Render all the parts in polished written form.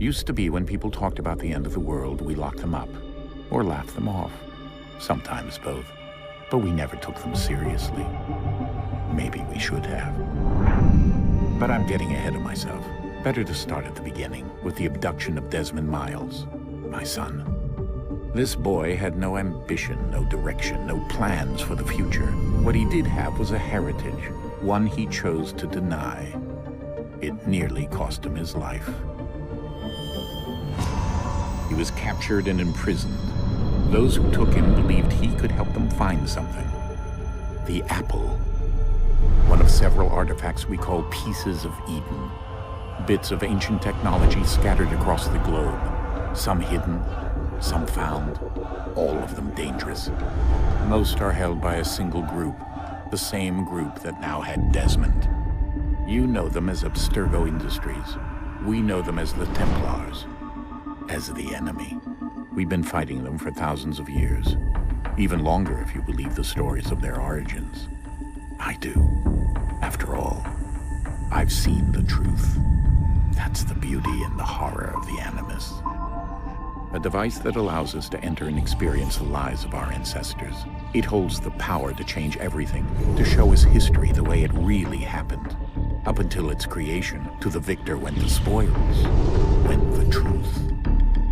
Used to be when people talked about the end of the world, we locked them up, or laughed them off. Sometimes both. But we never took them seriously. Maybe we should have. But I'm getting ahead of myself. Better to start at the beginning, with the abduction of Desmond Miles, my son. This boy had no ambition, no direction, no plans for the future. What he did have was a heritage, one he chose to deny. It nearly cost him his life. He was captured and imprisoned. Those who took him believed he could help them find something. The apple. One of several artifacts we call pieces of Eden. Bits of ancient technology scattered across the globe. Some hidden, some found, all of them dangerous. Most are held by a single group, the same group that now had Desmond. You know them as Abstergo Industries. We know them as the Templars, as the enemy. We've been fighting them for thousands of years, even longer if you believe the stories of their origins. I do. After all, I've seen the truth. That's the beauty and the horror of the Animus. A device that allows us to enter and experience the lives of our ancestors. It holds the power to change everything, to show us history the way it really happened. Up until its creation, to the victor went the spoils, went the truth.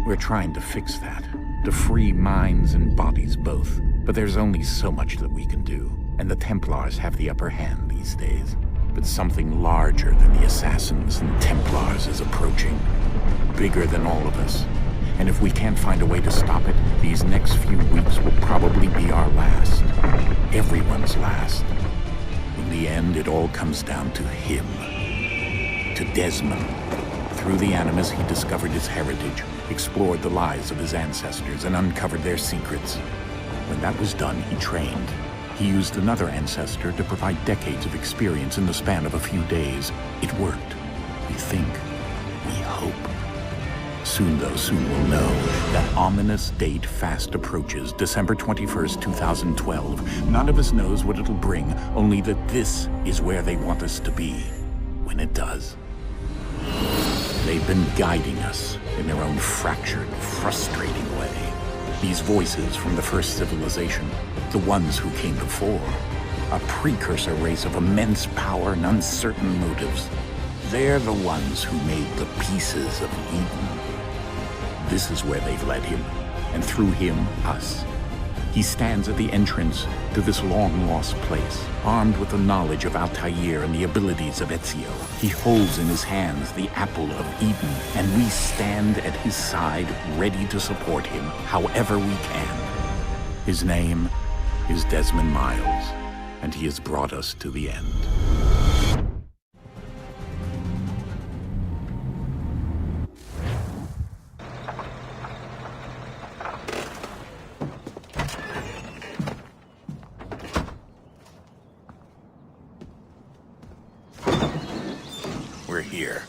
We're trying to fix that, to free minds and bodies both. But there's only so much that we can do, and the Templars have the upper hand these days. But something larger than the Assassins and Templars is approaching, bigger than all of us. And if we can't find a way to stop it, these next few weeks will probably be our last. Everyone's last. In the end, it all comes down to him. To Desmond. Through the Animus, he discovered his heritage, explored the lives of his ancestors, and uncovered their secrets. When that was done, he trained. He used another ancestor to provide decades of experience in the span of a few days. It worked. We think. We hope. Soon, though, soon we'll know. That ominous date fast approaches, December 21st, 2012. None of us knows what it'll bring, only that this is where they want us to be, when it does. They've been guiding us in their own fractured, frustrating way. These voices from the first civilization, the ones who came before, a precursor race of immense power and uncertain motives. They're the ones who made the pieces of Eden. This is where they've led him, and through him, us. He stands at the entrance to this long-lost place, armed with the knowledge of Altair and the abilities of Ezio. He holds in his hands the apple of Eden, and we stand at his side, ready to support him however we can. His name is Desmond Miles, and he has brought us to the end. We're here.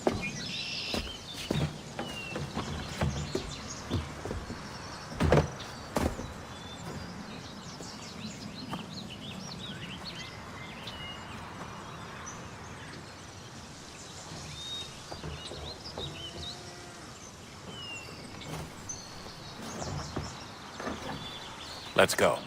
Let's go.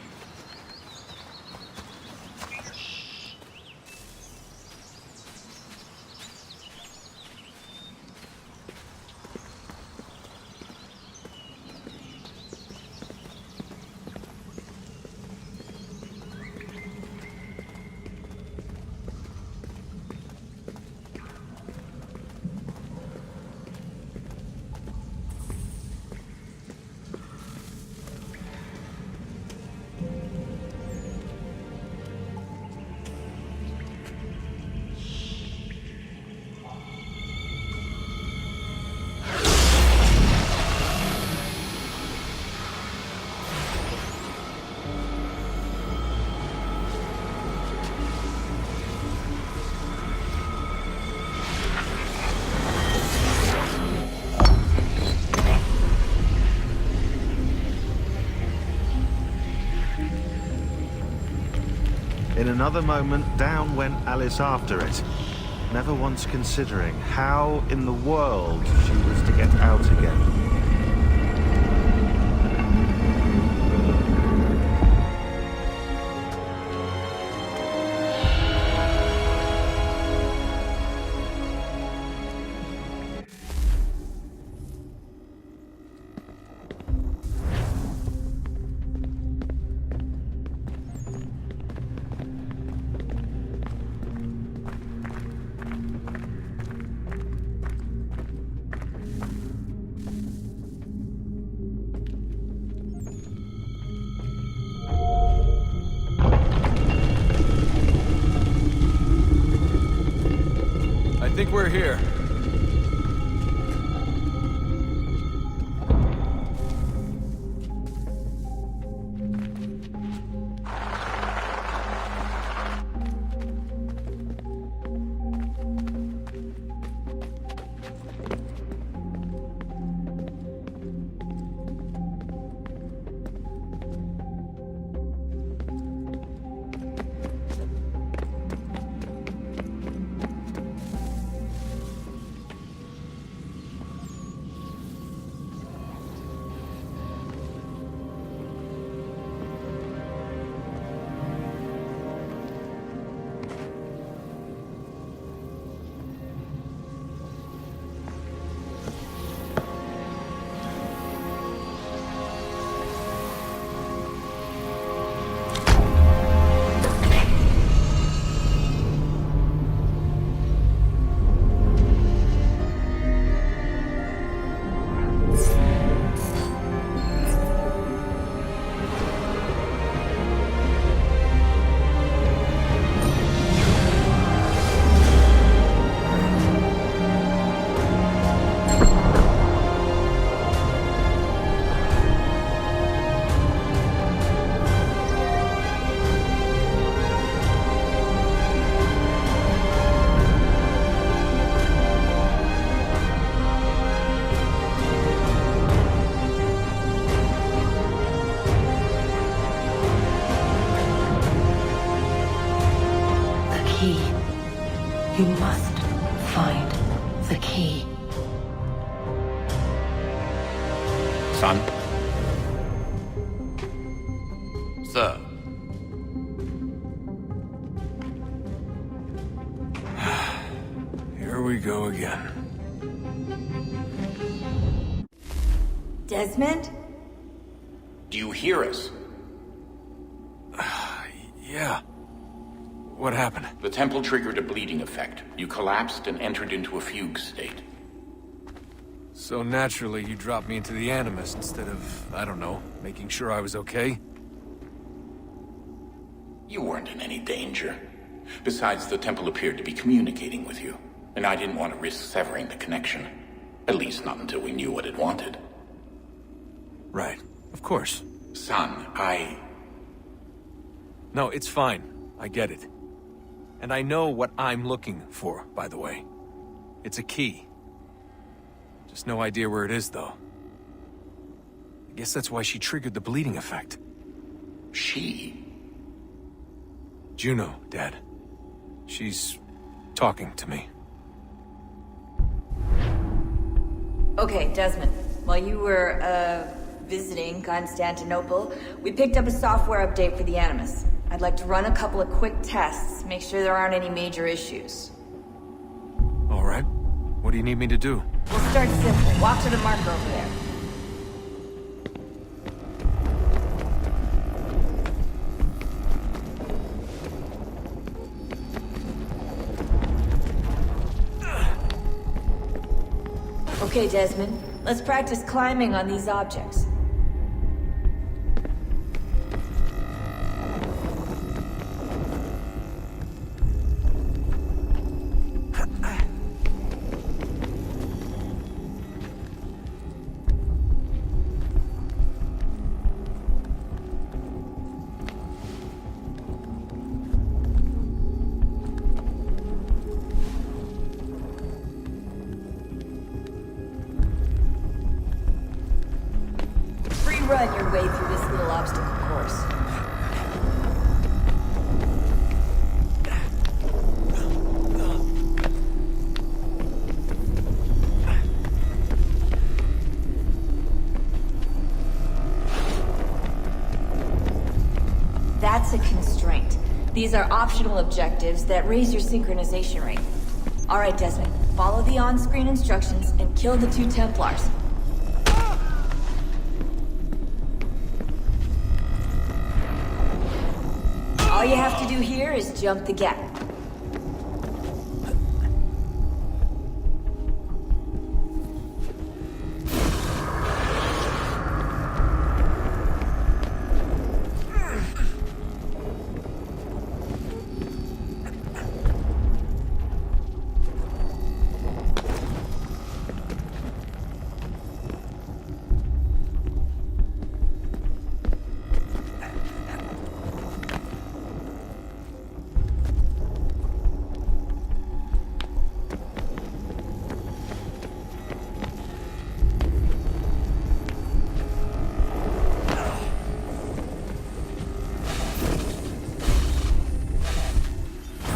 In another moment, down went Alice after it. never once considering how in the world she was to get out again. I think we're here. You must find the key. Son? Sir. Here we go again. Desmond? Do you hear us? Yeah. What happened? The temple triggered a bleeding effect. You collapsed and entered into a fugue state. So naturally, you dropped me into the Animus instead of, I don't know, making sure I was okay? You weren't in any danger. Besides, the temple appeared to be communicating with you, and I didn't want to risk severing the connection. At least not until we knew what it wanted. Right. Of course. Son, No, it's fine. I get it. And I know what I'm looking for, by the way. It's a key. Just no idea where it is, though. I guess that's why she triggered the bleeding effect. She? Juno, Dad. She's talking to me. Okay, Desmond. While you were, visiting Constantinople, we picked up a software update for the Animus. I'd like to run a couple of quick tests, make sure there aren't any major issues. All right. What do you need me to do? We'll start simple. Walk to the marker over there. Okay, Desmond. Let's practice climbing on these objects. These are optional objectives that raise your synchronization rate. Alright, Desmond. Follow the on-screen instructions and kill the 2 Templars. All you have to do here is jump the gap.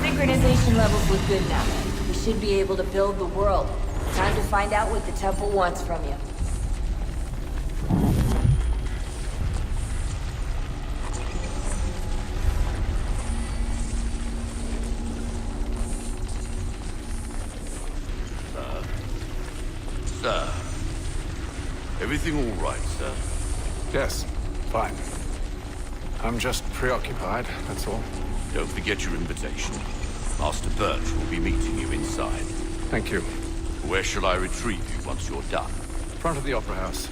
Synchronization levels look good now. We should be able to build the world. Time to find out what the temple wants from you. Sir. Everything all right, sir? Yes, fine. I'm just preoccupied, that's all. Don't forget your invitation. Master Birch will be meeting you inside. Thank you. Where shall I retrieve you once you're done? Front of the Opera House.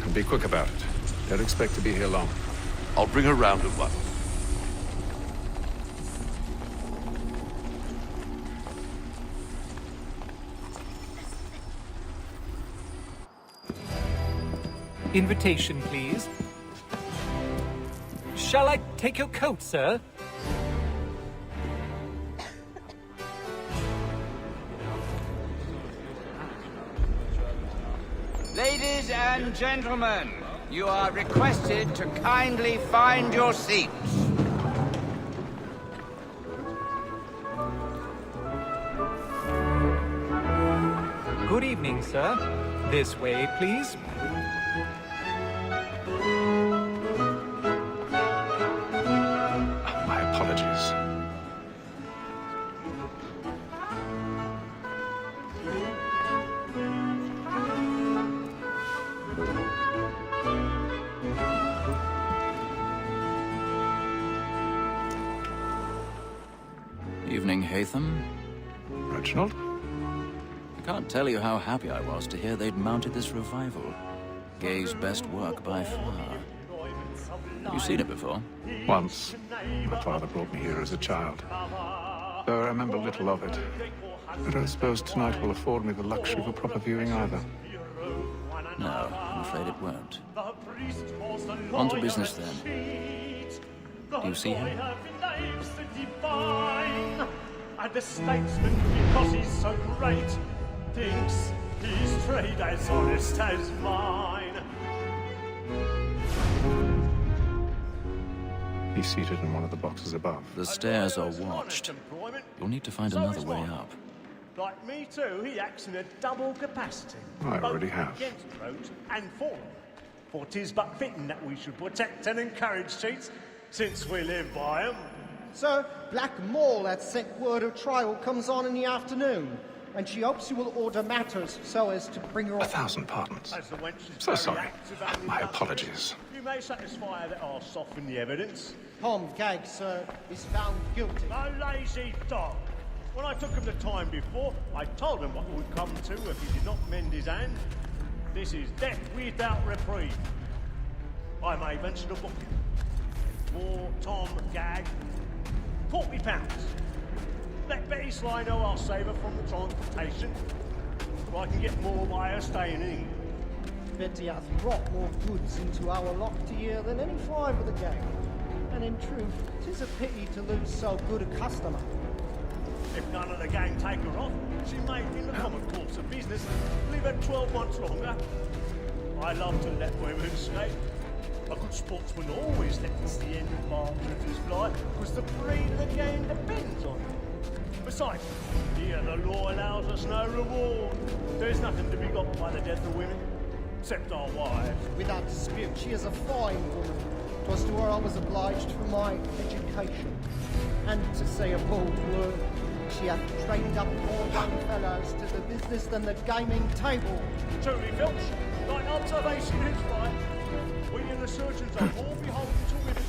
And be quick about it. Don't expect to be here long. I'll bring her round at once. Invitation, please. Shall I take your coat, sir? Ladies and gentlemen, you are requested to kindly find your seats. Good evening, sir. This way, please. My apologies. Evening, Haytham. Reginald? I can't tell you how happy I was to hear they'd mounted this revival. Gay's best work by far. Have you seen it before? Once. My father brought me here as a child. Though I remember little of it. I don't suppose tonight will afford me the luxury of a proper viewing either. No, I'm afraid it won't. On to business then. Do you see him? And the statesman, because he's so great, thinks his trade as honest as mine. He's seated in one of the boxes above. The stairs are watched. You'll need to find another way up. Like me too, he acts in a double capacity. I already both have. Against roads and for them. For 'tis but fitting that we should protect and encourage cheats, since we live by 'em. Sir, Black Mole had sent word her trial comes on in the afternoon, and she hopes you will order matters so as to bring her 1,000 pardons. As the wench is So very sorry. active and My industrious, apologies. You may satisfy her that I'll soften the evidence. Tom Gag, sir, is found guilty. A lazy dog. When I took him the time before, I told him what would come to if he did not mend his hand. This is death without reprieve. I may mention a book. For Tom Gag, £40. Let Betty Sly know I'll save her from the transportation, so I can get more by her staying in England. Betty hath brought more goods into our loft here than any 5 of the gang. And in truth, 'tis a pity to lose so good a customer. If none of the gang take her off, she may, in the common course of business, live her 12 months longer. I love to let women skate. A good sportsman always lets the end partridges fly, because the breed of the game depends on it. Besides, here the law allows us no reward. There's nothing to be got by the death of women, except our wives. Without dispute, she is a fine woman. 'Twas to her I was obliged for my education. And to say a bold word, she hath trained up more young fellows to the business than the gaming table. Truly, Filch, thine observation is right. We and the surgeons are all beholden to women.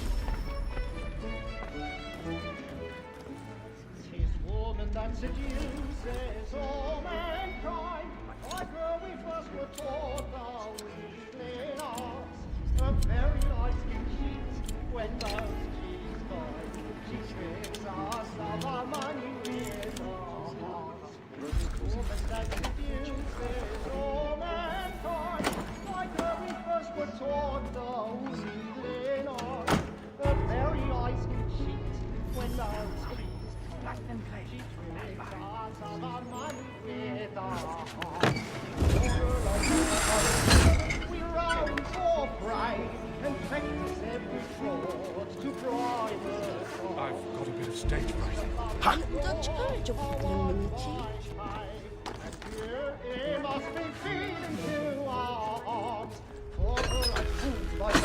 'Tis woman that seduces all mankind. Like her we first were taught the weakling arts. Her very eyes can cheat when those cheats find. She tricks us of our money with our hearts. Woman that seduces all mankind. Like her we first were taught the weakling arts. Her very eyes can cheat when those cheats find. She tricks us of our money with our hearts. We round for pride and practice every fraud to bribe us all. I've got a bit of stage fright. It must be feeding to our hearts. For her I prove by God.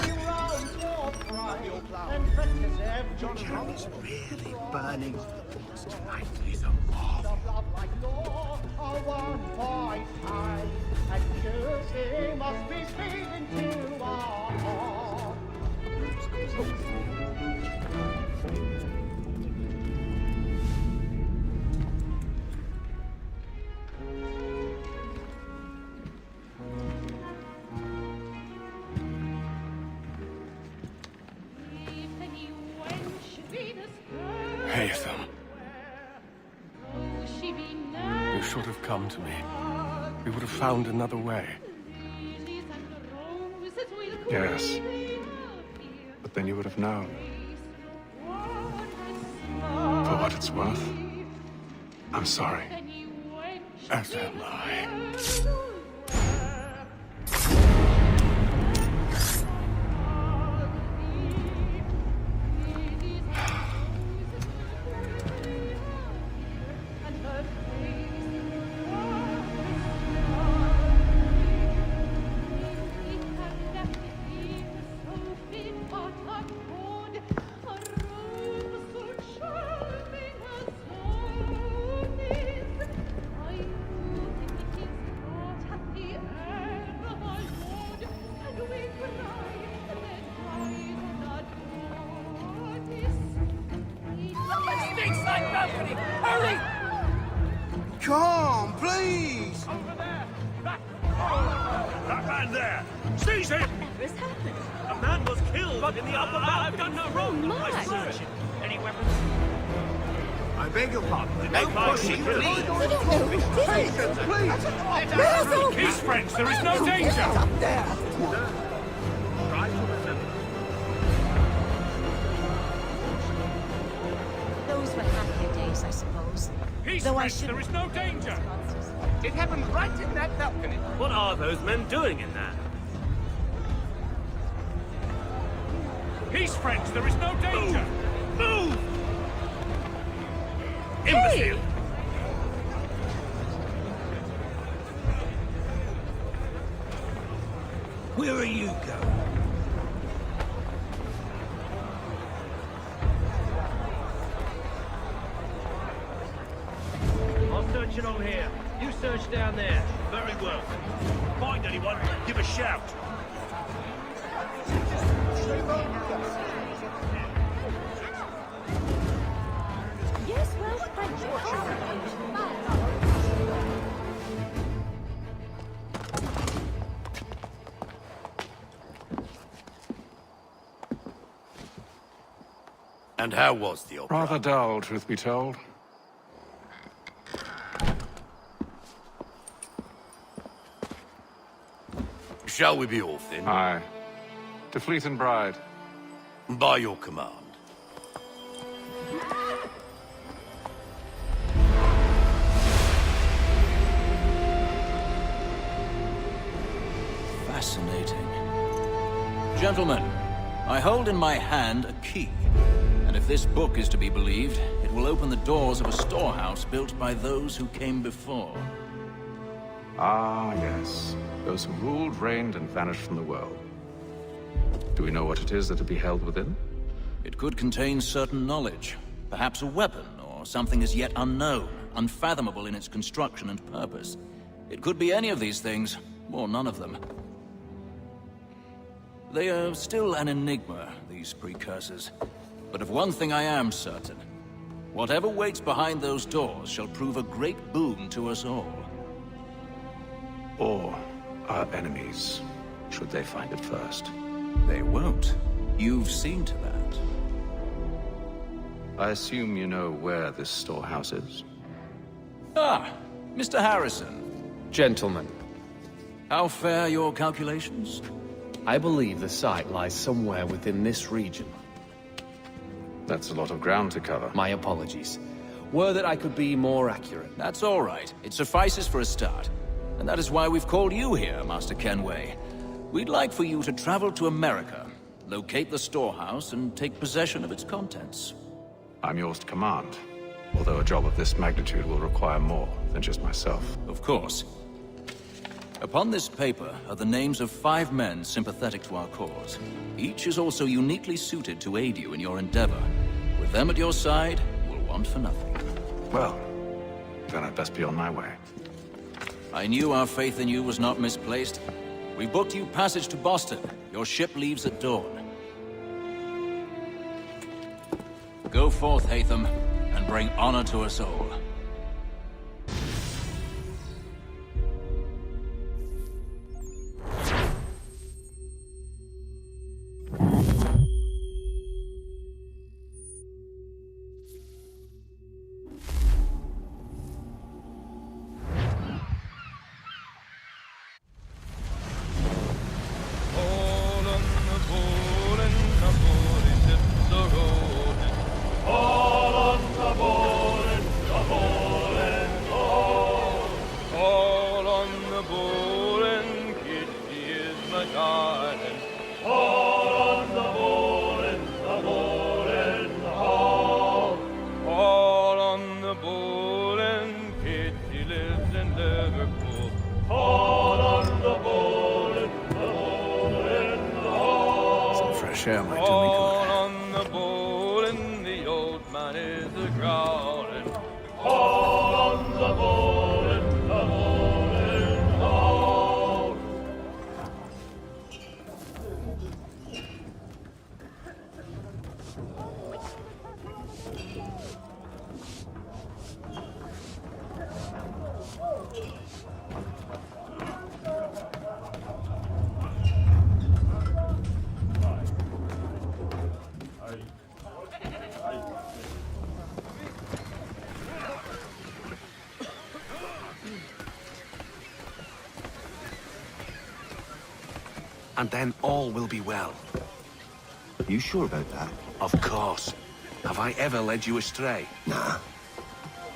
We round for pride and practice every John's really burning the books tonight. He's a love like law are one by time, and music must be feeding to our heart. Haytham. You should have come to me. We would have found another way. Yes. But then you would have known. For what it's worth, I'm sorry. As am I. Come, please! Over there! That man there! Seize him! What's happened? A man was killed in the upper balcony. I've done no wrong. I search him. Any weapons? I beg your pardon. No pushing, please! Patience, please! Peace, friends! There is no danger! Try to remember. Those were happier days, I suppose. Peace, Though I friends! There is no danger! It happened right in that balcony. What are those men doing in there? Peace, friends! There is no danger! Move! Imbecile! Where are you going? I'll search it on here. You search down there. Very well. Find anyone, give a shout. Yes, well, thank you. And how was the opera? Rather dull, truth be told. Shall we be off then? Aye. To Fleet and Bride. By your command. Fascinating. Gentlemen, I hold in my hand a key. And if this book is to be believed, it will open the doors of a storehouse built by those who came before. Ah, yes. Those who ruled, reigned, and vanished from the world. Do we know what it is that will be held within? It could contain certain knowledge. Perhaps a weapon, or something as yet unknown, unfathomable in its construction and purpose. It could be any of these things, or none of them. They are still an enigma, these precursors. But of one thing I am certain. Whatever waits behind those doors shall prove a great boon to us all. Or our enemies, should they find it first. They won't. You've seen to that. I assume you know where this storehouse is? Ah, Mr. Harrison. Gentlemen, How fare your calculations? I believe the site lies somewhere within this region. That's a lot of ground to cover. My apologies. Were that I could be more accurate. That's all right. It suffices for a start. And that is why we've called you here, Master Kenway. We'd like for you to travel to America, locate the storehouse, and take possession of its contents. I'm yours to command, although a job of this magnitude will require more than just myself. Of course. Upon this paper are the names of 5 men sympathetic to our cause. Each is also uniquely suited to aid you in your endeavor. With them at your side, you will want for nothing. Well, then I'd best be on my way. I knew our faith in you was not misplaced. We booked you passage to Boston. Your ship leaves at dawn. Go forth, Haytham, and bring honor to us all. And then all will be well. You sure about that? Of course. Have I ever led you astray? Nah.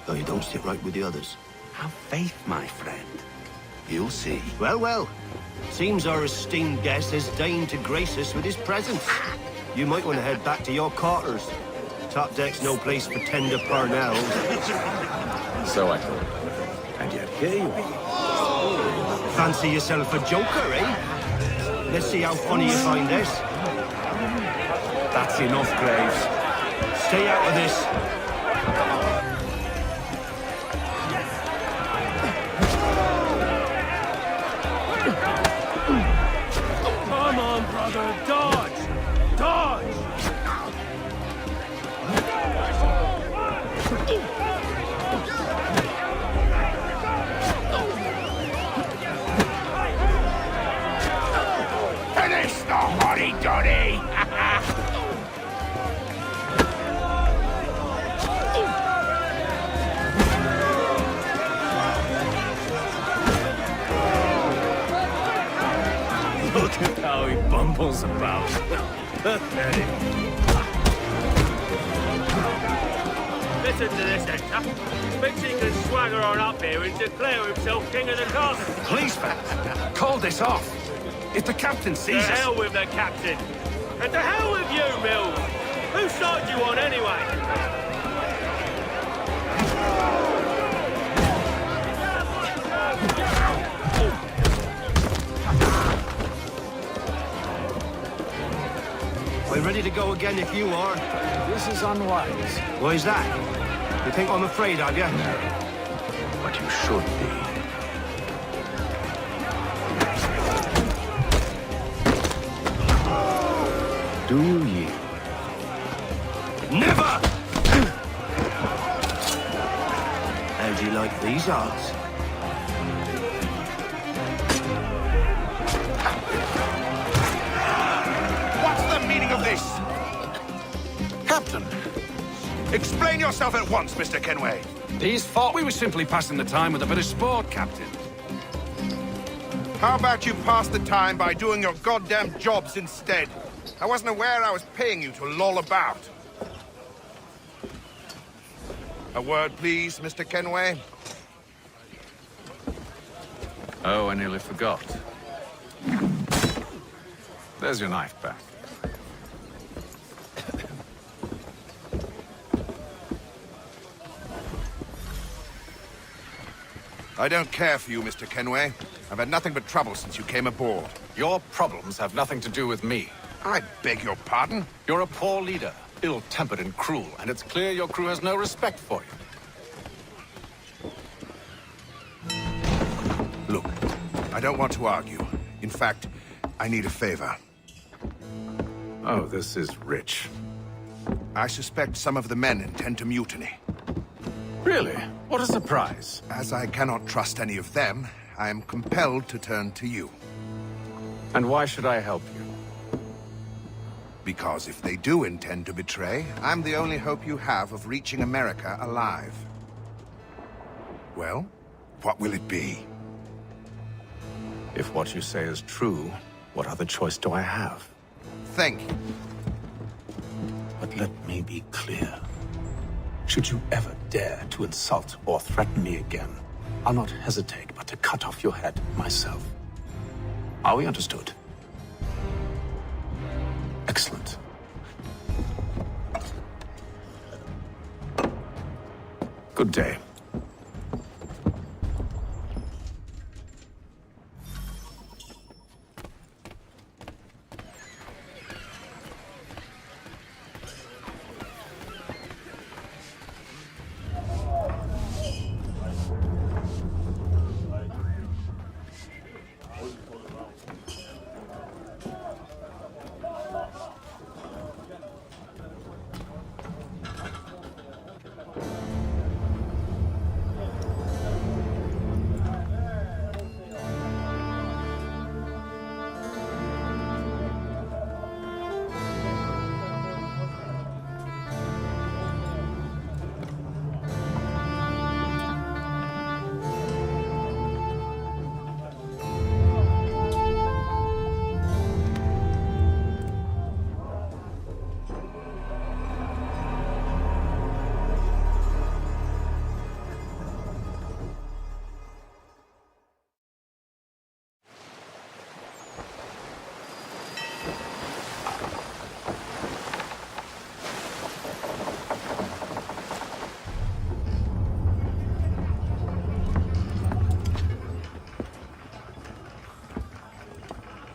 Though you don't sit right with the others. Have faith, my friend. You'll see. Well, well. Seems our esteemed guest has deigned to grace us with his presence. You might want to head back to your quarters. Top deck's no place for tender parnells. So I thought. And yet here you are. Fancy yourself a joker, eh? Let's see how funny you find this. That's enough, Graves. Stay out of this. Come on, brother, dodge! Dodge! Finish the hotty-dotty! Look at how he bumbles about. Pathetic. Listen to this, Hector. Thinks he can swagger on up here and declare himself king of the castle. Please, fam, call this off. If the captain sees To us... hell with the captain. And to hell with you, Mills. Whose side you on, anyway? go again if you are. This is unwise. Why is that? You think I'm afraid of you? No. But you should be. Do you yield? Never! How do you like these odds? What's the meaning of this? Captain, Explain yourself at once, Mr. Kenway. these thought we were simply passing the time with a bit of sport, Captain. How about you pass the time by doing your goddamn jobs instead? I wasn't aware I was paying you to loll about. A word, please, Mr. Kenway. Oh, I nearly forgot. There's your knife back. I don't care for you, Mr. Kenway. I've had nothing but trouble since you came aboard. Your problems have nothing to do with me. I beg your pardon? You're a poor leader, ill-tempered and cruel, and it's clear your crew has no respect for you. Look, I don't want to argue. In fact, I need a favor. Oh, this is rich. I suspect some of the men intend to mutiny. Really? What a surprise. As I cannot trust any of them, I am compelled to turn to you. And why should I help you? Because if they do intend to betray, I'm the only hope you have of reaching America alive. Well, what will it be? If what you say is true, what other choice do I have? Think. But let me be clear. Should you ever dare to insult or threaten me again, I'll not hesitate but to cut off your head myself. Are we understood? Excellent. Good day.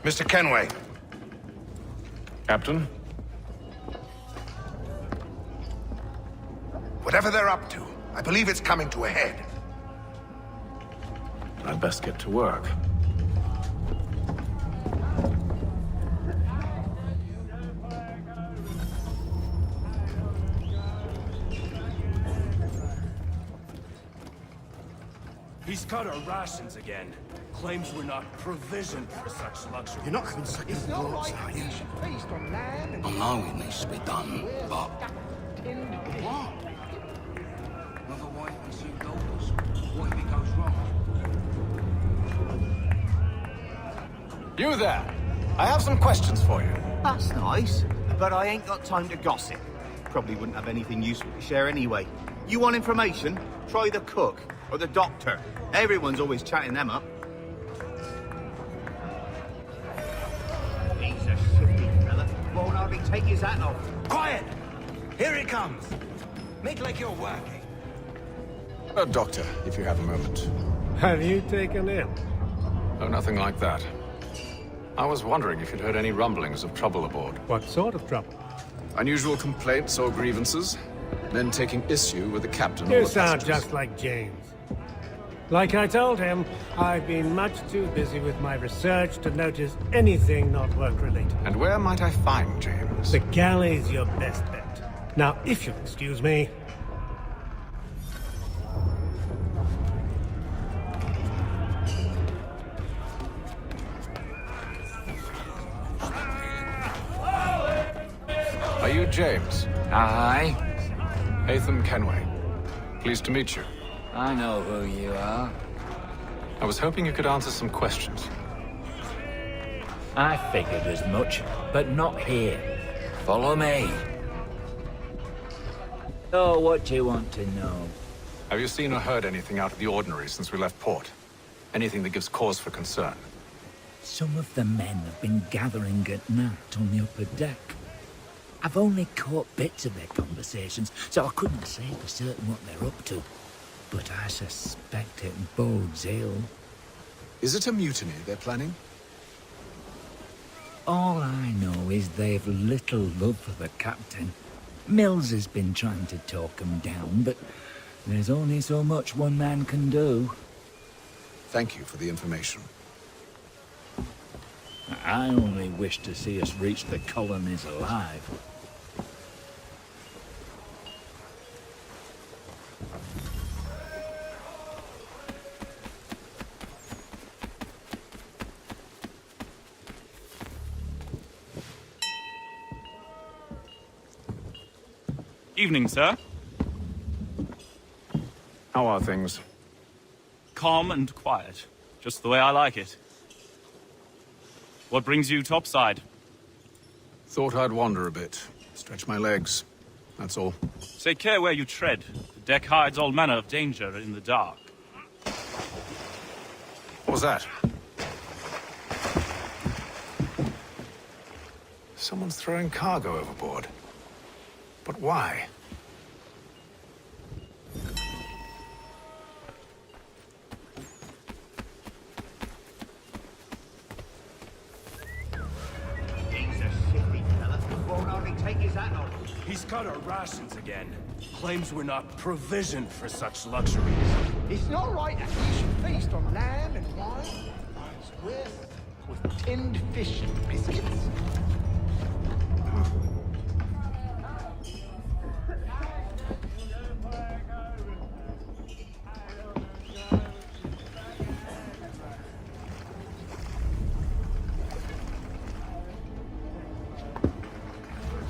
Mr. Kenway. Captain? Whatever they're up to, I believe it's coming to a head. I'd best get to work. He's cut our rations again. Claims we're not provisioned for such luxury. You're not having second thoughts, are you? I know it needs to be done, but... What? Another wait and see dollars. What if it goes wrong? You there! I have some questions for you. That's nice, but I ain't got time to gossip. Probably wouldn't have anything useful to share anyway. You want information? Try the cook or the doctor. Everyone's always chatting them up. He's a shifty fella. Won't hardly take his hat off. Quiet! Here it comes. Make like you're working. Doctor, if you have a moment. Have you taken ill? Oh, nothing like that. I was wondering if you'd heard any rumblings of trouble aboard. What sort of trouble? Unusual complaints or grievances? Men taking issue with the captain or You the sound passengers? just like James. Like I told him, I've been much too busy with my research to notice anything not work-related. And where might I find James? The galley's your best bet. Now, if you'll excuse me... Are you James? Aye. Haytham Kenway. Pleased to meet you. I know who you are. I was hoping you could answer some questions. I figured as much, but not here. Follow me. So, what do you want to know? Have you seen or heard anything out of the ordinary since we left port? Anything that gives cause for concern? Some of the men have been gathering at night on the upper deck. I've only caught bits of their conversations, so I couldn't say for certain what they're up to. But I suspect it bodes ill. Is it a mutiny they're planning? All I know is they've little love for the captain. Mills has been trying to talk him down, but there's only so much one man can do. Thank you for the information. I only wish to see us reach the colonies alive. Evening, sir. How are things? Calm and quiet. Just the way I like it. What brings you topside? Thought I'd wander a bit. Stretch my legs. That's all. Take care where you tread. The deck hides all manner of danger in the dark. What was that? Someone's throwing cargo overboard. But why? He's cut our rations again. Claims we're not provisioned for such luxuries. It's not right that we should feast on lamb and wine, with tinned fish and biscuits.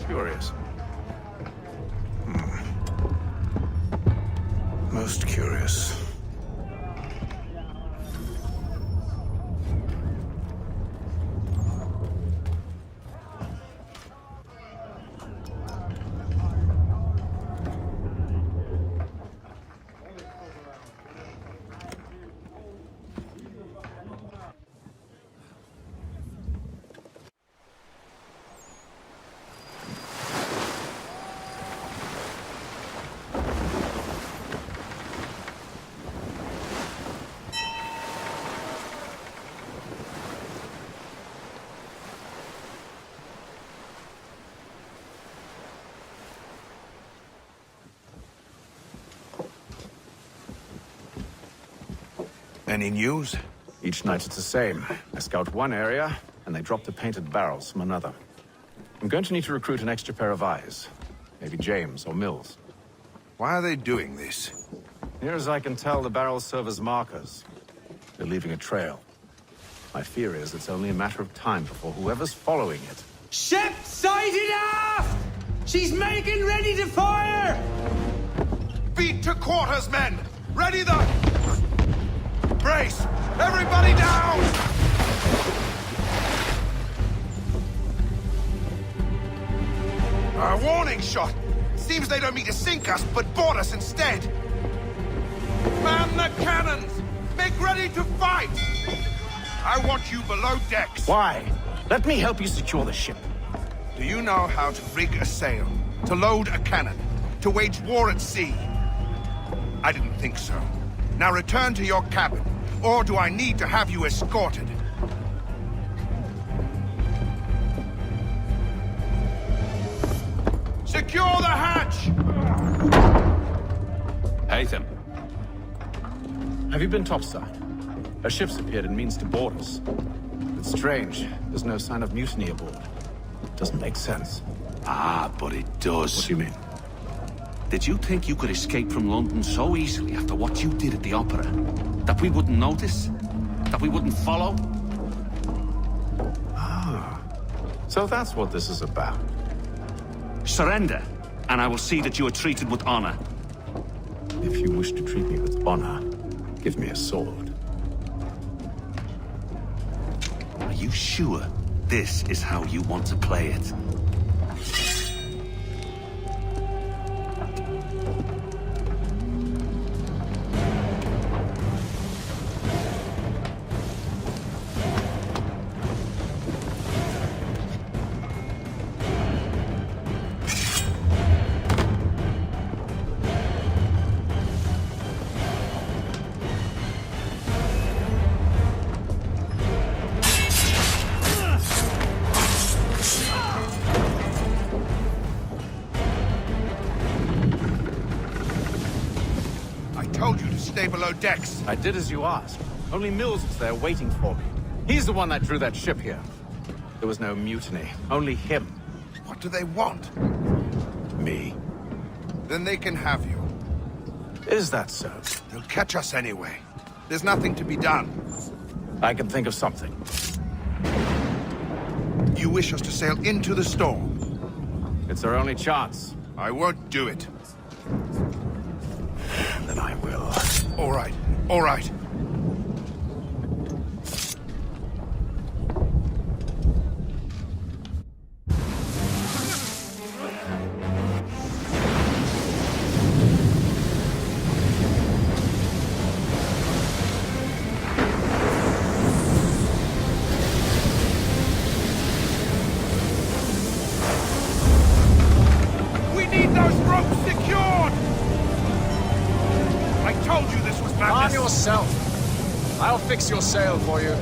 Curious. Most curious. Any news? Each night it's the same. I scout one area, and they drop the painted barrels from another. I'm going to need to recruit an extra pair of eyes. Maybe James or Mills. Why are they doing this? Near as I can tell, the barrels serve as markers. They're leaving a trail. My fear is it's only a matter of time before whoever's following it... Ship sighted aft! She's making ready to fire! Beat to quarters, men! Ready the... Brace! Everybody down! A warning shot! Seems they don't mean to sink us, but board us instead! Man the cannons! Make ready to fight! I want you below decks! Why? Let me help you secure the ship. Do you know how to rig a sail? To load a cannon? To wage war at sea? I didn't think so. Now return to your cabin, or do I need to have you escorted? Secure the hatch! Haytham. Have you been topside? A ship's appeared and means to board us. It's strange. There's no sign of mutiny aboard. Doesn't make sense. Ah, but it does. What do you mean? Did you think you could escape from London so easily after what you did at the opera? That we wouldn't notice? That we wouldn't follow? Ah. So that's what this is about. Surrender, and I will see that you are treated with honor. If you wish to treat me with honor, give me a sword. Are you sure this is how you want to play it? Stay below decks. I did as you asked. Only Mills was there waiting for me. He's the one that drew that ship here. There was no mutiny. Only him. What do they want? Me. Then they can have you. Is that so? They'll catch us anyway. There's nothing to be done. I can think of something. You wish us to sail into the storm? It's our only chance. I won't do it. Then I will. All right. All right. We need those ropes secured! I told you this was madness! Arm yourself. I'll fix your sail for you.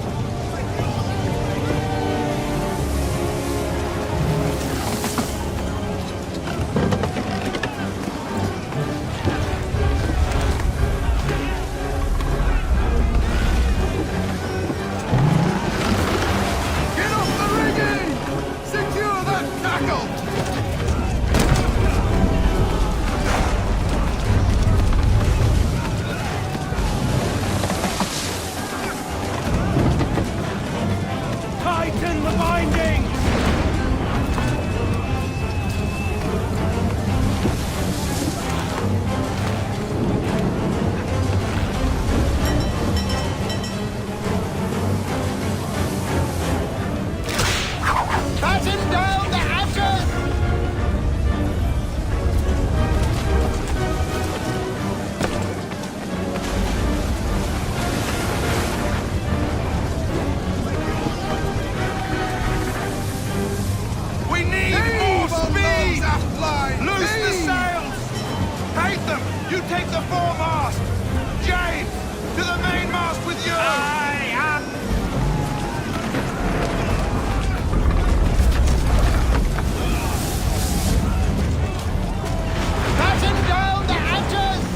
Get off the rigging! Secure that tackle! Tighten the binding! Batten down the hatches! We need more speed! Loose the sails! Haytham, you take the foremast! James, to the mainmast with you! Aye, up! Batten down the hatches!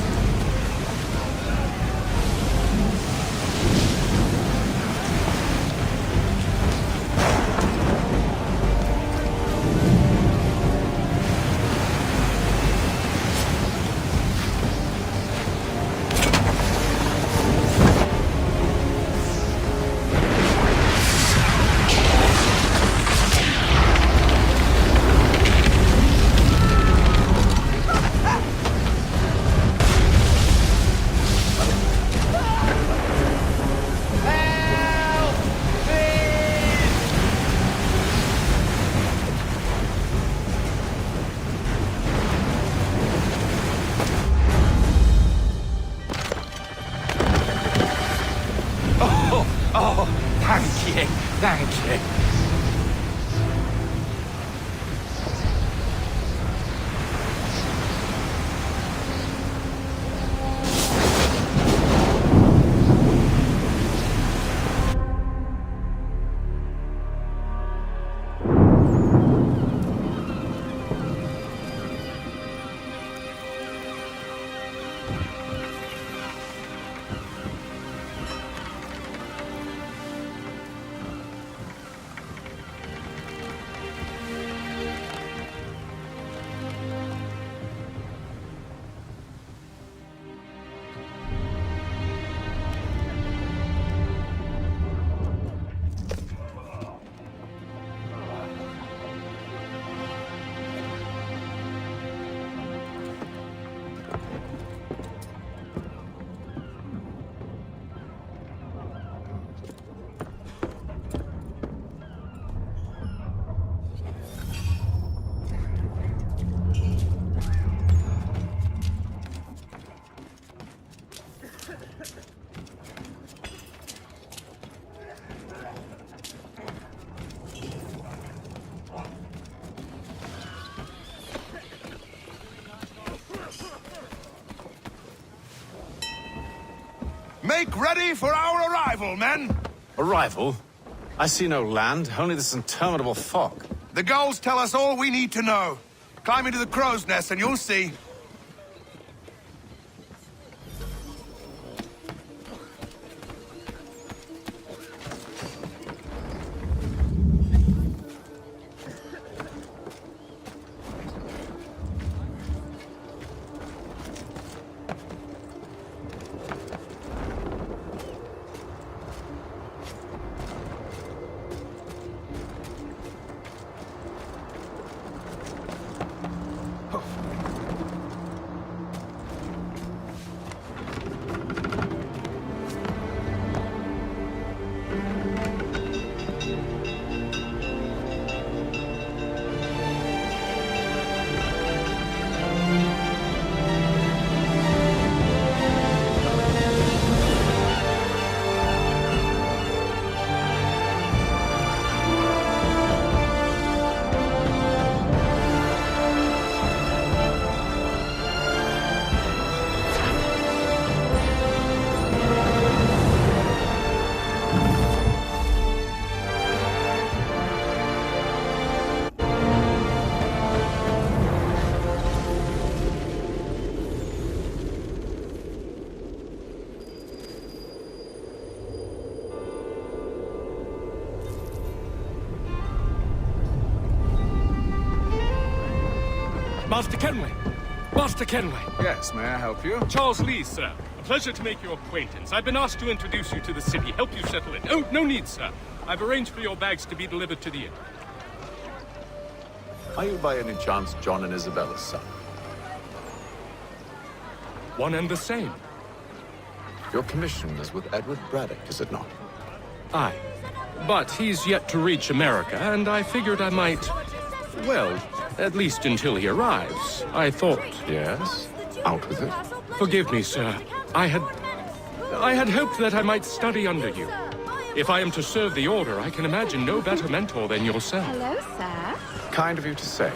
Oh, thank you, thank you. Make ready for our arrival, men! Arrival? I see no land, only this interminable fog. The gulls tell us all we need to know. Climb into the crow's nest and you'll see. Master Kenway! Master Kenway! Yes, may I help you? Charles Lee, sir. A pleasure to make your acquaintance. I've been asked to introduce you to the city, help you settle in. Oh, no need, sir. I've arranged for your bags to be delivered to the inn. Are you by any chance John and Isabella's son? One and the same. Your commission is with Edward Braddock, is it not? Aye. But he's yet to reach America, and I figured I might... well, at least until he arrives. I thought... Yes? Out with it. Forgive me, sir. I had hoped that I might study under you. If I am to serve the Order, I can imagine no better mentor than yourself. Hello, sir. Kind of you to say,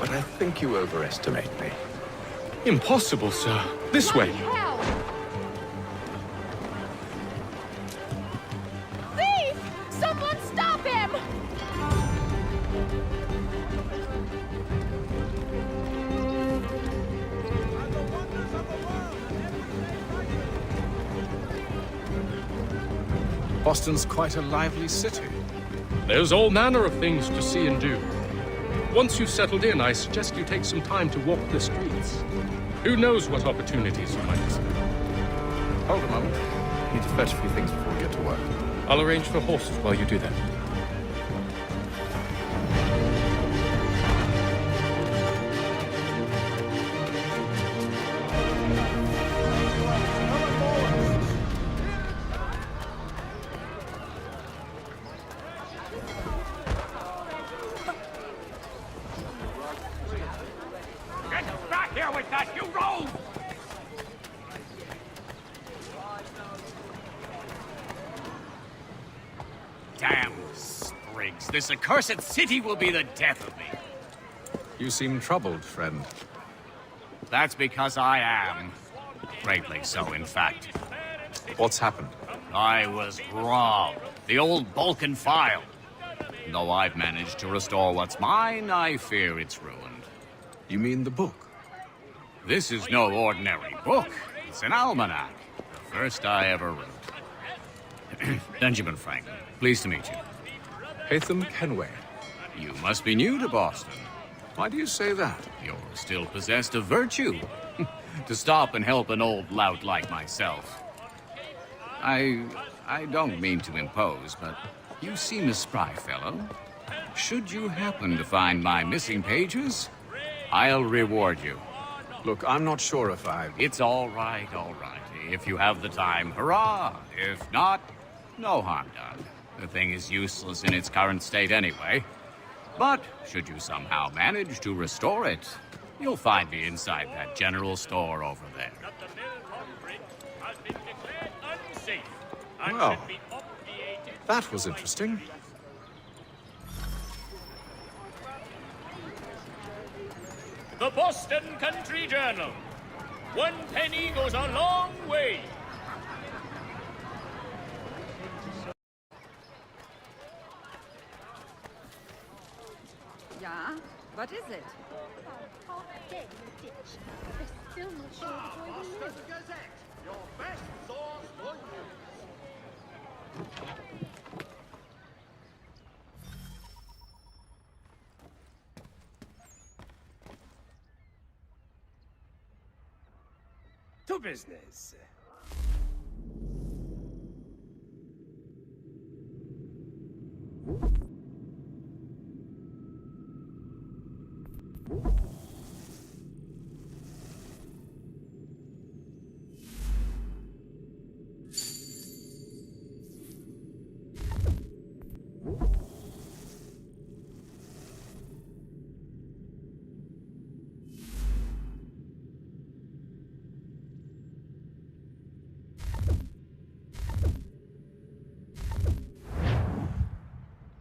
but I think you overestimate me. Impossible, sir. This way. Thief! Someone stop him! Boston's quite a lively city. There's all manner of things to see and do. Once you've settled in, I suggest you take some time to walk the streets. Who knows what opportunities you might discover. Hold a moment. Need to fetch a few things before we get to work. I'll arrange for horses while you do that. This accursed city will be the death of me. You seem troubled, friend. That's because I am. Greatly so, in fact. What's happened? I was robbed. The old Balkan file. Though I've managed to restore what's mine, I fear it's ruined. You mean the book? This is no ordinary book. It's an almanac. The first I ever wrote. Benjamin Franklin, pleased to meet you. Haytham Kenway. You must be new to Boston. Why do you say that? You're still possessed of virtue. To stop and help an old lout like myself. I don't mean to impose, but you seem a spry fellow. Should you happen to find my missing pages, I'll reward you. Look, I'm not sure if I... It's all right. If you have the time, hurrah! If not, no harm done. The thing is useless in its current state anyway. But should you somehow manage to restore it, you'll find me inside that general store over there. Well, that was interesting. The Boston Country Journal. 1 penny goes a long way. What is it? Dead in a ditch. They're still not sure the boy will live. Gazette, your best source for news. To business.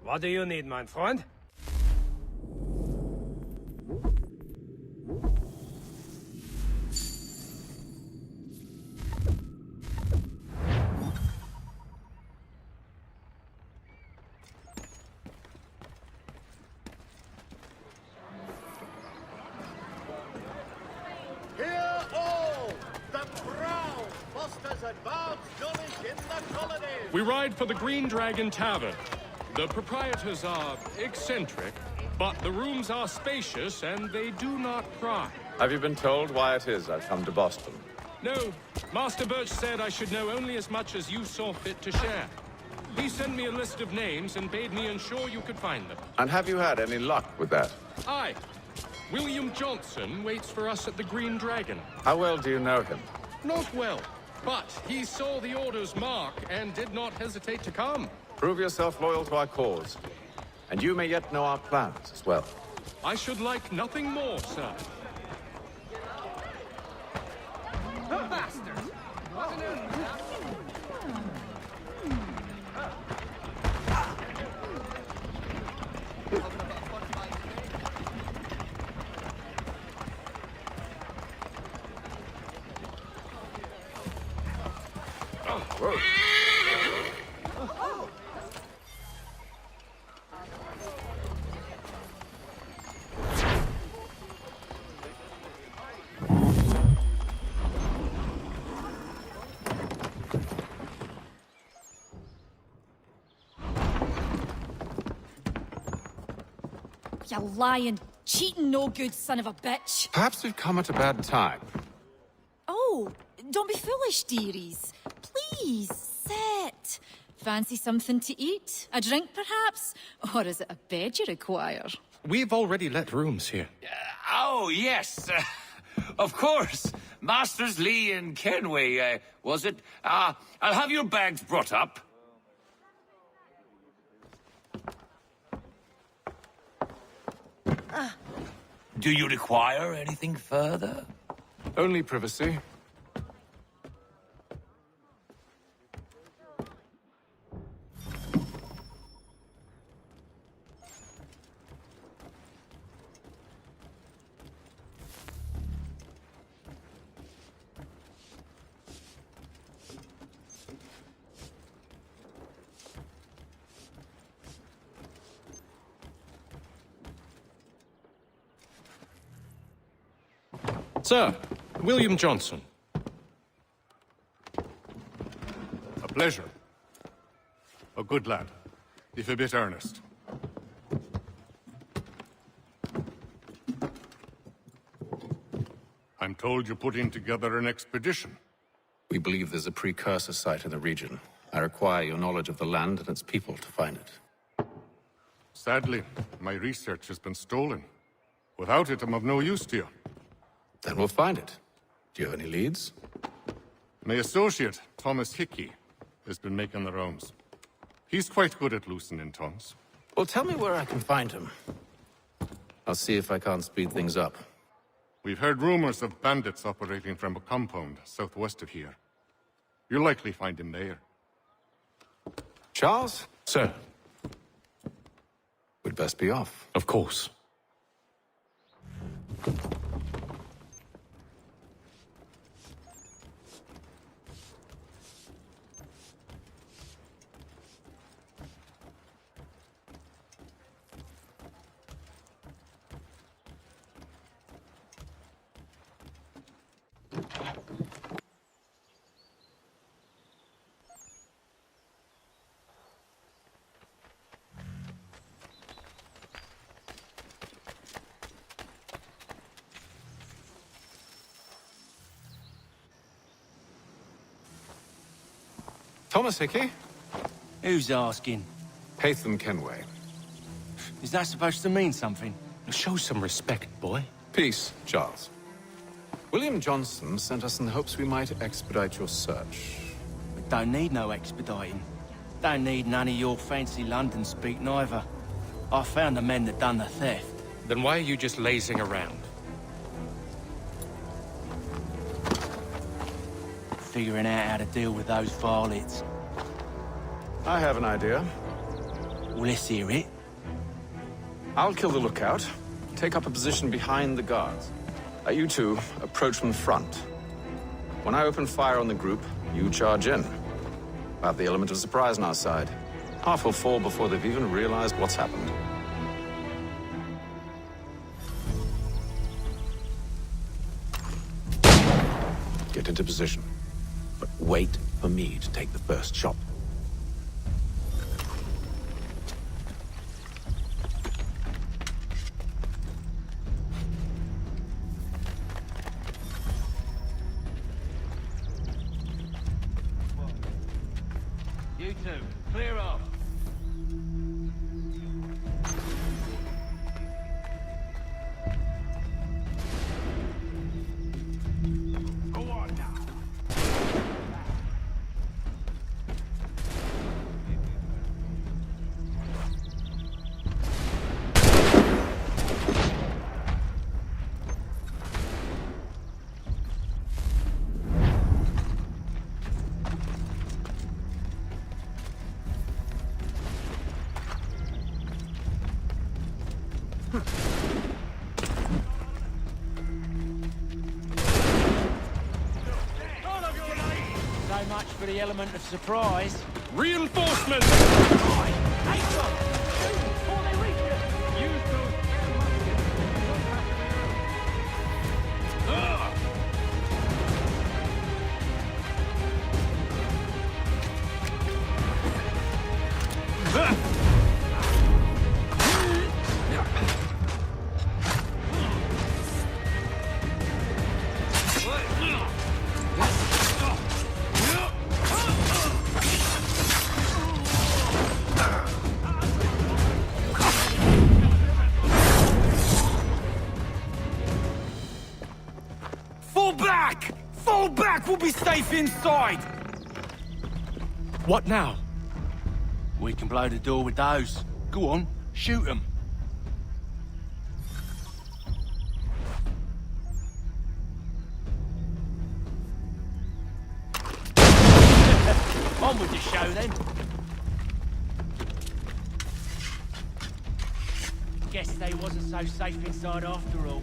What do you need, my friend? Hear all! The Crown fosters advanced knowledge in the colonies! We ride for the Green Dragon Tavern. The proprietors are eccentric, but the rooms are spacious and they do not pry. Have you been told why it is I've come to Boston? No, Master Birch said I should know only as much as you saw fit to share. He sent me a list of names and bade me ensure you could find them. And have you had any luck with that? Aye. William Johnson waits for us at the Green Dragon. How well do you know him? Not well, but he saw the order's mark and did not hesitate to come. Prove yourself loyal to our cause. And you may yet know our plans as well. I should like nothing more, sir. Bastard! You lying, cheating, no good son of a bitch. Perhaps we've come at a bad time. Oh, don't be foolish, dearies. Please, sit. Fancy something to eat? A drink, perhaps? Or is it a bed you require? We've already let rooms here. Oh, yes. Of course. Masters Lee and Kenway, was it? I'll have your bags brought up. Do you require anything further? Only privacy. Sir, William Johnson. A pleasure. A good lad, if a bit earnest. I'm told you're putting together an expedition. We believe there's a precursor site in the region. I require your knowledge of the land and its people to find it. Sadly, my research has been stolen. Without it, I'm of no use to you. Then we'll find it. Do you have any leads? My associate, Thomas Hickey, has been making the rounds. He's quite good at loosening tongues. Well, tell me where I can find him. I'll see if I can't speed things up. We've heard rumors of bandits operating from a compound southwest of here. You'll likely find him there. Charles? Sir. We'd best be off. Of course. Thomas Hickey? Who's asking? Haytham Kenway. Is that supposed to mean something? Show some respect, boy. Peace, Charles. William Johnson sent us in the hopes we might expedite your search. We don't need no expediting. Don't need none of your fancy London speak neither. I found the men that done the theft. Then why are you just lazing around? Figuring out how to deal with those varlets. I have an idea. Well, let's hear it. I'll kill the lookout, take up a position behind the guards. You two approach from the front. When I open fire on the group, you charge in. We'll have the element of surprise on our side. Half will fall before they've even realized what's happened. Get into position. But wait for me to take the first shot. You two, clear off. So much for the element of surprise. Reinforcements! Fall back! We'll be safe inside! What now? We can blow the door with those. Go on, shoot them. On with the show then. Guess they wasn't so safe inside after all.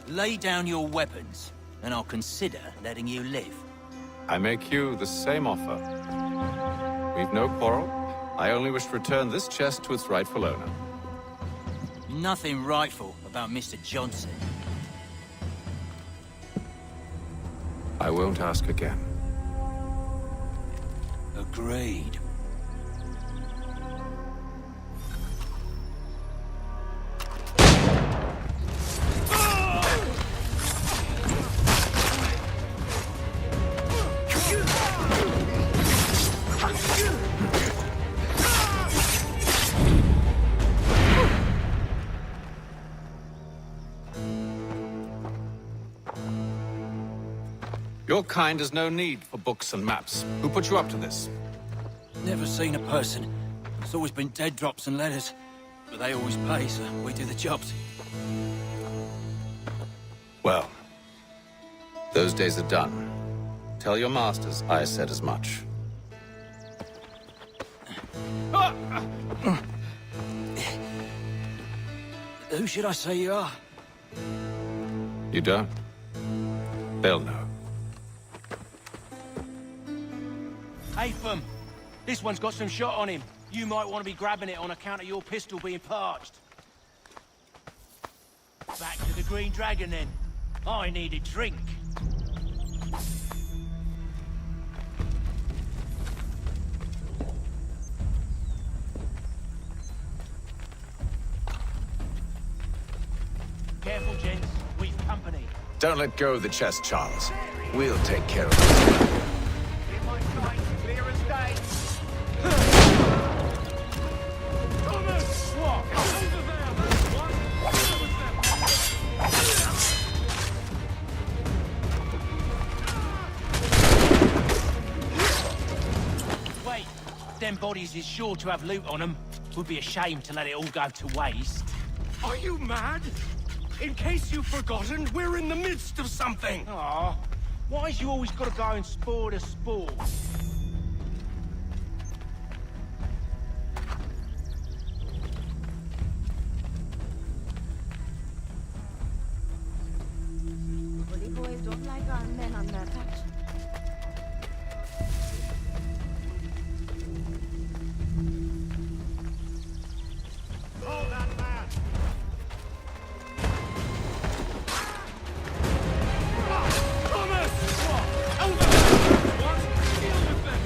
Lay down your weapons, and I'll consider letting you live. I make you the same offer. We've no quarrel. I only wish to return this chest to its rightful owner. Nothing rightful about Mr. Johnson. I won't ask again. Agreed. Your kind has no need for books and maps. Who put you up to this? Never seen a person. It's always been dead drops and letters. But they always pay, so we do the jobs. Well, those days are done. Tell your masters I said as much. Who should I say you are? You don't? They'll know. Haytham, this one's got some shot on him. You might want to be grabbing it on account of your pistol being parched. Back to the Green Dragon, then. I need a drink. Careful, gents. We've company. Don't let go of the chest, Charles. We'll take care of it. In my sight, clear as day. Thomas! What? Over there! What? Wait, them bodies is sure to have loot on them. Would be a shame to let it all go to waste. Are you mad? In case you've forgotten, we're in the midst of something! Aw, why's you always gotta go and spoil the sport? Bully boys don't like our men on their patch. Hold that man! Thomas! What? Over there! What? Deal with them!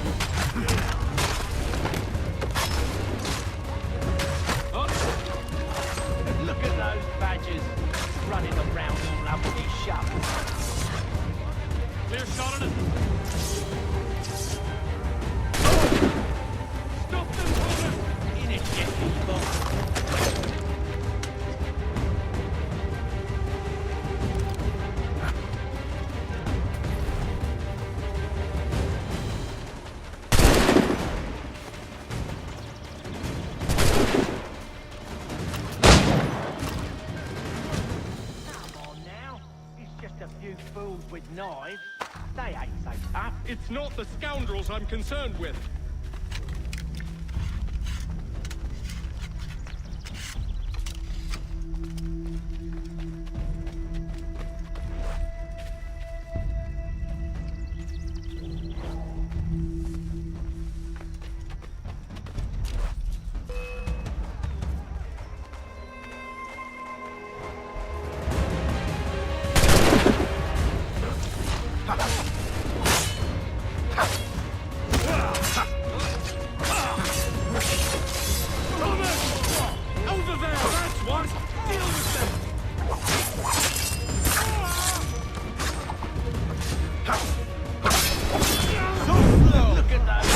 Look at those badgers running around all over these shops. Clear shot on it! Stop them, Thomas! In it, get people. Come on now. It's just a few fools with knives. They ain't so tough. It's not the scoundrels I'm concerned with. Over there! That's what! Deal with them! Look at those.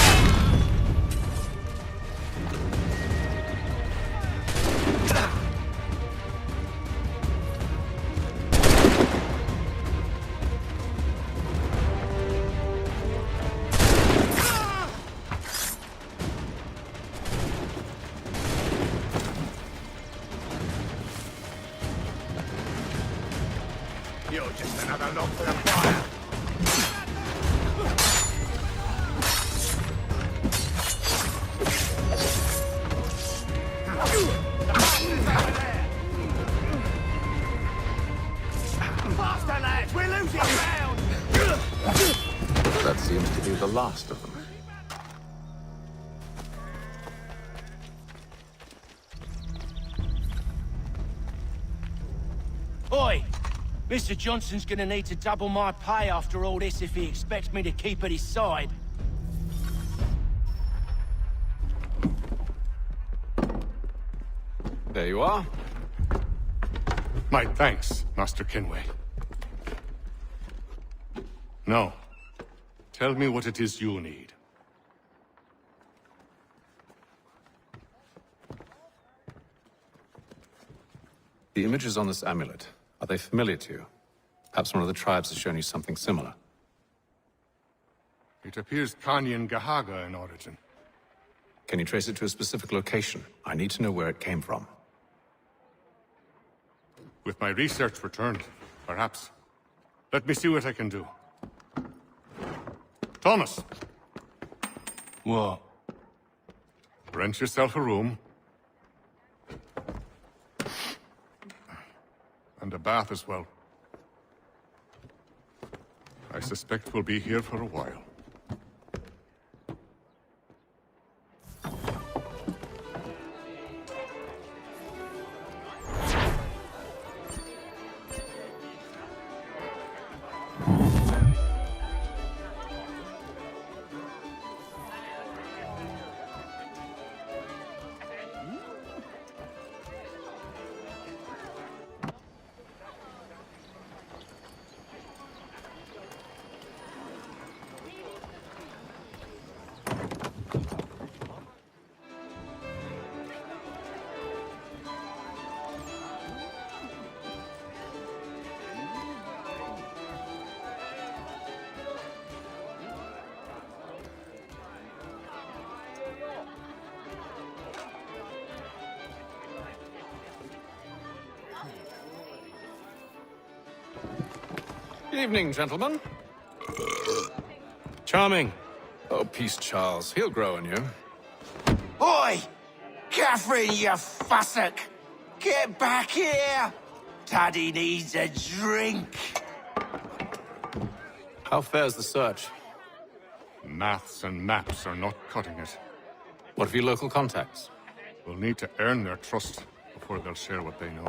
You're just another log for the fire. Faster, lads! We're losing ground! That seems to be the last of them. Oi! Mr. Johnson's gonna need to double my pay after all this if he expects me to keep at his side. There you are. My thanks, Master Kenway. Now, tell me what it is you need. The images on this amulet, are they familiar to you? Perhaps one of the tribes has shown you something similar. It appears Kanyan Gahaga in origin. Can you trace it to a specific location? I need to know where it came from. With my research returned, perhaps. Let me see what I can do. Thomas! What? Rent yourself a room. And a bath as well. I suspect we'll be here for a while. Evening, gentlemen. Charming. Oh, peace, Charles. He'll grow on you. Oi! Catherine, you fussock! Get back here! Taddy needs a drink. How fares the search? Maths and maps are not cutting it. What of your local contacts? We'll need to earn their trust before they'll share what they know.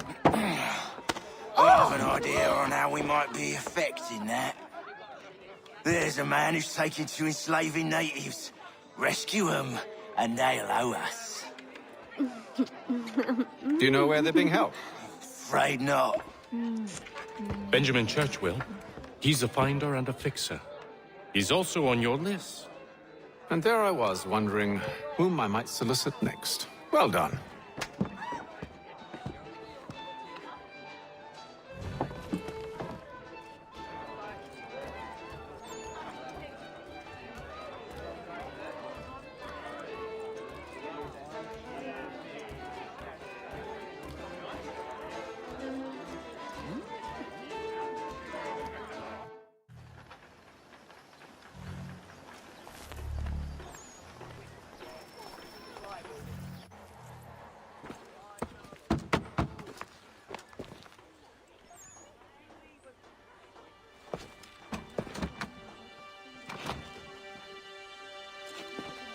I have an idea on how we might be affecting that. There's a man who's taken to enslaving natives. Rescue them, and they'll owe us. Do you know where they're being held? Afraid not. Benjamin Churchwill. He's a finder and a fixer. He's also on your list. And there I was, wondering whom I might solicit next. Well done.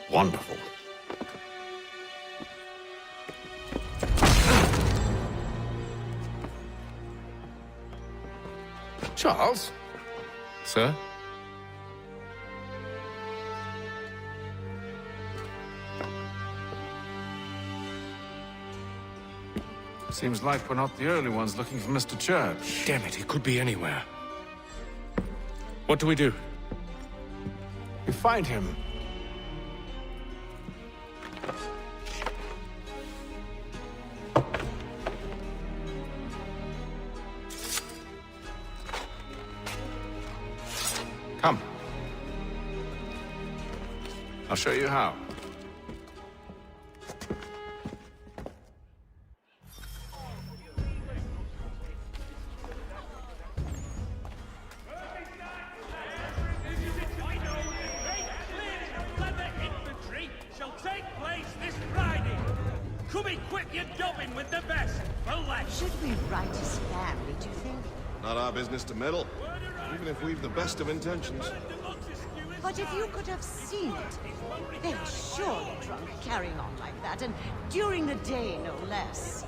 Wonderful. Charles? Sir? Seems like we're not the only ones looking for Mr. Church. Damn it, he could be anywhere. What do we do? We find him. Come. I'll show you how. Infantry shall take place this Friday. Come equip your dobbin with the best for less. Should we write his family, do you think? Not our business to meddle, even if we've the best of intentions. But if you could have seen it, they're surely drunk carrying on like that, and during the day, no less.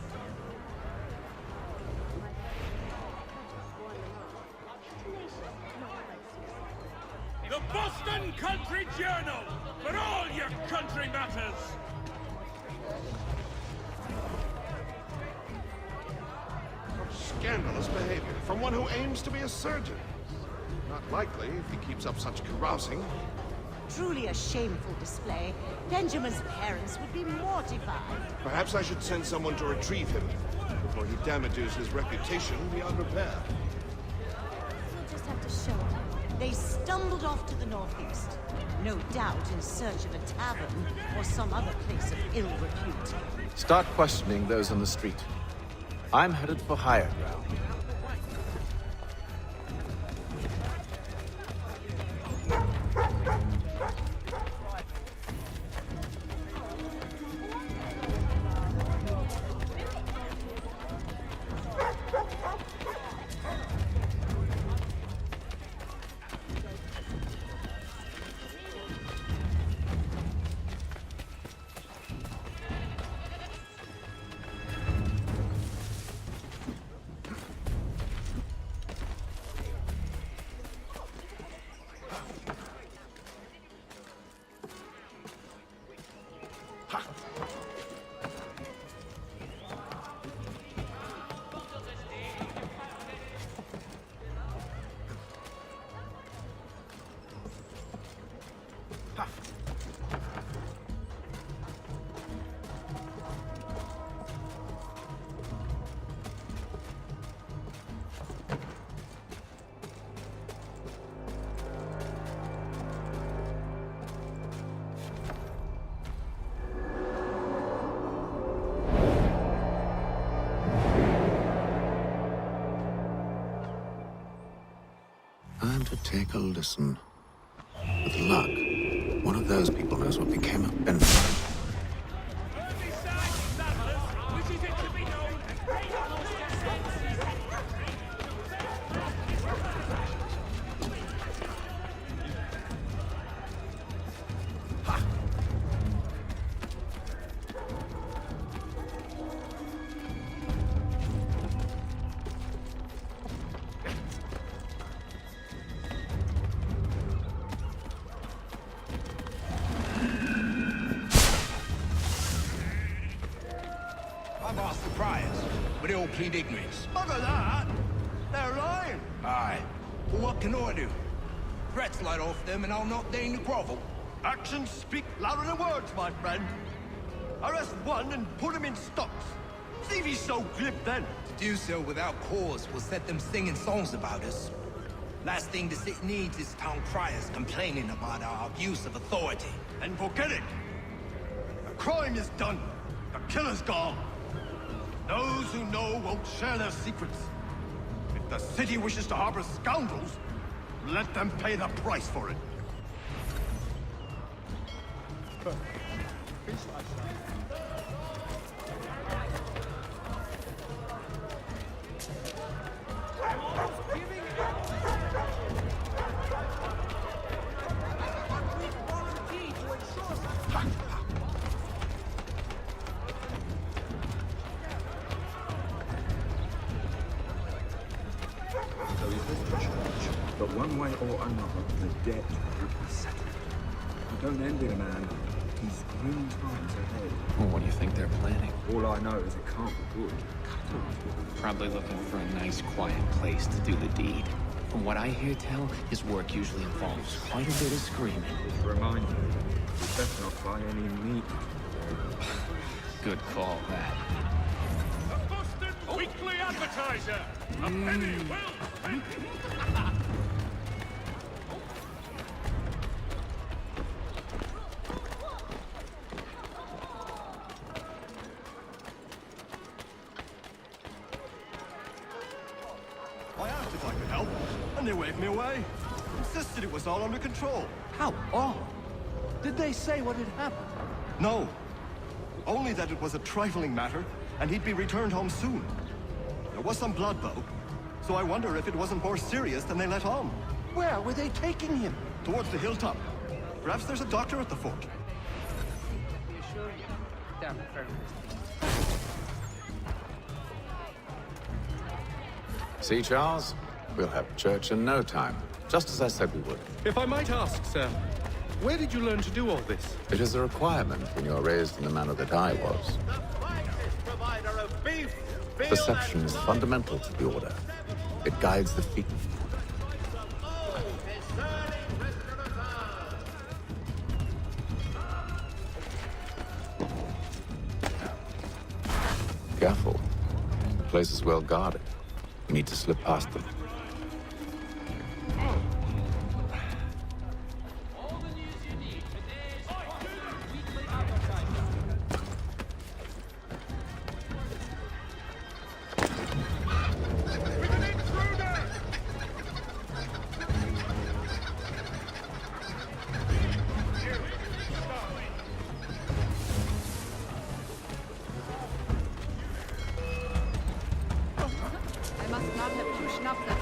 The Boston Country Journal for all your country matters. Scandalous behavior from one who aims to be a surgeon. Not likely if he keeps up such carousing. Truly a shameful display. Benjamin's parents would be mortified. Perhaps I should send someone to retrieve him before he damages his reputation beyond repair. We'll just have to show him. They stumbled off to the northeast. No doubt in search of a tavern or some other place of ill repute. Start questioning those on the street. I'm headed for higher ground. Take a listen. With luck, one of those people knows what became of Ben. I've asked the priors, but they all plead ignorance. Bugger that! They're lying! Aye. Well, what can I do? Threats light off them and I'll not deign to grovel. Actions speak louder than words, my friend. Arrest one and put him in stocks. See if he's so glib then. To do so without cause will set them singing songs about us. Last thing the city needs is town criers complaining about our abuse of authority. And forget it. The crime is done. The killer's gone. Those who know won't share their secrets. If the city wishes to harbor scoundrels, let them pay the price for it. But one way or another, the debt will be settled. I don't envy the man. He's grim times ahead. Well, what do you think they're planning? All I know is it can't be good. Probably looking for a nice, quiet place to do the deed. From what I hear tell, his work usually involves quite a bit of screaming. Just remind me, you better not buy any meat. Good call, that. The Boston Weekly Advertiser! A penny well spent! I asked if I could help, and they waved me away. Insisted it was all under control. How odd. Did they say what had happened? No. Only that it was a trifling matter, and he'd be returned home soon. There was some blood, though, so I wonder if it wasn't more serious than they let on. Where were they taking him? Towards the hilltop. Perhaps there's a doctor at the fort. See, Charles? We'll have church in no time, just as I said we would. If I might ask, sir, where did you learn to do all this? It is a requirement when you are raised in the manner that I was. Perception is fundamental to the Order. It guides the feet. Careful. The place is well guarded. You need to slip past them. I must not have pushed up that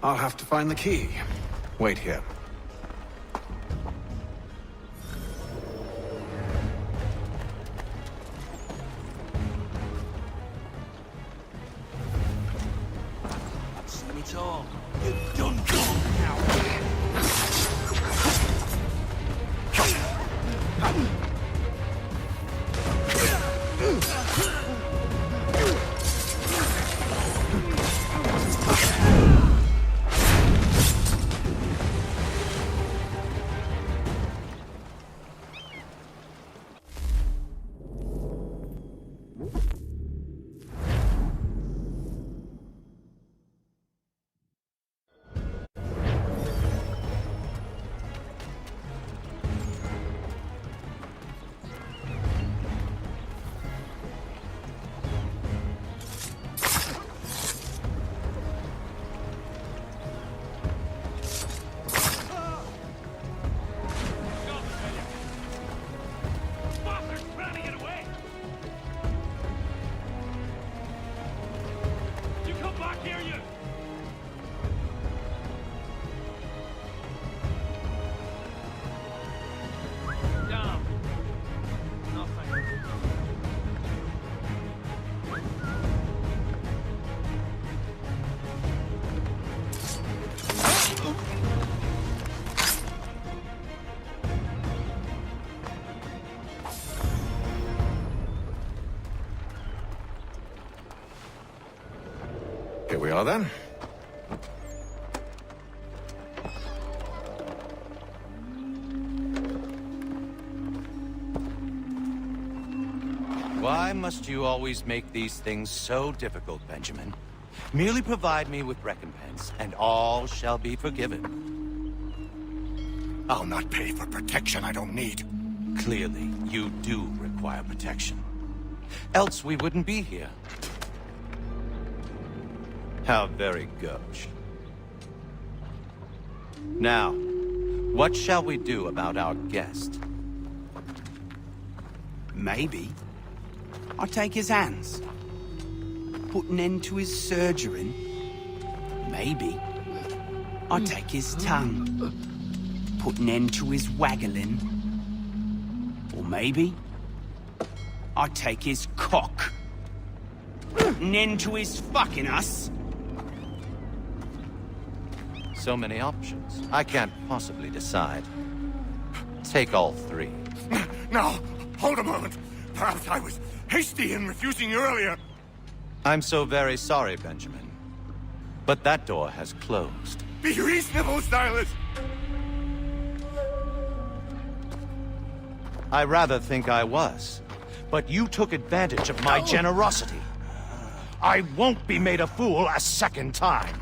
I'll have to find the key. Wait here. That's me all. You done now. Here we are, then. Why must you always make these things so difficult, Benjamin? Merely provide me with recompense, and all shall be forgiven. I'll not pay for protection I don't need. Clearly, you do require protection. Else we wouldn't be here. How very gauche. Now, what shall we do about our guest? Maybe I'll take his hands. Put an end to his surgering. Maybe I'll take his tongue. Put an end to his waggling. Or maybe I'll take his cock. Put an end to his fucking us. So many options. I can't possibly decide. Take all three. Now, hold a moment. Perhaps I was hasty in refusing you earlier. I'm so very sorry, Benjamin. But that door has closed. Be reasonable, Silas. I rather think I was. But you took advantage of my generosity. I won't be made a fool a second time.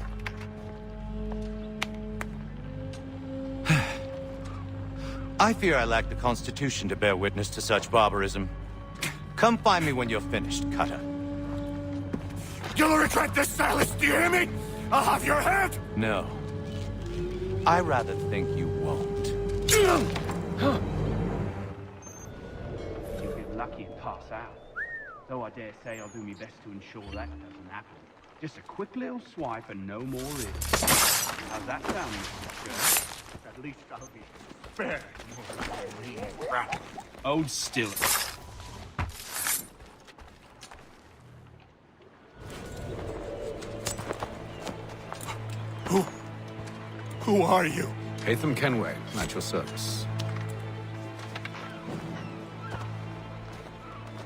I fear I lack the constitution to bear witness to such barbarism. Come find me when you're finished, Cutter. You'll regret this, Silas, do you hear me? I'll have your head! No. I rather think you won't. You'll get lucky and pass out. Though I dare say I'll do my best to ensure that doesn't happen. Just a quick little swipe and no more is. How's that sound, Mr. Church? At least I'll be spared. Hold still. Who are you? Haytham Kenway, at your service.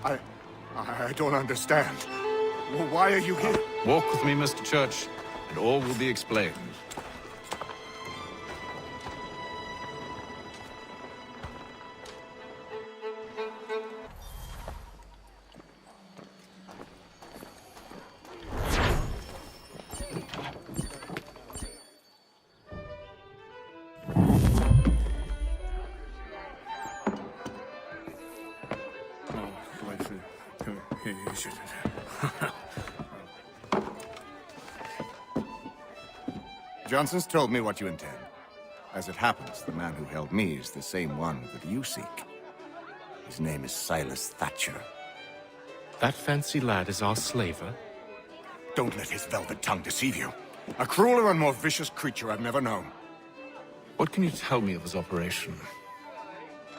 I don't understand. Why are you here? Walk with me, Mr. Church, and all will be explained. Johnson's told me what you intend. As it happens, the man who held me is the same one that you seek. His name is Silas Thatcher. That fancy lad is our slaver? Don't let his velvet tongue deceive you. A crueler and more vicious creature I've never known. What can you tell me of his operation?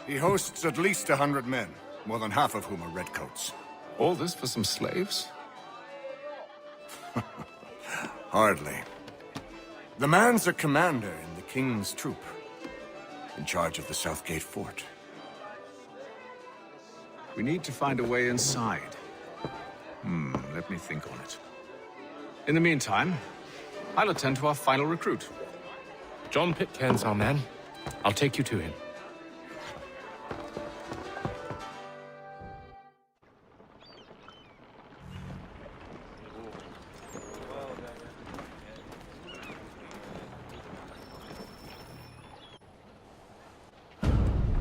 He hosts at least 100 men, more than half of whom are redcoats. All this for some slaves? Hardly. The man's a commander in the King's troop, in charge of the Southgate Fort. We need to find a way inside. Let me think on it. In the meantime, I'll attend to our final recruit. John Pitcairn's our man. I'll take you to him.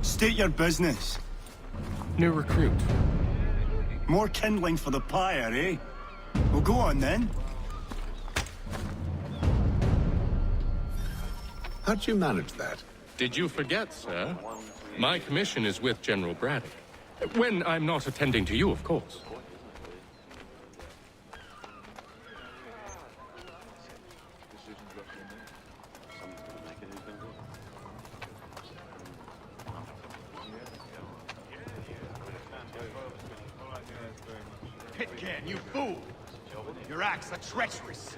State your business. New recruit. More kindling for the pyre, eh? Well, go on then. How'd you manage that? Did you forget, sir? My commission is with General Braddock. When I'm not attending to you, of course. Pitcairn, you fool! Your acts are treacherous.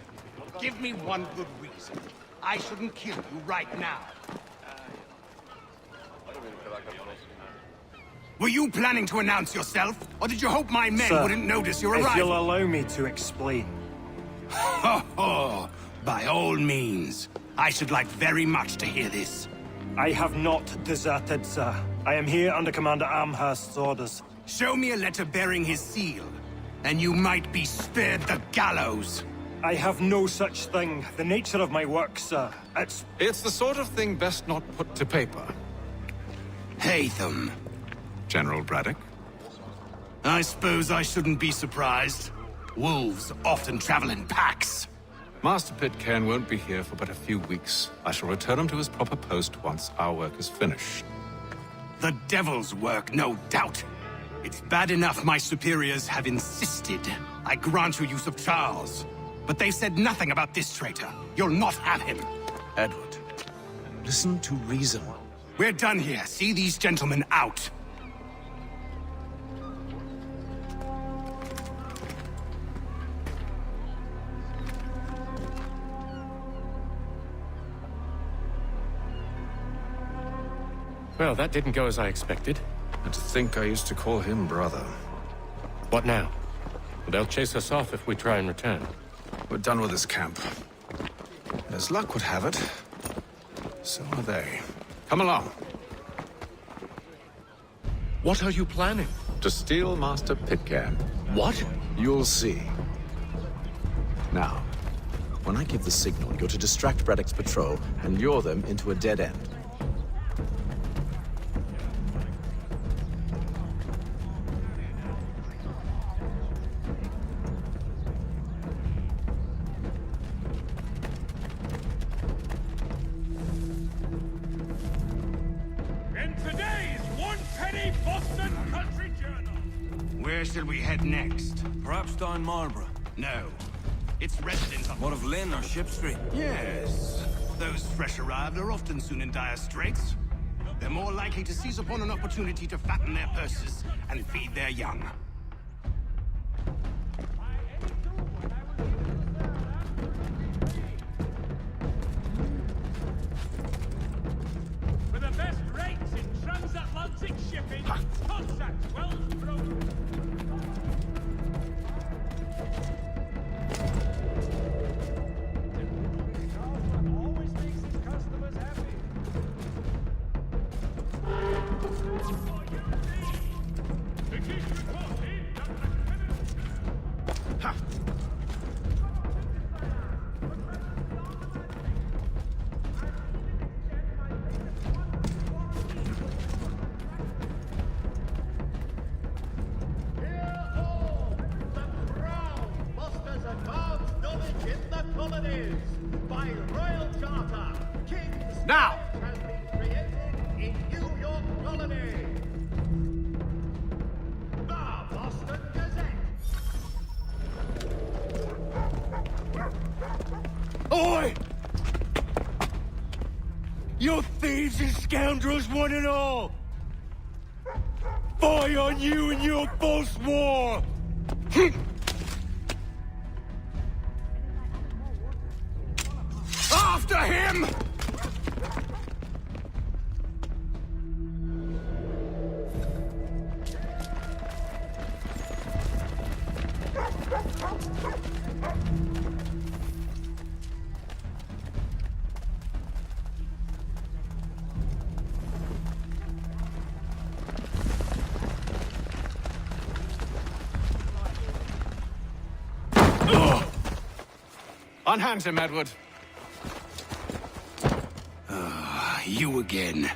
Give me one good reason. I shouldn't kill you right now. Were you planning to announce yourself, or did you hope my men wouldn't notice your arrival? If you'll allow me to explain. Ho ho! By all means. I should like very much to hear this. I have not deserted, sir. I am here under Commander Amherst's orders. Show me a letter bearing his seal, and you might be spared the gallows. I have no such thing. The nature of my work, sir, It's the sort of thing best not put to paper. Haytham. General Braddock? I suppose I shouldn't be surprised. Wolves often travel in packs. Master Pitcairn won't be here for but a few weeks. I shall return him to his proper post once our work is finished. The devil's work, no doubt. It's bad enough my superiors have insisted I grant you use of Charles. But they've said nothing about this traitor. You'll not have him. Edward, listen to reason. We're done here. See these gentlemen out. Well, that didn't go as I expected. And to think I used to call him brother. What now? They'll chase us off if we try and return. We're done with this camp. As luck would have it, so are they. Come along. What are you planning? To steal Master Pitcairn. What? You'll see. Now, when I give the signal, you're to distract Braddock's patrol and lure them into a dead end. Where shall we head next? Perhaps down Marlborough. No. It's residents of... What of Lynn or Ship Street? Yes. Those fresh arrived are often soon in dire straits. They're more likely to seize upon an opportunity to fatten their purses and feed their young. For the best rates in transatlantic shipping, contact Wells Brothers. Now! You thieves and scoundrels, one and all! Fie on you and your false war! After him! Unhand him, Edward. You again.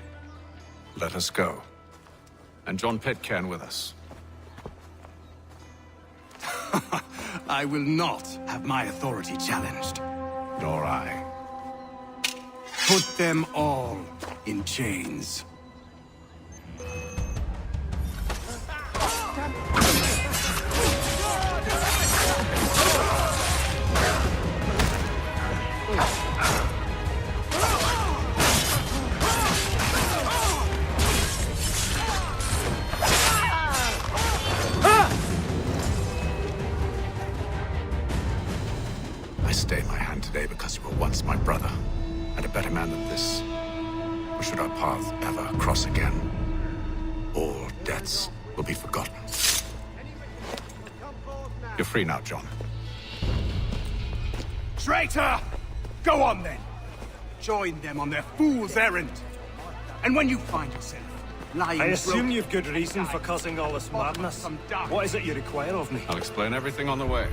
Let us go. And John Pitcairn with us. I will not have my authority challenged. Nor I. Put them all in chains. I stay my hand today because you were once my brother, and a better man than this. Or should our paths ever cross again, all debts will be forgotten. You're free now, John. Traitor! Go on then. Join them on their fool's errand. And when you find yourself lying I assume broken, you've good reason for causing all this madness. What is it you require of me? I'll explain everything on the way.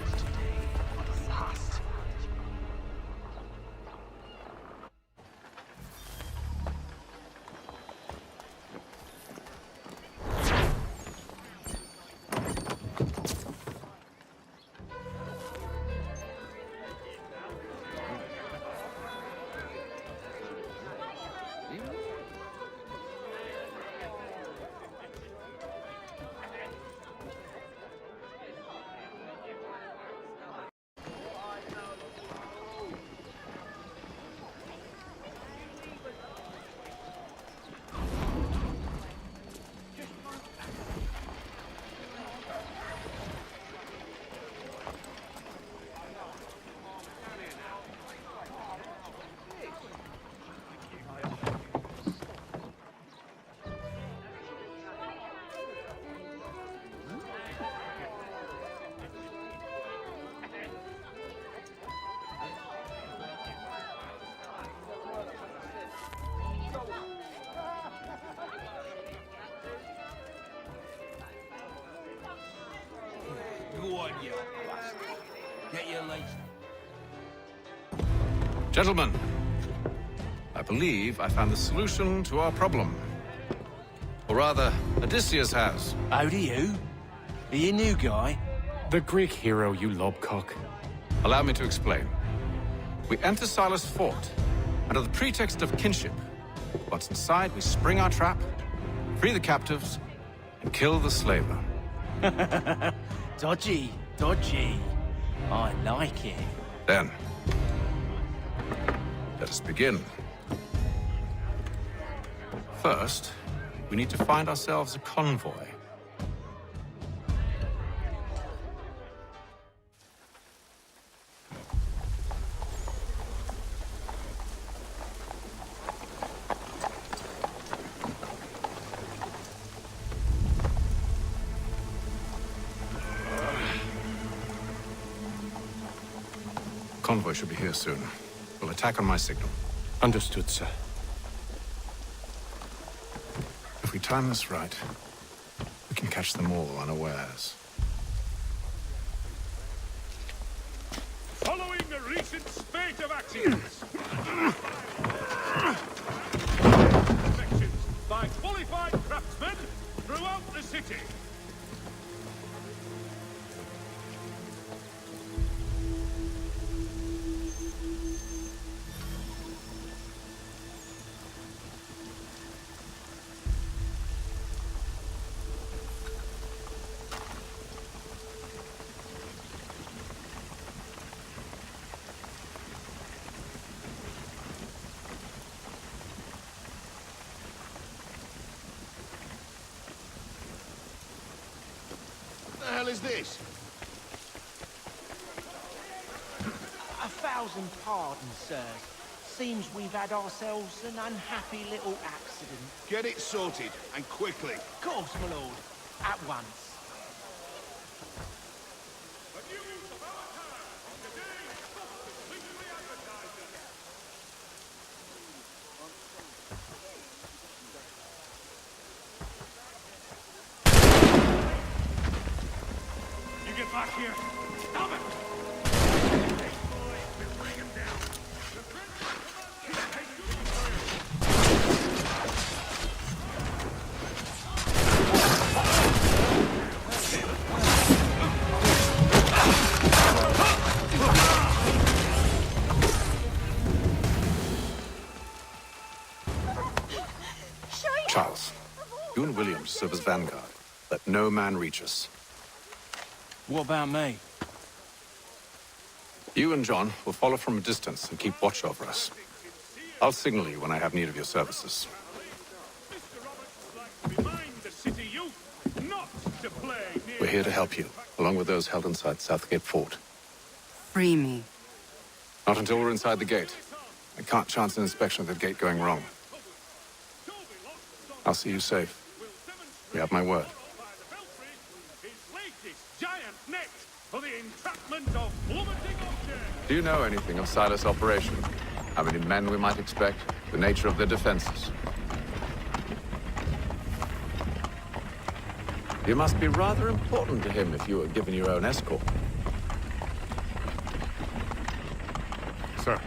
Go on, you bastard. Get your life. Gentlemen, I believe I found the solution to our problem. Or rather, Odysseus has. How do you? Are you a new guy? The Greek hero, you lobcock. Allow me to explain. We enter Silas' fort, under the pretext of kinship. Once inside, we spring our trap, free the captives, and kill the slaver. Dodgy, dodgy. I like it. Then, let us begin. First, we need to find ourselves a convoy. Convoy should be here soon. We'll attack on my signal. Understood, sir. If we time this right, we can catch them all unawares. Following the recent spate of accidents. Sections by qualified craftsmen throughout the city. hell is this? 1,000 pardons, sirs. Seems we've had ourselves an unhappy little accident. Get it sorted, and quickly. Of course, my lord. At once. You get back here. Stop it! Charles, you and William serve as vanguard. Let no man reach us. What about me? You and John will follow from a distance and keep watch over us. I'll signal you when I have need of your services. We're here to help you, along with those held inside Southgate Fort. Free me. Not until we're inside the gate. I can't chance an inspection of the gate going wrong. I'll see you safe. You have my word. Do you know anything of Silas' operation? How many men we might expect? The nature of their defenses? You must be rather important to him if you were given your own escort. Sir,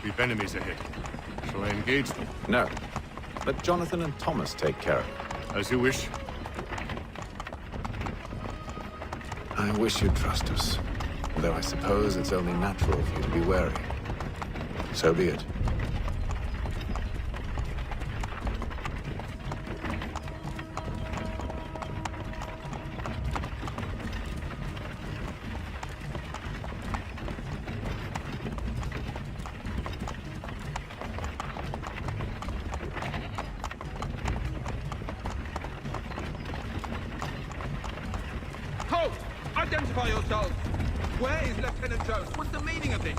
we've enemies ahead. Shall I engage them? No. Let Jonathan and Thomas take care of it. As you wish. I wish you'd trust us. Though I suppose it's only natural for you to be wary. So be it. Halt! Identify yourselves! Where is Lieutenant Jones? What's the meaning of this?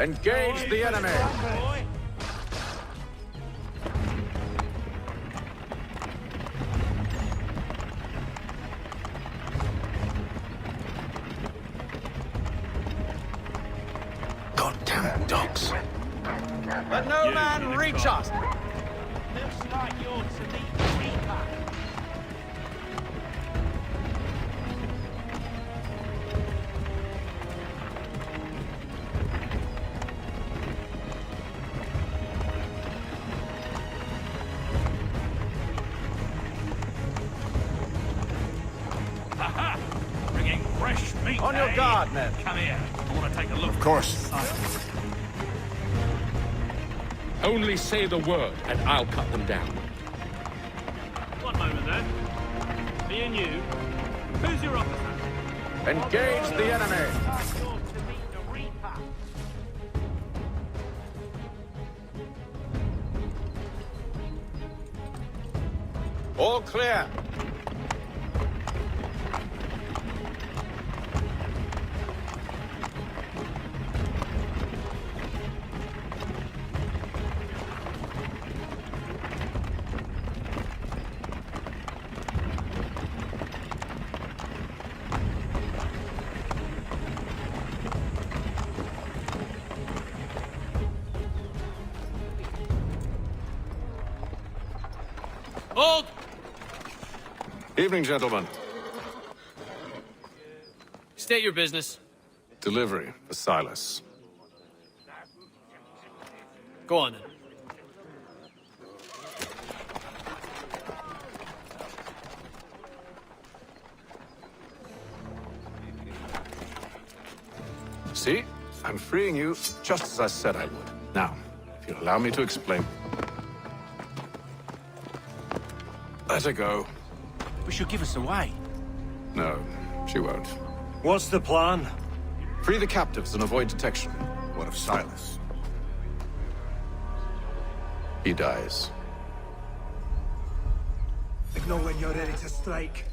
Engage the enemy! Goddamn dogs. Let no man reach us! Looks like you're to meet the Reaper. Ha-ha! Bringing fresh meat, On your guard, men. Come here. I want to take a look. Of course. Only say the word, and I'll cut them down. One moment then. Me and you. Who's your officer? Engage the enemy! You're to meet the Reaper. All clear. Hold! Evening, gentlemen. State your business. Delivery for Silas. Go on then. See? I'm freeing you just as I said I would. Now, if you'll allow me to explain. Let her go. But she'll give us away. No, she won't. What's the plan? Free the captives and avoid detection. What of Silas? he dies. Signal when you're ready to strike.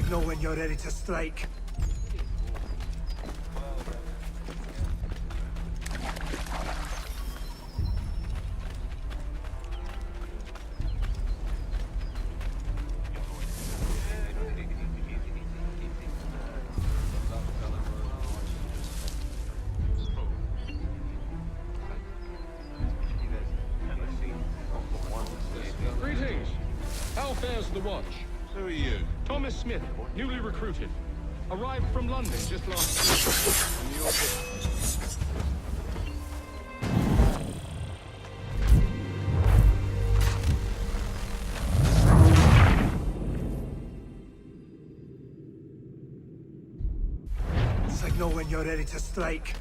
Signal when you're ready to strike. Greetings. How fares the watch? Who are you? Thomas Smith, newly recruited. Arrived from London just last week. Signal when you're ready to strike.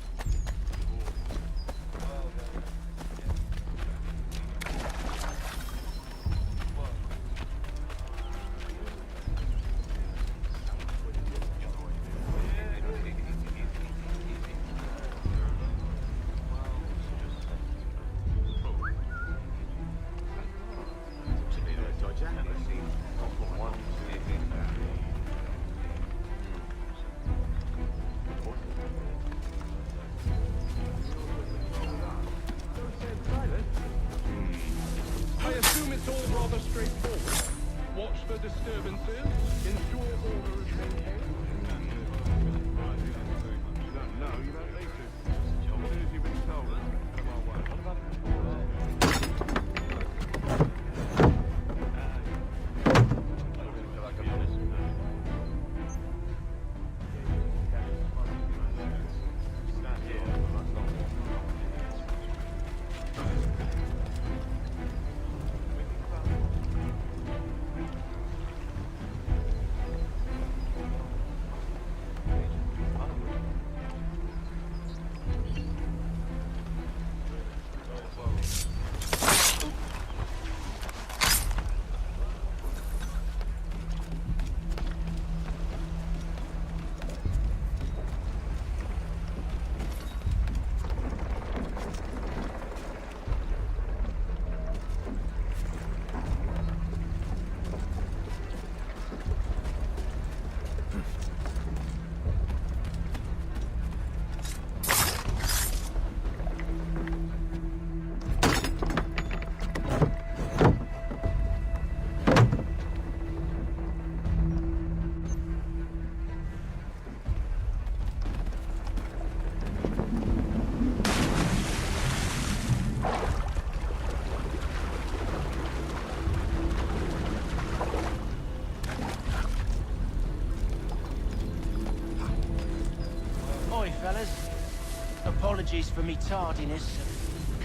Apologies for me tardiness.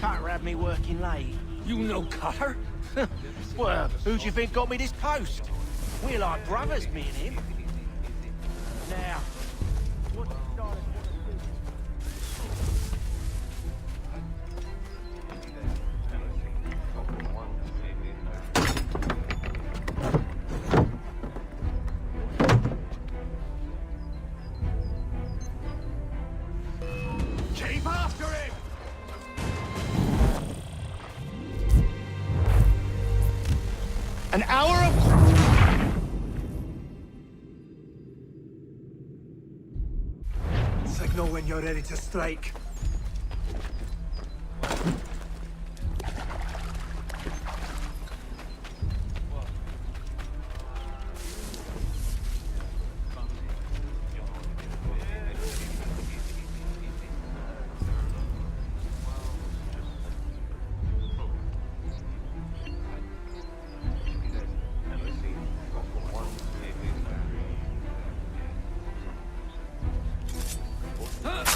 Cutter had me working late. You know Cutter? Well, who do you think got me this post? We're like brothers, me and him. Now, what's the style of Keep after him! An hour of... Signal when you're ready to strike.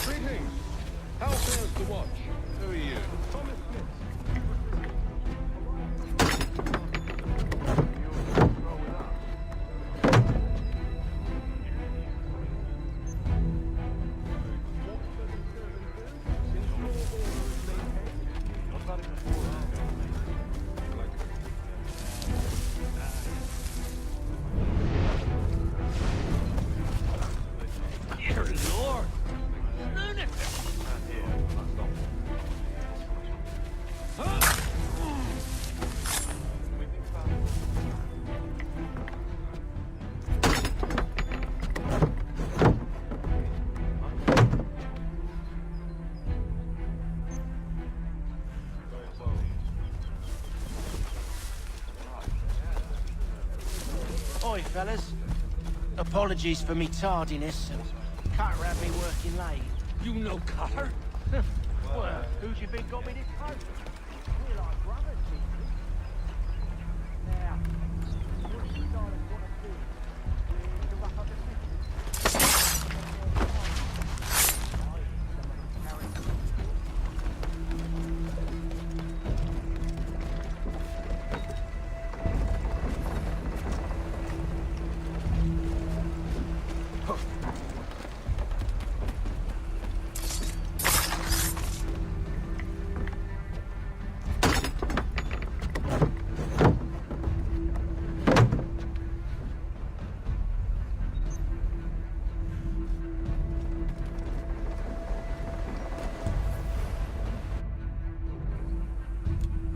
Greetings. How fares the watch? Who are you? Thomas Smith. Dear Lord! Lunatic! Oi, fellas. Apologies for me tardiness. Cutter had me working late. You know Cutter? Well, who do you think got me this post? We're like brothers, me and him. Now, what's the style of what I do? To wrap up the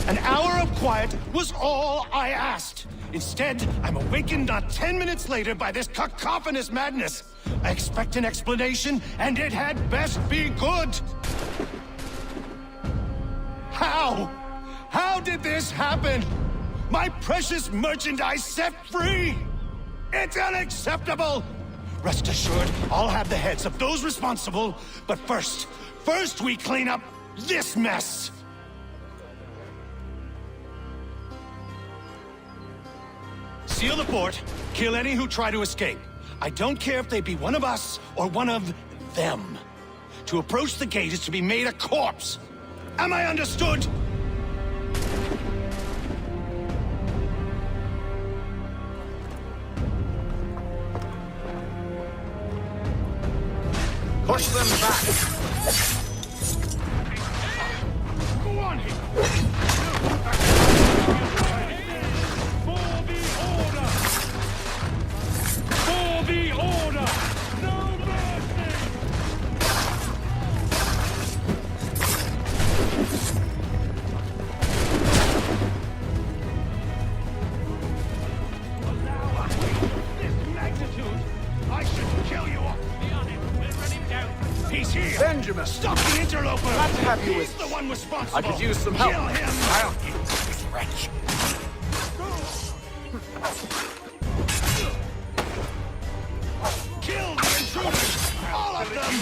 An hour of quiet was all I asked. Instead, I'm awakened not 10 minutes later by this cacophonous madness. I expect an explanation, and it had best be good. How? How did this happen? My precious merchandise set free! It's unacceptable! Rest assured, I'll have the heads of those responsible, but first we clean up this mess! Seal the fort, kill any who try to escape. I don't care if they be one of us or one of them. To approach the gate is to be made a corpse. Am I understood? Push them back. Go on here! For the order! No mercy! Allow us this magnitude! I should kill you all! Be on him! We'll run him down! He's here! Benjamin! Stop the interloper! Glad to have you He's with the one responsible! I could use some help. Kill him! I'll get this wretch. Kill the intruders! All of them!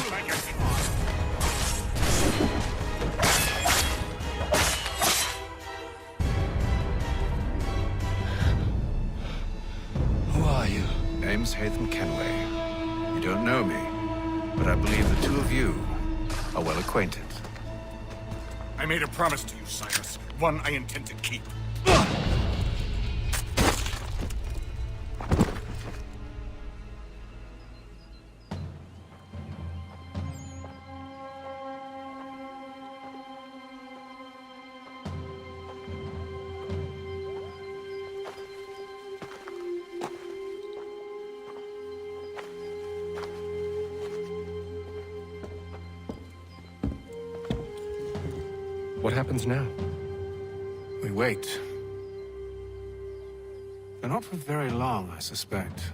Who are you? Name's Haytham Kenway. You don't know me, but I believe the two of you are well acquainted. I made a promise to you, Cyrus. One I intend to keep. What happens now? We wait. But not for very long, I suspect.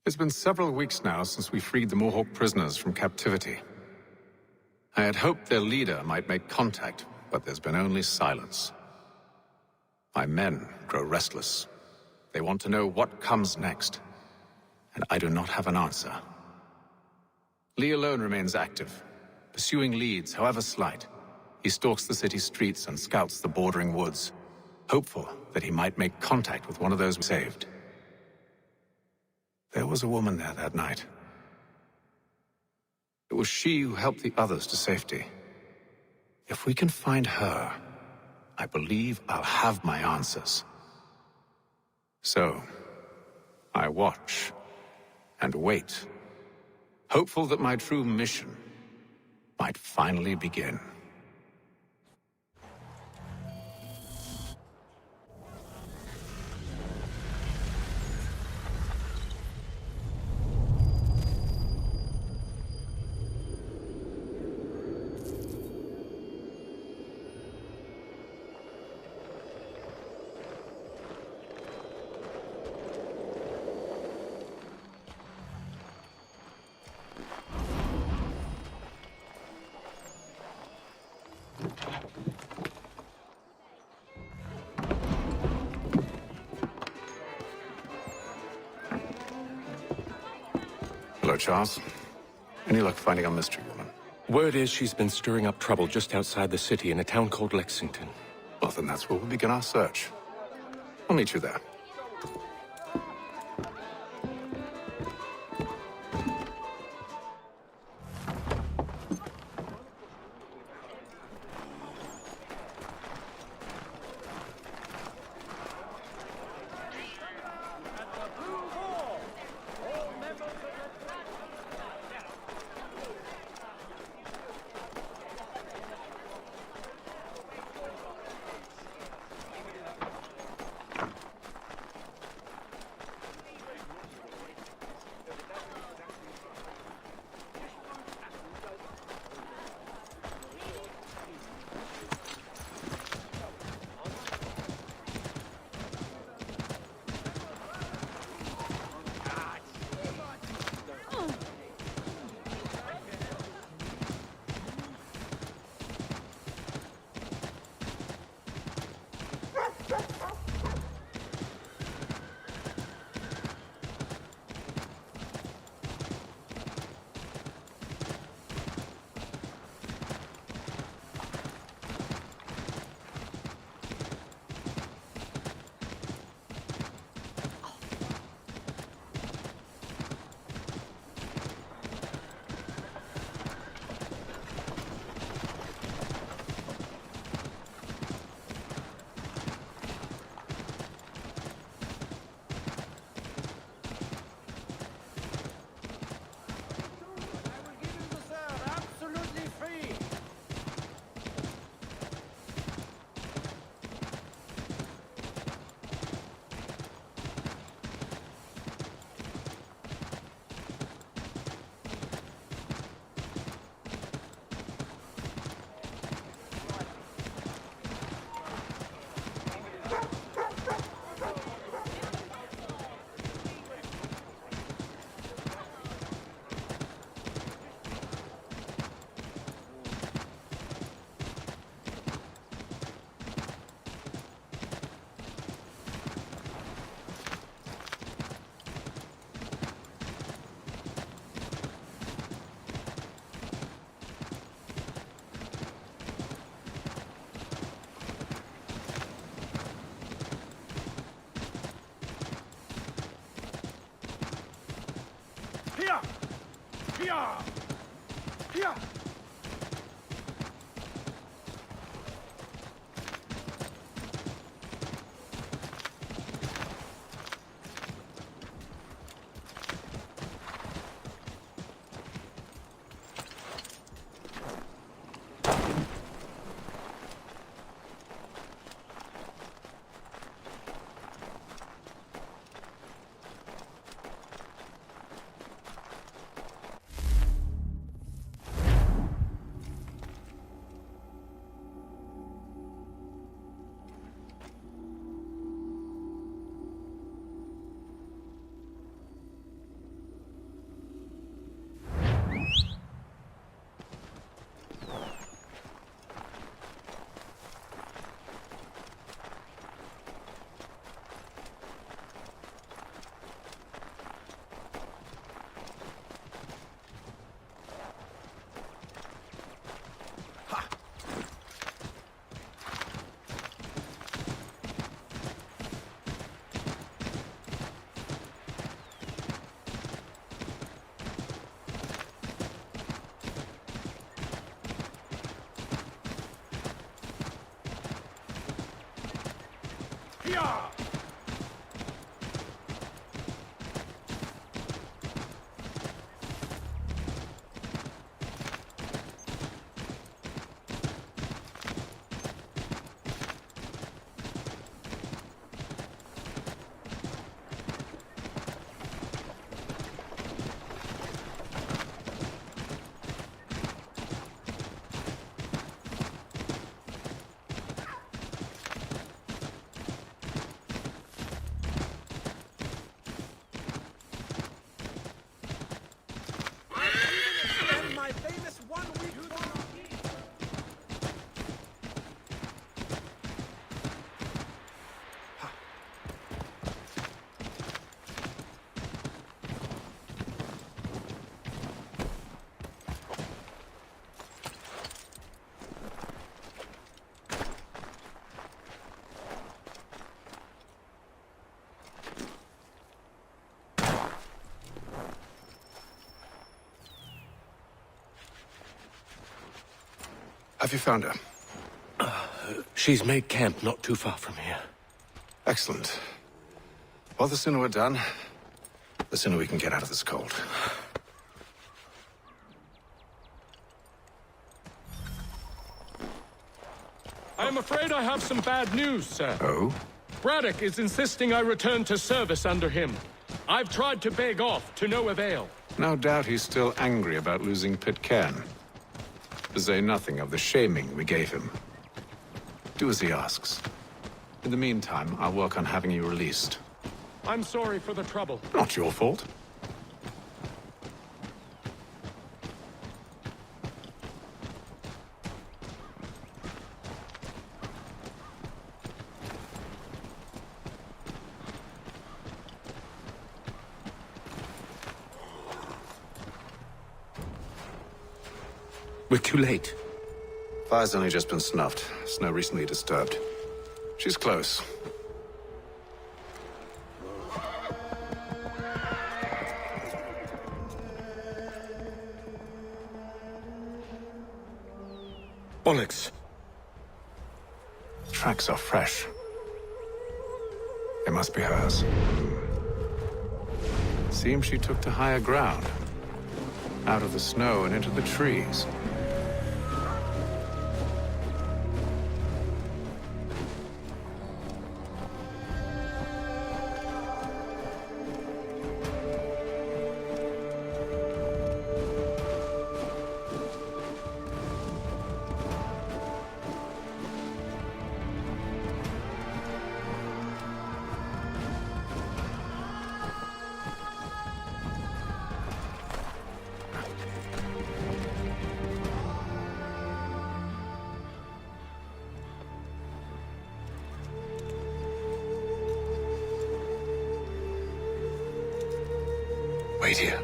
It's been several weeks now since we freed the Mohawk prisoners from captivity. I had hoped their leader might make contact, but there's been only silence. My men grow restless. They want to know what comes next, and I do not have an answer. Lee alone remains active, pursuing leads, however slight. He stalks the city streets and scouts the bordering woods, hopeful that he might make contact with one of those we saved. There was a woman there that night. It was she who helped the others to safety. If we can find her, I believe I'll have my answers. So, I watch and wait, hopeful that my true mission might finally begin. Hello, Charles. Any luck finding our mystery woman? Word is she's been stirring up trouble just outside the city in a town called Lexington. Well, then that's where we'll begin our search. I'll meet you there. Here! Here! Here! Have you found her? She's made camp not too far from here. Excellent. Well, the sooner we're done, the sooner we can get out of this cold. I am afraid I have some bad news, sir. Oh? Braddock is insisting I return to service under him. I've tried to beg off, to no avail. No doubt he's still angry about losing Pitcairn. To say nothing of the shaming we gave him. Do as he asks. In the meantime, I'll work on having you released. I'm sorry for the trouble. Not your fault. We're too late. Fire's only just been snuffed. Snow recently disturbed. She's close. Bollocks. Tracks are fresh. They must be hers. Seems she took to higher ground. Out of the snow and into the trees. Wait here.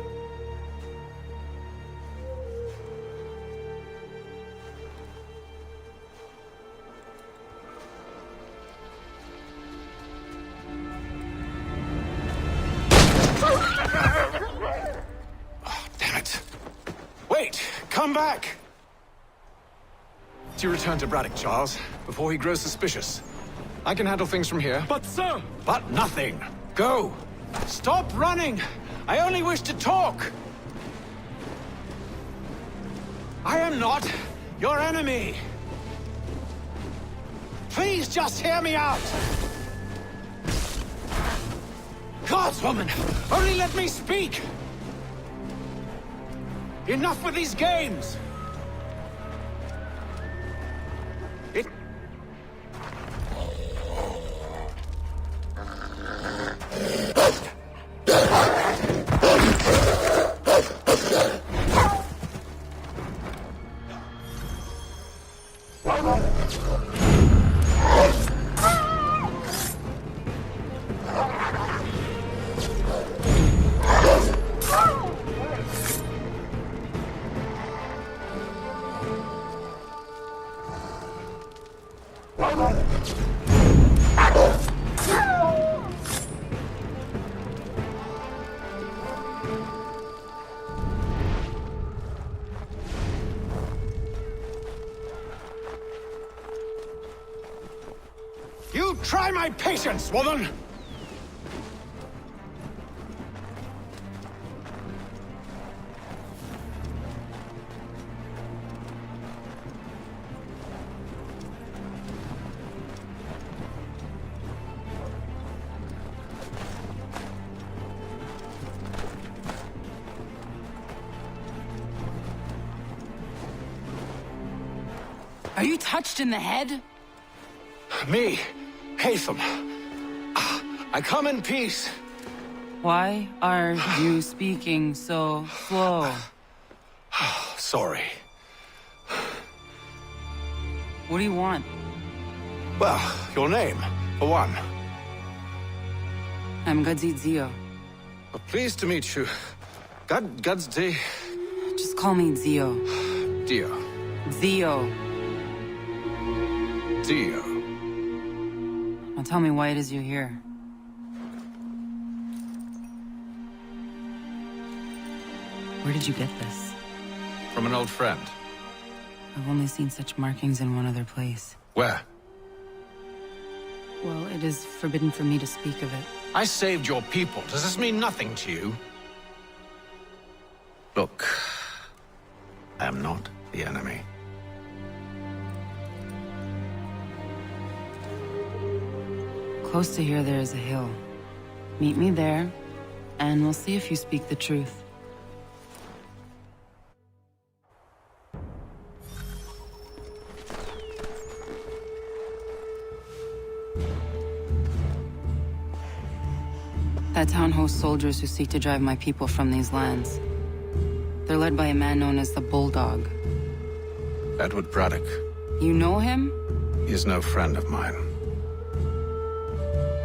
back! You return to Braddock, Charles, before he grows suspicious. I can handle things from here. But, sir! But nothing. Go! Stop running! I only wish to talk! I am not your enemy! Please just hear me out! Gods, woman! Only let me speak! Enough with these games! You try my patience, woman! Are you touched in the head? Me, Haytham. I come in peace. Why are you speaking so slow? Sorry. What do you want? Well, your name, for one. I'm Éden de Ezio. Well, pleased to meet you. God's day. Just call me Zio. Dio. Zio. Dio. Now tell me why it is you're here. Where did you get this? From an old friend. I've only seen such markings in one other place. Where? Well, it is forbidden for me to speak of it. I saved your people. Does this mean nothing to you? Look, I am not the enemy. Close to here, there is a hill. Meet me there, and we'll see if you speak the truth. That town hosts soldiers who seek to drive my people from these lands. They're led by a man known as the Bulldog. Edward Braddock. You know him? He is no friend of mine.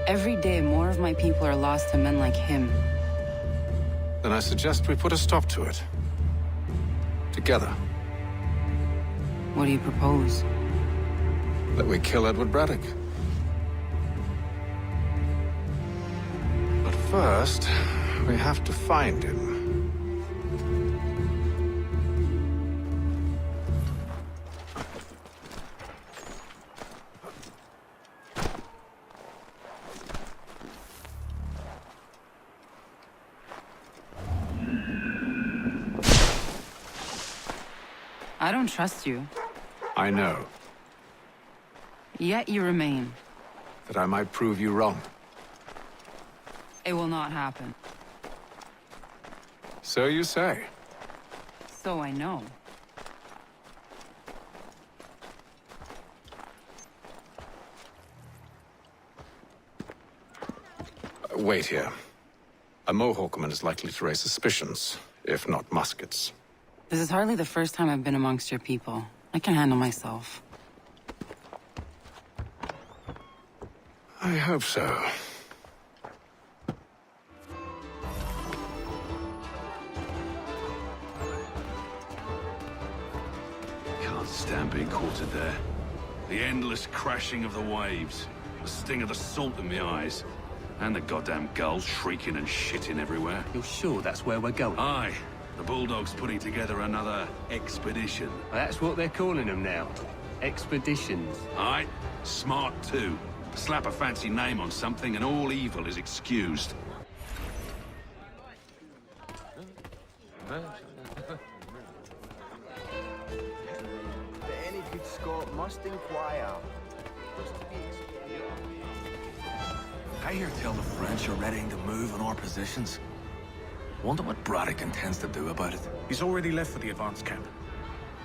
Every day, more of my people are lost to men like him. Then I suggest we put a stop to it. Together. What do you propose? That we kill Edward Braddock. But first, we have to find him. I don't trust you. I know. Yet you remain. That I might prove you wrong. It will not happen. So you say. So I know. Wait here. A Mohawkman is likely to raise suspicions, if not muskets. This is hardly the first time I've been amongst your people. I can handle myself. I hope so. Can't stand being quartered there. The endless crashing of the waves. The sting of the salt in my eyes. And the goddamn gulls shrieking and shitting everywhere. You're sure that's where we're going? Aye. The Bulldog's putting together another expedition. That's what they're calling them now. Expeditions. Aye, smart too. Slap a fancy name on something and all evil is excused. Any good Scot must inquire. I hear tell the French are ready to move on our positions. Wonder what Braddock intends to do about it. He's already left for the advance camp.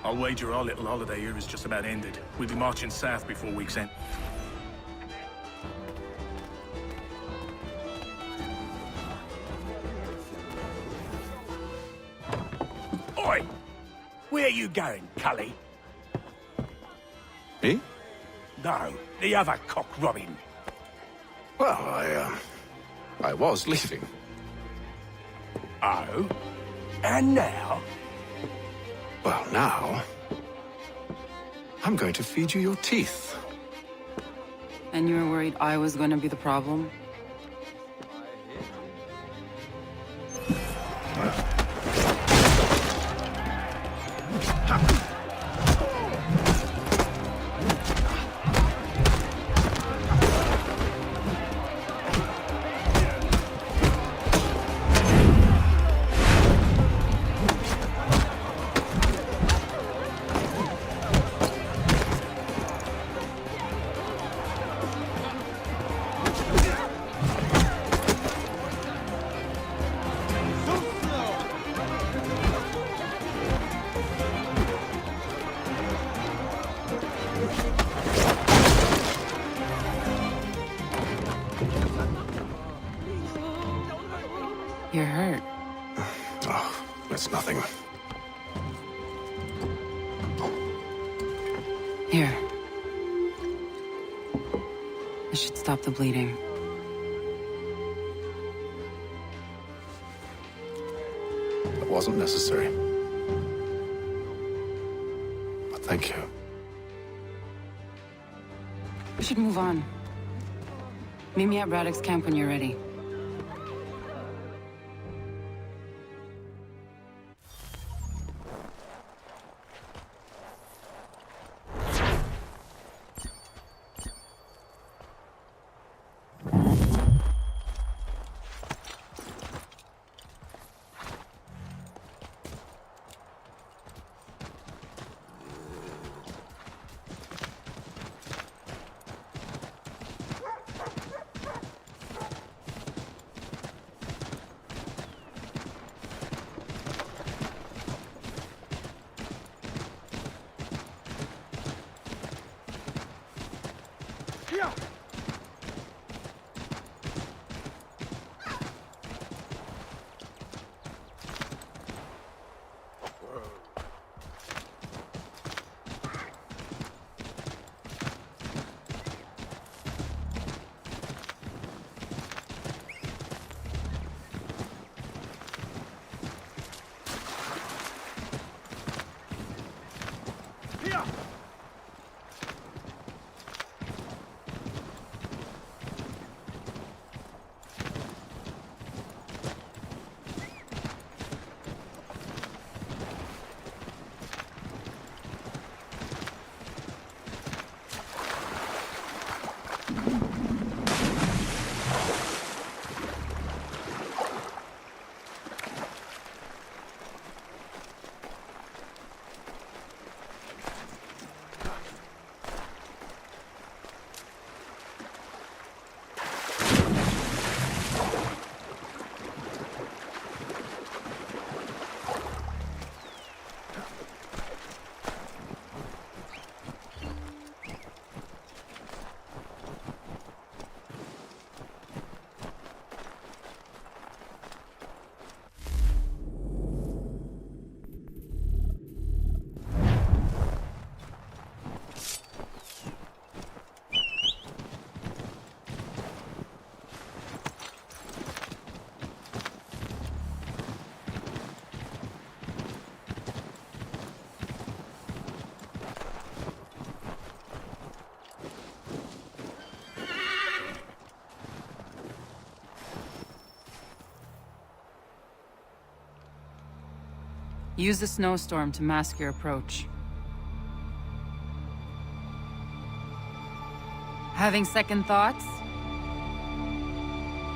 I'll wager our little holiday here is just about ended. We'll be marching south before week's end. Oi! Where you going, Cully? Me? No, the other cock Robin. Well, I was leaving. Oh? And now? Well, now... I'm going to feed you your teeth. And you were worried I was going to be the problem? You're hurt. Oh, that's nothing. Here. This should stop the bleeding. That wasn't necessary. But thank you. We should move on. Meet me at Braddock's camp when you're ready. Use the snowstorm to mask your approach. Having second thoughts?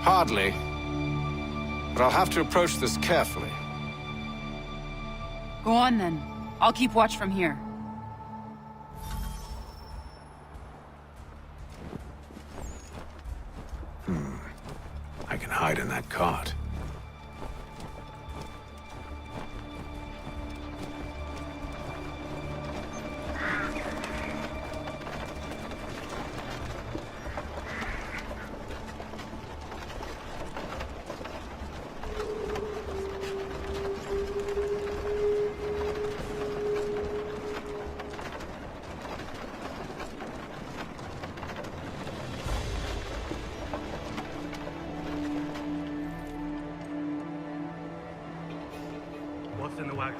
Hardly. But I'll have to approach this carefully. Go on then. I'll keep watch from here. I can hide in that cart. What's in the wagon?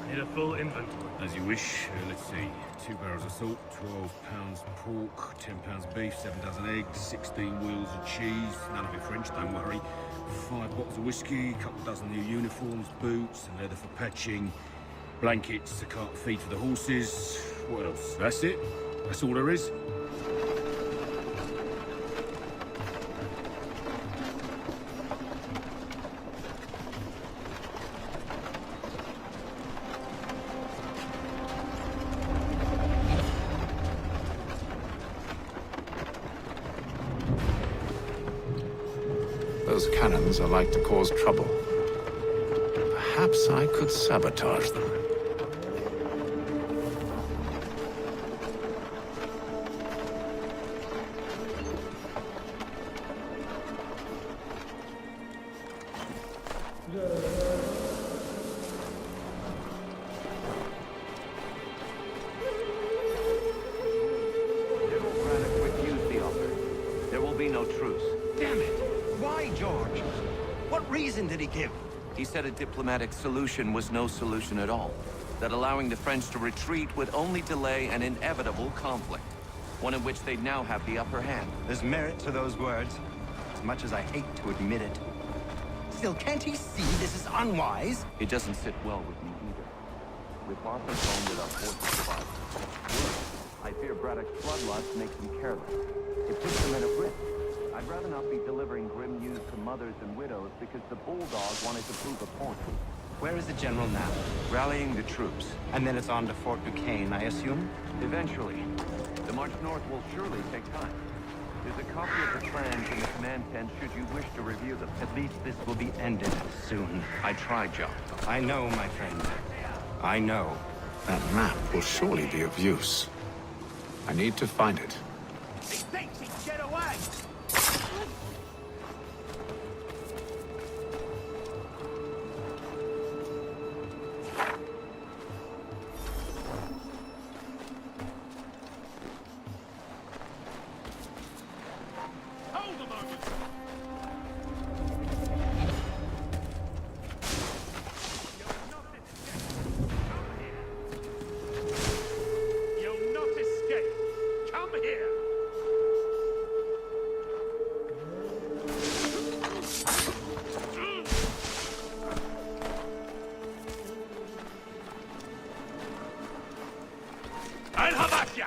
I need a full inventory. As you wish. Let's see. 2 barrels of salt, 12 pounds pork, 10 pounds beef, 7 dozen eggs, 16 wheels of cheese. None of it French, don't worry. 5 bottles of whiskey, a couple dozen new uniforms, boots, and leather for patching, blankets, a cart feed for the horses. What else? That's it. That's all there is. Those cannons are like to cause trouble. Perhaps I could sabotage them. There will be no truce. Damn it! Why, George? What reason did he give? He said a diplomatic solution was no solution at all. That allowing the French to retreat would only delay an inevitable conflict. One in which they'd now have the upper hand. There's merit to those words, as much as I hate to admit it. Still, can't he see this is unwise? It doesn't sit well with me either. With Arthur home with our forces divided. I fear Braddock's bloodlust makes him careless. It puts them at a risk. I'd rather not be delivering grim news to mothers and widows because the bulldog wanted to prove a point. Where is the general now? Rallying the troops. And then it's on to Fort Duquesne, I assume? Eventually. The march north will surely take time. There's a copy of the plans in the command tent should you wish to review them. At least this will be ended soon. I tried, John. I know, my friend. I know. That map will surely be of use. I need to find it. He thinks he can get away! Hold a moment! You'll not escape! Come here! I'll have at ya!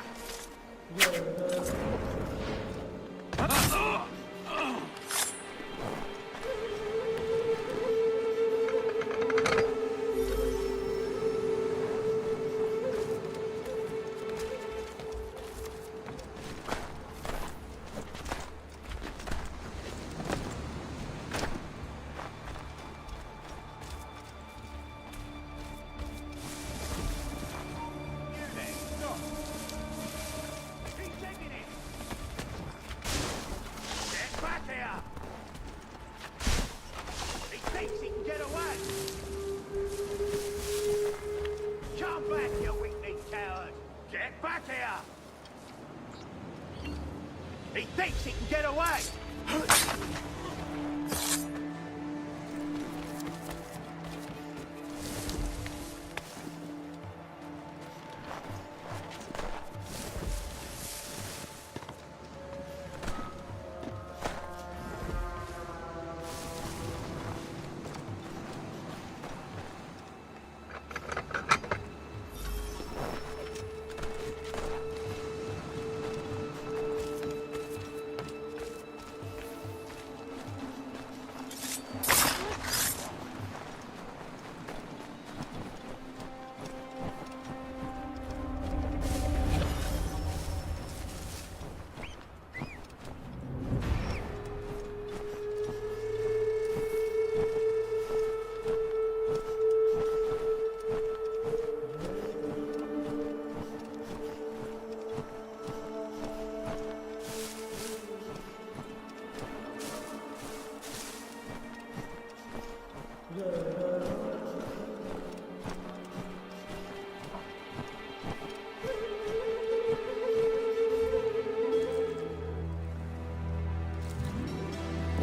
He thinks he can get away!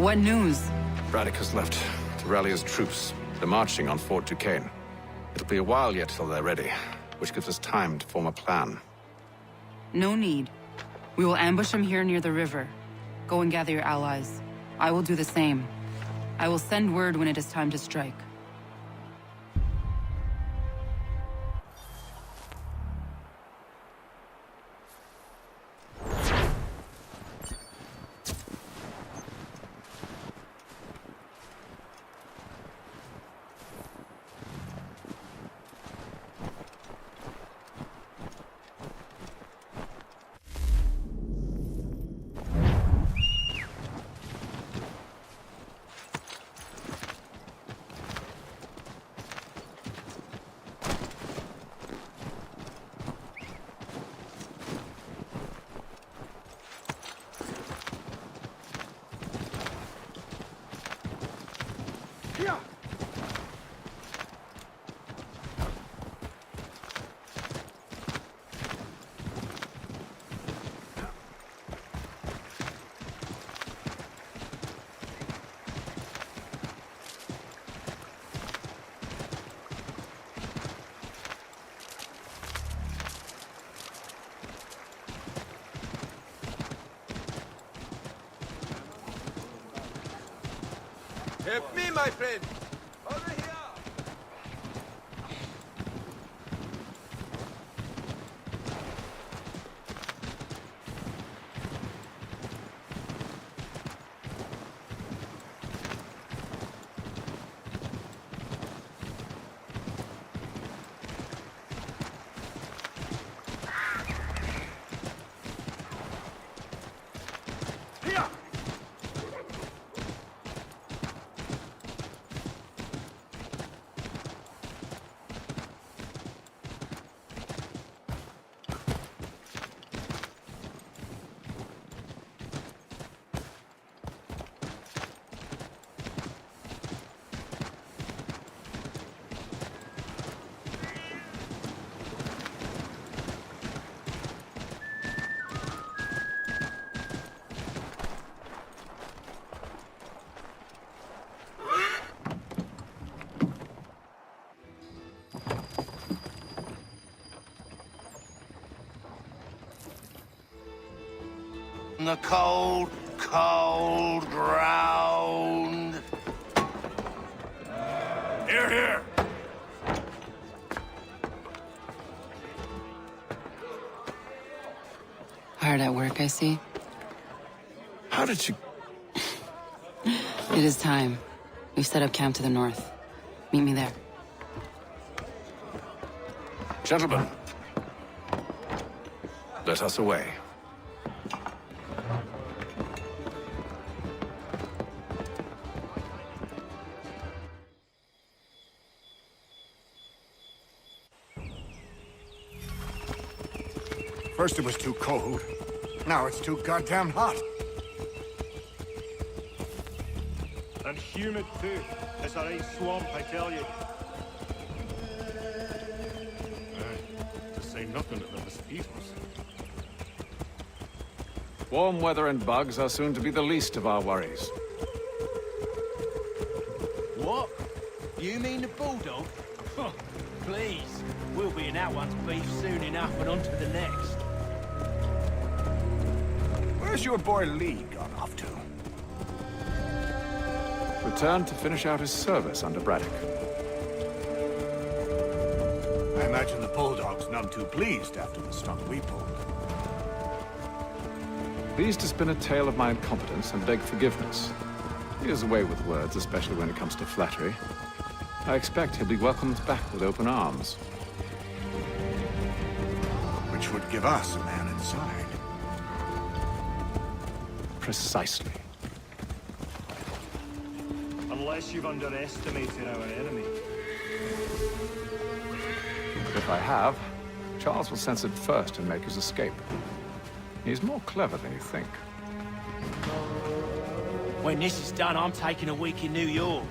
What news? Braddock has left to rally his troops. They're marching on Fort Duquesne. It'll be a while yet till they're ready, which gives us time to form a plan. No need. We will ambush him here near the river. Go and gather your allies. I will do the same. I will send word when it is time to strike. Help me, my friend! Over here! The cold, cold ground. Here, here. Hard at work, I see. How did you... It is time. We've set up camp to the north. Meet me there. Gentlemen, let us away. First it was too cold. Now it's too goddamn hot. And humid too. It's a right swamp, I tell you. To say nothing of the mosquitoes. Warm weather and bugs are soon to be the least of our worries. What? You mean the bulldog? Please. We'll be in that one's beef soon enough and on to the next. Where's your boy Lee gone off to? Returned to finish out his service under Braddock. I imagine the Bulldog's none too pleased after the stunt we pulled. Pleased to spin a tale of my incompetence and beg forgiveness. He has a way with words, especially when it comes to flattery. I expect he'll be welcomed back with open arms. Which would give us a man inside. Precisely. Unless you've underestimated our enemy. If I have, Charles will sense it first and make his escape. He's more clever than you think. When this is done, I'm taking a week in New York.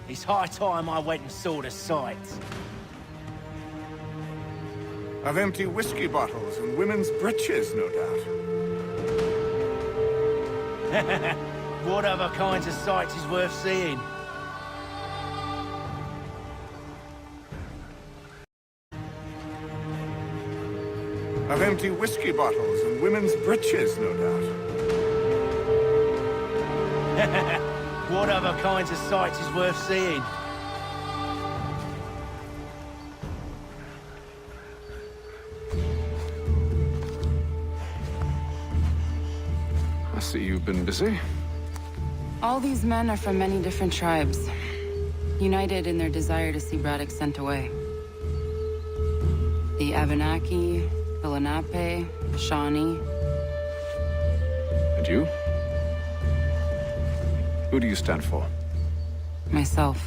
It's high time I went and saw the sights. Of empty whiskey bottles and women's breeches, no doubt. What other kinds of sights is worth seeing? Of empty whiskey bottles and women's breeches, no doubt. What other kinds of sights is worth seeing? I see you've been busy. All these men are from many different tribes, united in their desire to see Braddock sent away. The Abenaki, the Lenape, the Shawnee. And you? Who do you stand for? Myself.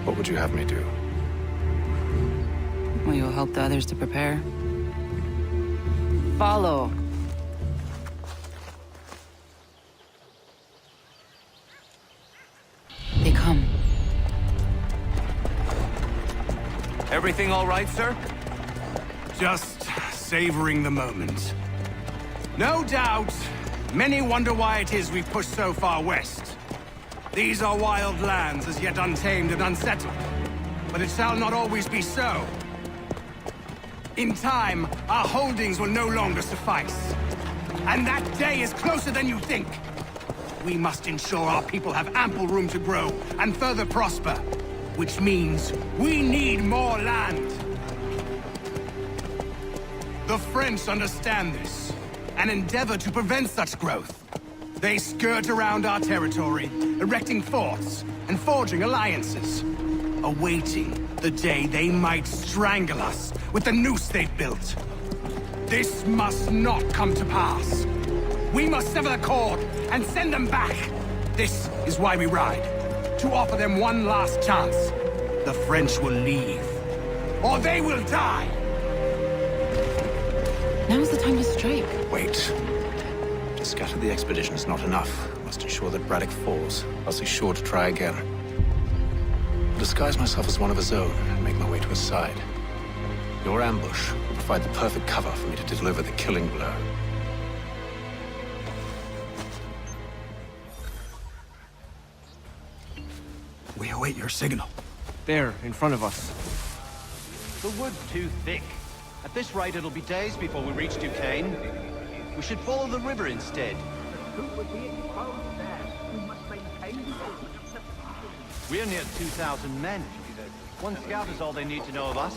What would you have me do? Will you help the others to prepare? Follow. They come. Everything all right, sir? Just savoring the moment. No doubt, many wonder why it is we've pushed so far west. These are wild lands, as yet untamed and unsettled. But it shall not always be so. In time, our holdings will no longer suffice. And that day is closer than you think. We must ensure our people have ample room to grow and further prosper. Which means we need more land. The French understand this, and endeavor to prevent such growth. They skirt around our territory, erecting forts and forging alliances, awaiting the day they might strangle us with the noose they've built. This must not come to pass. We must sever the cord and send them back. This is why we ride. To offer them one last chance. The French will leave, or they will die! Now's the time to strike. Wait. To scatter the expedition is not enough. Must ensure that Braddock falls, else he's sure to try again. I'll disguise myself as one of his own and make my way to his side. Your ambush will provide the perfect cover for me to deliver the killing blow. We await your signal. There, in front of us. The wood's too thick. At this rate, it'll be days before we reach Duquesne. We should follow the river instead. We're near 2,000 men. One scout is all they need to know of us.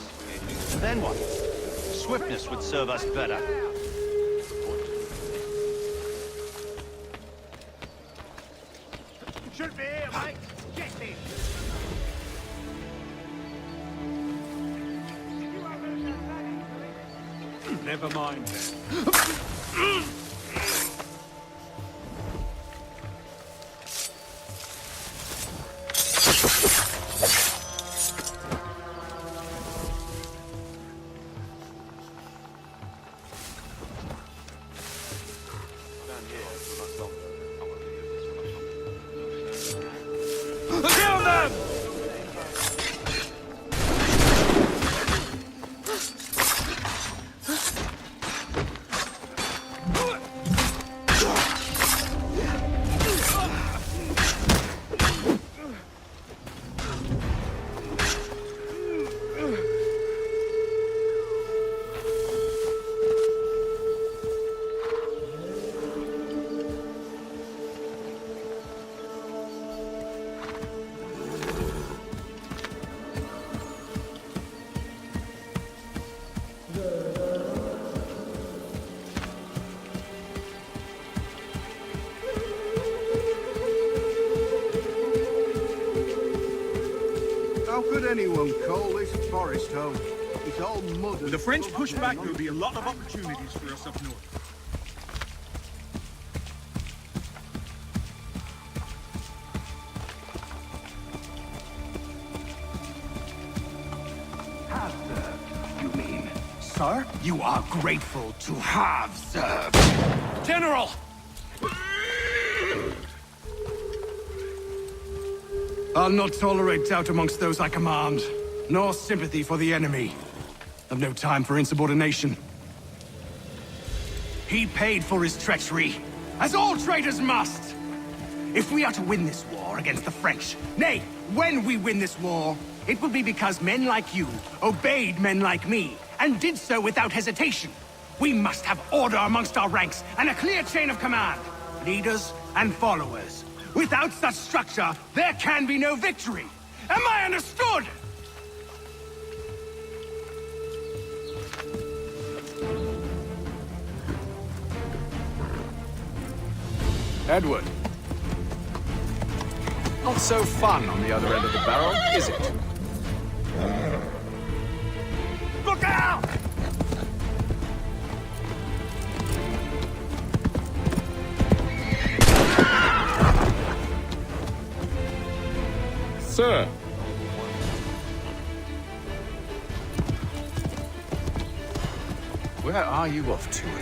And then what? Swiftness would serve us better. Should be here, mate. Get in. Never mind then. Kill them! How could anyone call this forest home? It's all mud. With the French push back, there'll be a lot of opportunities for us up north. Have served, you mean? Sir? You are grateful to have served. General! I'll not tolerate doubt amongst those I command, nor sympathy for the enemy. I've no time for insubordination. He paid for his treachery. as all traitors must. If we are to win this war against the French, nay, when we win this war, it will be because men like you obeyed men like me, and did so without hesitation. We must have order amongst our ranks, and a clear chain of command. Leaders and followers. Without such structure, there can be no victory. Am I understood? Edward. Not so fun on the other end of the barrel, is it? Look out! Sir. Where are you off to, Edward?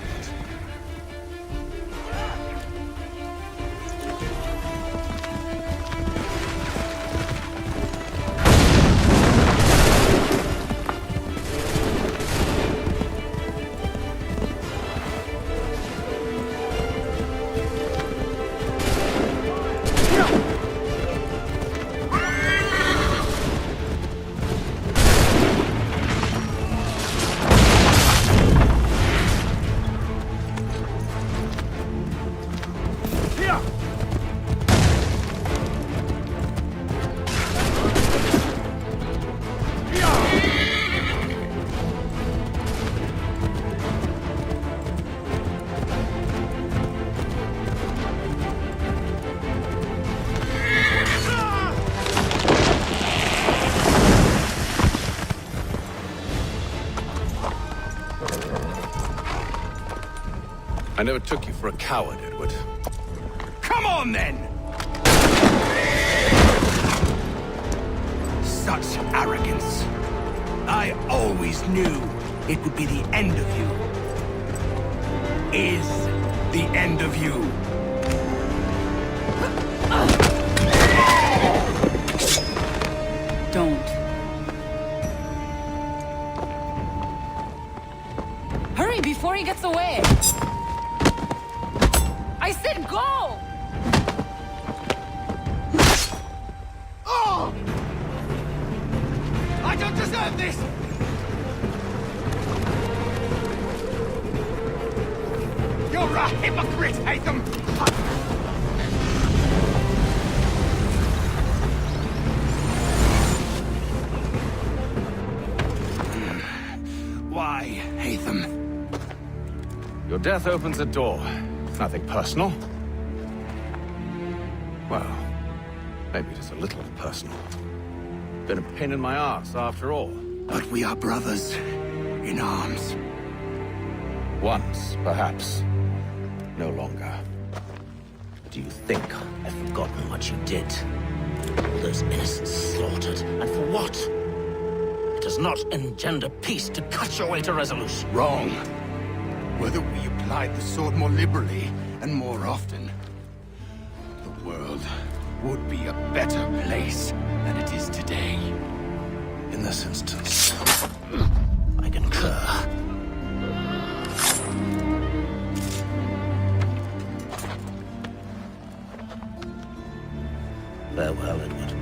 I never took you for a coward, Edward. Come on, then! Such arrogance. I always knew it would be the end of you. Is the end of you. Don't. Hurry before he gets away! I said go! Oh! I don't deserve this! You're a hypocrite, Haytham! Why, Haytham? Your death opens a door. It's nothing personal. Well, maybe it is a little personal. Been a pain in my ass, after all. But we are brothers in arms. Once, perhaps. No longer. Do you think I've forgotten what you did? All those innocents slaughtered, and for what? It does not engender peace to cut your way to resolution. Wrong. Whether we applied the sword more liberally and more often, the world would be a better place than it is today. In this instance, I concur. Farewell, Edward.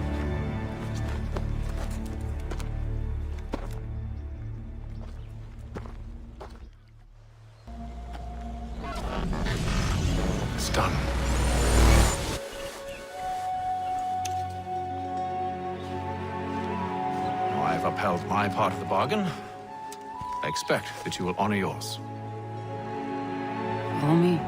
It's done. Now I've upheld my part of the bargain. I expect that you will honor yours. Follow me.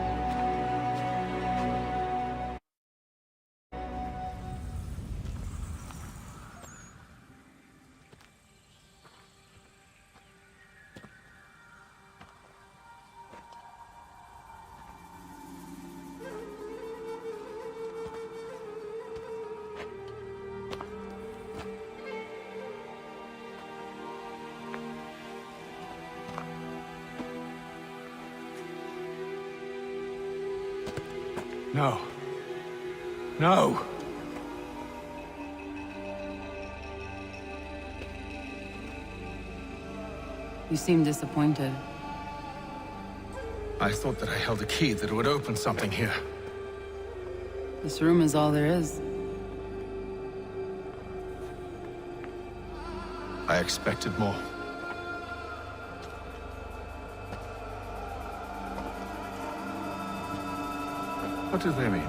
No. No! You seem disappointed. I thought that I held a key that would open something here. This room is all there is. I expected more. What do they mean?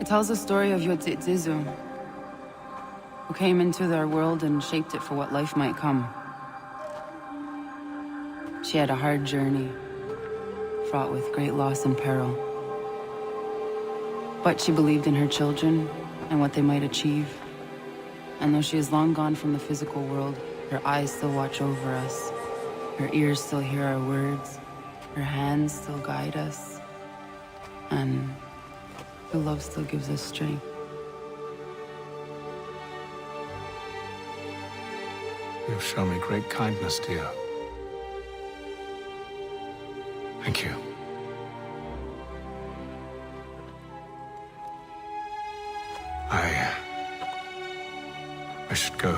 It tells the story of Éden de Ezio, who came into their world and shaped it for what life might come. She had a hard journey, fraught with great loss and peril. But she believed in her children and what they might achieve. And though she is long gone from the physical world, her eyes still watch over us. Her ears still hear our words. Her hands still guide us. And her love still gives us strength. You've shown me great kindness, dear. Thank you. I should go.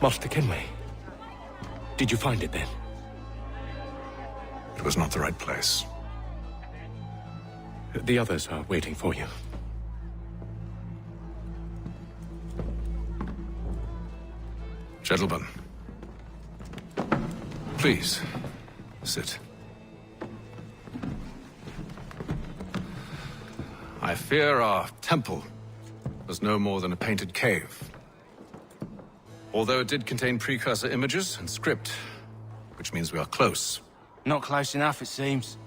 Master Kenway. Did you find it then? It was not the right place. The others are waiting for you. Gentlemen, please, sit. I fear our temple was no more than a painted cave. Although it did contain precursor images and script, which means we are close. Not close enough, it seems.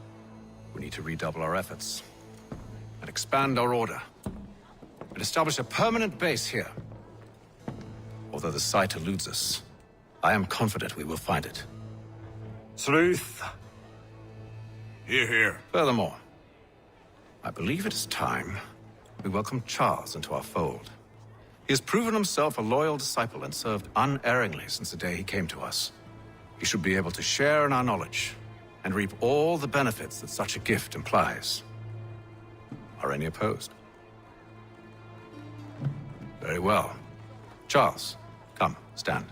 We need to redouble our efforts and expand our order and establish a permanent base here. Although the site eludes us, I am confident we will find it. Truth. Hear, hear. Furthermore, I believe it is time we welcome Charles into our fold. He has proven himself a loyal disciple and served unerringly since the day he came to us. He should be able to share in our knowledge and reap all the benefits that such a gift implies. Are any opposed? Very well. Charles, come, stand.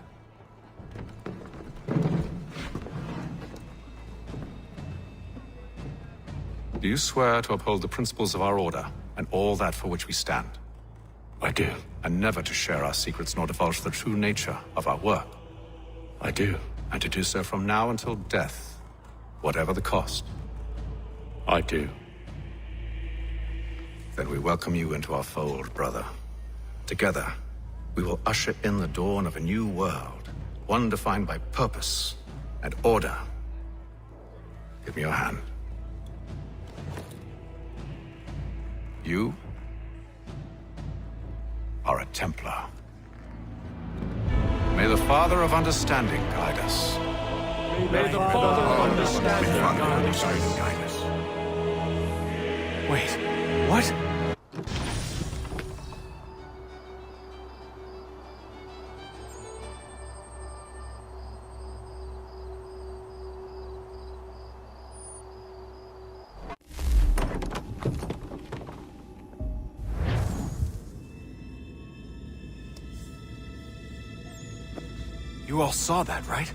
Do you swear to uphold the principles of our order and all that for which we stand? I do. And never to share our secrets nor divulge the true nature of our work? I do. And to do so from now until death, whatever the cost? I do. Then we welcome you into our fold, brother. Together, we will usher in the dawn of a new world, one defined by purpose and order. Give me your hand. You are a Templar. May the Father of Understanding guide us. May the Father of Understanding guide us. Wait, what? You all saw that, right?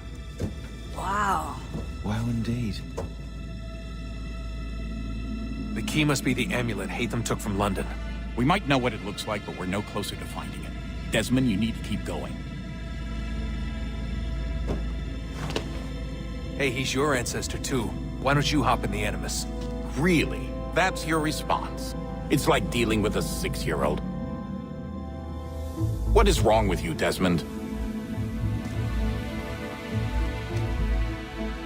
Wow. Wow, indeed. The key must be the amulet Haytham took from London. We might know what it looks like, but we're no closer to finding it. Desmond, you need to keep going. Hey, he's your ancestor too. Why don't you hop in the Animus? Really? That's your response? It's like dealing with a 6-year-old. What is wrong with you, Desmond?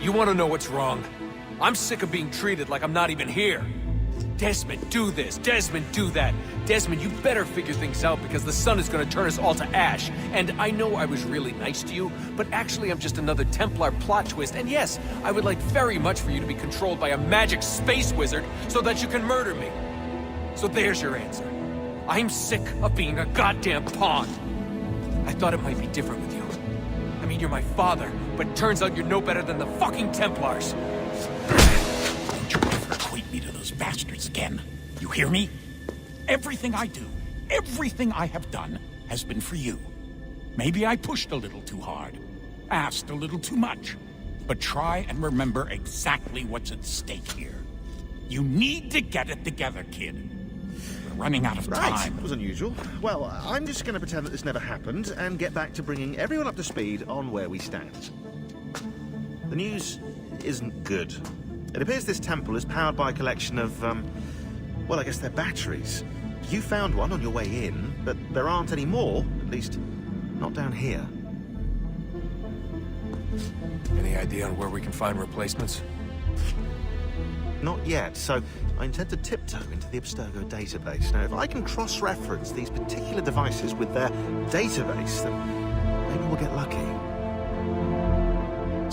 You want to know what's wrong? I'm sick of being treated like I'm not even here. Desmond, do this. Desmond, do that. Desmond, you better figure things out because the sun is going to turn us all to ash. And I know I was really nice to you, but actually I'm just another Templar plot twist. And yes, I would like very much for you to be controlled by a magic space wizard so that you can murder me. So there's your answer. I'm sick of being a goddamn pawn. I thought it might be different with you. I mean, you're my father, but it turns out you're no better than the fucking Templars. Don't you ever equate me to those bastards again. You hear me? Everything I do, everything I have done, has been for you. Maybe I pushed a little too hard, asked a little too much, but try and remember exactly what's at stake here. You need to get it together, kid. We're running out of time. That was unusual. Well, I'm just going to pretend that this never happened and get back to bringing everyone up to speed on where we stand. The news isn't good. It appears this temple is powered by a collection of, well, I guess they're batteries. You found one on your way in, but there aren't any more, at least not down here. Any idea on where we can find replacements? Not yet, so I intend to tiptoe into the Abstergo database. Now, if I can cross-reference these particular devices with their database, then maybe we'll get lucky.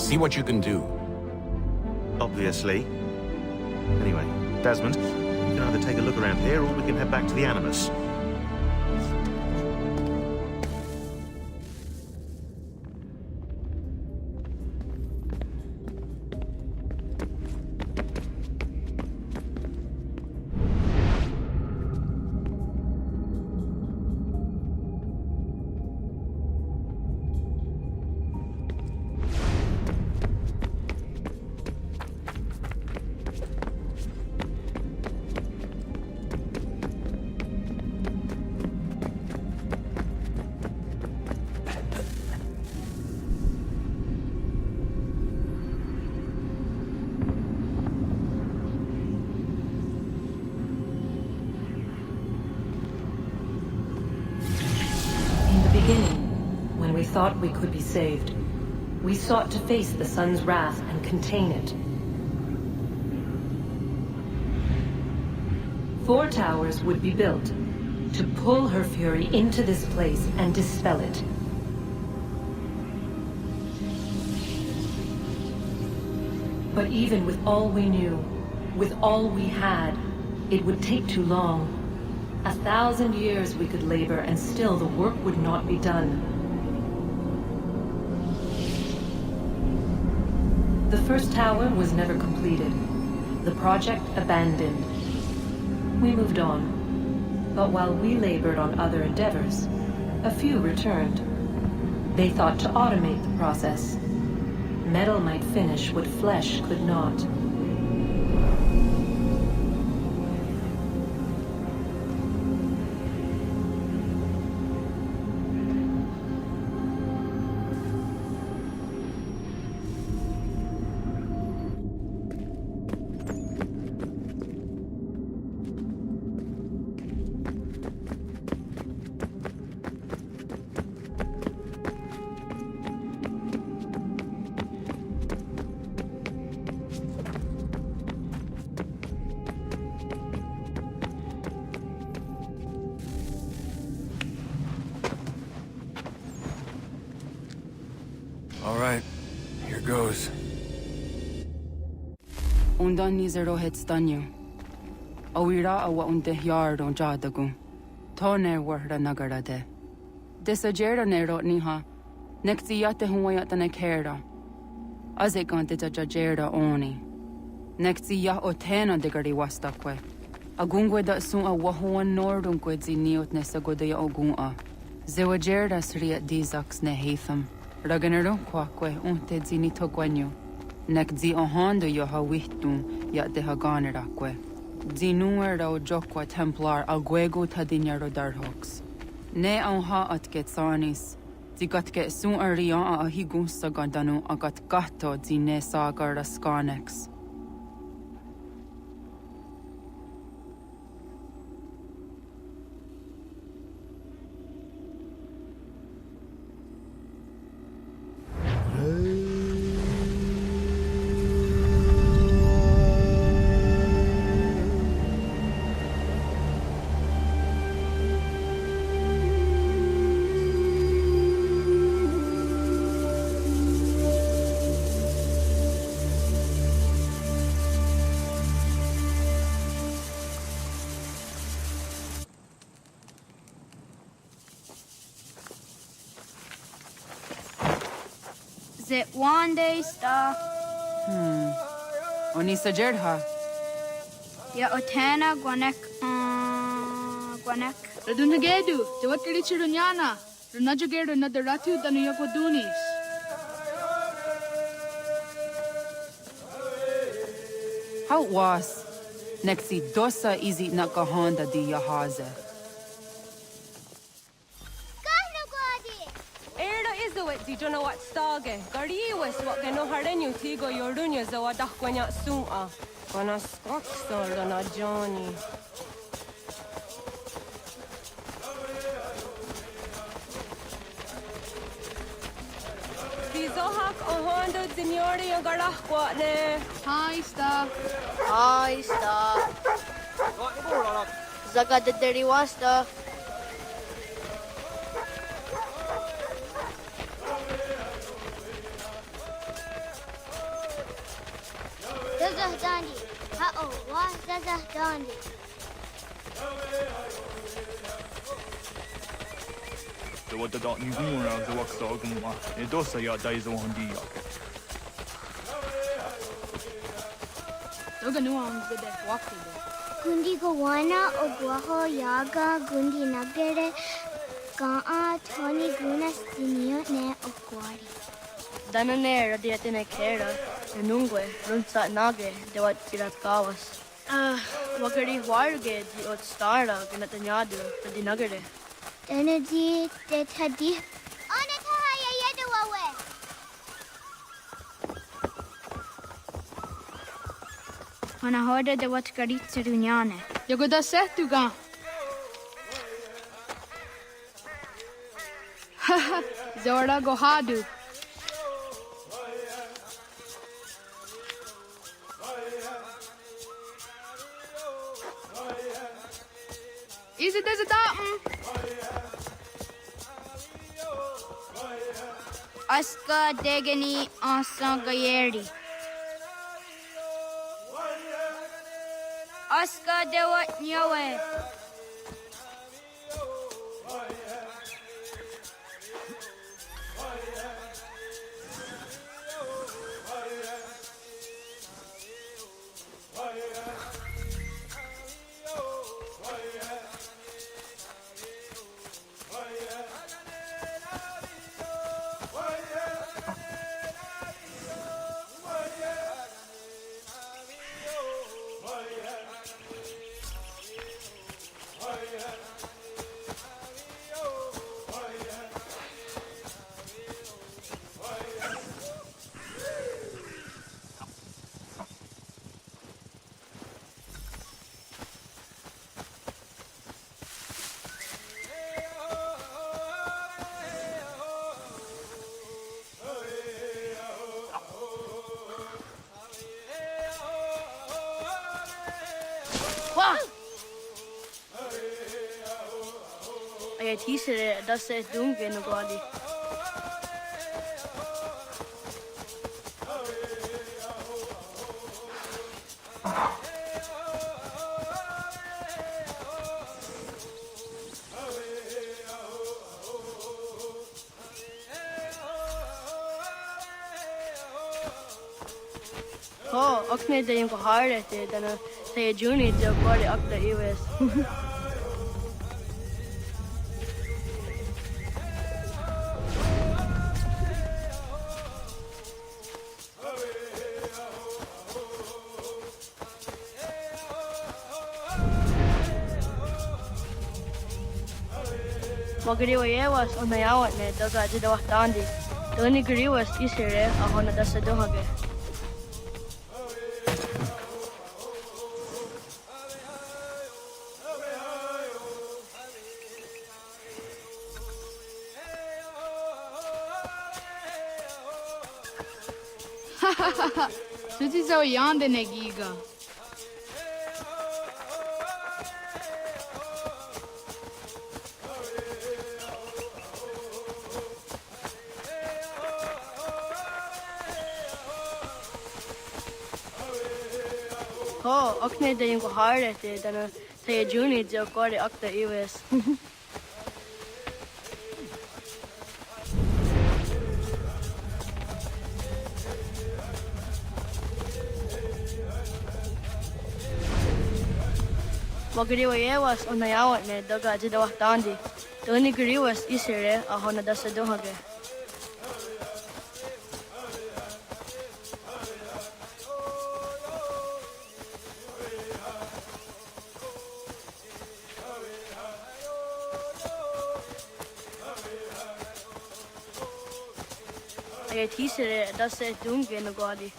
See what you can do. Obviously. Anyway, Desmond, you can either take a look around here or we can head back to the Animus. When we thought we could be saved, we sought to face the sun's wrath and contain it. 4 towers would be built to pull her fury into this place and dispel it. But even with all we knew, with all we had, it would take too long. 1,000 years we could labor and still the work would not be done. The first tower was never completed. The project abandoned. We moved on. But while we labored on other endeavors, a few returned. They thought to automate the process. Metal might finish what flesh could not. All right, here goes. Undan nizero het stanyu. Awira awa unde yardo jadagu. Tone warda nagarade. Desajera nero niha. Nektiate huayata nekera. Azekante tajajera oni. Nektia otena degari wastakwe. Agungwe da sun a wahuan nordungwe ziniot nesagodea ogun'a. Zewajera sriat dizax ne Haytham. Raganero kwakwe unte zini togwanyo. Nek zi ohando yo hawitun ya de haganerakwe. Zinuera o jokwa Templar agwego tadinyaro darhox. Ne ha at getsanis. Zigatke sun arian a higunsa gandanu agat gato zine sagar raskanex. it one day, está? Onisa Jerdha. Ya otena guanek, guanek. Radunagedu, te wakarichi runyana. Runajagedu na daratu danu yakodunis. How was? Nexi dosa izi nakahonda di yahaze. Di jono wat stage. Gariwes wat geno harenyu tigo yordunya za wadakwanya suma. Wana skoksor na Johnny. Di zohak ohondo signori garahwa ne. Hi, sta. Hi, sta. Zaga de deriwasta. Dandi. What Dandi? The what the dot new around the wax dog and what it does say your days on the yoke. Doga nuans the deck walk. Gundi Gawana Oguaho Yaga Gundi Nagere Gaa Tony Gunas Dinio Ne Okwari. Dananera dietene kera, enungue, runsa nage, de wat tirat kawas. Wakari warge di ot stara, ginatanyadu, the dinagere. Danadi de Tadi. Onatahaya Yedawawe. When I heard the what Garitsa Dunyane. Yogoda Setuga. Zora Gohadu. Is it as a Aska Degani Asa Gayeri. Aska Dewat Nyawe. Ay tisere, das ist dunkel no gadi. Akne de yung kahare te dana say juni de body akta iwes. Magriwa yewas on nayawat ne daga jida wahtandi. Doni griwas isire ahona dasa dohage. Suti zo yande ne giga. Akne de yung kahare te dana say juni de body akta iwes. Wagariwas on the hour ne Doga Jidawa Dandi. The only Gariwas Isere a Honadasa Dohage. I teaser does say Dunga in the body.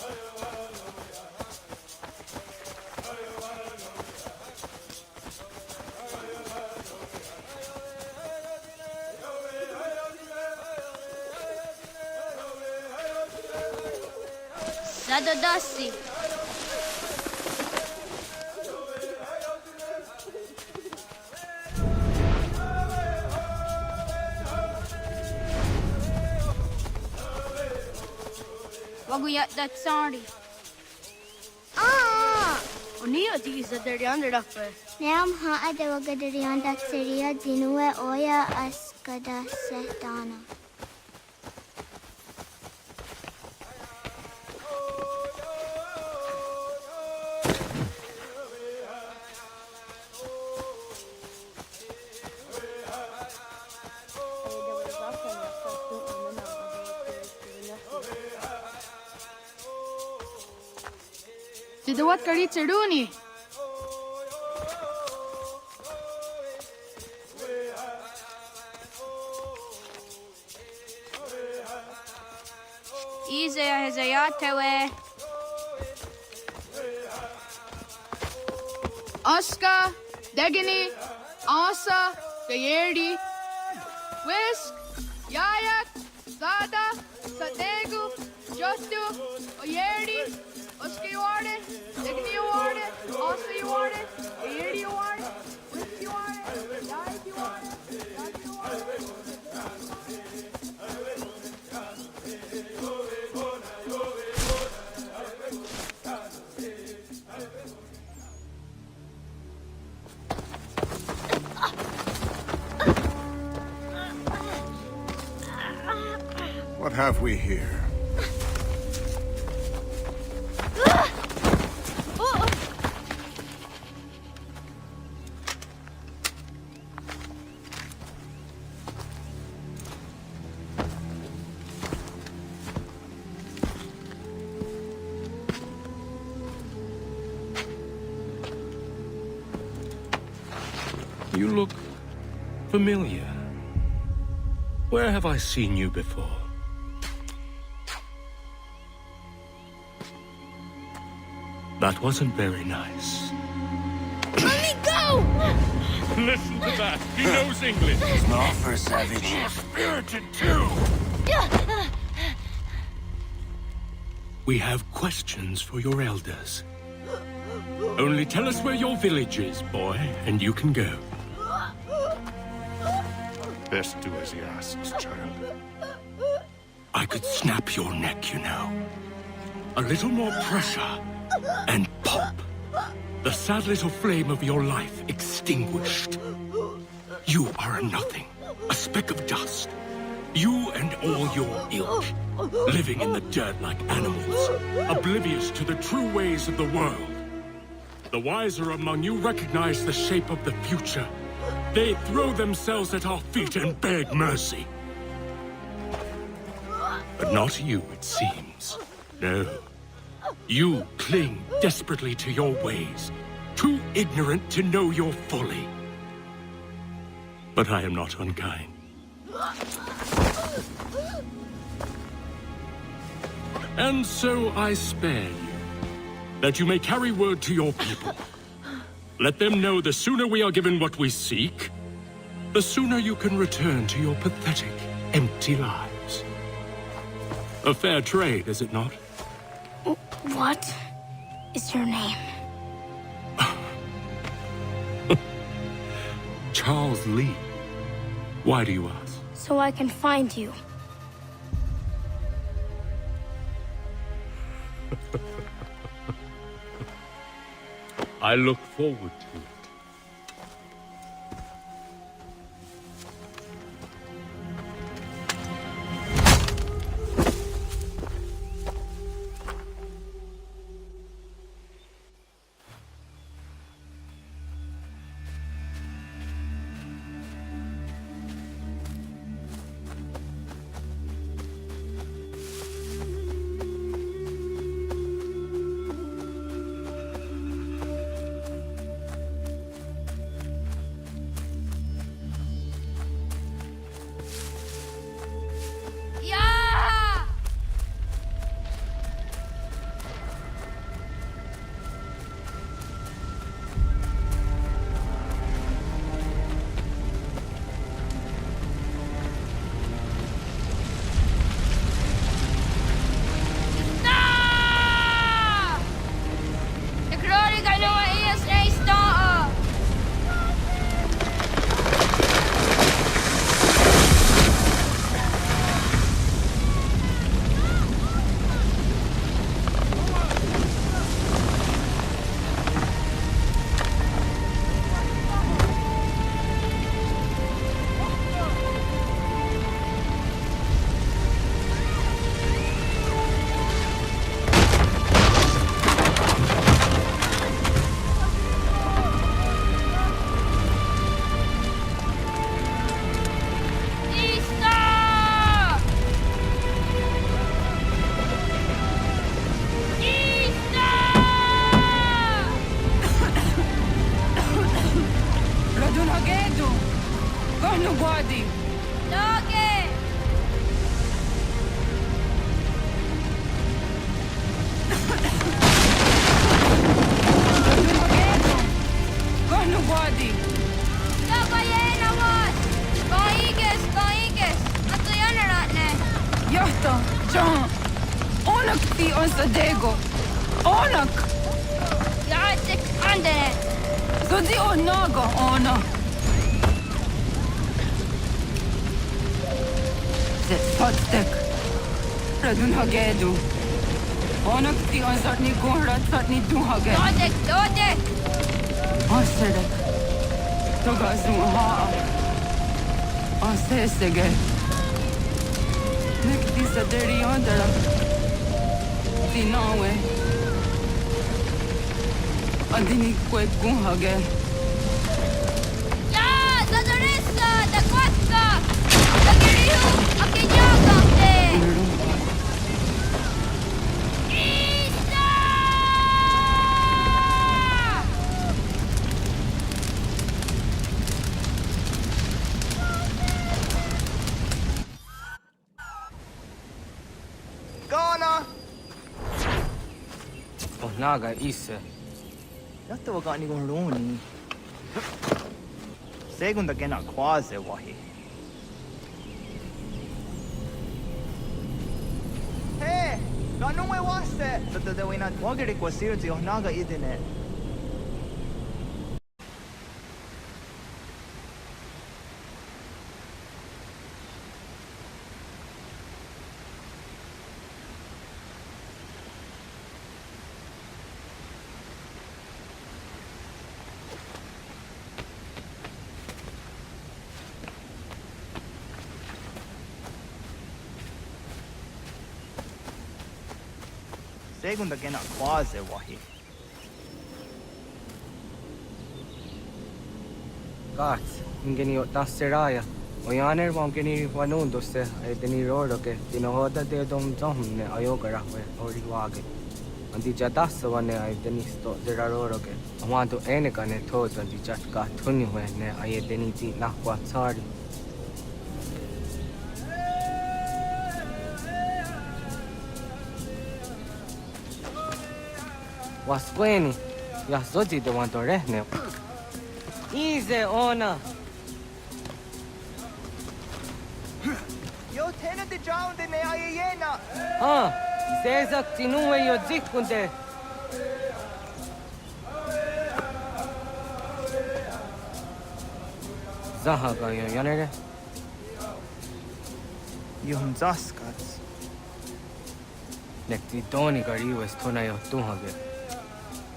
Sada Dusty. Waguyat that sorry. Onio these are the under up. Nam ha at the Wagadarian that Syria Dinue Oya Askada Setana. Did the what Karit Seruni? Isaiah Hazayatewe. Oscar, Degani, Asa, Gayerdi, Whisk, Yayak, Zada, Sadegu, Jostu, Oyerdi, Oscar you are it, Degani you are it, Asa you are it, Gayerdi you are it, Whisk you are it, Yayak you are it, Zada you are it. What have we here? You look familiar. Where have I seen you before? That wasn't very nice. Let me go! Listen to that. He knows English. It's not for a savage. You're spirited too. We have questions for your elders. Only tell us where your village is, boy, and you can go. Best do as he asks, child. I could snap your neck, you know. A little more pressure, and pop. The sad little flame of your life extinguished. You are a nothing, a speck of dust. You and all your ilk, living in the dirt like animals, oblivious to the true ways of the world. The wiser among you recognize the shape of the future. They throw themselves at our feet and beg mercy. But not you, it seems. No. You cling desperately to your ways, too ignorant to know your folly. But I am not unkind. And so I spare you, that you may carry word to your people. Let them know the sooner we are given what we seek, the sooner you can return to your pathetic, empty lives. A fair trade, is it not? What is your name? Charles Lee. Why do you ask? So I can find you. I look forward to it. Quando guardi? Doggy! Quando guardi? Dogo jena was! Kaikes! Attu jäneratne! Johto, John. Onak ti on sadego. Onak! Jaatsik andene! Sodi on naga ona. Se fatstek. Radun hagedu. Onak ti on satni gunrat satni duhage. Dodek! Asedek. Togazu haa. Asesege. Nekti saderi ondara. Dinawe. Adini kwe gunhage. Ja! Dadorissa! Da kwatka! Da kirihu! Akinyakamte! Isa! Ghana! Oh, naga isse. Jotta vaka niinku ruuni. Segunda kena quase wahi. Hei! Kanunwe waste! Tätä te winat wageri kwa sirti oh naga idine. Segunda kena quase wahi. Kats, ingeni o tasseraja. Ojaner vankeni vanundusse, eteni rodoke, tinohoda te dom zohmne ajogarahwe oriwage. Andi jadassa vane eteni sto deraroroke. Amanto enekane toza di jatka tunywe ne ayeteni ti nakwa tsari. Wasweni, ja zoti de wanto rehne. Ize ona. Yo tena de jaunde ne ayena. Ha, zezak tinuwe yo zikunde. Zahaga yo yanere. Yohun zaskats. Nekti doni gariwes tona yo tuhage.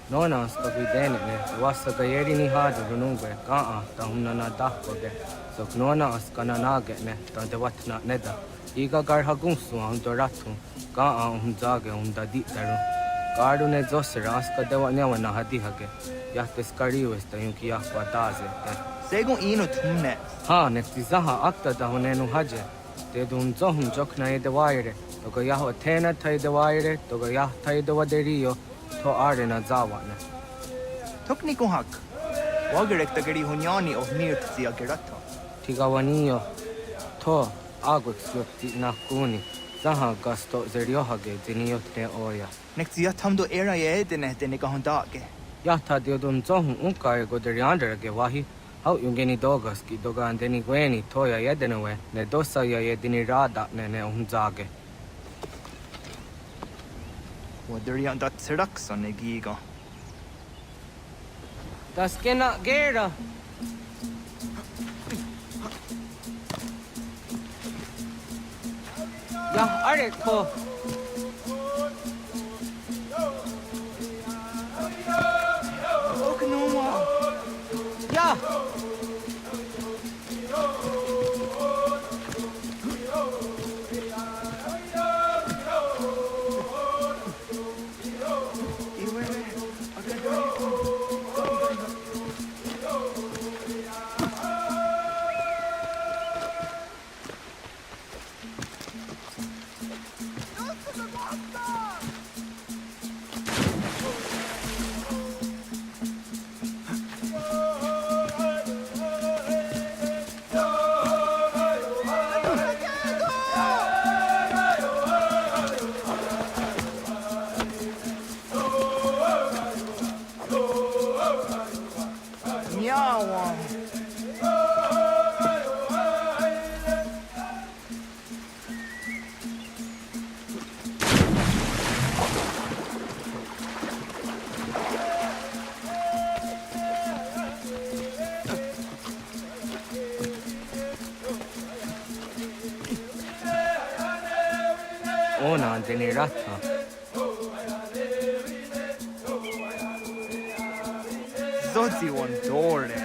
Nona sto videne ne wasa gayeri ni hadu runungwe kaa ta hunana dahkoge. Sok nona askana nage ne ta de watna neda. Iga gar hagunsu on doratu kaa on zage on dadi daru. Garu ne zosra aska dewa nyawa na hadi hage. Yahtes gariwes ta yunki yakwa daze te. Segun ino tumne. Ha nekti zaha akta da hunenu haje. Te dun zohun jokna ede waire. Toga yaho tena taide waire. Toga yah taide waderio. To arena zawane. Tokni kuhak. Wagerek tagari hunyani of mirt zia gerato. Tigawanio. To agutsuti nakuni. Zaha gasto zeriohage diniote oya. Nekzia tamdo era yedene denika hondage. Yata diodun zohun unkai goderianderage wahi. Hau yungeni dogaski doga andeni gweni toya yedenewe. Ne dosa ya yedini rada ne unzage. Waderian dat serakson ne giga. Das kena gera. Ya areko. Oknuma. Ya. Yawam. Ona deni ratha. Zodzi one dore.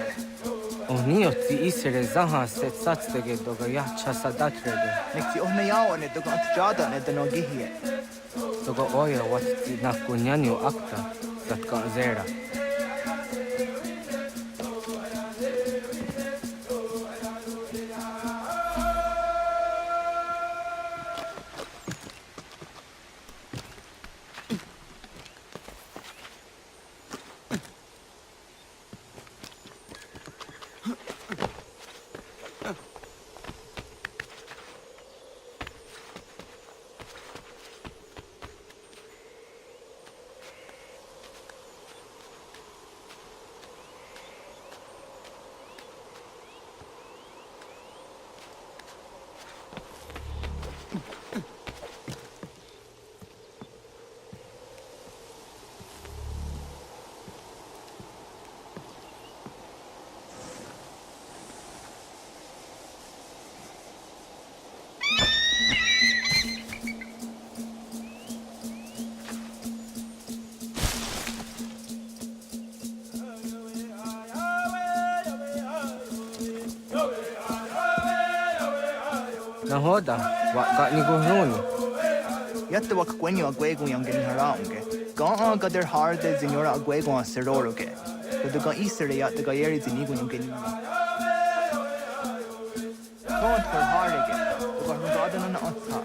Oni oti isere zaha set satstege doga ya chasadatrege. Nekti ohnayawa ne doga antjada ne denogihi. Doga oya wat ti nakunyanyo akta satka zera. Nahoda, waka ni guhruni. Yatte wak kwenyo agwego yang geni haraunge. Gaa gader harde zinora agwego a seroroge. Doga isere yatte gayeri zinigo yang geni. Tod per harige. Doga hungadan na atta.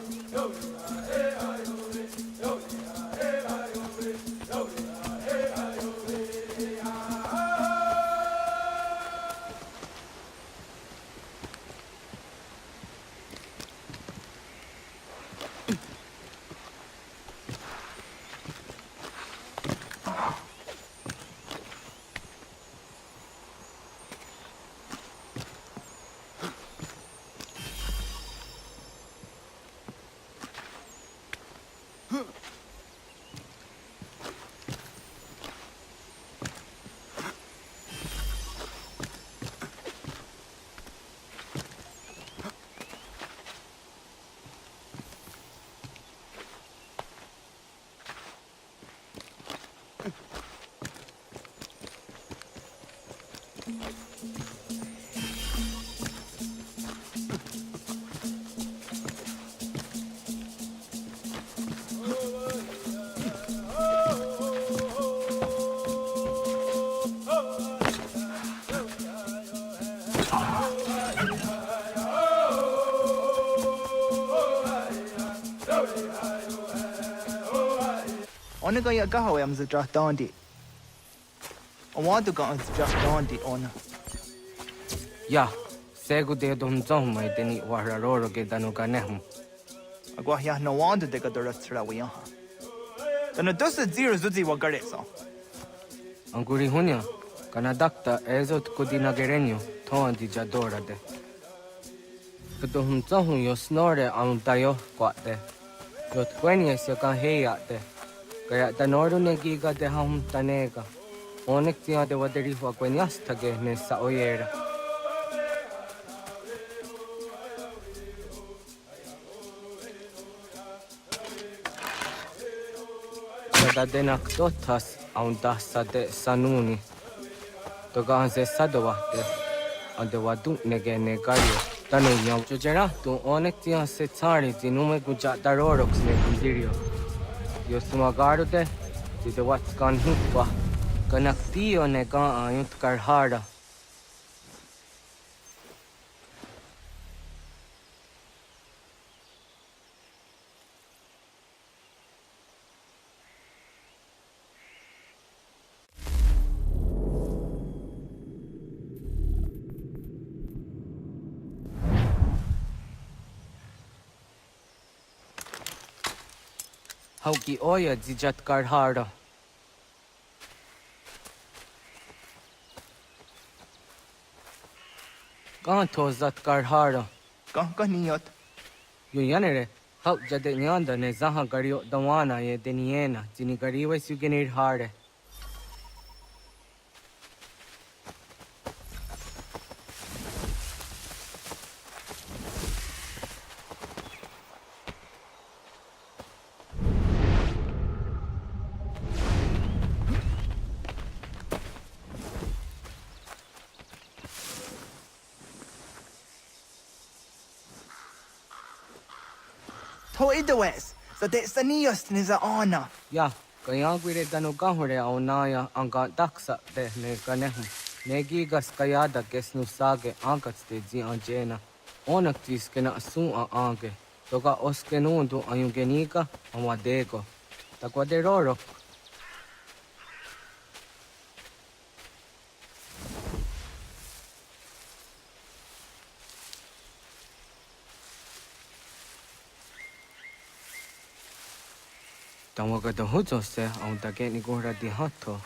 Onaga ya gaho am zdrah dandi. Awadu ga zdrah dandi ona. Ya, segu de dom zomai deni wahraroro ge danuga nehum. Agwa ya no wanda de ga doratsra wiyaha. Dana dosa zira zuzi wa garesa. Anguri hunya, kana dakta ezot kudina gerenyo, toan di jadora de. Kuto hum zohun yo snore am dayo kwate. Yot kwenye se ka heya de. Kaya tanoru ne giga de hum tanega. Onek tia de waderi wa kwenyas tage ne sa oyera. Kada denak dotas aunda sade sanuni. Toga anse sadawate. Ande wadu nege negario. Tanu nyam jojera tu onek tia se tsari zinume guja darorok se indirio. Yo sumagaro de de what's gone hukwa. Kanaktiyo ne ga ayut karhara. Hauki oya zijat karhara. Can't toss that car harder. Niot. You yanere. Help jade nyanda ne zaha gario dawana ye deniena. Jini gariwes you can eat harder. To idawes. So that's the neost is a honor. Yeah, kaya gwire dano gahore au naya anga daksa de ne ganehu. Negigas kayada kesnu sage angats de zi anjena. Onaktis kena asun a ange. Toga oskenundu ayungenika amadego. Takwaderoro. Tawaga da hujo se au da geni gora di hatto.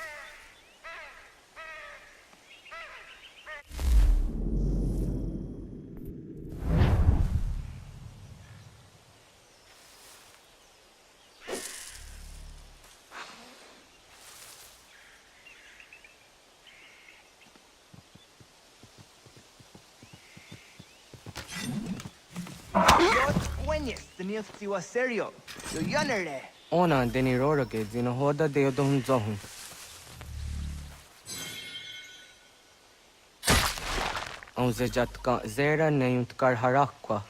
The neost was serio. You yanere. Ona deni roro ke zino hoda de odom zohun. Au zejat ka zera ne yunt kar harakwa.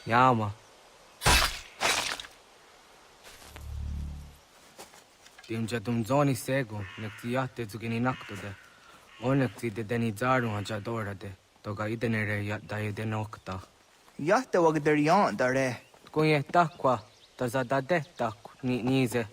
Yama. Timja zoni sego, nekti yatte zugini naktude. Onekti de deni zaru hajadora de. Toga idenere yat daye de nokta. Yatte wagderian dare. Kunye takwa, tazadade tak ni nize.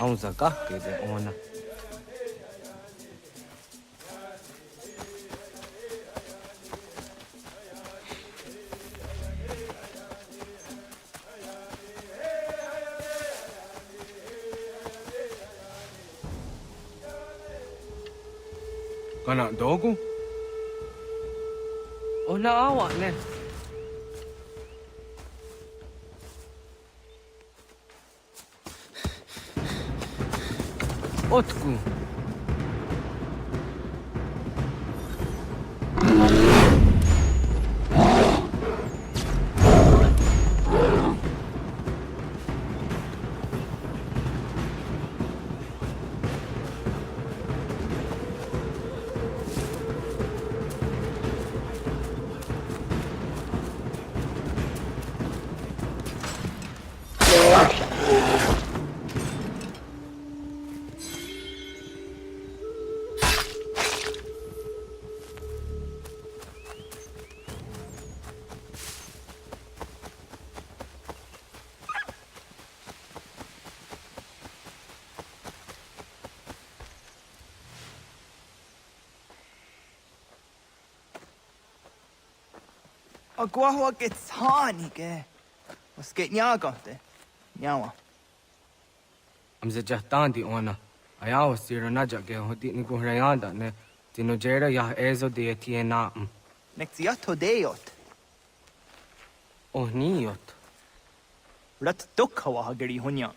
Aunzagake de ona. Kana dogu? Ona awa ne. Otku. Agua gets honey, ke. Was geht nyagate? Nyawa. Amze jahtandi ona. Ayawa sira najage hodi ni guhrayanda ne. Tinojera yah ezo de tiena. Nexiato deot. Oh niot. Rat dukhawa hageri hunya.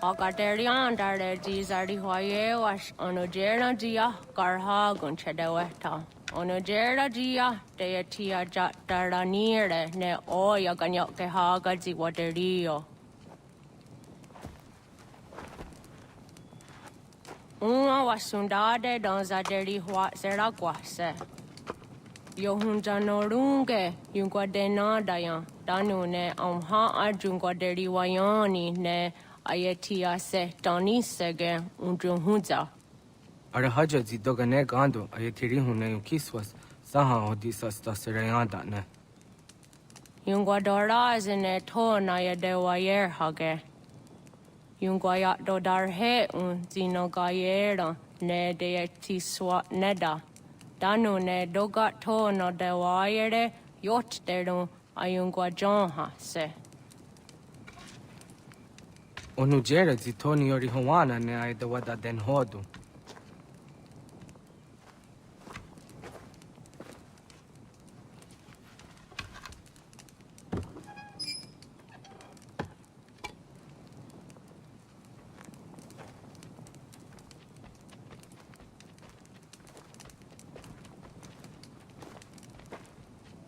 Agaderian dare dizari hoye was onojera dia garha gunchedeweta. Onojera dia deatia jataranire ne oya ganyoke haga ziwaderio. Uma wasundade donzaderi hua zeraguase. Yohunjanorunge yunguadenadayan danune amha ajunguaderi wayani ne Ayetia se Donisege Undruhunza. Arahaja zidogane gando ayetiri hune kiswas saha odisas taserayanda ne. Yungwadora zine to na yadewayer hage. Yungwayat dodar he zinogayera ne deeti swat neda. Danu ne dogat to no dewayere yot deru ayungwajonha se. Onujera zitoni yori hawana ne aidawada den hodu.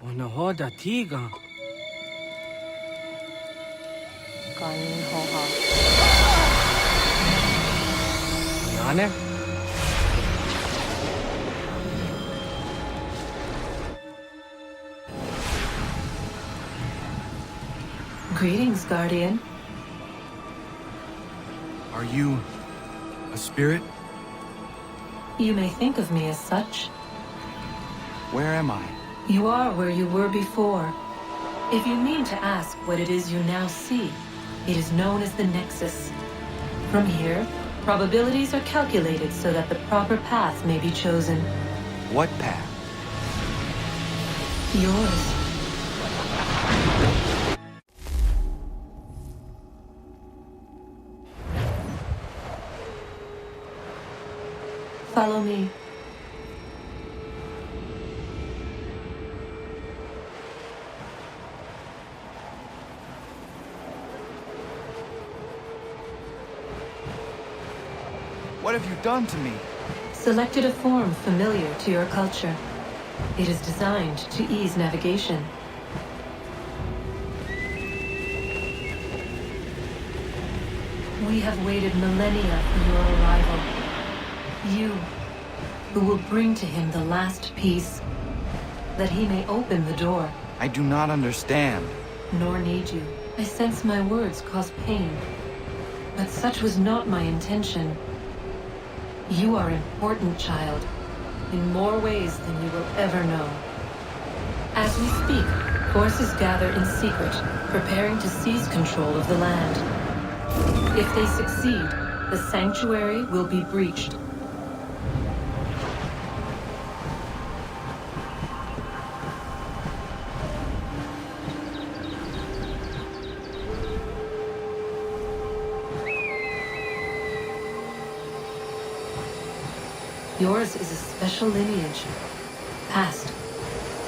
Onahoda tiga. Kani hoha. Yane? Greetings, Guardian. Are you a spirit? You may think of me as such. Where am I? You are where you were before. If you mean to ask what it is you now see, it is known as the Nexus. From here, probabilities are calculated so that the proper path may be chosen. What path? Yours. Follow me. What have you done to me? Selected a form familiar to your culture. It is designed to ease navigation. We have waited millennia for your arrival. You, who will bring to him the last piece, that he may open the door. I do not understand. Nor need you. I sense my words cause pain. But such was not my intention. You are important, child, in more ways than you will ever know. As we speak, forces gather in secret, preparing to seize control of the land. If they succeed, the sanctuary will be breached. Yours is a special lineage. Past,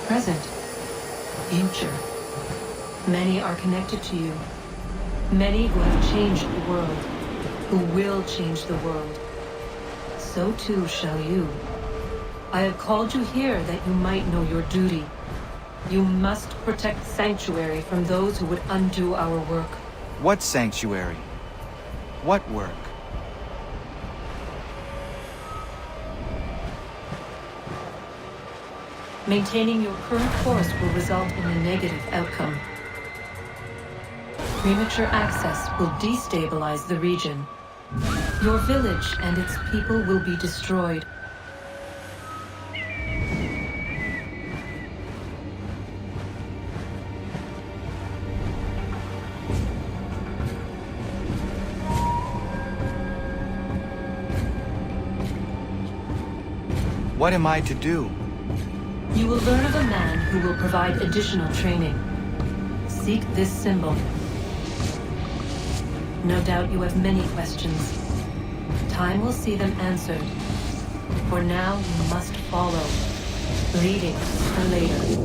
present, future. Many are connected to you. Many who have changed the world, who will change the world. So too shall you. I have called you here that you might know your duty. You must protect Sanctuary from those who would undo our work. What sanctuary? What work? Maintaining your current course will result in a negative outcome. Premature access will destabilize the region. Your village and its people will be destroyed. What am I to do? You will learn of a man who will provide additional training. Seek this symbol. No doubt you have many questions. Time will see them answered. For now, you must follow, leading for later.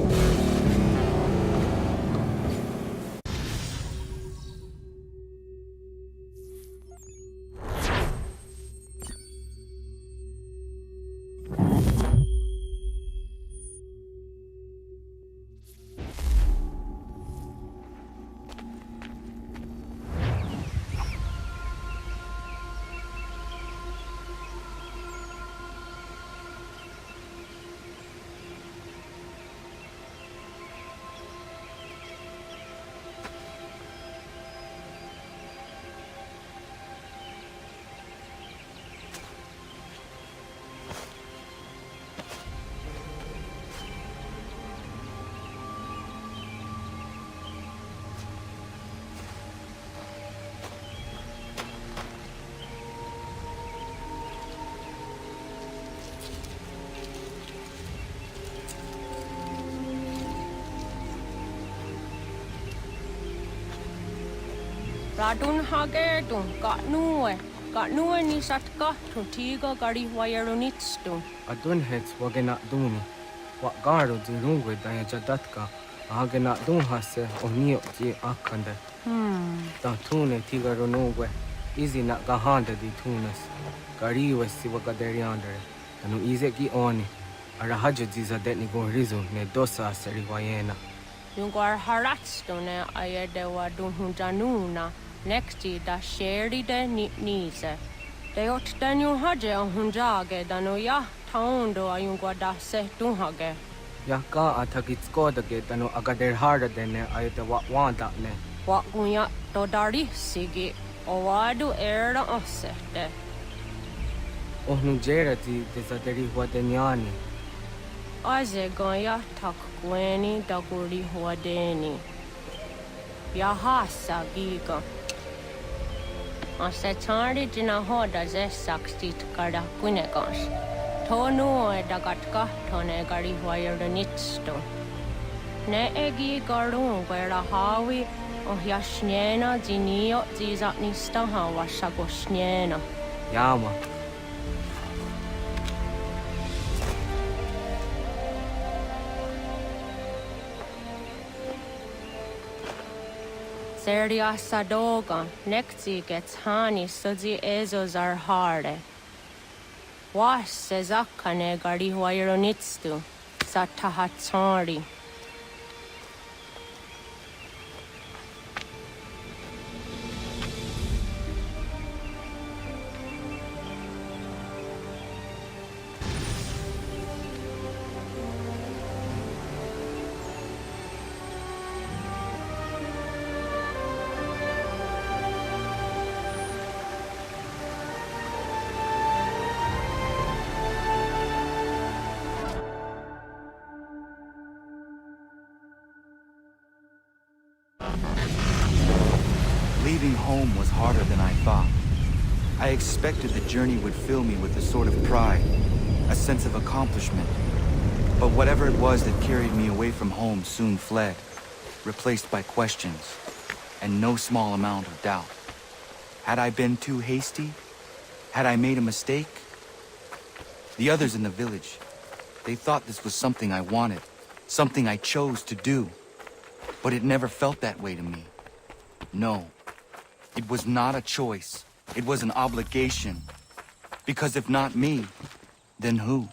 Radun hagedun Gatnue ni satka Tutiga gari wayarunitstu. Adun hets wagena duni. What garo di rungwe daya jadatka. Ahagena dun hase onio di akande. Da tune tiga ronugwe. Easy na gahanda di tunas. Gari wesi wagaderiandere. Tanu ize gi oni. Arahaja diza detni go rizu ne dosa seri wayena. Yungar haratstu ne ayedewa dunhunjanuna. Nexti da sheri de nise. De ot danu haje hunjage danu ya taundo ayungwa da se dunhage. Ya ka atakitsko dage danu agader harda dene ayete wa wanda ne. Wa gunya to dari sigi owadu era osete. Ohnu jerati desaderi huadeniani. Aze goya takweni daguri huadeni. Yahasa giga. Ase tari jina hoda ze sakstit kada kunekans. Tonu e dagatka tone gari huayernitsto. Ne egi garun vera hawi o yashnena zinio zizatnista hawa shagoshnena. Yama. Seria sadoga, nekti gets hani sudzi ezos are harde. Was sezakane gari huayronitstu, satahatsari. Leaving home was harder than I thought. I expected the journey would fill me with a sort of pride, a sense of accomplishment. But whatever it was that carried me away from home soon fled, replaced by questions, and no small amount of doubt. Had I been too hasty? Had I made a mistake? The others in the village, they thought this was something I wanted, something I chose to do. But it never felt that way to me. No. It was not a choice. It was an obligation. Because if not me, then who?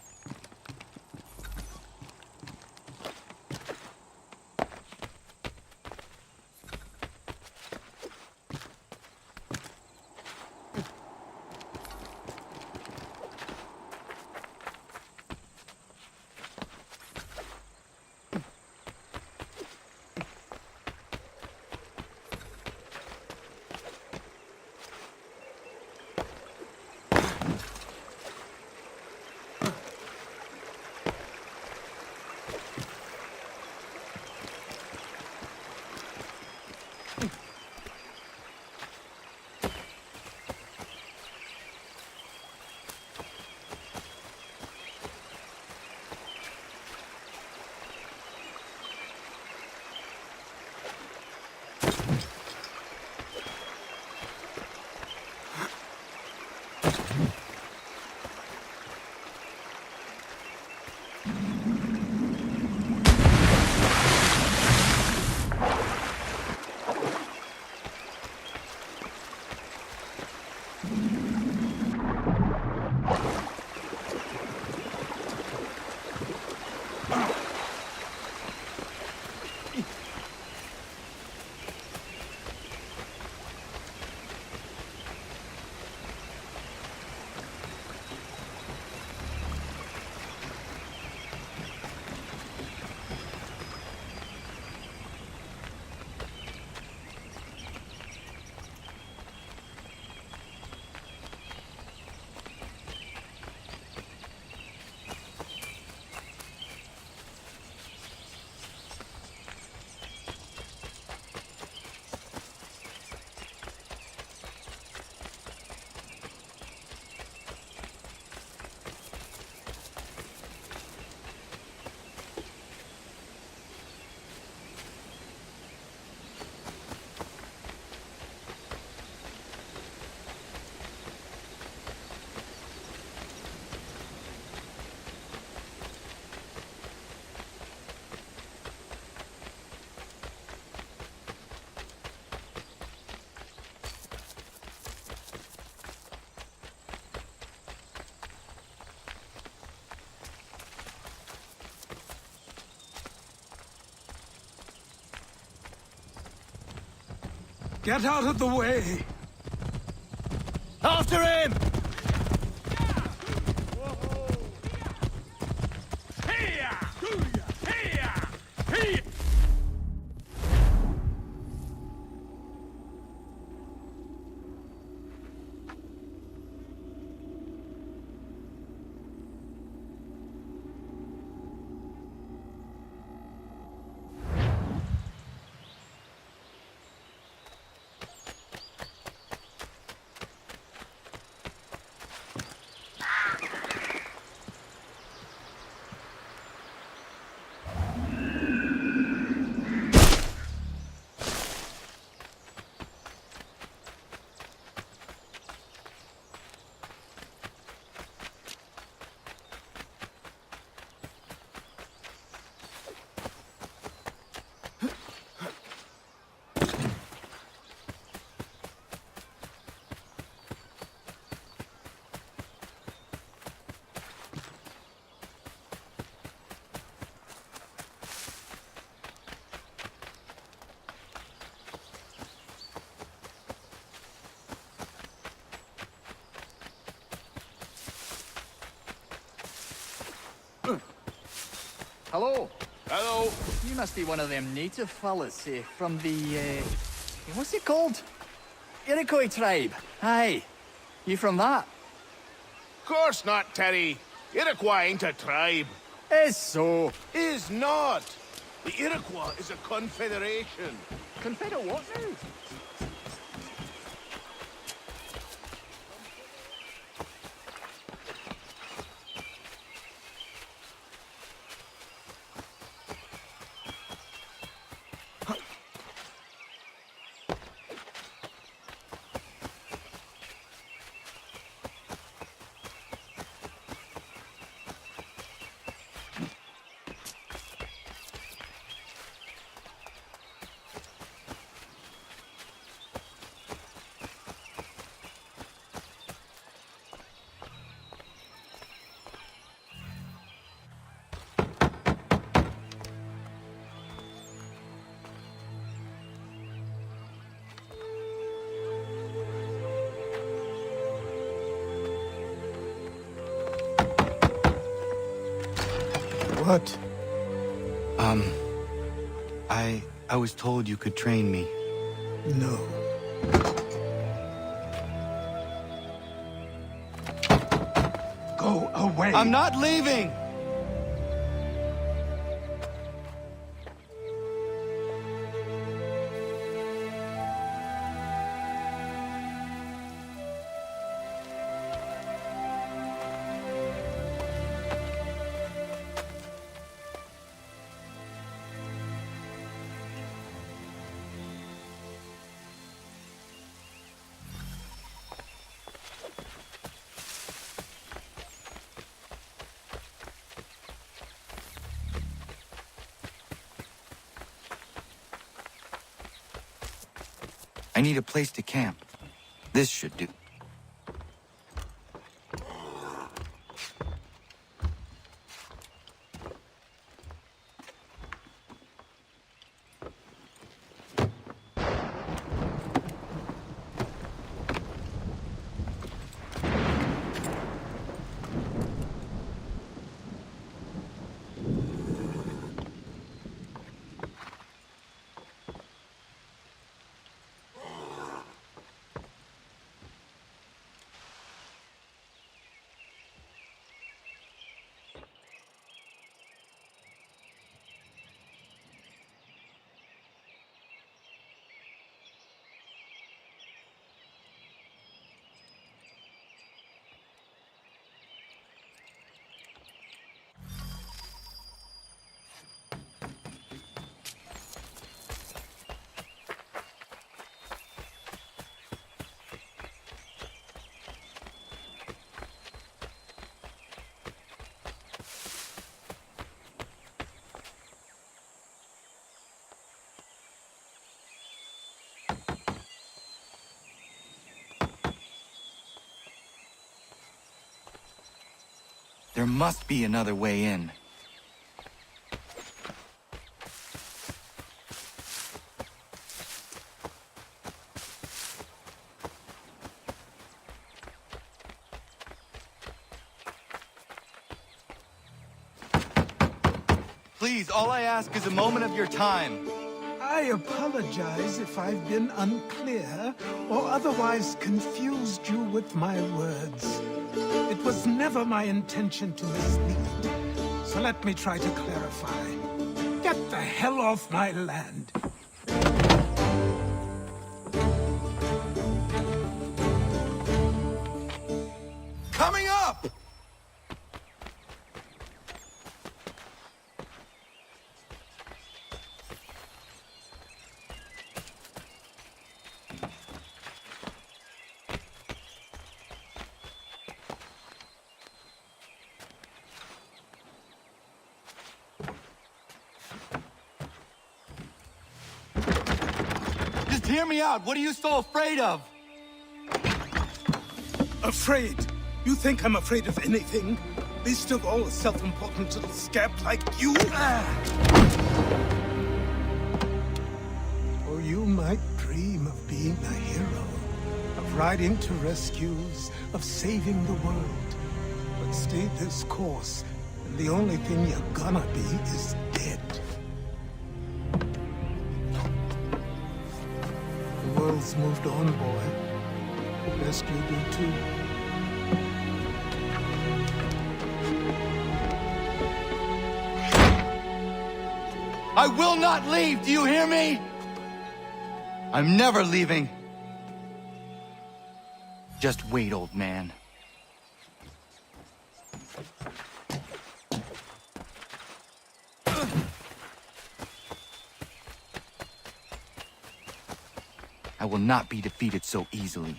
Get out of the way! After him! Hello. Hello. You must be one of them native fellas, from the, what's it called? Iroquois tribe. Aye. You from that? Course not, Terry. Iroquois ain't a tribe. Is so. Is not. The Iroquois is a confederation. Confederate what now? What? I was told you could train me. No. Go away. I'm not leaving! I need a place to camp. This should do. There must be another way in. Please, all I ask is a moment of your time. I apologize if I've been unclear or otherwise confused you with my words. It was never my intention to mislead, so let me try to clarify. Get the hell off my land. Coming up! Just hear me out. What are you so afraid of? Afraid? You think I'm afraid of anything? Least of all a self-important little scab like you? Or you might dream of being a hero, of riding to rescues, of saving the world. But stay this course, The only thing you're gonna be is dead. The world's moved on, boy. Best you do too. I will not leave, do you hear me? I'm never leaving. Just wait, old man. I will not be defeated so easily.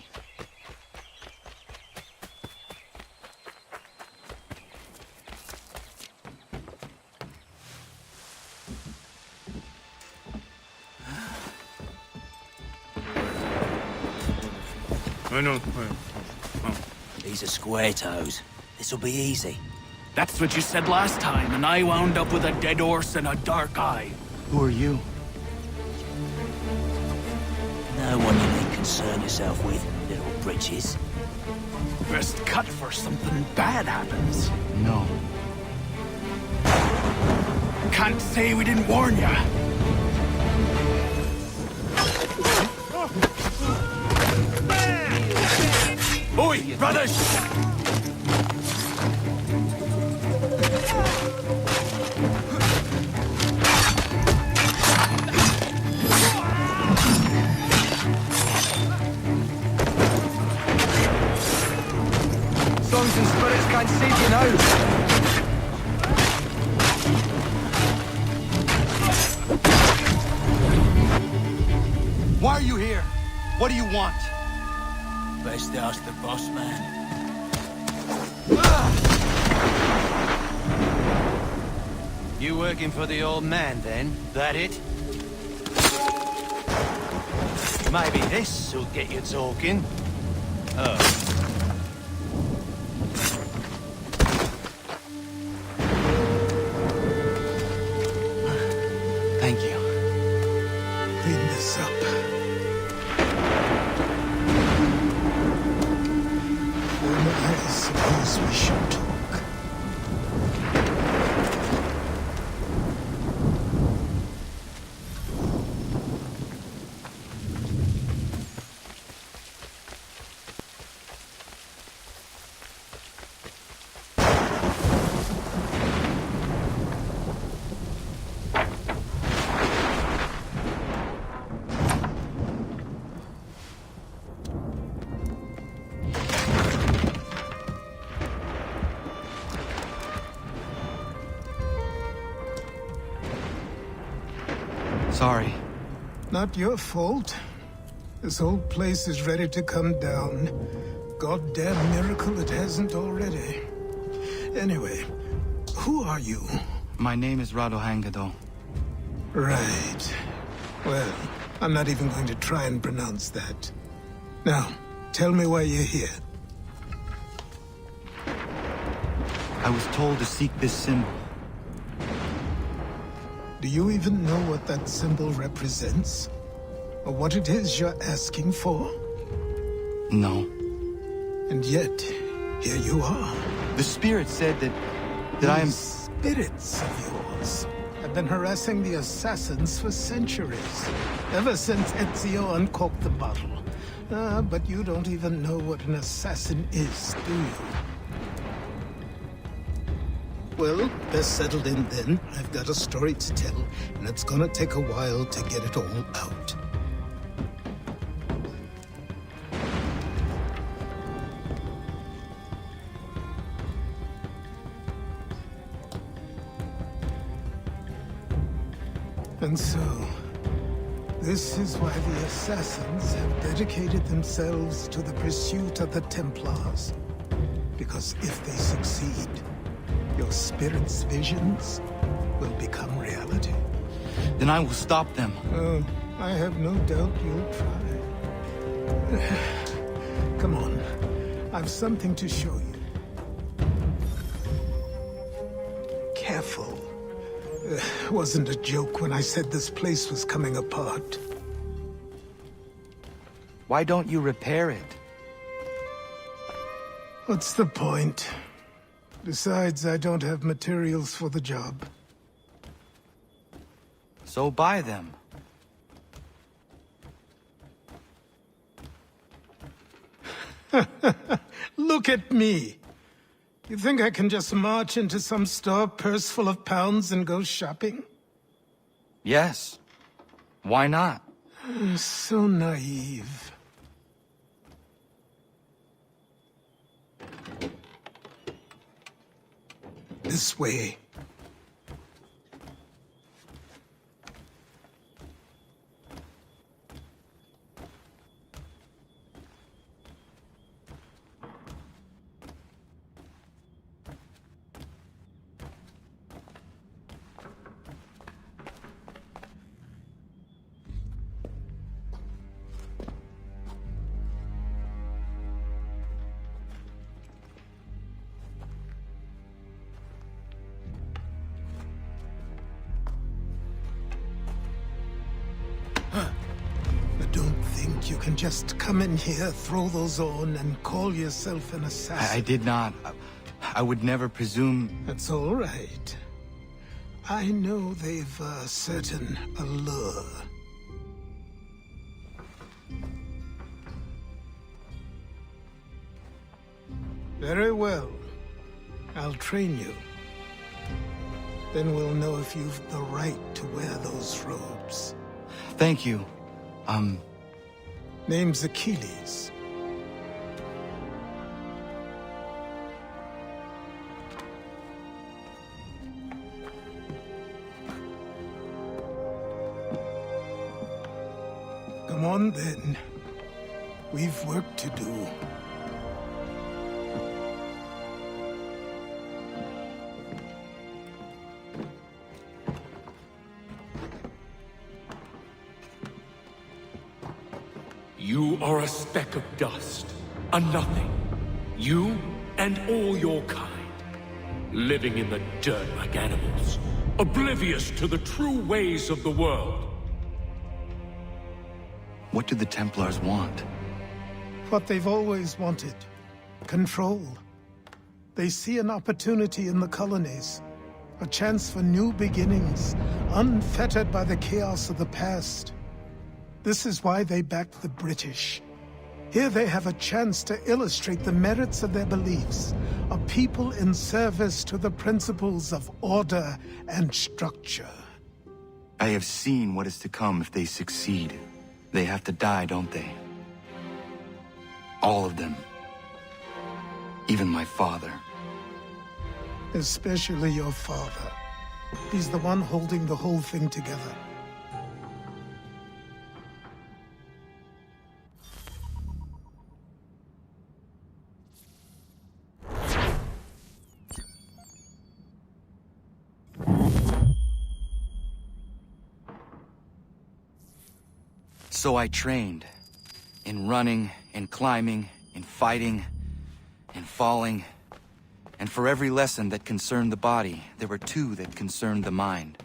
These are square toes. This'll be easy. That's what you said last time, and I wound up with a dead horse and a dark eye. Who are you? No one you need concern yourself with, little britches. Best cut for something bad happens. No. Can't say we didn't warn ya. Oi, brothers! Songs and spirits can't save you now. Why are you here? What do you want? Best ask the boss man. You working for the old man, then? That it? Maybe this'll get you talking. Oh. Thank you. Clean this up. Then I suppose we should talk. Sorry. Not your fault. This whole place is ready to come down. Goddamn miracle it hasn't already. Anyway, who are you? My name is Rado Hangado. Right. Well, I'm not even going to try and pronounce that. Now, tell me why you're here. I was told to seek this symbol. Do you even know what that symbol represents? Or what it is you're asking for? No. And yet, here you are. The spirit said that I am... Spirits of yours have been harassing the assassins for centuries. Ever since Ezio uncorked the bottle. But you don't even know what an assassin is, do you? Well, best settled in then. I've got a story to tell, and it's gonna take a while to get it all out. And so, this is why the assassins have dedicated themselves to the pursuit of the Templars. Because if they succeed, your spirit's visions will become reality. Then I will stop them. Oh, I have no doubt you'll try. Come on. I've something to show you. Careful. Wasn't a joke when I said this place was coming apart. Why don't you repair it? What's the point? Besides, I don't have materials for the job. So buy them. Look at me. You think I can just march into some store, purse full of pounds, and go shopping? Yes. Why not? So naive. This way. You can just come in here, throw those on, and call yourself an assassin. I did not. I would never presume... That's all right. I know they've a certain allure. Very well. I'll train you. Then we'll know if you've the right to wear those robes. Thank you. Name's Achilles. Come on, then. We've work to do. You are a speck of dust, a nothing. You and all your kind, living in the dirt like animals, oblivious to the true ways of the world. What do the Templars want? What they've always wanted. Control. They see an opportunity in the colonies. A chance for new beginnings, unfettered by the chaos of the past. This is why they backed the British. Here they have a chance to illustrate the merits of their beliefs, a people in service to the principles of order and structure. I have seen what is to come if they succeed. They have to die, don't they? All of them. Even my father. Especially your father. He's the one holding the whole thing together. So I trained. In running, in climbing, in fighting, in falling. And for every lesson that concerned the body, there were two that concerned the mind.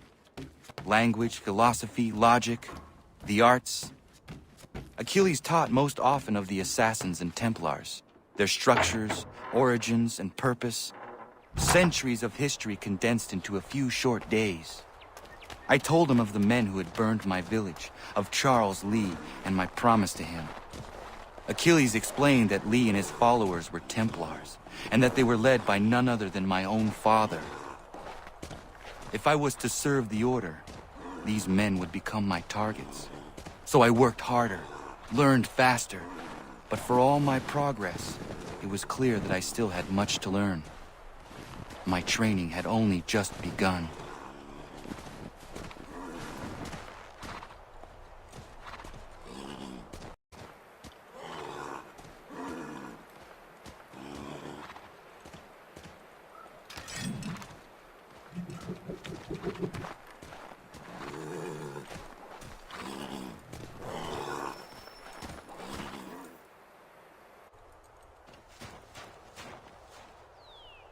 Language, philosophy, logic, the arts. Achilles taught most often of the assassins and Templars, their structures, origins, and purpose. Centuries of history condensed into a few short days. I told him of the men who had burned my village, of Charles Lee, and my promise to him. Achilles explained that Lee and his followers were Templars, and that they were led by none other than my own father. If I was to serve the order, these men would become my targets. So I worked harder, learned faster, but for all my progress, it was clear that I still had much to learn. My training had only just begun.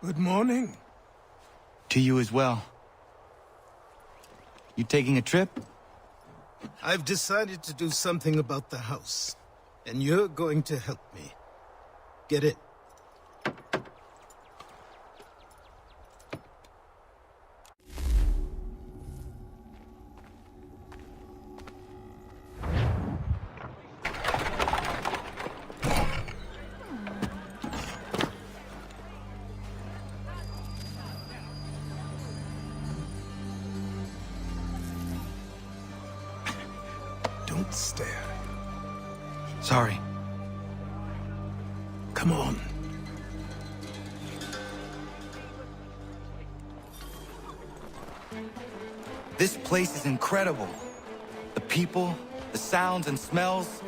Good morning. To you as well. You taking a trip? I've decided to do something about the house, and you're going to help me. Get it? stare. Sorry. Come on. This place is incredible. The people, the sounds and smells.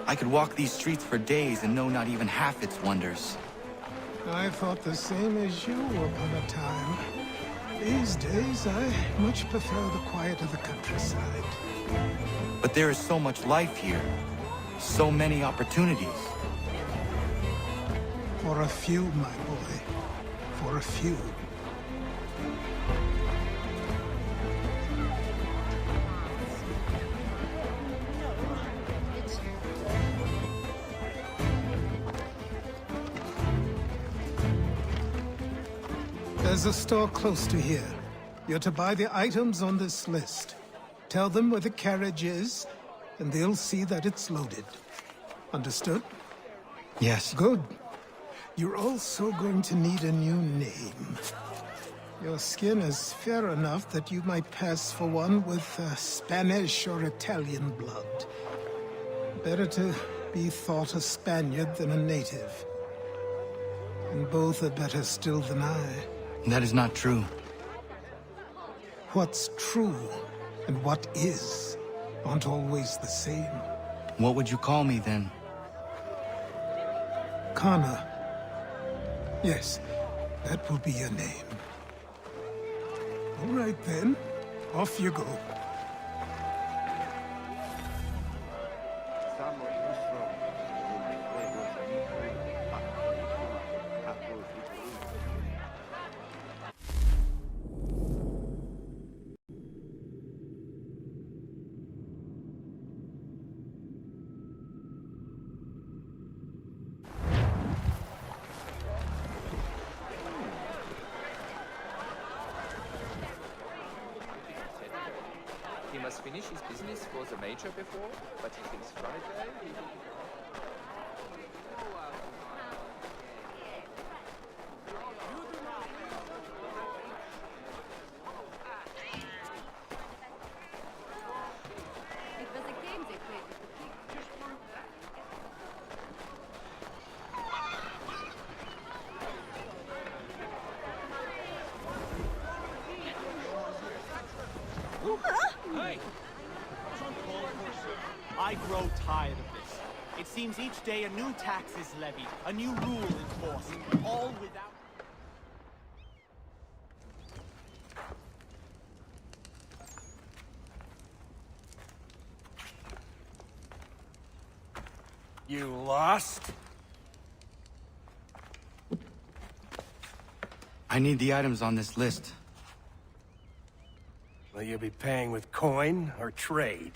I could walk these streets for days and know not even half its wonders. I thought the same as you upon a time. These days, I much prefer the quiet of the countryside. But there is so much life here. So many opportunities. For a few, my boy. For a few. There's a store close to here. You're to buy the items on this list. Tell them where the carriage is, and they'll see that it's loaded. Understood? Yes. Good. You're also going to need a new name. Your skin is fair enough that you might pass for one with Spanish or Italian blood. Better to be thought a Spaniard than a native. And both are better still than I. That is not true. What's true and what is aren't always the same. What would you call me then? Kana. Yes, that will be your name. All right then, off you go. He must finish his business for the major before, but he thinks Friday he will... Hey! I grow tired of this. It seems each day a new tax is levied, a new rule enforced, all without... You lost? I need the items on this list. Will you be paying with coin or trade?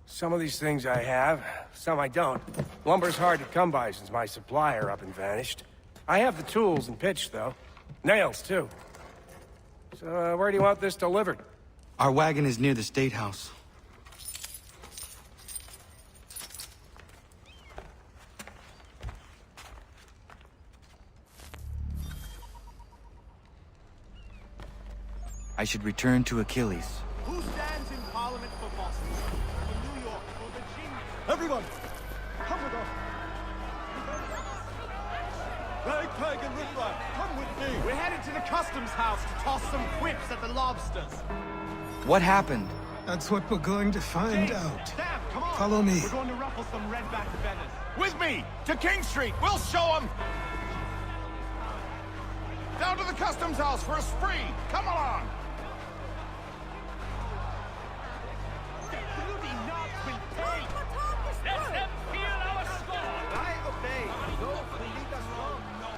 Some of these things I have, some I don't. Lumber's hard to come by since my supplier up and vanished. I have the tools and pitch, though. Nails, too. So, where do you want this delivered? Our wagon is near the State House. I should return to Achilles. Who stands in Parliament for Boston? For New York? For Virginia? Everyone, come with us. Ragtag and riffraff, come with me. We're headed to the customs house to toss some quips at the lobsters. What happened? That's what we're going to find out. Follow me. We're going to ruffle some red-backed feathers. With me! To King Street! We'll show them! Down to the customs house for a spree! Come along! Let them feel our scorn! I obey! No, who lead us wrong? No,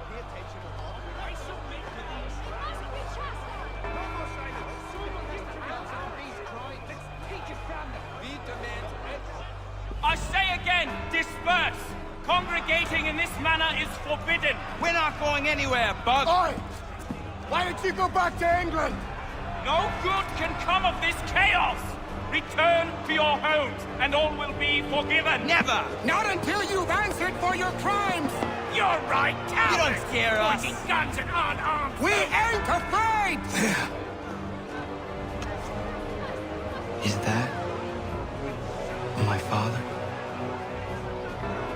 pay attention to all. I submit to these. No more silence. Soon we'll give to answer these crimes. Let's teach it from them. We demand answers. I say again, disperse! Congregating in this manner is forbidden. We're not going anywhere, Bug. Oi! Why don't you go back to England? No good can come of this chaos! Return to your homes, and all will be forgiven. Never! Not until you've answered for your crimes! You're right, cowards! You don't scare us. Pointing guns and unarmed. We ain't afraid! There. Is that my father?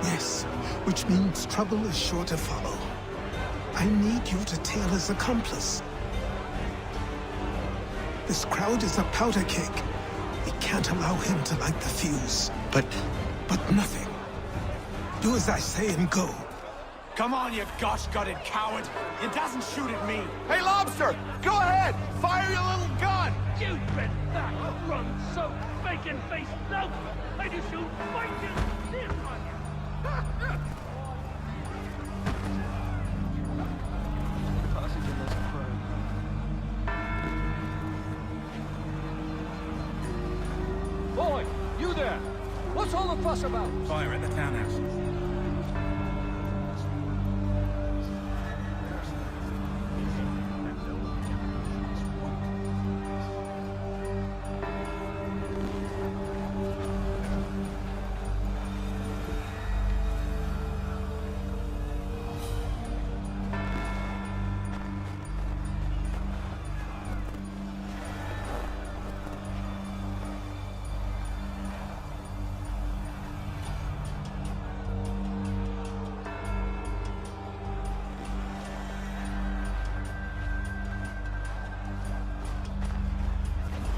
Yes, which means trouble is sure to follow. I need you to tail his accomplice. This crowd is a powder keg. We can't allow him to light the fuse. But nothing. Do as I say and go. Come on, you gosh-gutted coward! It doesn't shoot at me! Hey, Lobster! Go ahead! Fire your little gun! You bet that run so bacon-faced loaf! I just shoot bacon this on you! Boy, you there! What's all the fuss about? Fire at the townhouse.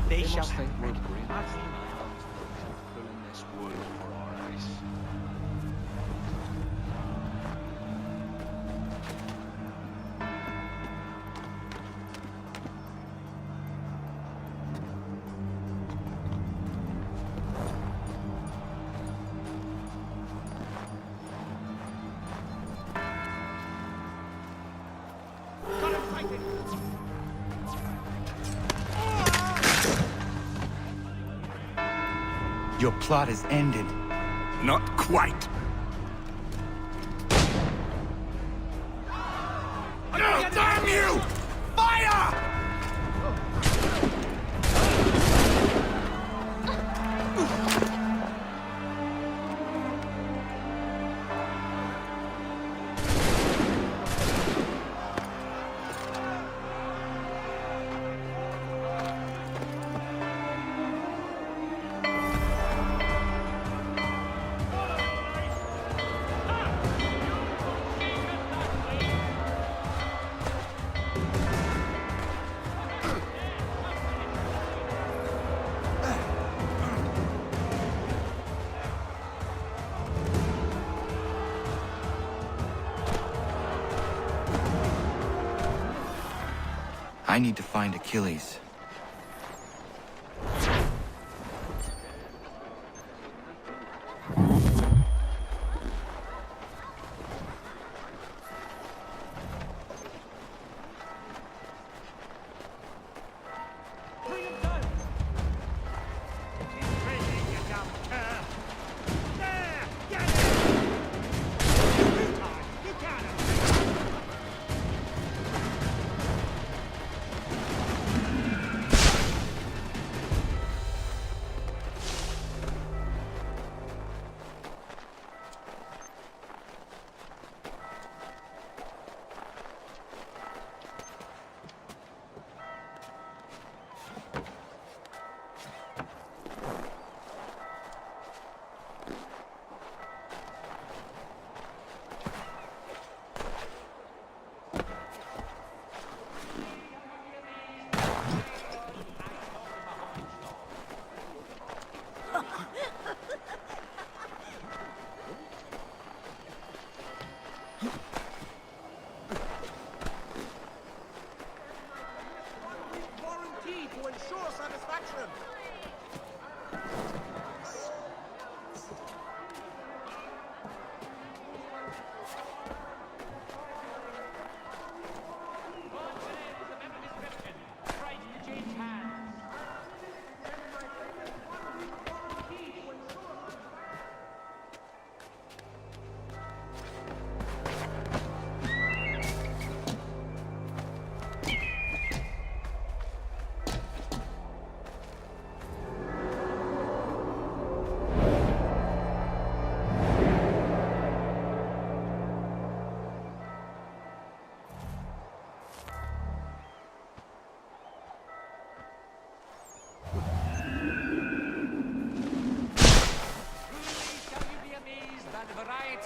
They shall think we're Pulling this wood for our eyes. your plot is ended. Not quite. Oh, damn you! Fire! I need to find Achilles.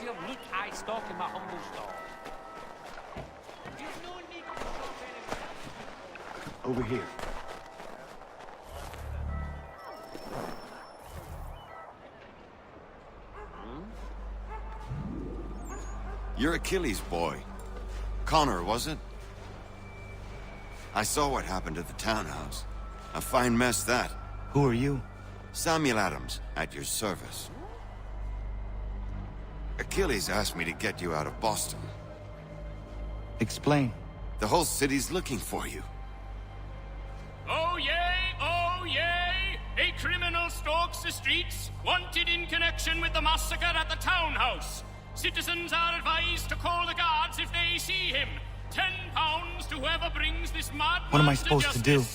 Ezio, look, I stock in my humble stall. There's no need to shop anywhere. Over here. You're Achilles' boy. Connor, was it? I saw what happened at the townhouse. A fine mess, that. Who are you? Samuel Adams, at your service. Achilles asked me to get you out of Boston. Explain. The whole city's looking for you. Oh yay, oh yay! A criminal stalks the streets, wanted in connection with the massacre at the townhouse. Citizens are advised to call the guards if they see him. £10 to whoever brings this madman. What am I supposed to do?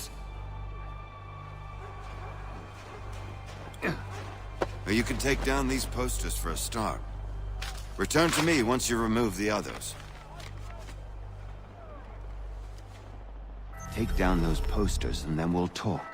You can take down these posters for a start. Return to me once you remove the others. Take down those posters and then we'll talk.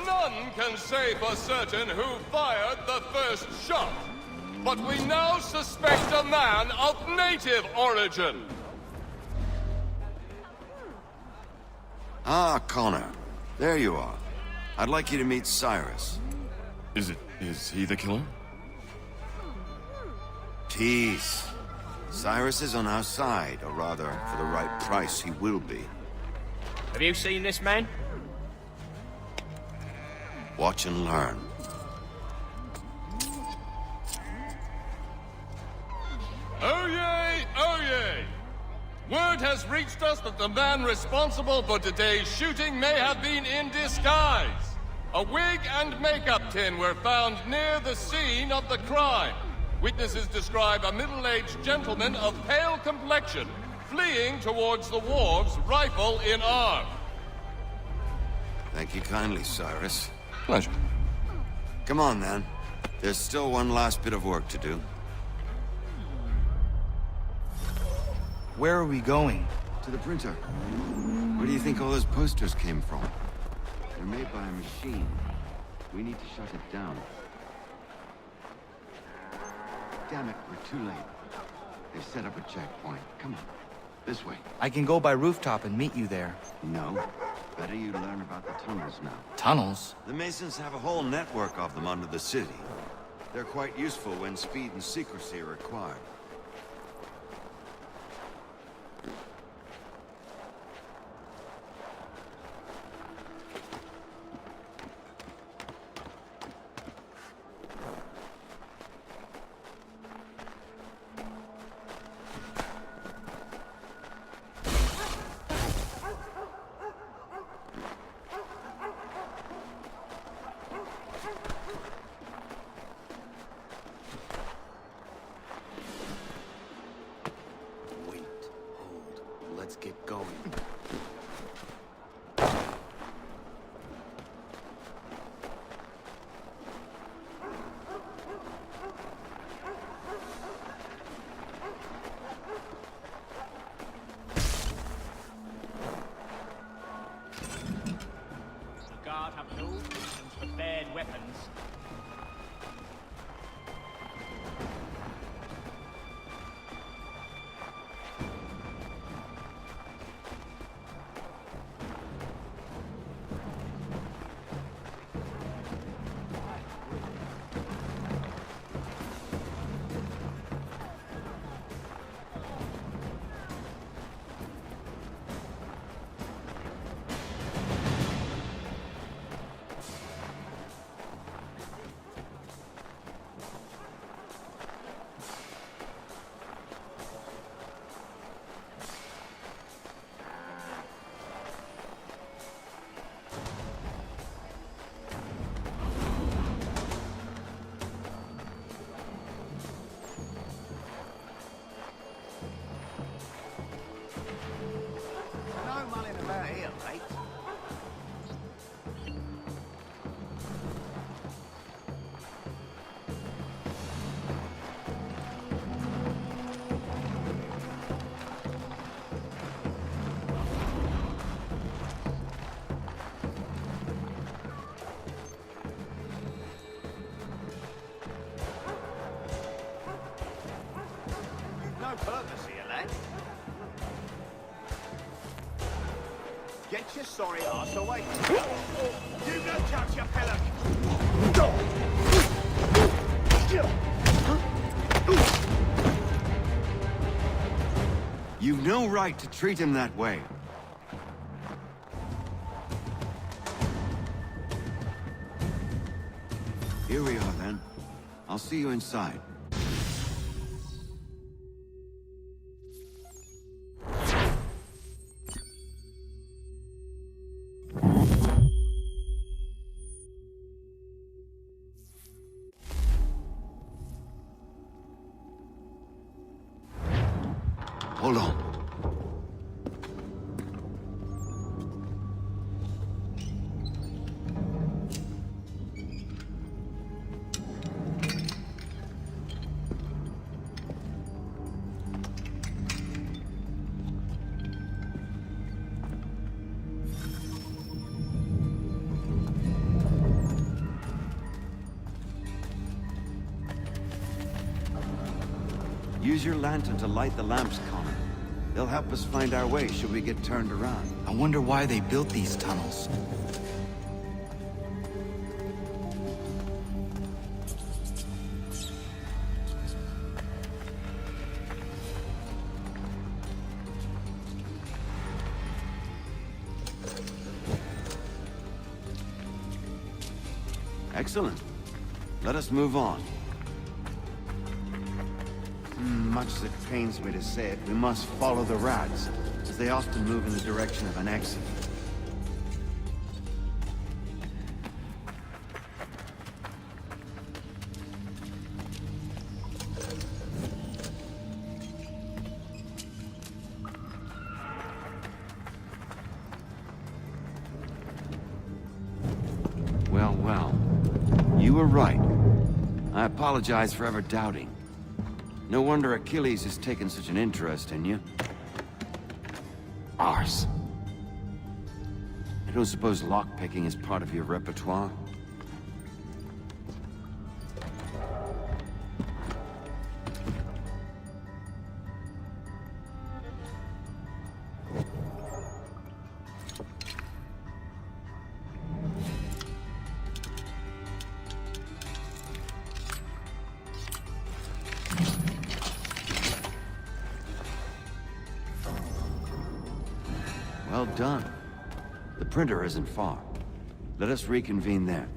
None can say for certain who fired the first shot, but we now suspect a man of native origin. Ah, Connor. There you are. I'd like you to meet Cyrus. Is he the killer? Peace. Cyrus is on our side, or rather, for the right price, he will be. Have you seen this man? Watch and learn. Oh yay, oh yay! Word has reached us that the man responsible for today's shooting may have been in disguise. A wig and makeup tin were found near the scene of the crime. Witnesses describe a middle-aged gentleman of pale complexion fleeing towards the wharves, rifle in arm. Thank you kindly, Cyrus. Pleasure. Come on, then. There's still one last bit of work to do. Where are we going? To the printer. Where do you think all those posters came from? They're made by a machine. We need to shut it down. Damn it, we're too late. They've set up a checkpoint. Come on. This way. I can go by rooftop and meet you there. No. Better you learn about the tunnels now. Tunnels? The Masons have a whole network of them under the city. They're quite useful when speed and secrecy are required. Let's get going. The guard have no prepared weapons. no purpose here, lad. Get your sorry ass away. You go touch your pillock. You've no right to treat him that way. Here we are, then. I'll see you inside. Hold on. Use your lantern to light the lamps, Connor. They'll help us find our way should we get turned around. I wonder why they built these tunnels. Excellent. Let us move on. Much as it pains me to say it, we must follow the rats, as they often move in the direction of an exit. Well. You were right. I apologize for ever doubting. No wonder Achilles has taken such an interest in you. Arse. I don't suppose lockpicking is part of your repertoire? Well done. The printer isn't far. Let us reconvene there.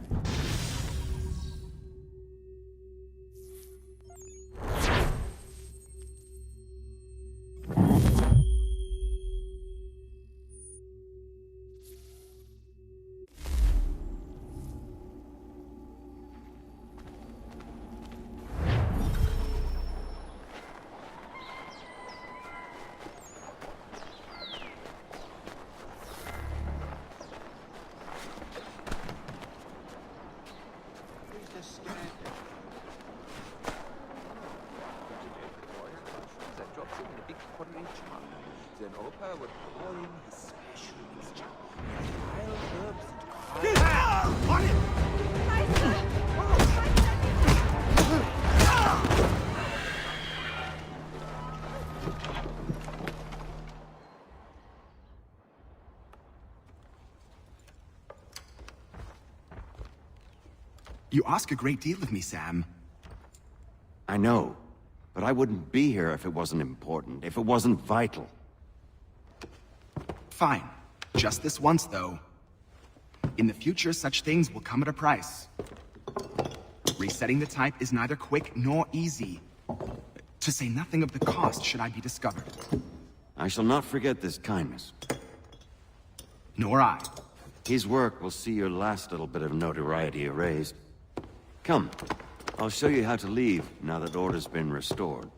You ask a great deal of me, Sam. I know, but I wouldn't be here if it wasn't important, if it wasn't vital. Fine. Just this once, though. In the future, such things will come at a price. Resetting the type is neither quick nor easy. To say nothing of the cost should I be discovered. I shall not forget this kindness. Nor I. His work will see your last little bit of notoriety erased. Come, I'll show you how to leave now that order's been restored.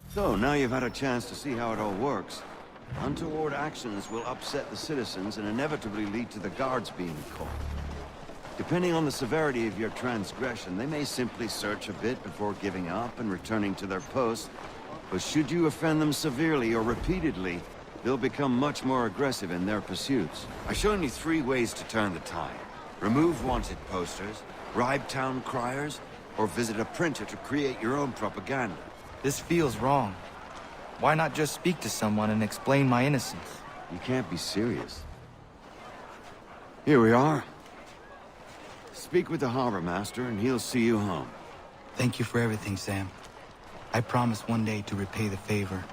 So, now you've had a chance to see how it all works. Untoward actions will upset the citizens and inevitably lead to the guards being caught. Depending on the severity of your transgression, they may simply search a bit before giving up and returning to their posts. But should you offend them severely or repeatedly, they'll become much more aggressive in their pursuits. I've shown you 3 ways to turn the tide. Remove wanted posters, bribe town criers, Or visit a printer to create your own propaganda? This feels wrong. Why not just speak to someone and explain my innocence? You can't be serious. Here we are. Speak with the harbor master and he'll see you home. Thank you for everything, Sam. I promise one day to repay the favor.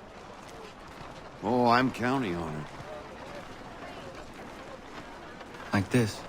Oh, I'm counting on it. Like this.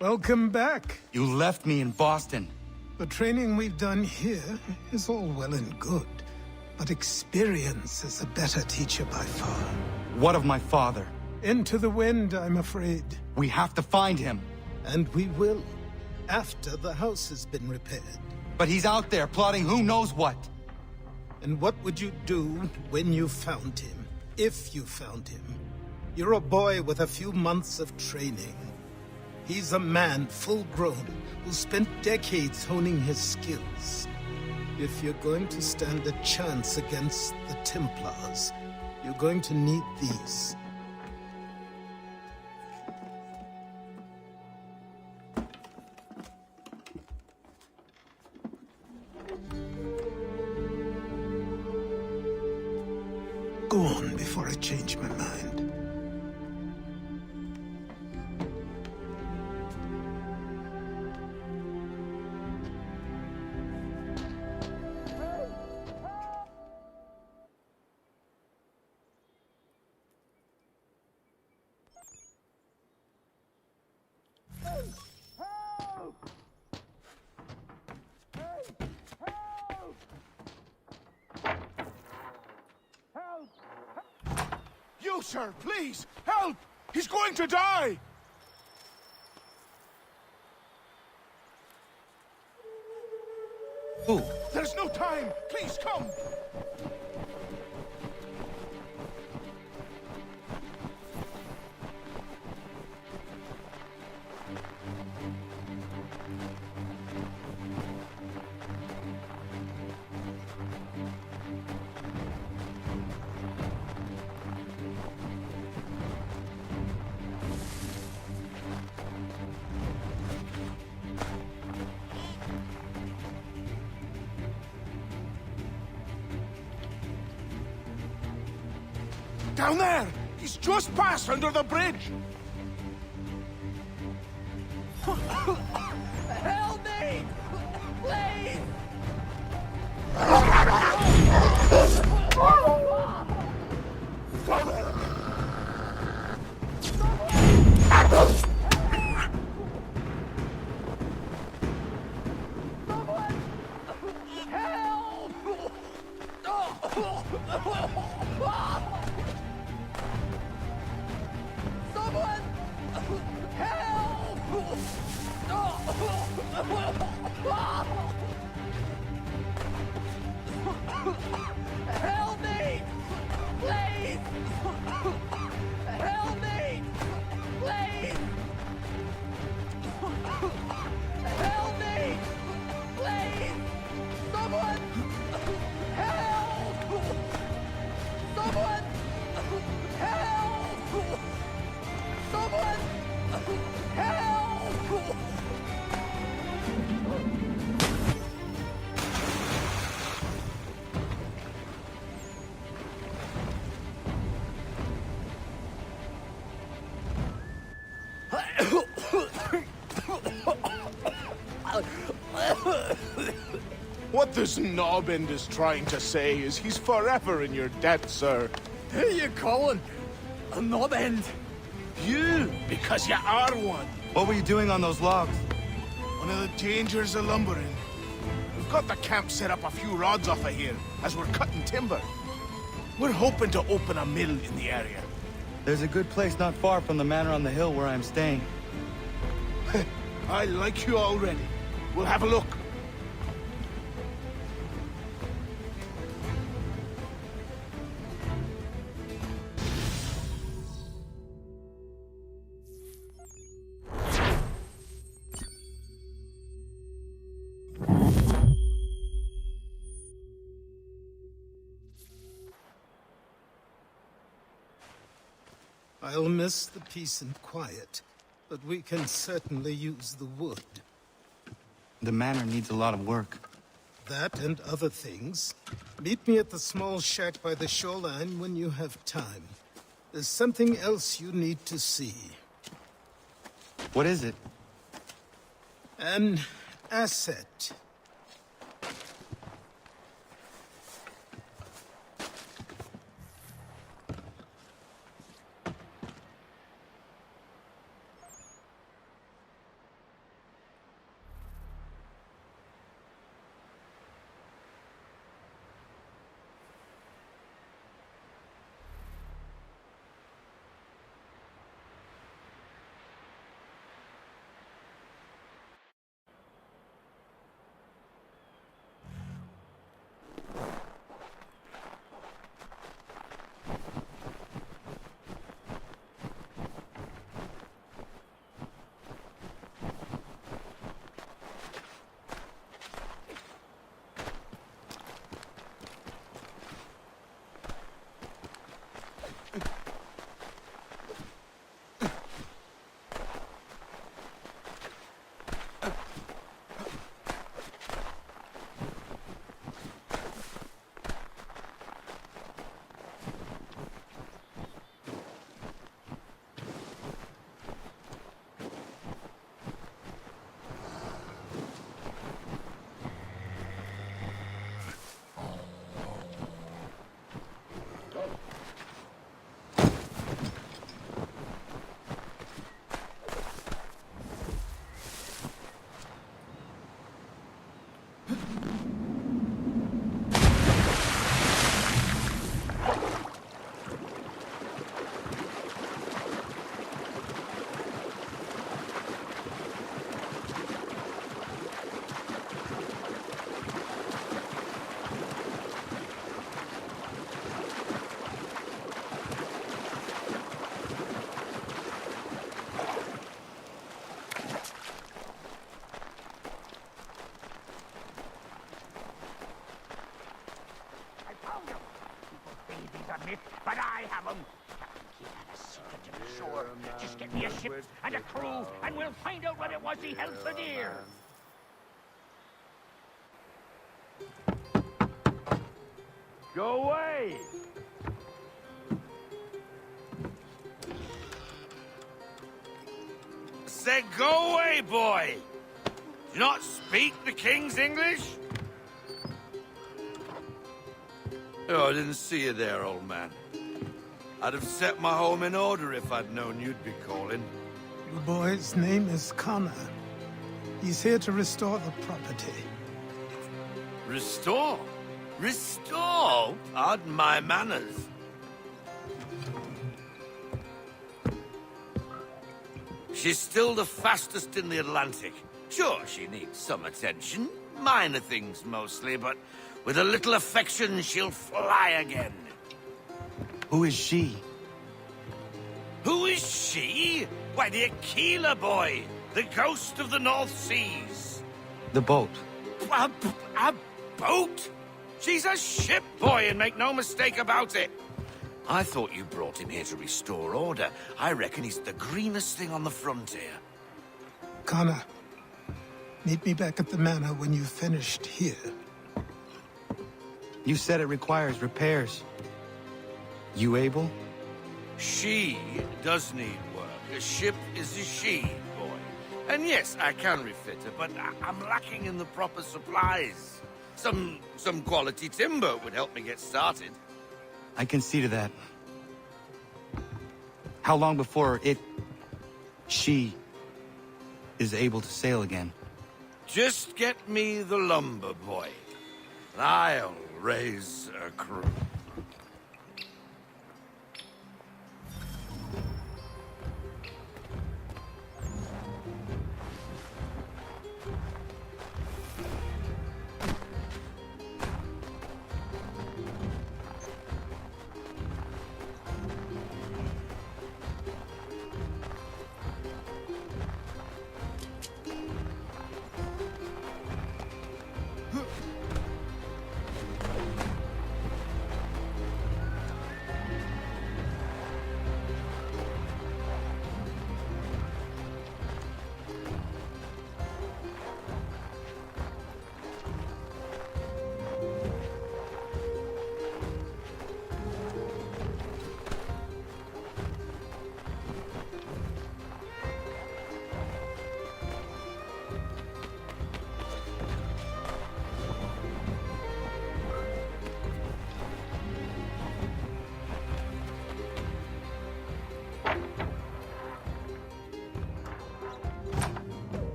Welcome back. You left me in Boston. The training we've done here is all well and good, but experience is a better teacher by far. What of my father? Into the wind, I'm afraid. We have to find him. And we will, after the house has been repaired. But he's out there plotting who knows what. And what would you do when you found him? If you found him? You're a boy with a few months of training. He's a man, full-grown, who spent decades honing his skills. If you're going to stand a chance against the Templars, you're going to need these. Go on before I change my mind. You, sir, please, help! He's going to die! Who? There's no time! Please, come! Down there! He's just passed under the bridge! Help me! Please! Help me! Please! Help me! Please! Help me! Please! Someone! Help! Someone! Help! Someone! Help! What this knobend is trying to say is he's forever in your debt, sir. Who you calling? A knobend? You, because you are one. What were you doing on those logs? One of the dangers of lumbering. We've got the camp set up a few rods off of here, as we're cutting timber. We're hoping to open a mill in the area. There's a good place not far from the manor on the hill where I'm staying. I like you already. We'll have a look. I'll miss the peace and quiet, but we can certainly use the wood. The manor needs a lot of work. That and other things. Meet me at the small shack by the shoreline when you have time. There's something else you need to see. What is it? An asset. But I have them. Keep that a secret to be sure. Just get me a ship and a crew, and we'll find out what it was he held so dear. Go away! Say, go away, boy! Do you not speak the King's English? Oh, I didn't see you there, old man. I'd have set my home in order if I'd known you'd be calling. The boy's name is Connor. He's here to restore the property. Restore? Restore? Pardon my manners. She's still the fastest in the Atlantic. Sure, she needs some attention. Minor things mostly, but with a little affection, she'll fly again. Who is she? Who is she? Why, the Aquila boy, the ghost of the North Seas. The boat. A boat? She's a ship boy, and make no mistake about it. I thought you brought him here to restore order. I reckon he's the greenest thing on the frontier. Connor, meet me back at the manor when you've finished here. You said it requires repairs. You able? She does need work. A ship is a she, boy. And yes, I can refit her, but I'm lacking in the proper supplies. Some quality timber would help me get started. I can see to that. How long before she is able to sail again? Just get me the lumber, boy. And I'll raise a crew.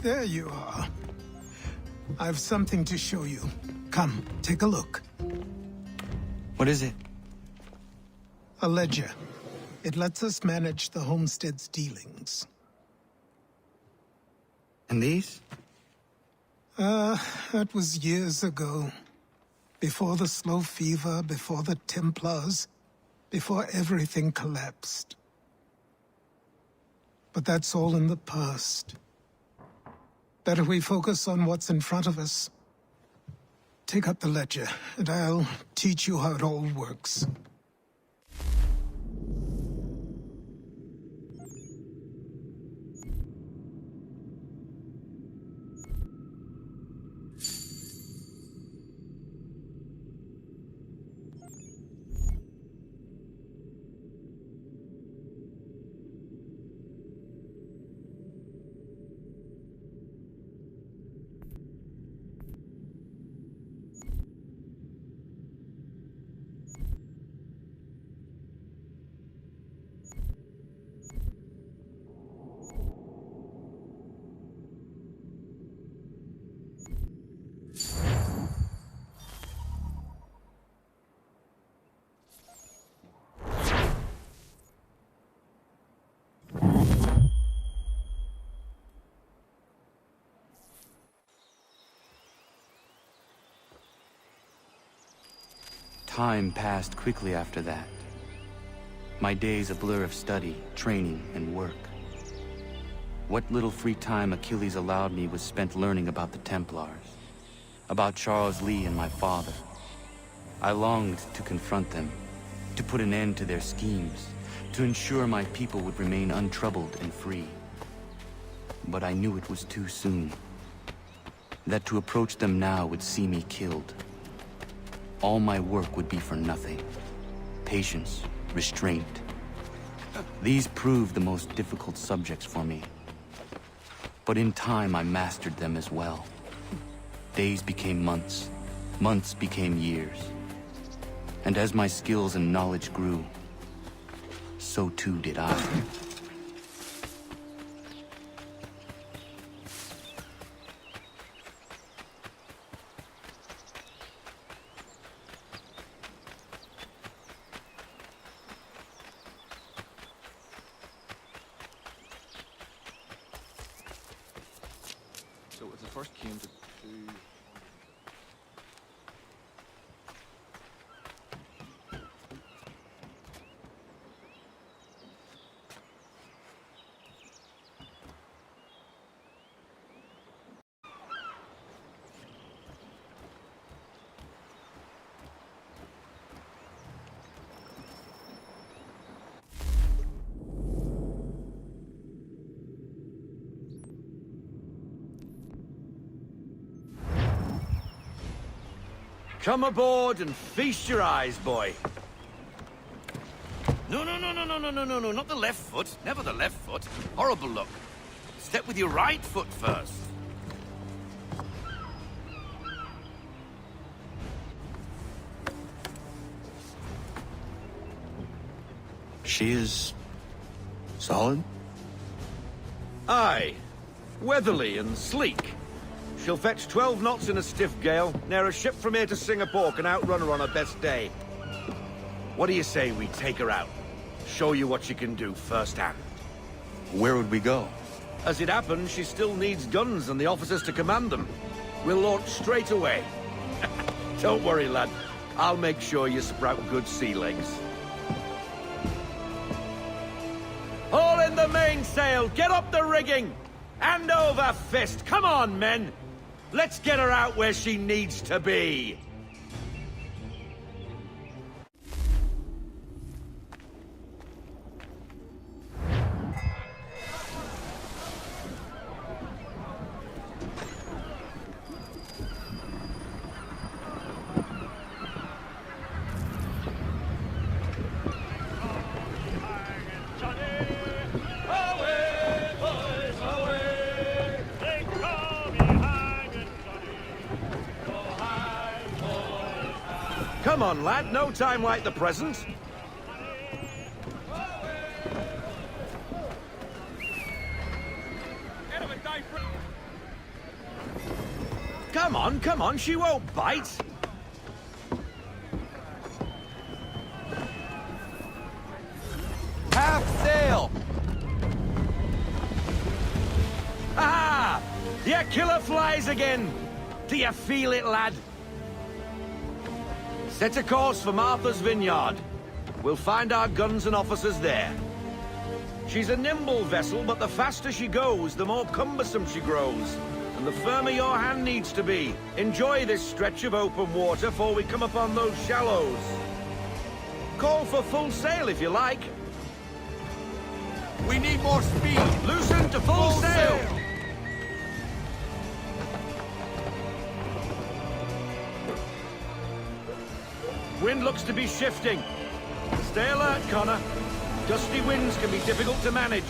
There you are. I've something to show you. Come, take a look. What is it? A ledger. It lets us manage the homestead's dealings. And these? That was years ago. Before the slow fever, before the Templars, before everything collapsed. But that's all in the past. Better we focus on what's in front of us. Take up the ledger, and I'll teach you how it all works. Time passed quickly after that. My days a blur of study, training, and work. What little free time Achilles allowed me was spent learning about the Templars, about Charles Lee and my father. I longed to confront them, to put an end to their schemes, to ensure my people would remain untroubled and free. But I knew it was too soon, that to approach them now would see me killed. All my work would be for nothing. Patience, restraint. These proved the most difficult subjects for me. But in time, I mastered them as well. Days became months. Months became years. And as my skills and knowledge grew, so too did I. first came to do... Come aboard and feast your eyes, boy. No, not the left foot. Never the left foot. Horrible look. Step with your right foot first. She is... solid? Aye. Weatherly and sleek. She'll fetch 12 knots in a stiff gale, near a ship from here to Singapore can outrun her on her best day. What do you say we take her out? Show you what she can do firsthand. Where would we go? As it happens, she still needs guns and the officers to command them. We'll launch straight away. Don't worry, lad. I'll make sure you sprout good sea legs. Haul in the mainsail! Get up the rigging! Hand over fist! Come on, men! Let's get her out where she needs to be! Come on, lad. No time like the present. Come on. She won't bite. Half sail! Aha! The killer flies again. Do you feel it, lad? Set a course for Martha's Vineyard. We'll find our guns and officers there. She's a nimble vessel, but the faster she goes, the more cumbersome she grows. And the firmer your hand needs to be. Enjoy this stretch of open water before we come upon those shallows. Call for full sail if you like. We need more speed. Loosen to full sail. Wind looks to be shifting. Stay alert, Connor. Gusty winds can be difficult to manage.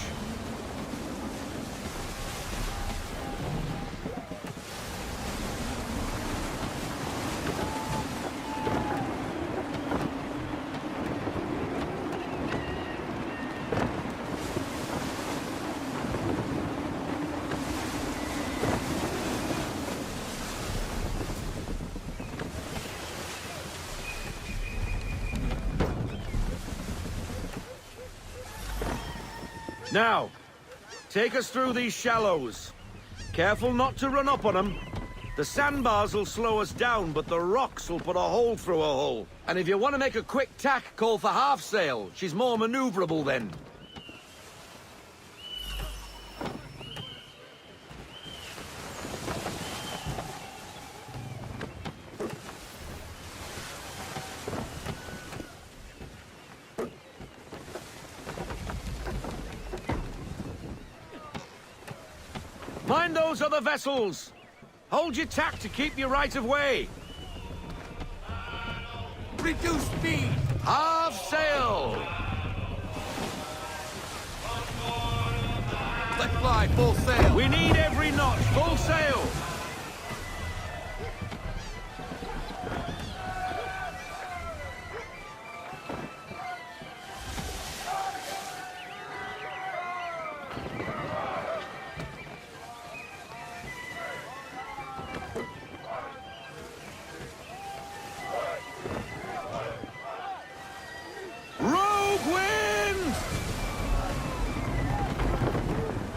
Now, take us through these shallows. Careful not to run up on them. The sandbars will slow us down, but the rocks will put a hole through a hole. And if you want to make a quick tack, call for half sail. She's more maneuverable then. Mind those other vessels! Hold your tack to keep your right of way! Reduce speed! Half sail! Let fly, full sail! We need every notch, full sail!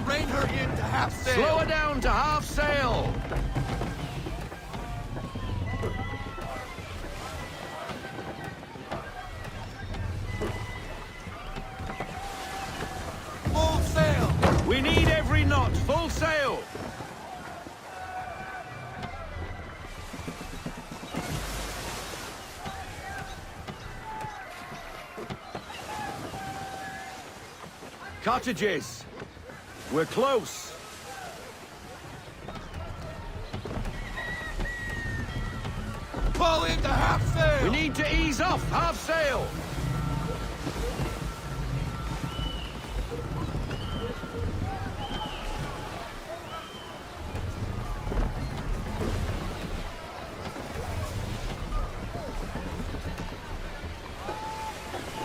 Rein her in to half sail! Slow her down to half sail! Full sail! We need every knot, full sail! Cottages! We're close! Pull into half sail! We need to ease off half sail!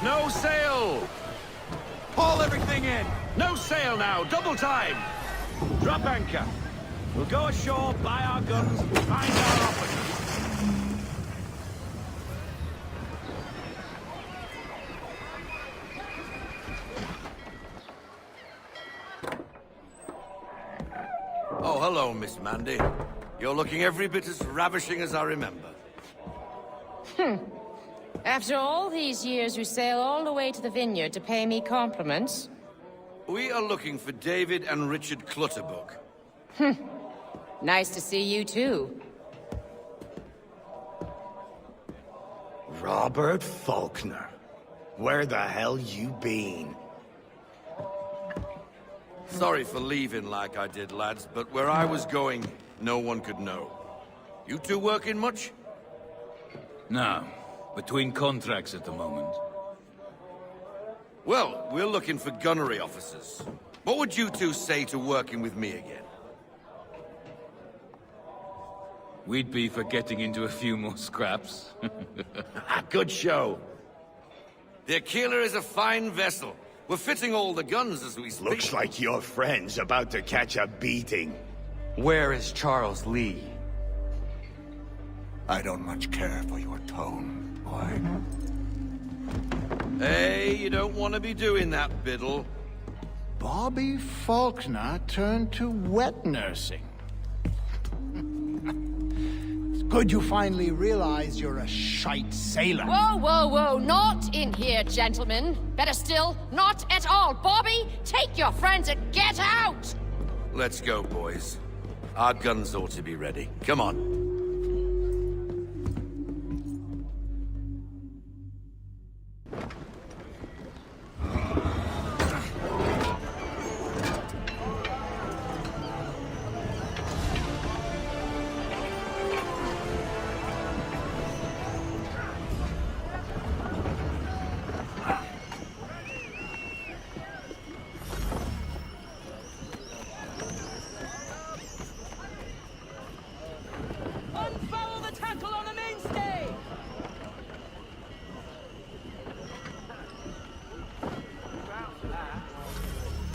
No sail! Haul everything in! No sail now! Double time! Drop anchor. We'll go ashore, buy our guns, and find our officers. Oh, hello, Miss Mandy. You're looking every bit as ravishing as I remember. After all these years, you sail all the way to the vineyard to pay me compliments? We are looking for David and Richard Clutterbuck. Nice to see you, too. Robert Faulkner. Where the hell you been? Sorry for leaving like I did, lads, but where I was going, no one could know. You two working much? No. Between contracts at the moment. Well, we're looking for gunnery officers. What would you two say to working with me again? We'd be for getting into a few more scraps. Good show. The Aquila is a fine vessel. We're fitting all the guns as we speak. Looks like your friend's about to catch a beating. Where is Charles Lee? I don't much care for your tone, boy. Hey, you don't want to be doing that, Biddle. Bobby Faulkner turned to wet nursing. It's good you finally realize you're a shite sailor. Whoa, whoa, whoa, not in here, gentlemen. Better still, not at all. Bobby, take your friends and get out! Let's go, boys. Our guns ought to be ready. Come on.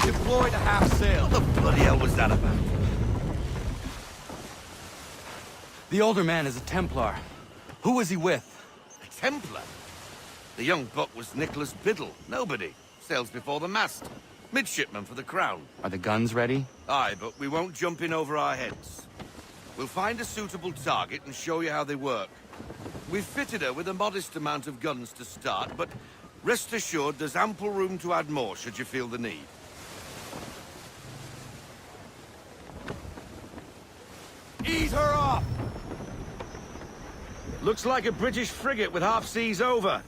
Deploy to half sail. What the bloody hell was that about? The older man is a Templar. Who was he with? A Templar? The young buck was Nicholas Biddle. Nobody. Sails before the mast. Midshipman for the Crown. Are the guns ready? Aye, but we won't jump in over our heads. We'll find a suitable target and show you how they work. We've fitted her with a modest amount of guns to start, but rest assured there's ample room to add more should you feel the need. Ease her off! Looks like a British frigate with half seas over.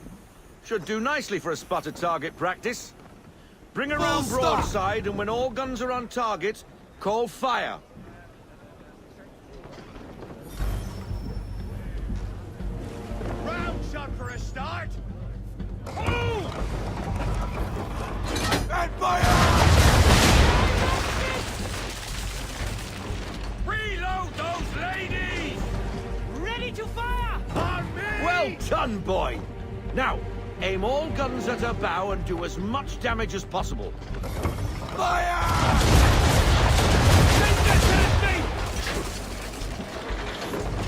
Should do nicely for a spotted target practice. Bring her round broadside, and when all guns are on target, call fire. Round shot for a start! Move! And fire! Reload those ladies! Ready to fire! On me! Well done, boy! Now, aim all guns at her bow and do as much damage as possible. Fire!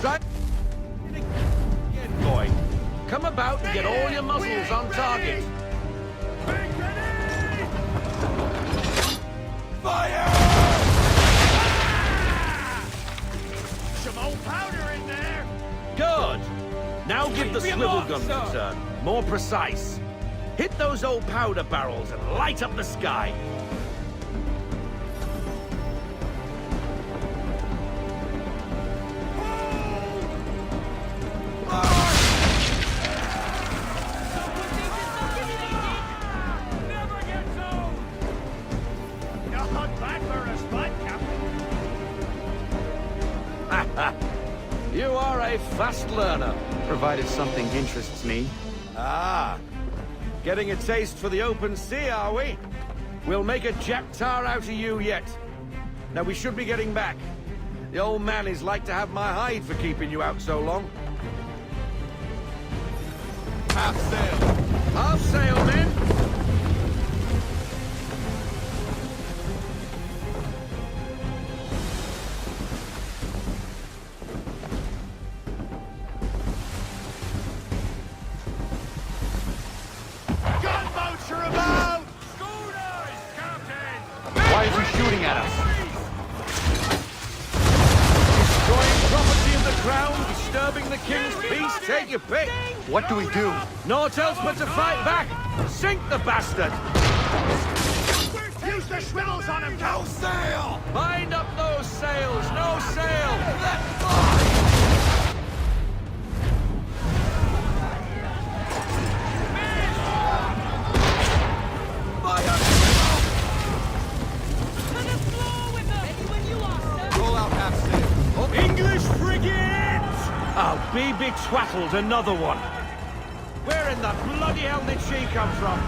Try again, boy. Come about and get all your muzzles on target. Fire! swivel gun to turn. More precise. Hit those old powder barrels and light up the sky. You are a fast learner. Provided something interests me. Ah. Getting a taste for the open sea, are we? We'll make a jack-tar out of you yet. Now we should be getting back. The old man is like to have my hide for keeping you out so long. Half sail. Half sail, men. Why is he shooting at us? Destroying property of the crown, disturbing the king's peace, take your pick. What do we do? Naught else but to fight back. Sink the bastard. Use the swivels on him, No sail! Bind up those sails, no sail! Let fly! English frigates! I'll be betwattled, another one. Where in the bloody hell did she come from?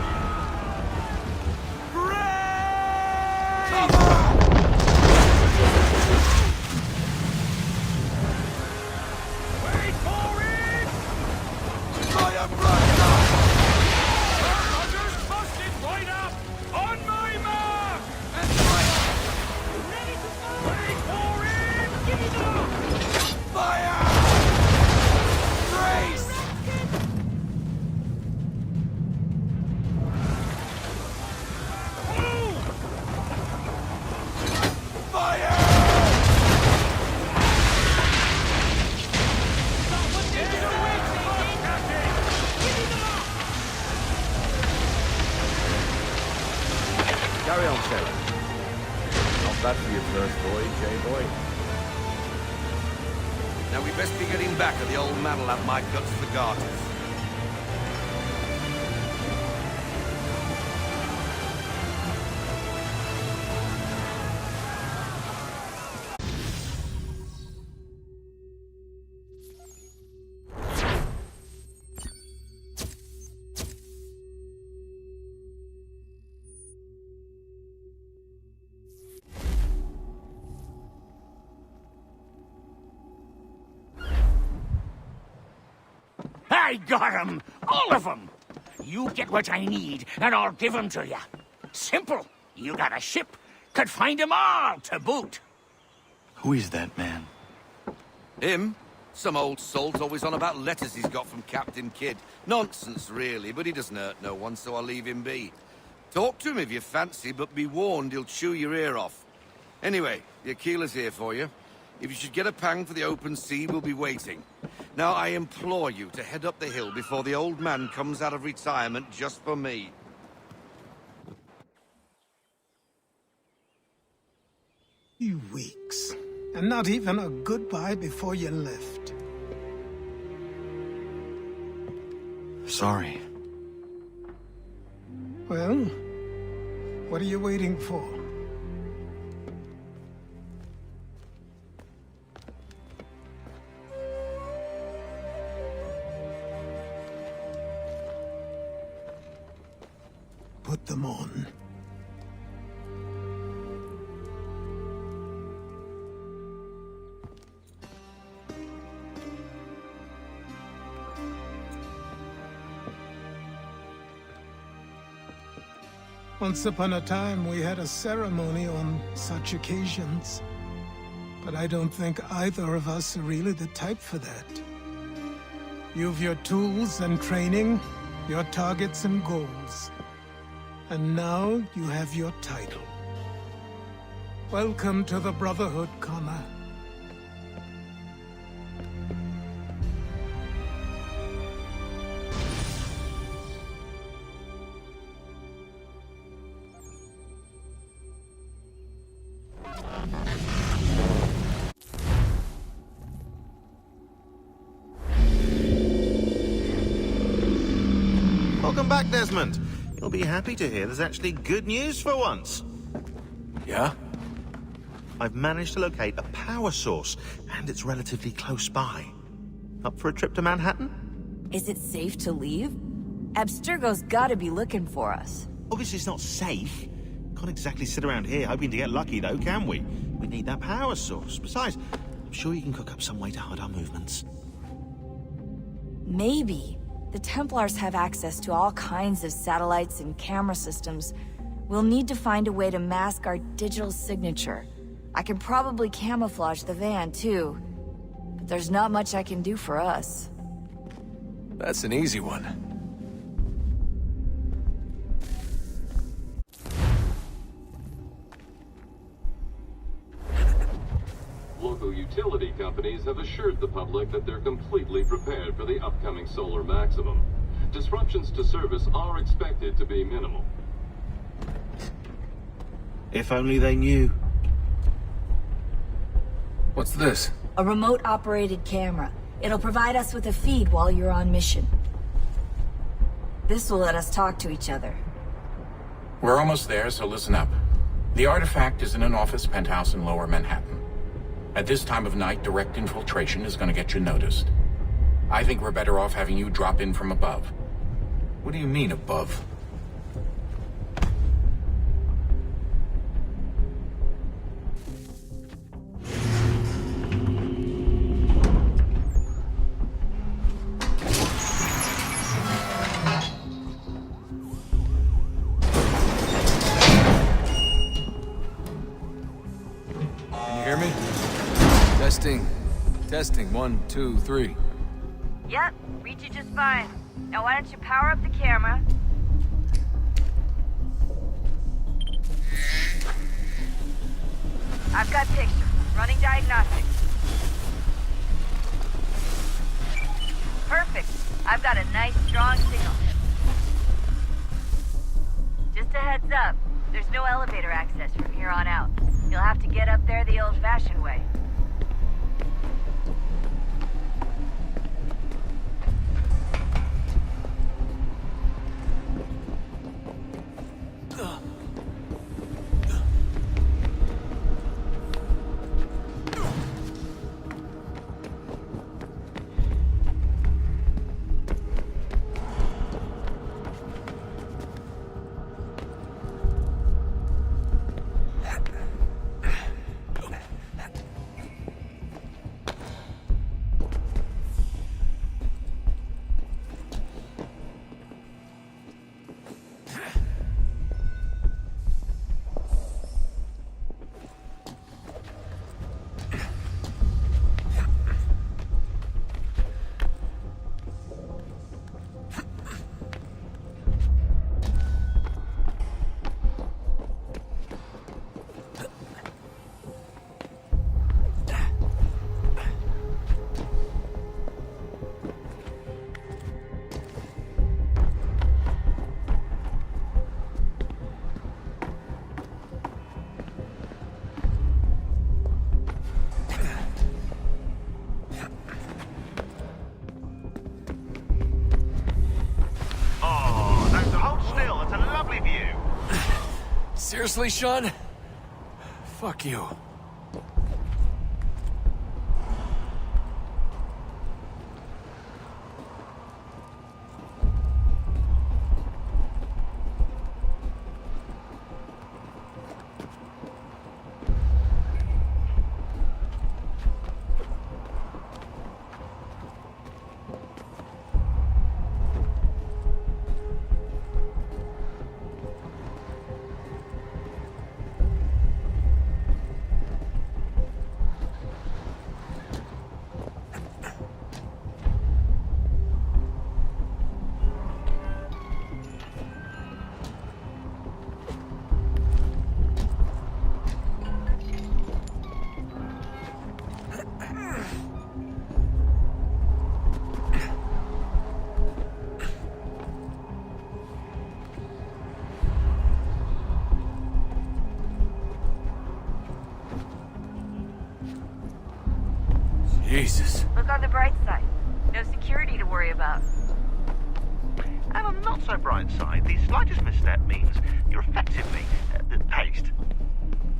Wait for it! Fire brush! Roger's busted, right up! On my mark! And fire! Ready to go! Wait for it! Give me the fire! Brace! Fire! Carry on, sailor. Not bad for your first voyage, eh, boy? Now we best be getting back, or the old man'll have my guts for garters. I got 'em! All of 'em! You get what I need, and I'll give 'em to you. Simple. You got a ship. Could find 'em all to boot. Who is that man? Him? Some old salt always on about letters he's got from Captain Kidd. Nonsense, really, but he doesn't hurt no one, so I'll leave him be. Talk to him if you fancy, but be warned he'll chew your ear off. Anyway, the Aquila's here for you. If you should get a pang for the open sea, we'll be waiting. Now, I implore you to head up the hill before the old man comes out of retirement just for me. You weeks. And not even a goodbye before you left. Sorry. Well, what are you waiting for? Put them on. Once upon a time, we had a ceremony on such occasions. But I don't think either of us are really the type for that. You've your tools and training, your targets and goals. And now you have your title. Welcome to the Brotherhood, Connor. Hold Welcome back, Desmond. You'll be happy to hear there's actually good news for once. Yeah? I've managed to locate a power source, and it's relatively close by. Up for a trip to Manhattan? Is it safe to leave? Abstergo's gotta be looking for us. Obviously it's not safe. Can't exactly sit around here hoping to get lucky, though, can we? We need that power source. Besides, I'm sure you can cook up some way to hide our movements. Maybe. The Templars have access to all kinds of satellites and camera systems. We'll need to find a way to mask our digital signature. I can probably camouflage the van, too. But there's not much I can do for us. That's an easy one. Local utility companies have assured the public that they're completely prepared for the upcoming solar maximum. Disruptions to service are expected to be minimal. If only they knew. What's this? A remote-operated camera. It'll provide us with a feed while you're on mission. This will let us talk to each other. We're almost there, so listen up. The artifact is in an office penthouse in Lower Manhattan. At this time of night, direct infiltration is going to get you noticed. I think we're better off having you drop in from above. What do you mean, above? Testing, 1, 2, 3. Yep, read you just fine. Now why don't you power up the camera? I've got pictures. Running diagnostics. Perfect. I've got a nice, strong signal. Just a heads up, there's no elevator access from here on out. You'll have to get up there the old-fashioned way. Seriously, Shaun? Fuck you. Jesus. Look on the bright side. No security to worry about. And on the not-so-bright side, the slightest misstep means you're effectively paced.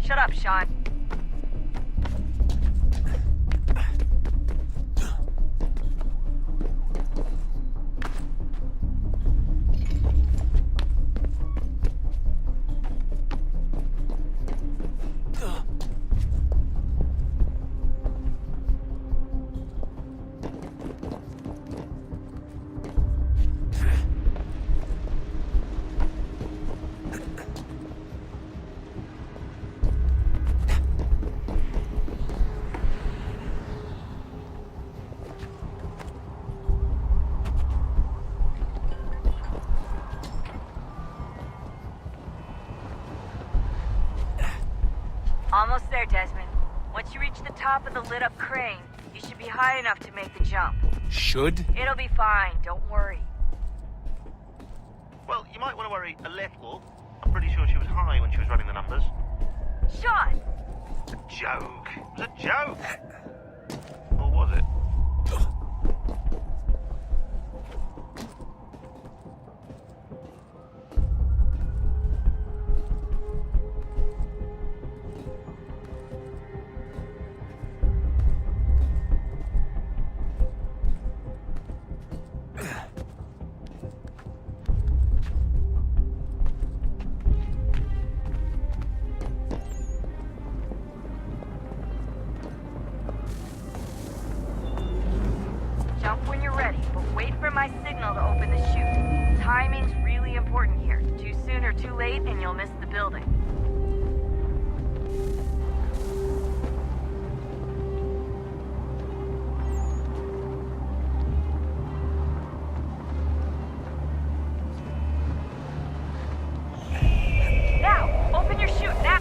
Shut up, Shaun. Almost there, Desmond. Once you reach the top of the lit-up crane, you should be high enough to make the jump. Should? It'll be fine, don't worry. Well, you might want to worry a little. I'm pretty sure she was high when she was running the numbers. Shaun! A joke. It was a joke. Or was it? Jump when you're ready, but wait for my signal to open the chute. Timing's really important here. Too soon or too late, and you'll miss the building. Now! Open your chute, now!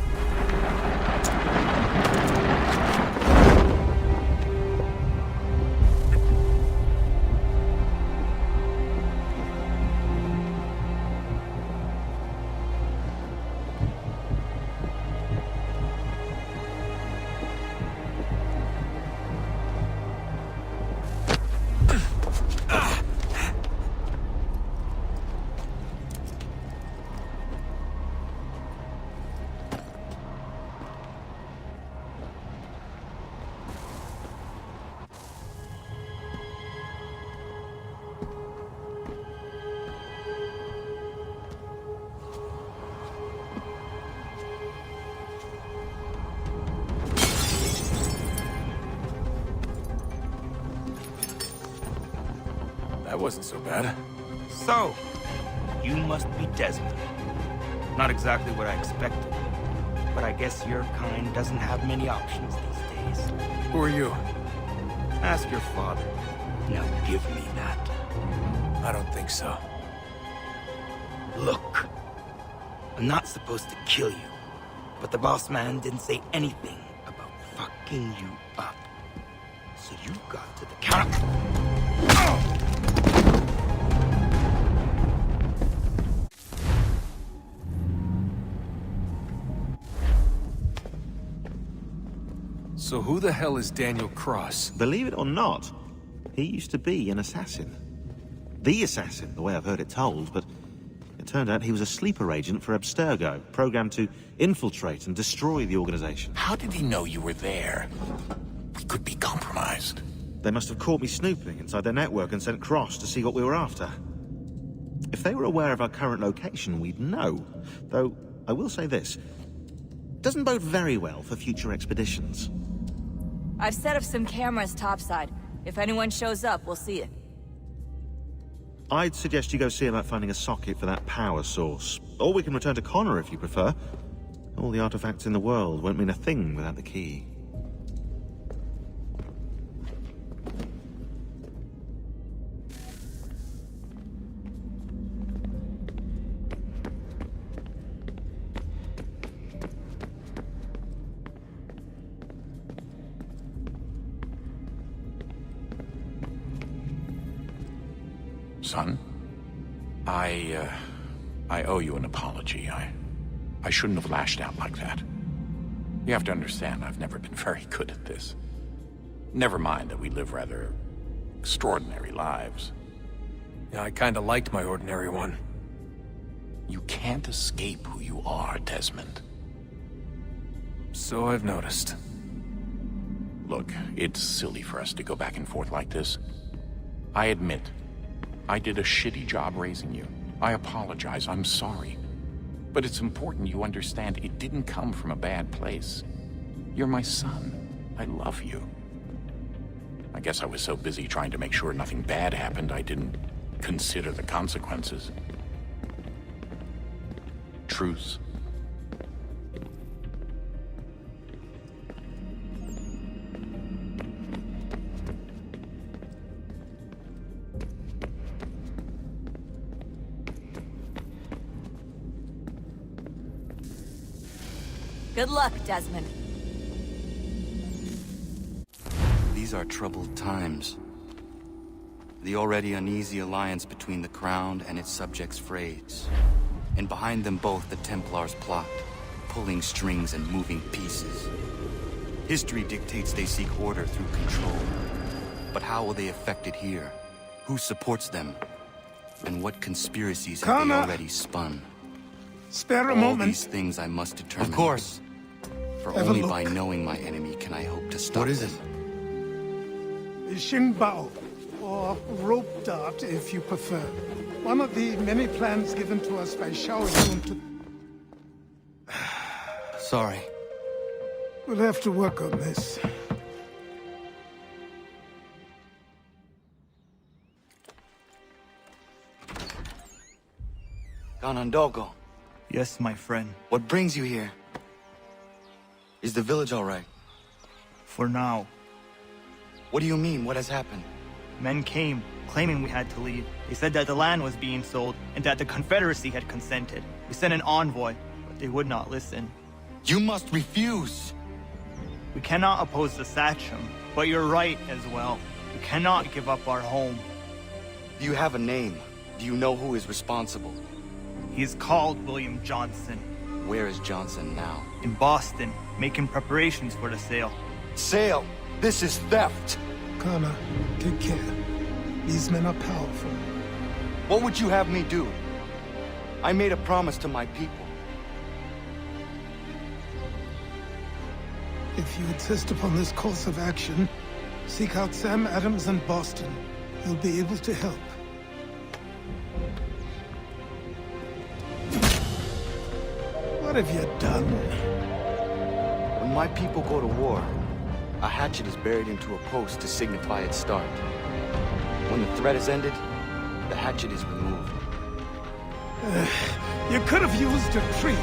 That wasn't so bad. So, you must be Desmond. Not exactly what I expected, but I guess your kind doesn't have many options these days. Who are you? Ask your father. Now give me that. I don't think so. Look, I'm not supposed to kill you, but the boss man didn't say anything about fucking you up. So you got to the counter. So who the hell is Daniel Cross? Believe it or not, he used to be an assassin. The assassin, the way I've heard it told, but it turned out he was a sleeper agent for Abstergo, programmed to infiltrate and destroy the organization. How did he know you were there? We could be compromised. They must have caught me snooping inside their network and sent Cross to see what we were after. If they were aware of our current location, we'd know. Though, I will say this. Doesn't bode very well for future expeditions. I've set up some cameras topside. If anyone shows up, we'll see it. I'd suggest you go see about finding a socket for that power source. Or we can return to Connor if you prefer. All the artifacts in the world won't mean a thing without the key. Son, I owe you an apology. I shouldn't have lashed out like that. You have to understand, I've never been very good at this. Never mind that we live rather extraordinary lives. Yeah, I kinda liked my ordinary one. You can't escape who you are, Desmond. So I've noticed. Look, it's silly for us to go back and forth like this. I admit, I did a shitty job raising you. I apologize, I'm sorry. But it's important you understand it didn't come from a bad place. You're my son. I love you. I guess I was so busy trying to make sure nothing bad happened, I didn't consider the consequences. Truce. Good luck, Desmond. These are troubled times. The already uneasy alliance between the Crown and its subjects frays. And behind them both the Templars plot, pulling strings and moving pieces. History dictates they seek order through control. But how will they affect it here? Who supports them? And what conspiracies have they already spun? Spare a All moment. these things I must determine. Of course. For Have a only look. by knowing my enemy can I hope to stop them. Xingbao, or rope dart if you prefer. One of the many plans given to us by Shaun to... Sorry. We'll have to work on this. Ganondogo. Yes, my friend. What brings you here? Is the village all right? For now. What do you mean? What has happened? Men came, claiming we had to leave. They said that the land was being sold, and that the Confederacy had consented. We sent an envoy, but they would not listen. You must refuse! We cannot oppose the Sachem, but you're right as well. We cannot give up our home. Do you have a name? Do you know who is responsible? He is called William Johnson. Where is Johnson now? In Boston, making preparations for the sale. Sale? This is theft! Kana, take care. These men are powerful. What would you have me do? I made a promise to my people. If you insist upon this course of action, seek out Sam Adams in Boston. He'll be able to help. What have you done? When my people go to war, a hatchet is buried into a post to signify its start. When the threat is ended, the hatchet is removed. You could have used a tree.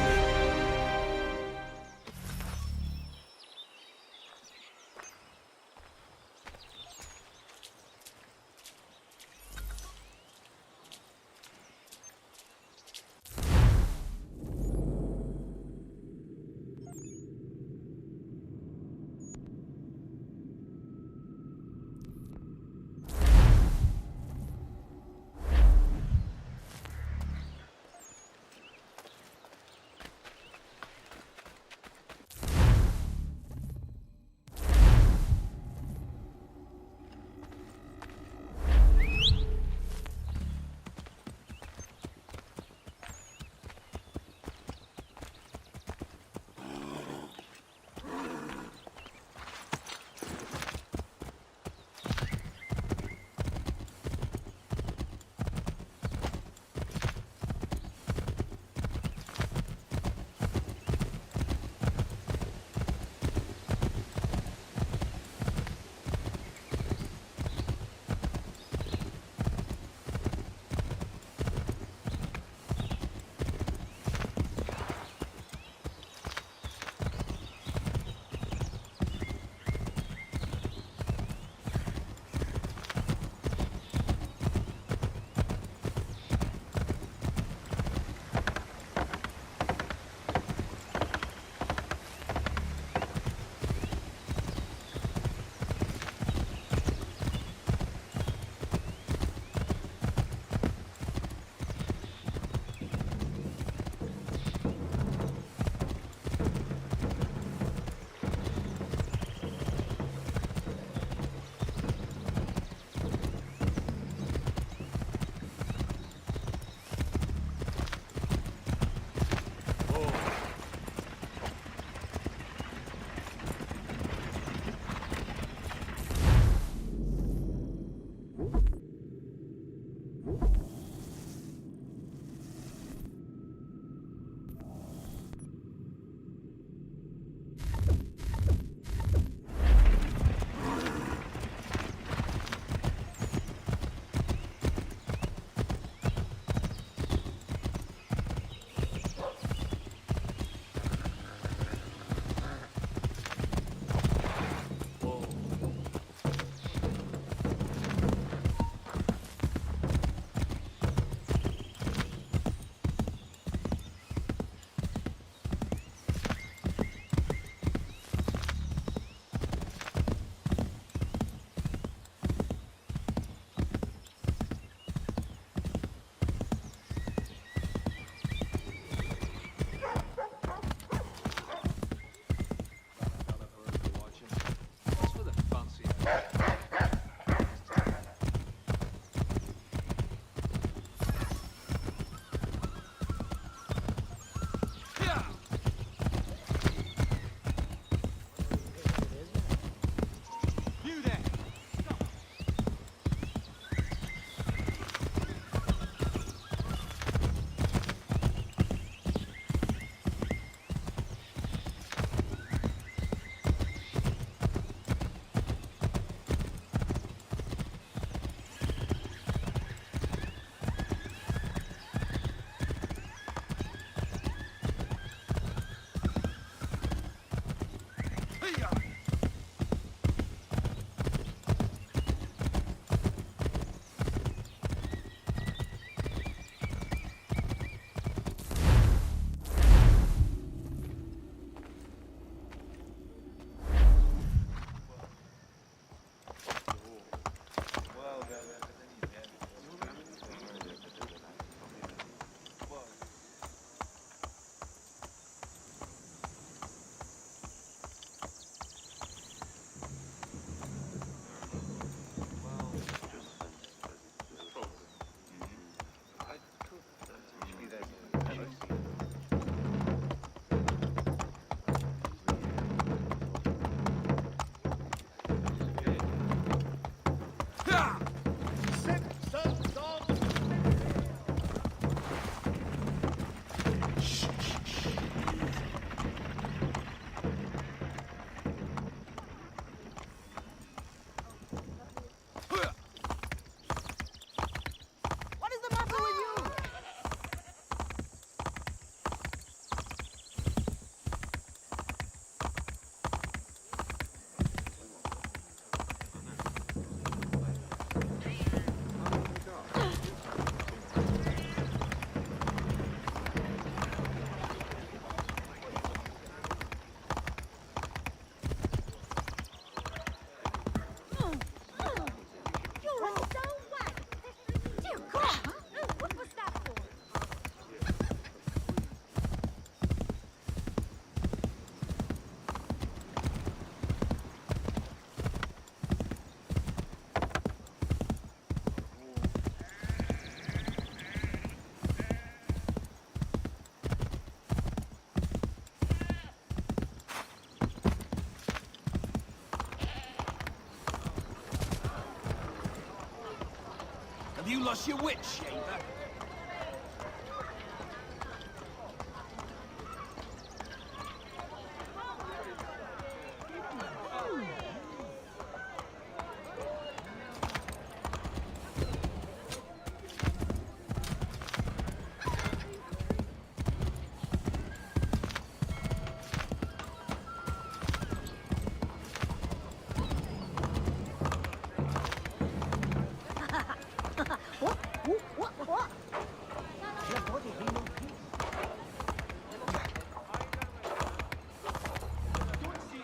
lost your wit, shaver.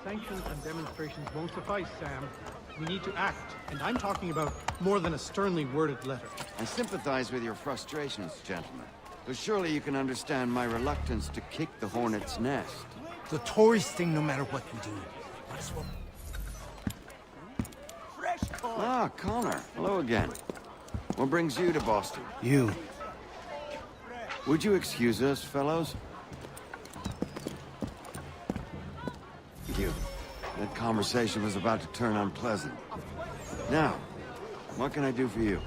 Sanctions and demonstrations won't suffice, Sam. We need to act, and I'm talking about more than a sternly worded letter. I sympathize with your frustrations, gentlemen. But surely you can understand my reluctance to kick the hornet's nest. The tourist thing, no matter what we do. Ah, Connor. Hello again. What brings you to Boston? You. Would you excuse us, fellows? Thank you. That conversation was about to turn unpleasant. Now, what can I do for you?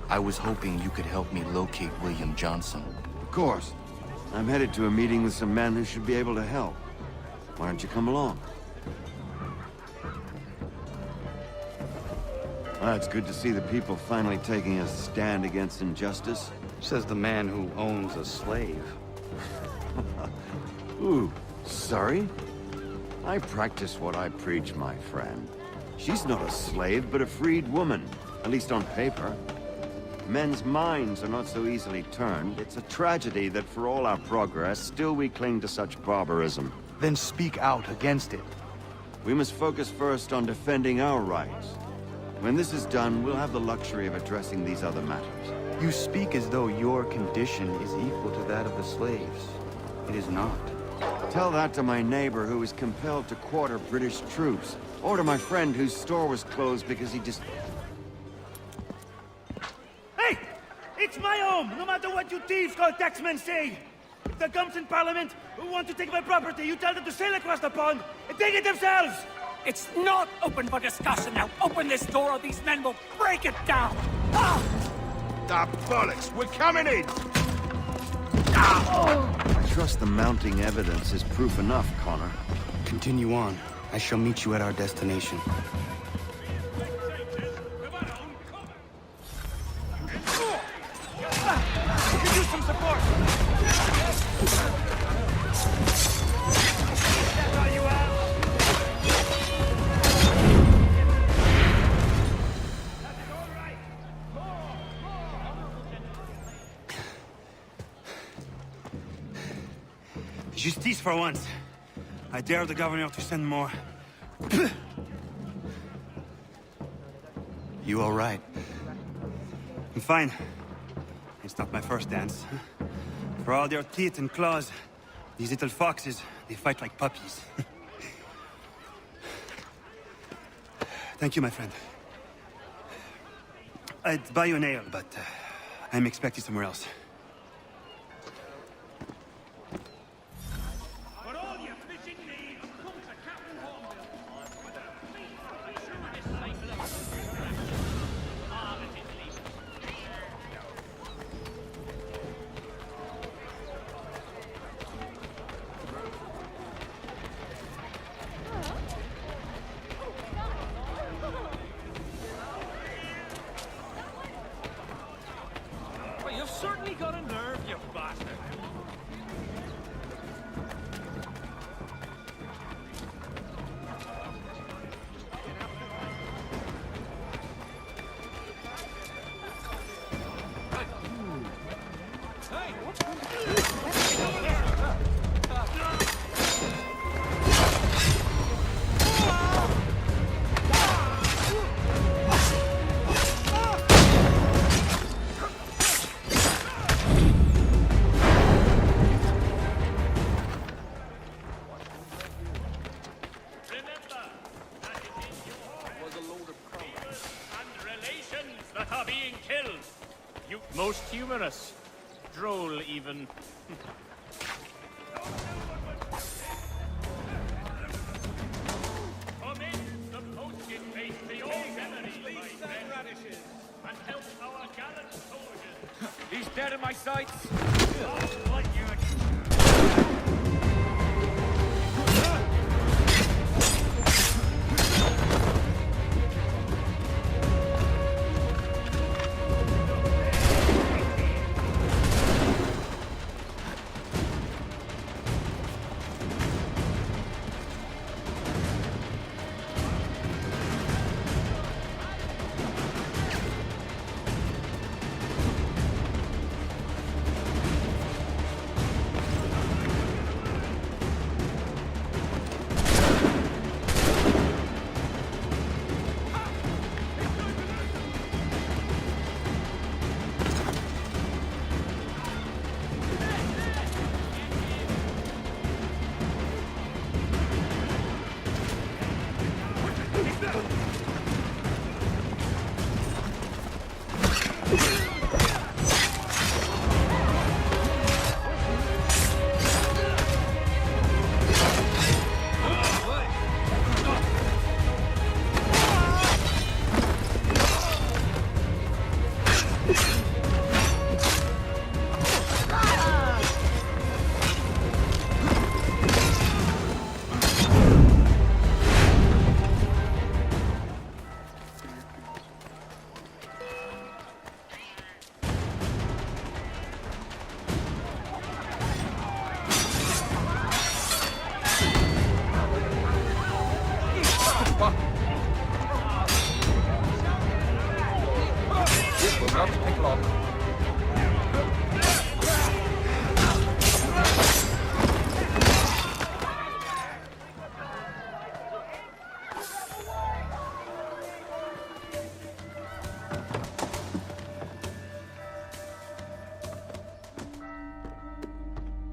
I was hoping you could help me locate William Johnson. Of course. I'm headed to a meeting with some men who should be able to help. Why don't you come along? Well, it's good to see the people finally taking a stand against injustice. Says the man who owns a slave. Ooh, sorry? I practice what I preach, my friend. She's not a slave, but a freed woman, at least on paper. Men's minds are not so easily turned. It's a tragedy that for all our progress, still we cling to such barbarism. Then speak out against it. We must focus first on defending our rights. When this is done, we'll have the luxury of addressing these other matters. You speak as though your condition is equal to that of the slaves. It is not. Tell that to my neighbor who was compelled to quarter British troops, or to my friend whose store was closed because he just... Hey! It's my home, no matter what you thieves called taxmen say! If the gums in Parliament who want to take my property, you tell them to sail across the pond and take it themselves! It's not open for discussion now. Open this door or these men will break it down. Ah! Ah, bollocks! We're coming in! I trust the mounting evidence is proof enough, Connor. Continue on. I shall meet you at our destination. We can use some support! That's all you have? Justice for once. I dare the governor to send more. You all right? I'm fine. It's not my first dance. For all their teeth and claws, these little foxes, they fight like puppies. Thank you, my friend. I'd buy you an ale, but I'm expecting somewhere else. Well, you've certainly got a nerve, you bastard. Most humorous. Droll, even. Commit the postage base to your memory, my friends, and help our gallant soldiers. my sights.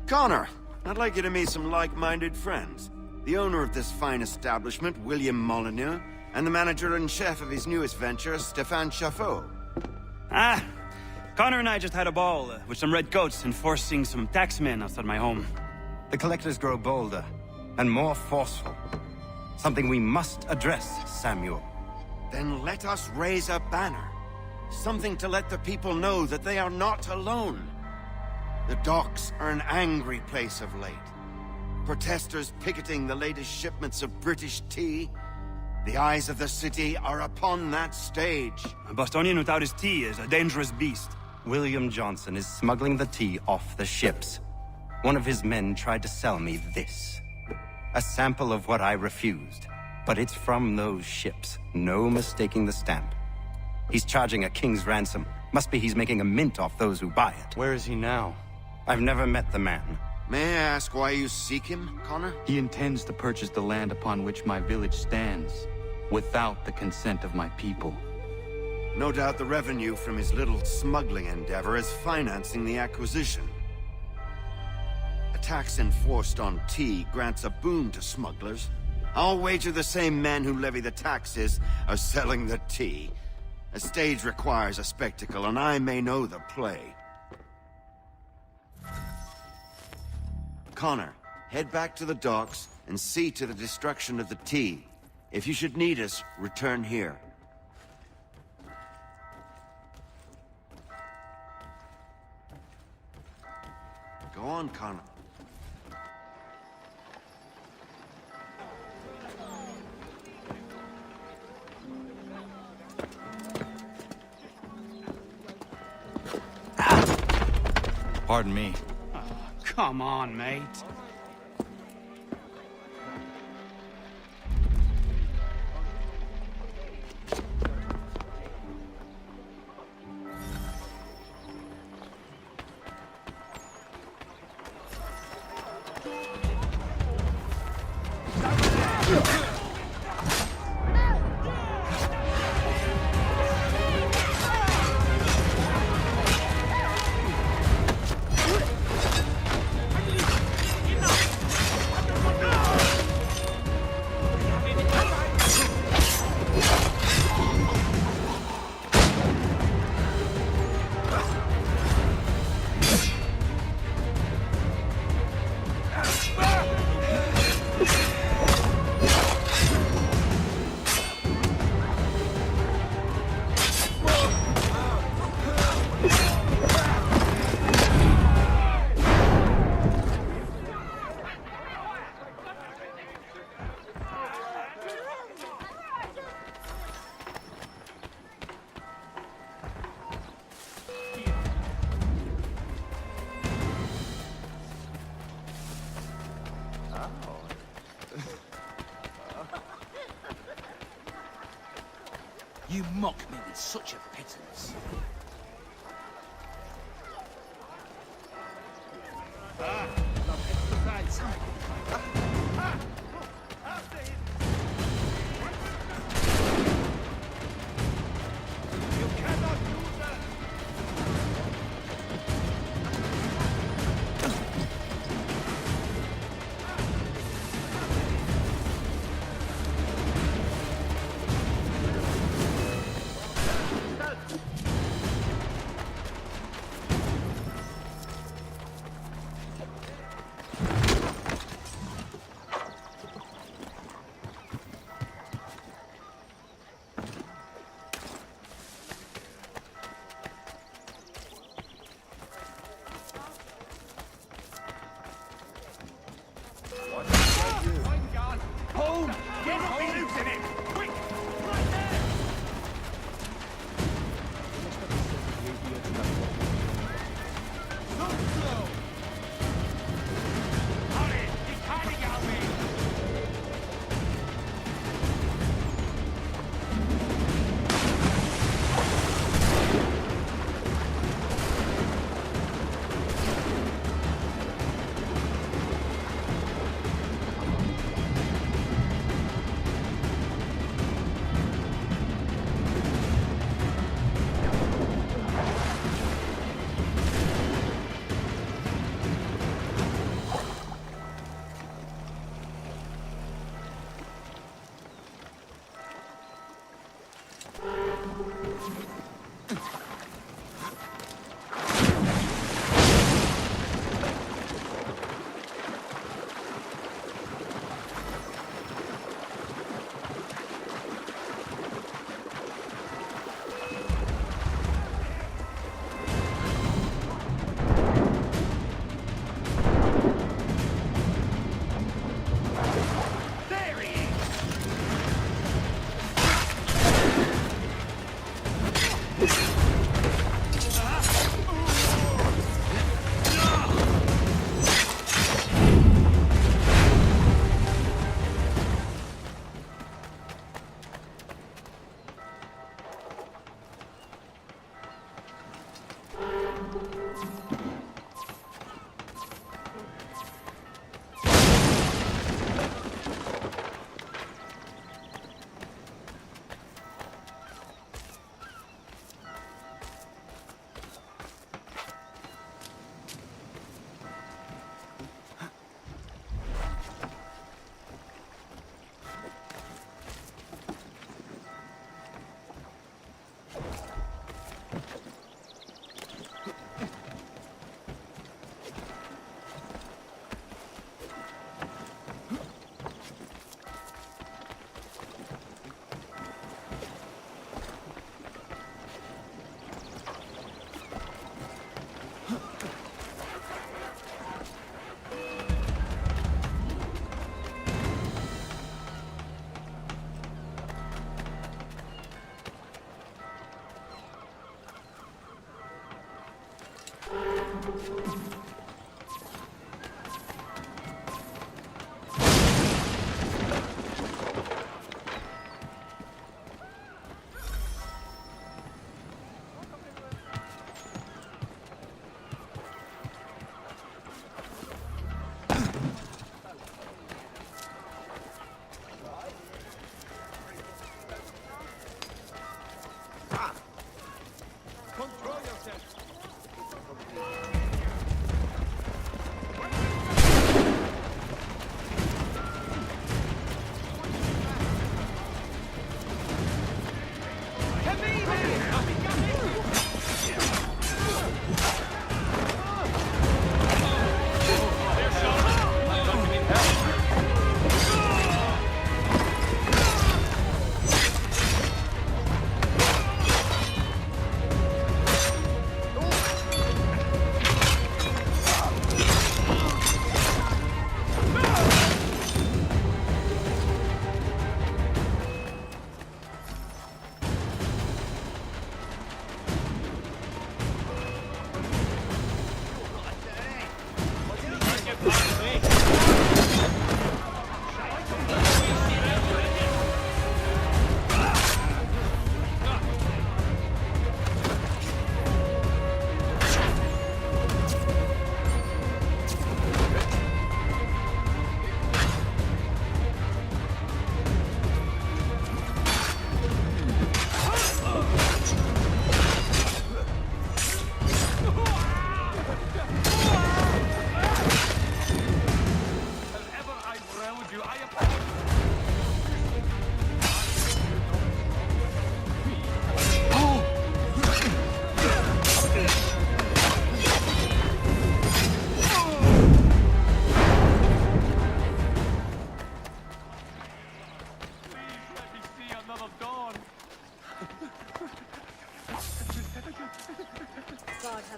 Connor, I'd like you to meet some like-minded friends. The owner of this fine establishment, William Molyneux, and the manager and chef of his newest venture, Stéphane Chaffeau. Ah, Connor and I just had a ball with some red coats enforcing some taxmen outside my home. The collectors grow bolder and more forceful. Something we must address, Samuel. Then let us raise a banner. Something to let the people know that they are not alone. The docks are an angry place of late. Protesters picketing the latest shipments of British tea. The eyes of the city are upon that stage. A Bostonian without his tea is a dangerous beast. William Johnson is smuggling the tea off the ships. One of his men tried to sell me this. A sample of what I refused. But it's from those ships. No mistaking the stamp. He's charging a king's ransom. Must be he's making a mint off those who buy it. Where is he now? I've never met the man. May I ask why you seek him, Connor? He intends to purchase the land upon which my village stands, without the consent of my people. No doubt the revenue from his little smuggling endeavor is financing the acquisition. A tax enforced on tea grants a boon to smugglers. I'll wager the same men who levy the taxes are selling the tea. A stage requires a spectacle, and I may know the play. Connor, head back to the docks and see to the destruction of the tea. If you should need us, return here. Go on, Connor. Pardon me. Come on, mate. You mock me with such a pittance. Love exercise. After him! You cannot do that!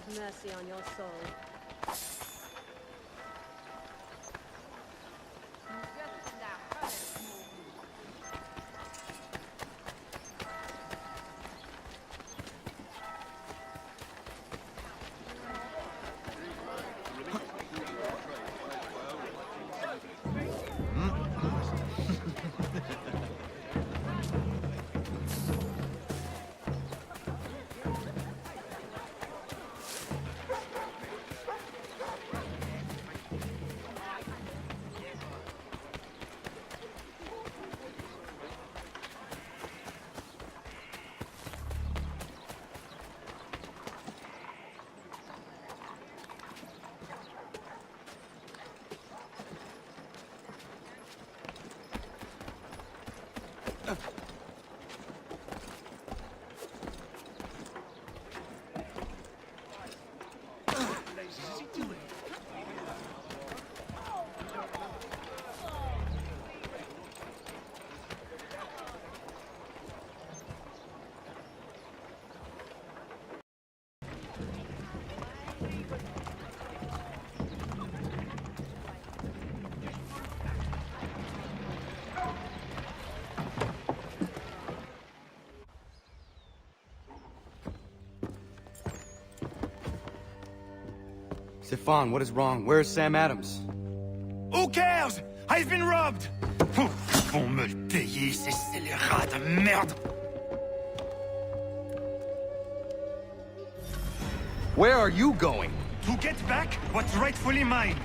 Mercy on your soul. Stefan, what is wrong? Where's Sam Adams? Who cares? I've been robbed! Ils vont me le payer, ces scélérats de merde! Where are you going? To get back what's rightfully mine.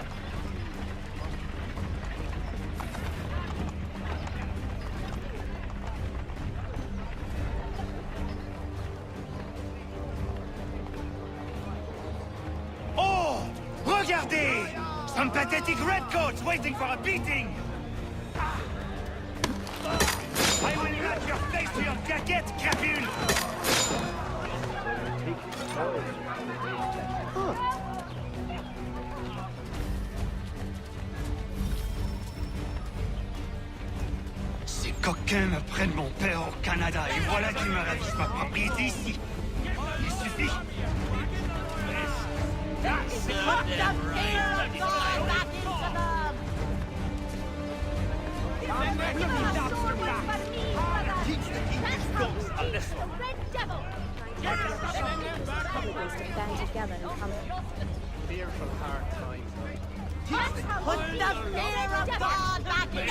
Regardez! Some pathetic redcoats waiting for a beating! I will knock your face to your jacket, crapule! Ces coquins me prennent mon père au Canada et voilà qu'ils me ravissent ma propriété ici. Il suffit. Put the fear of God back into them! Teach the English dogs a lesson. The Red Devil! Probably best to band together and come. Fearful hard times. Put the fear of God back into them!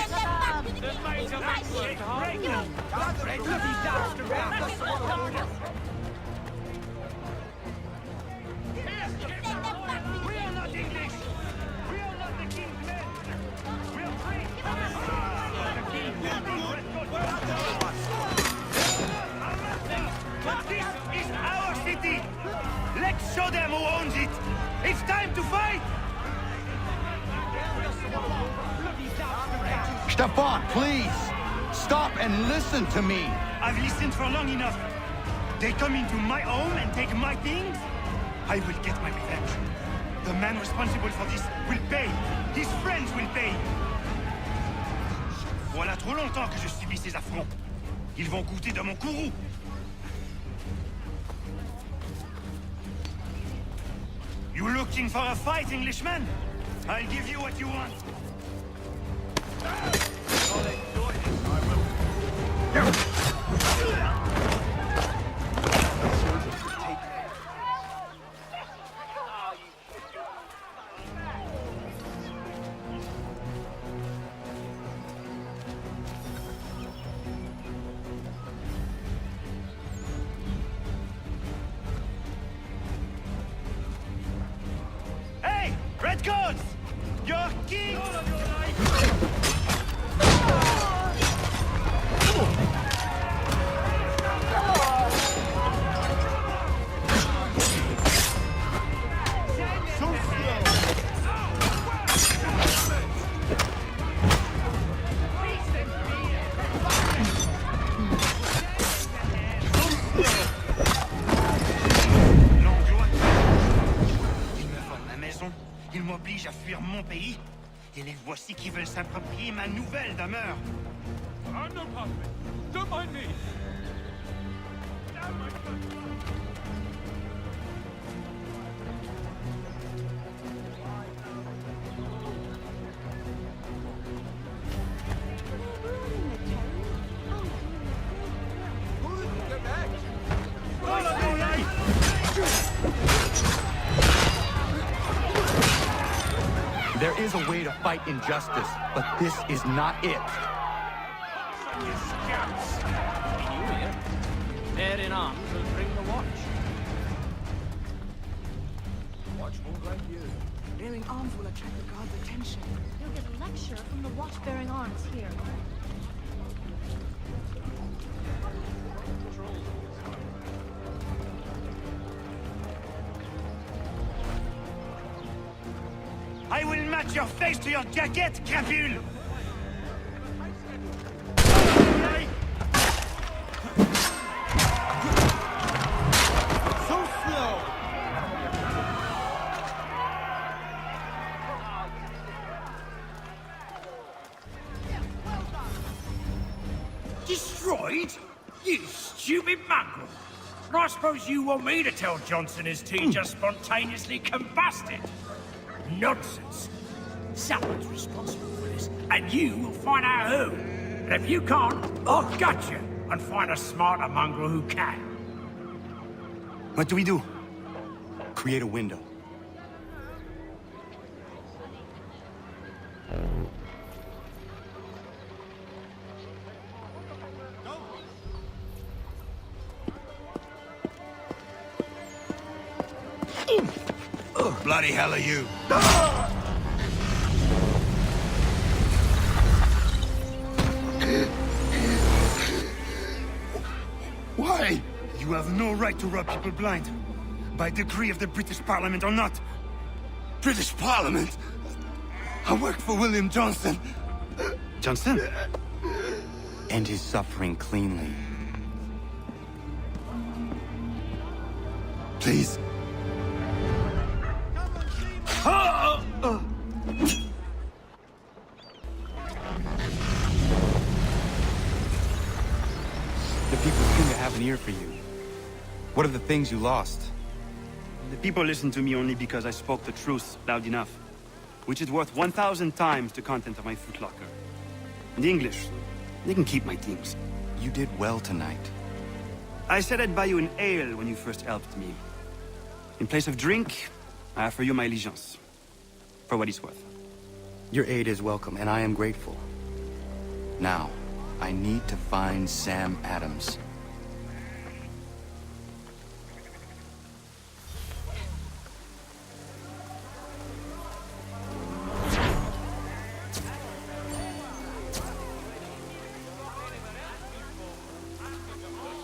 We are not English! We are not the king's men! We are free! But this is our city! Let's show them who owns it! It's time to fight! Stefan, please! Stop and listen to me! I've listened for long enough. They come into my home and take my things? I will get my revenge. The man responsible for this will pay. His friends will pay. Voilà trop longtemps que je subis ces affronts. Ils vont goûter de mon courroux. You looking for a fight, Englishman? I'll give you what you want. Hey, Redcoats! Your king! Ils m'obligent à fuir mon pays, et les voici qui veulent s'approprier ma nouvelle demeure. No problem. Don't mind me. There is a way to fight injustice, but this is not it. They're in arms will bring the watch. Watch move like you. Bearing arms will attract the guard's attention. You'll get a lecture from the watch-bearing arms here. I will match your face to your jacket, crapule! So slow! Destroyed? You stupid mongrel! And I suppose you want me to tell Johnson his tea just spontaneously combusted? Nonsense! Someone's responsible for this, and you will find out who. And if you can't, I'll gut you and find a smarter mongrel who can. What do we do? Create a window. Bloody hell are you? Why? You have no right to rob people blind. By decree of the British Parliament or not. British Parliament? I work for William Johnson. Johnson? End his suffering cleanly. Please. The people seem to have an ear for you. What are the things you lost? The people listen to me only because I spoke the truth loud enough. Which is worth 1,000 times the content of my footlocker. And the English, they can keep my things. You did well tonight. I said I'd buy you an ale when you first helped me. In place of drink, I offer you my allegiance. For what it's worth. Your aid is welcome, and I am grateful. Now, I need to find Sam Adams.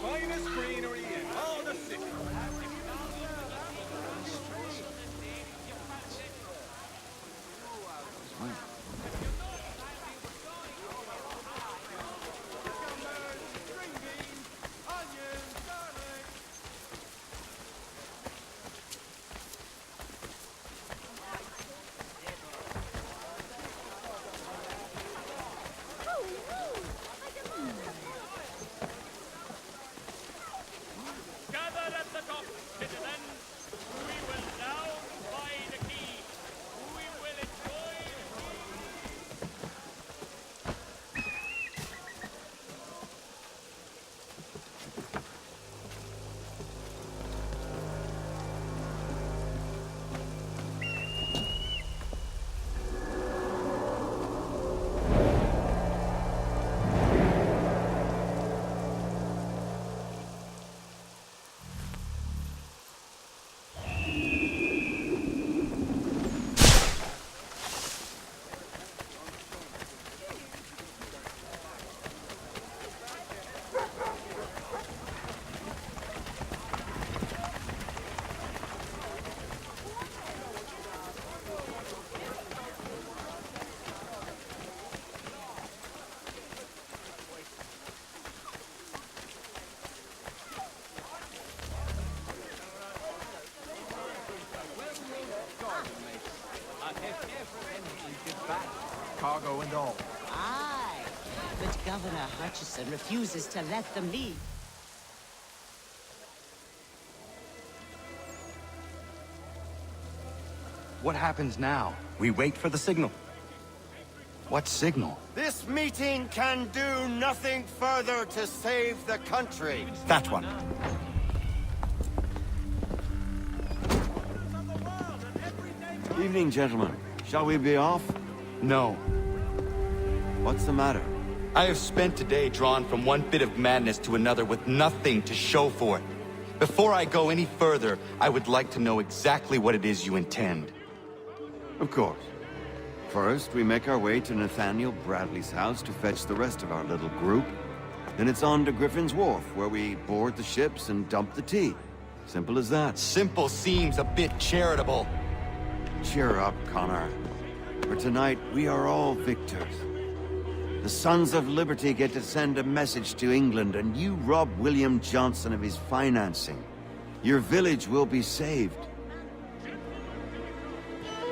Finest greenery in all the city. Gathered at the top, citizens. We will now buy the key. We will enjoy Cargo and all. Aye, but Governor Hutchison refuses to let them leave. What happens now? We wait for the signal. What signal? This meeting can do nothing further to save the country. That one. Evening, gentlemen. Shall we be off? No. What's the matter? I have spent today drawn from one bit of madness to another with nothing to show for it. Before I go any further, I would like to know exactly what it is you intend. Of course. First, we make our way to Nathaniel Bradley's house to fetch the rest of our little group. Then it's on to Griffin's Wharf, where we board the ships and dump the tea. Simple as that. Simple seems a bit charitable. Cheer up, Connor. For tonight, we are all victors. The Sons of Liberty get to send a message to England, and you rob William Johnson of his financing. Your village will be saved.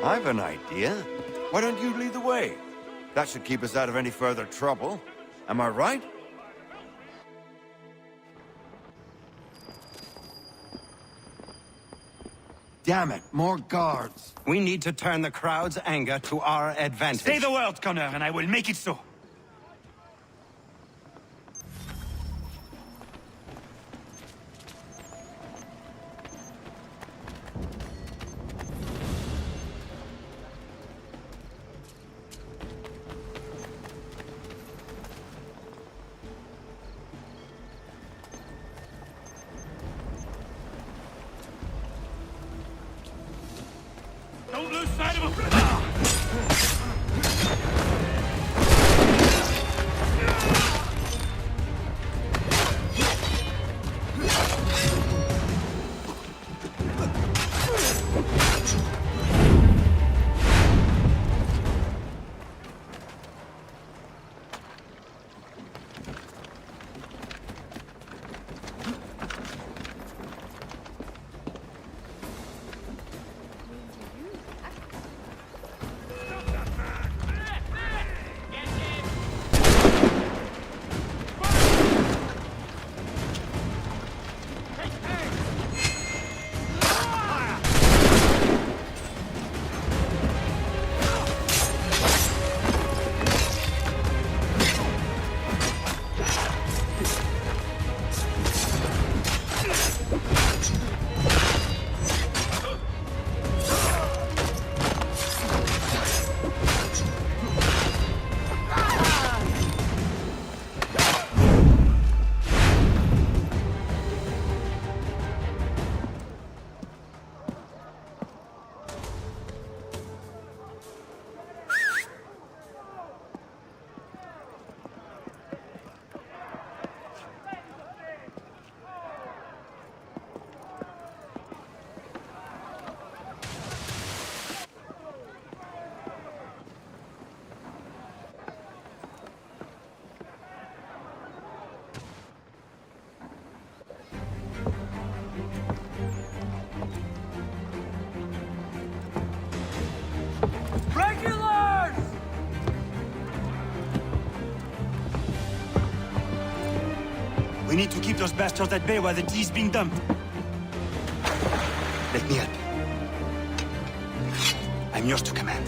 I've an idea. Why don't you lead the way? That should keep us out of any further trouble. Am I right? Damn it, more guards. We need to turn the crowd's anger to our advantage. Say the word, Connor, and I will make it so. Don't lose sight of him! We need to keep those bastards at bay while the tea is being dumped. Let me help you. I'm yours to command.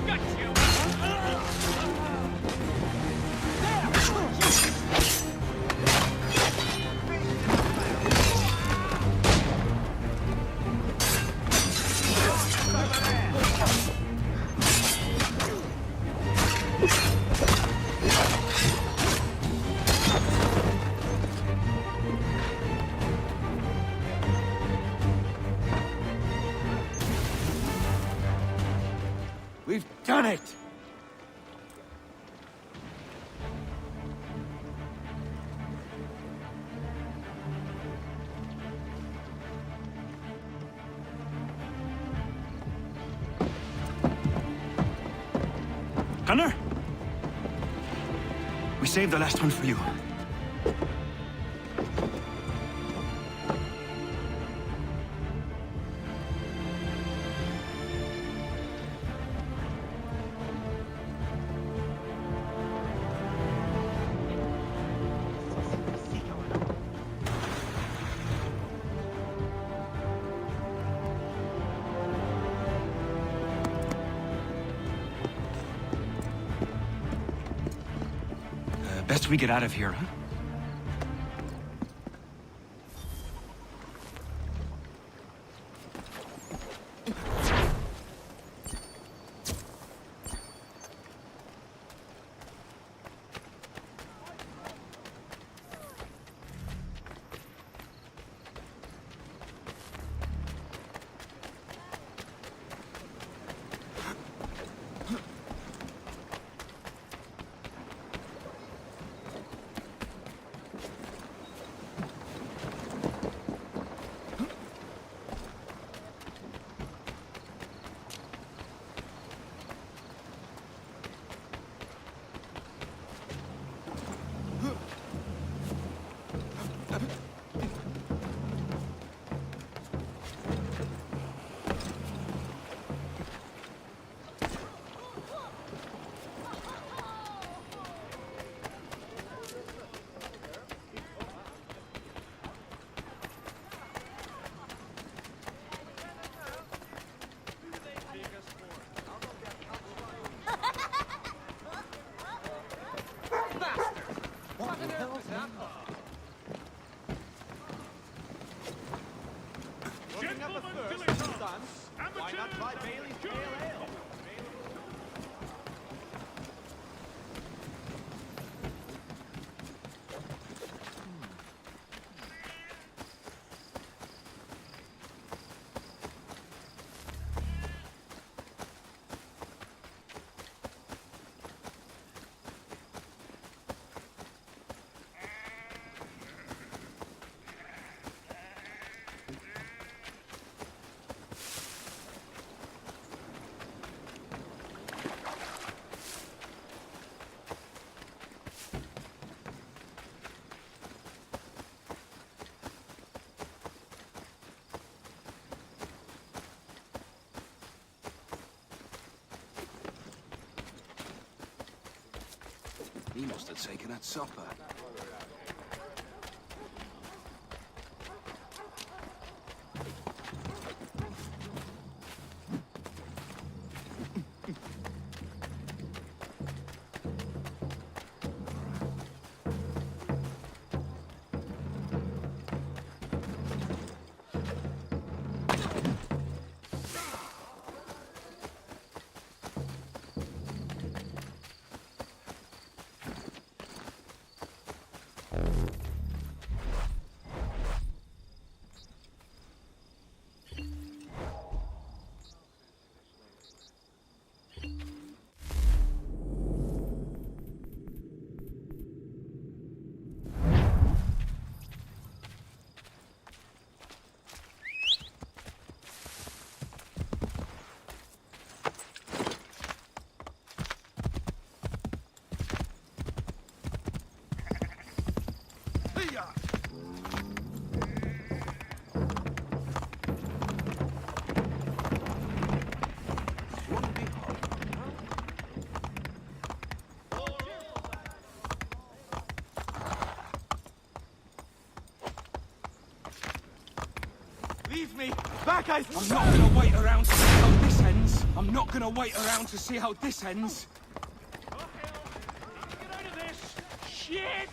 Got you! We've done it! Gunner? We saved the last one for you. Best we get out of here, huh? Why not try Bailey's Pale Ale? He must have taken that supper. back, I... I'm not gonna wait around to see how this ends. I'm not gonna wait around to see how this ends. Get out of this! Shit!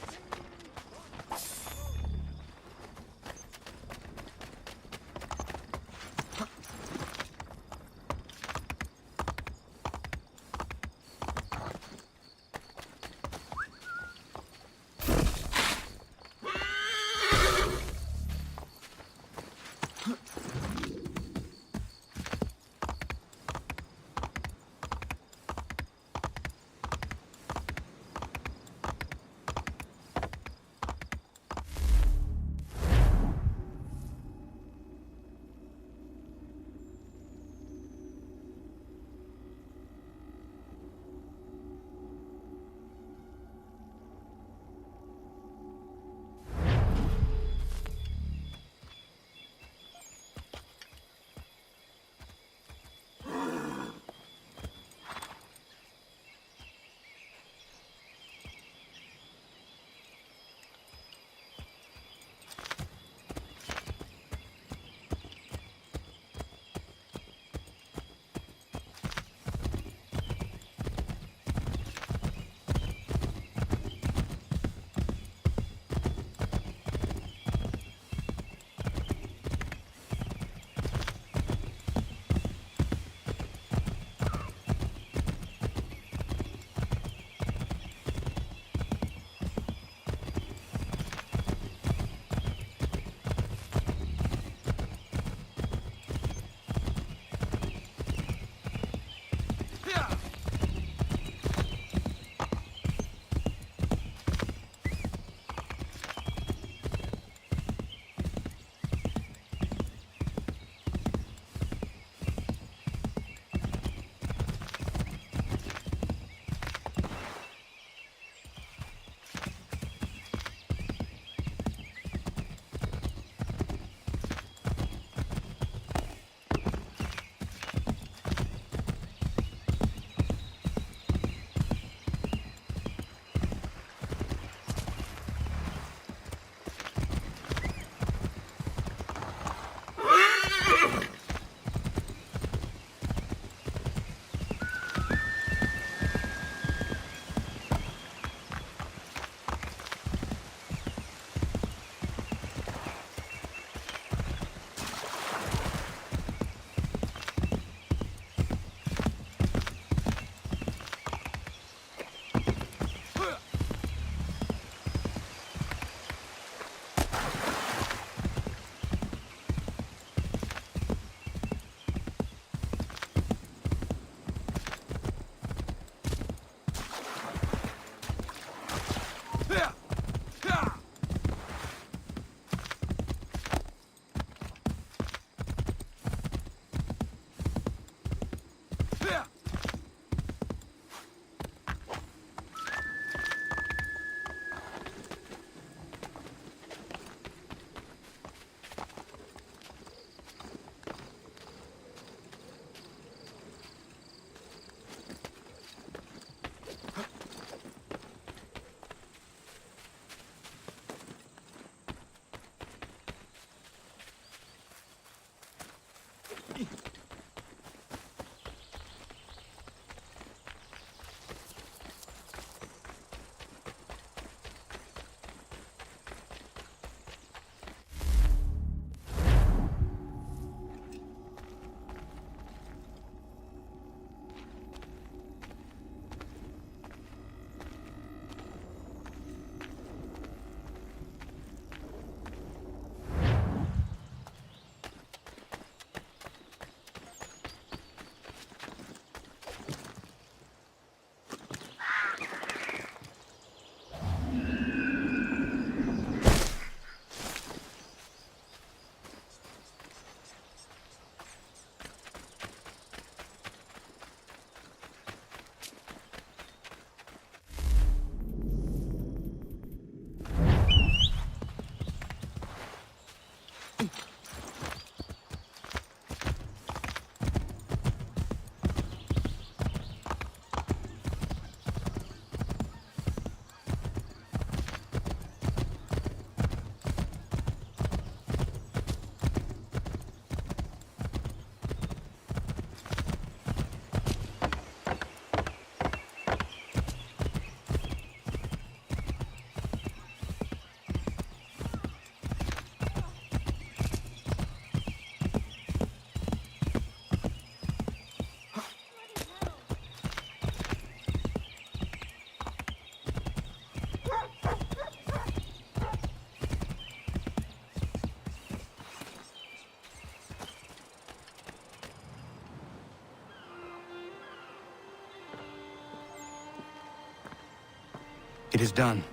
It is done.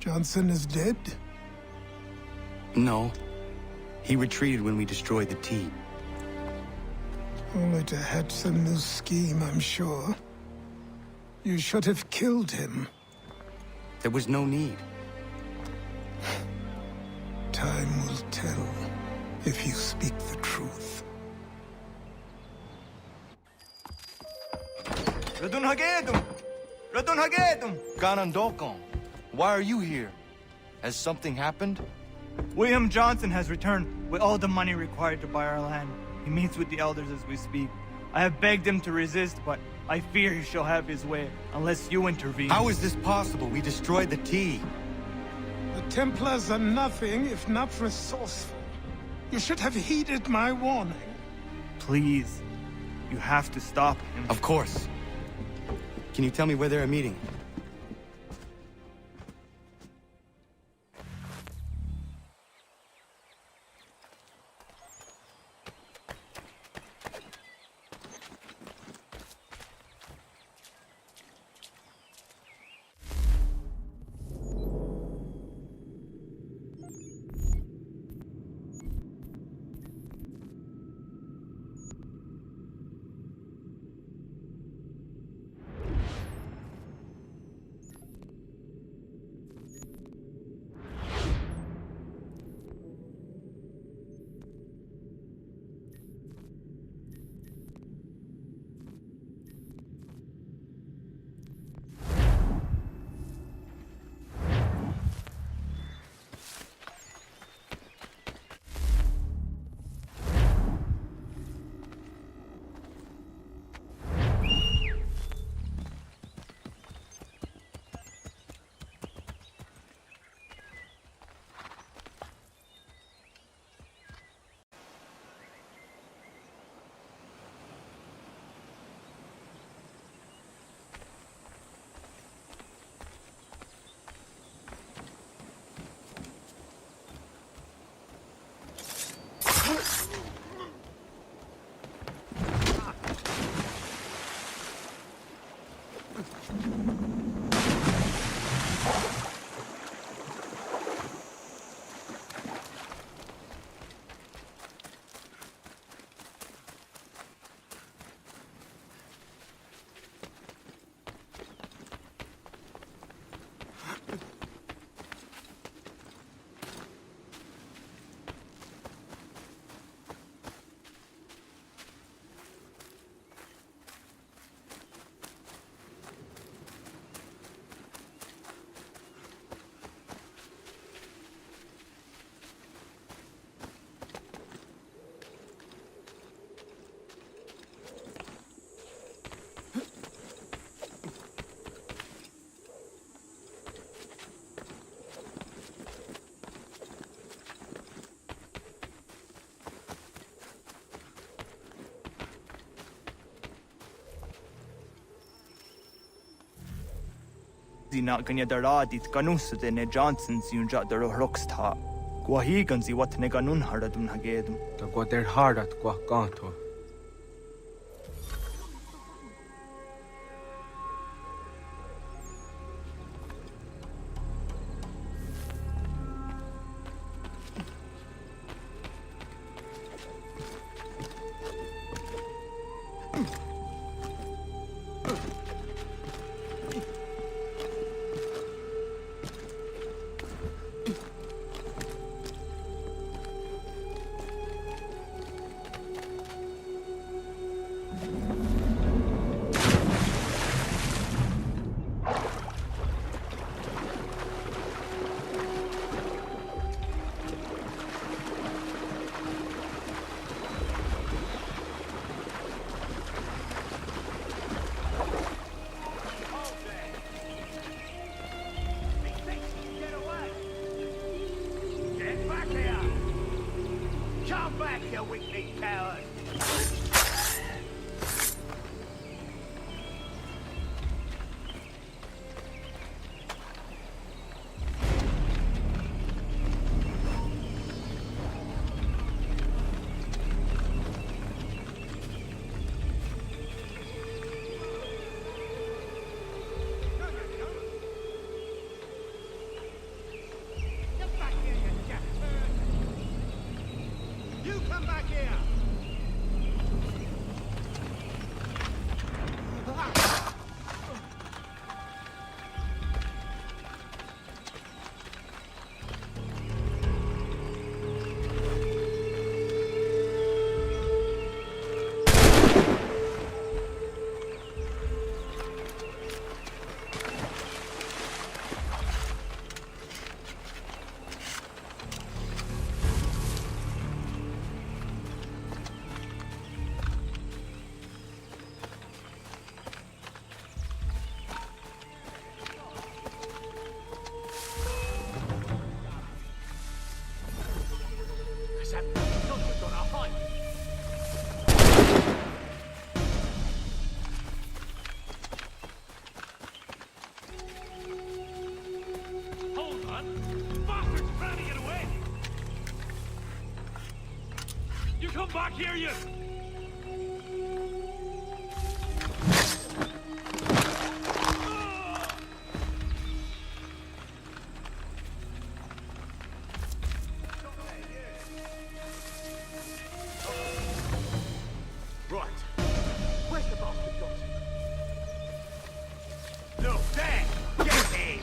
Johnson is dead? No. He retreated when we destroyed the T. Only to hatch some new scheme, I'm sure. You should have killed him. There was no need. Time will tell if you speak the truth. Radun Hagedum! Radun Hagedum! Ganondokon, why are you here? Has something happened? William Johnson has returned with all the money required to buy our land. He meets with the elders as we speak. I have begged him to resist, but I fear he shall have his way, unless you intervene. How is this possible? We destroyed the T. The Templars are nothing if not resourceful. You should have heeded my warning. Please, you have to stop him. Of course. Can you tell me where they're meeting? Not gonna daradit ganusud ne Johnson's yunja der rocksta. Guahigan zi what ne ganun haradun hagedum. The guader harat guacanto. Come back here, you! Right. Where's the bastard Johnson? Look, there! Get him!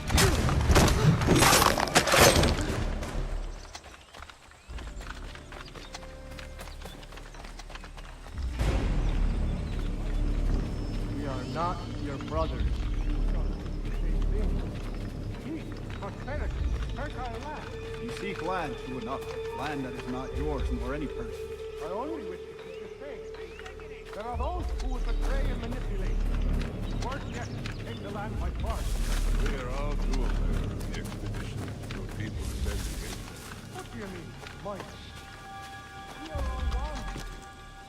We are not your brothers. You seek land, true enough. Land that is not yours, nor any person. I only wish to keep the faith. There are those who would betray and manipulate. Worse yet, take the land by force. We are all too aware of the expedition your people sent against us. What do you mean, Mike? We are all wrong.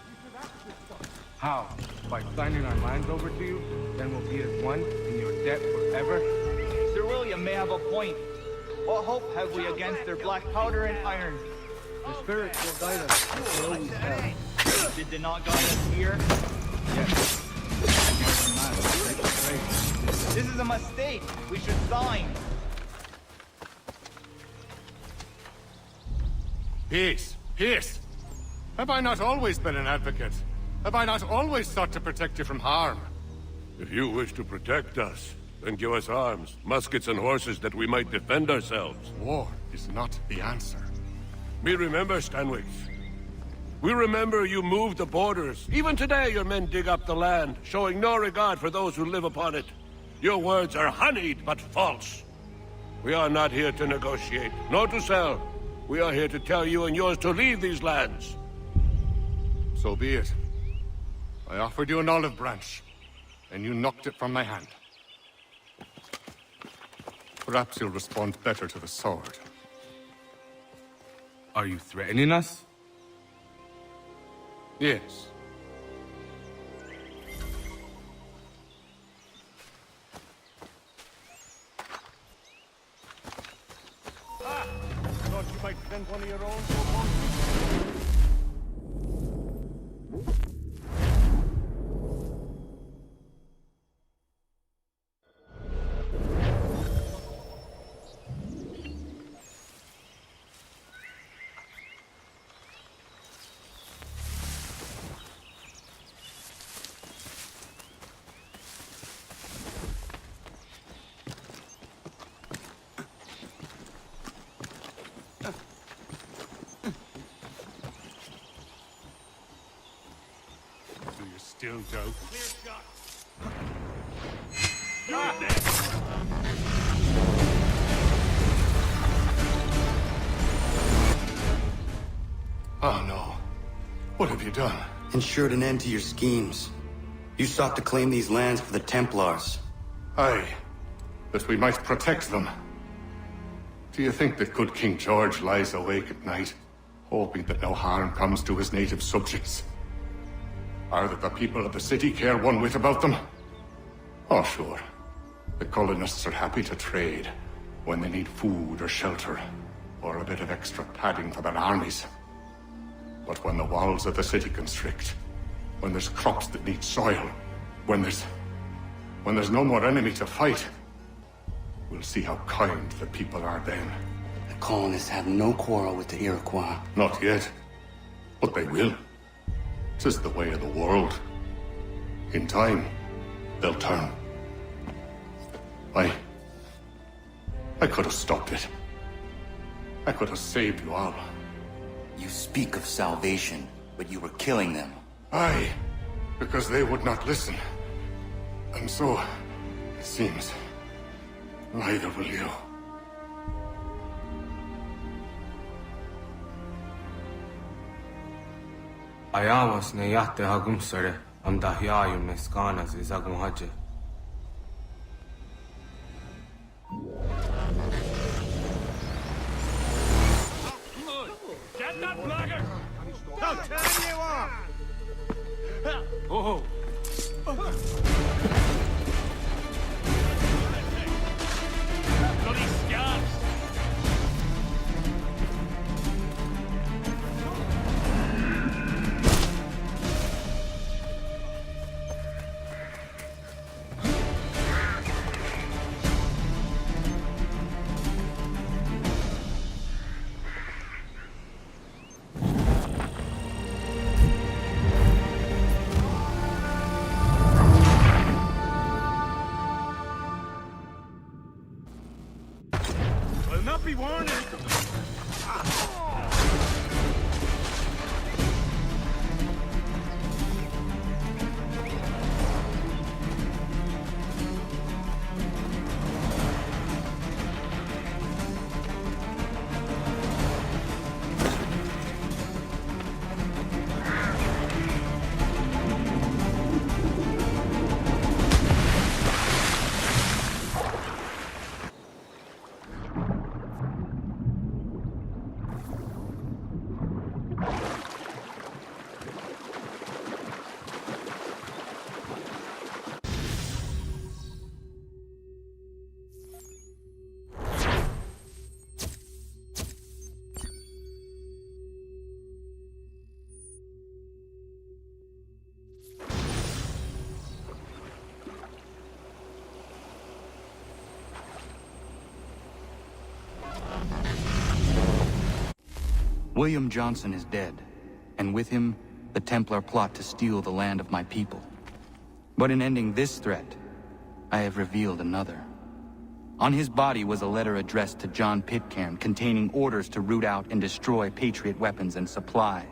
We should act this stuff. How? By signing our lands over to you? Then we'll be as one in your debt forever? Sir William may have a point. What hope have we against their black powder and iron? The spirits will guide us. They always have. Did they not guide us here? Yes. This is a mistake. We should sign. Peace! Peace! Have I not always been an advocate? Have I not always sought to protect you from harm? If you wish to protect us, then give us arms, muskets and horses that we might defend ourselves. War is not the answer. We remember, Stanwix. We remember you moved the borders. Even today your men dig up the land, showing no regard for those who live upon it. Your words are honeyed, but false. We are not here to negotiate, nor to sell. We are here to tell you and yours to leave these lands. So be it. I offered you an olive branch, and you knocked it from my hand. Perhaps you'll respond better to the sword. Are you threatening us? Yes. Thought you might send one of your own to Still doubt? Clear shot. Oh no. What have you done? Ensured an end to your schemes. You sought to claim these lands for the Templars. Aye, that we might protect them. Do you think that good King George lies awake at night, hoping that no harm comes to his native subjects? Or that the people of the city care one whit about them? Oh, sure. The colonists are happy to trade when they need food or shelter, or a bit of extra padding for their armies. But when the walls of the city constrict, when there's crops that need soil, when there's no more enemy to fight, we'll see how kind the people are then. The colonists have no quarrel with the Iroquois. Not yet, but they will. 'Tis the way of the world. In time, they'll turn. I could have stopped it. I could have saved you all. You speak of salvation, but you were killing them. Aye, because they would not listen. And so, it seems, neither will you. Ayawas na yate hagum sare am dahyayu meskanas izagum haje. Get that blagger! I'll turn you off! Oh! Bloody scabs! be warned. William Johnson is dead, and with him, the Templar plot to steal the land of my people. But in ending this threat, I have revealed another. On his body was a letter addressed to John Pitcairn containing orders to root out and destroy Patriot weapons and supplies.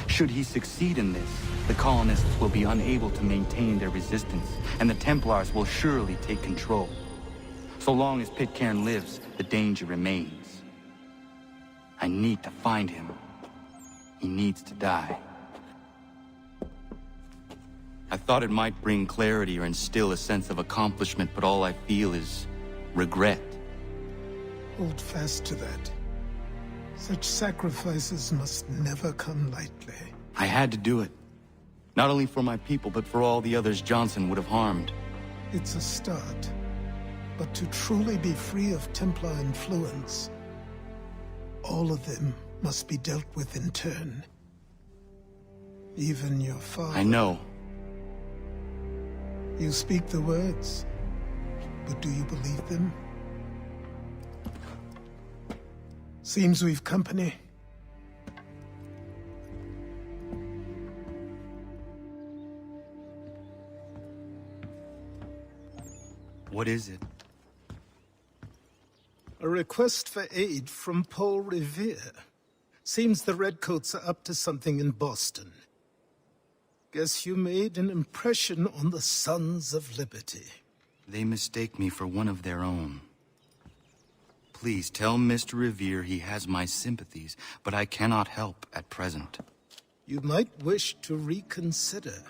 Should he succeed in this, the colonists will be unable to maintain their resistance, and the Templars will surely take control. So long as Pitcairn lives, the danger remains. I need to find him. He needs to die. I thought it might bring clarity or instill a sense of accomplishment, but all I feel is regret. Hold fast to that. Such sacrifices must never come lightly. I had to do it. Not only for my people, but for all the others Johnson would have harmed. It's a start. But to truly be free of Templar influence, all of them must be dealt with in turn. Even your father. I know. You speak the words, but do you believe them? Seems we've company. What is it? A request for aid from Paul Revere. Seems the Redcoats are up to something in Boston. Guess you made an impression on the Sons of Liberty. They mistake me for one of their own. Please tell Mr. Revere he has my sympathies, but I cannot help at present. You might wish to reconsider.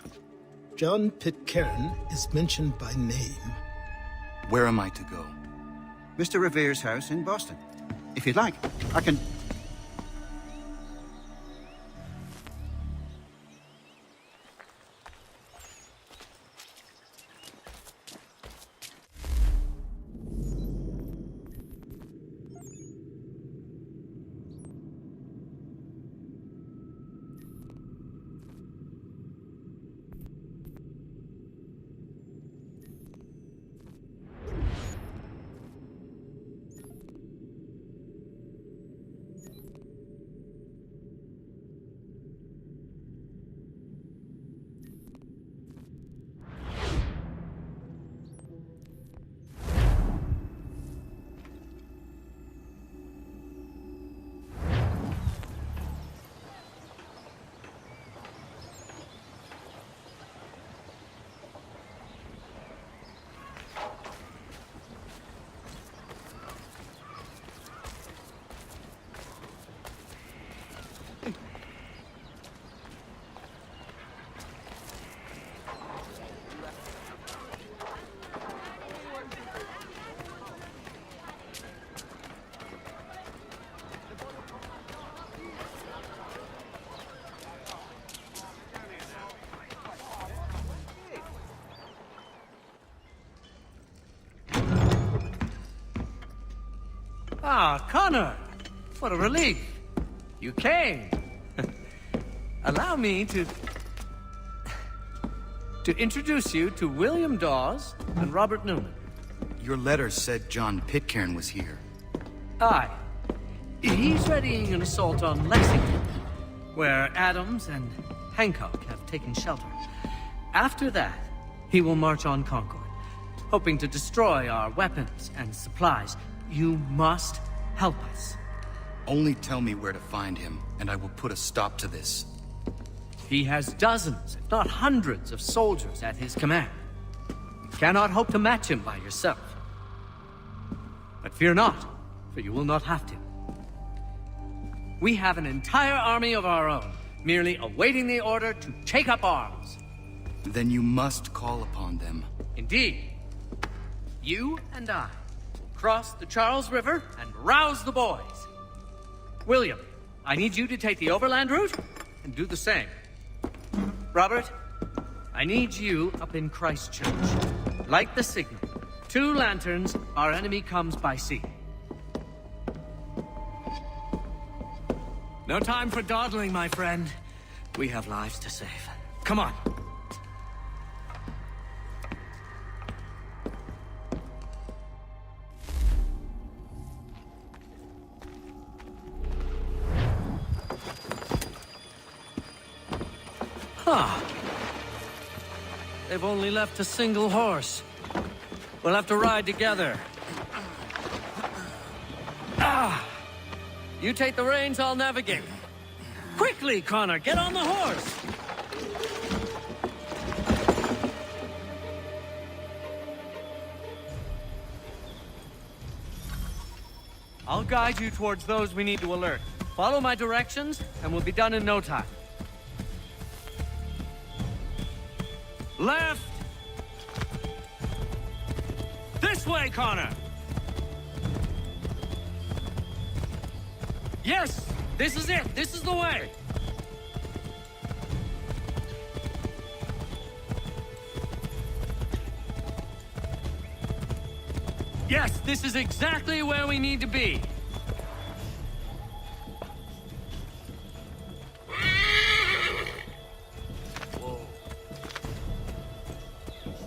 John Pitcairn is mentioned by name. Where am I to go? Mr. Revere's house in Boston. If you'd like, I can... Ah, Connor! What a relief! You came! Allow me to introduce you to William Dawes and Robert Newman. Your letter said John Pitcairn was here. Aye. He's readying an assault on Lexington, where Adams and Hancock have taken shelter. After that, he will march on Concord, hoping to destroy our weapons and supplies. You must help us. Only tell me where to find him, and I will put a stop to this. He has dozens, if not hundreds, of soldiers at his command. You cannot hope to match him by yourself. But fear not, for you will not have to. We have an entire army of our own, merely awaiting the order to take up arms. Then you must call upon them. Indeed. You and I will cross the Charles River and rouse the boys. William, I need you to take the overland route and do the same. Robert, I need you up in Christchurch. Light the signal. 2 lanterns, our enemy comes by sea. No time for dawdling, my friend. We have lives to save. Come on. Huh. They've only left a single horse. We'll have to ride together. You take the reins, I'll navigate. Quickly, Connor, get on the horse! I'll guide you towards those we need to alert. Follow my directions, and we'll be done in no time. Left! This way, Connor! Yes! This is it! This is the way! Yes, this is exactly where we need to be. Whoa.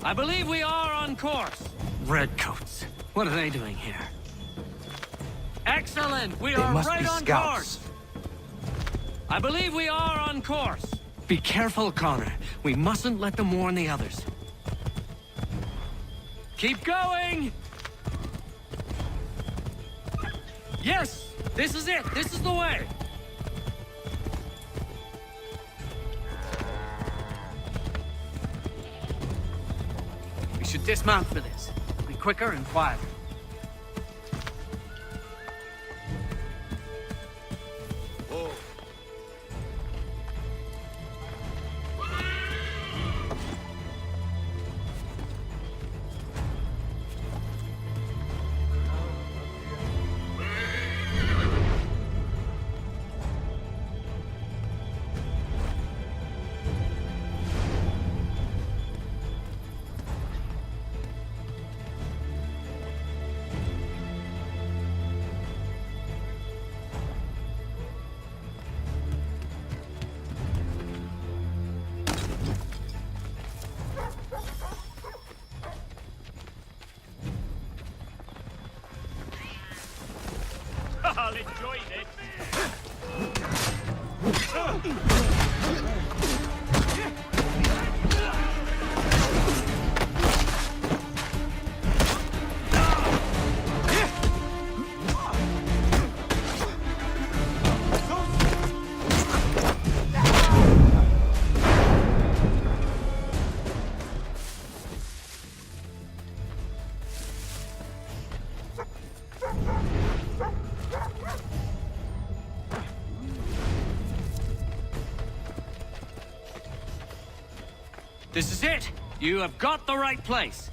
I believe we are on course. Redcoats. What are they doing here? Excellent! We are right on course! I believe we are on course. Be careful, Connor. We mustn't let them warn the others. Keep going! Yes! This is it! This is the way! We should dismount for this. It'll be quicker and quieter. I'll enjoy this. This is it! You have got the right place!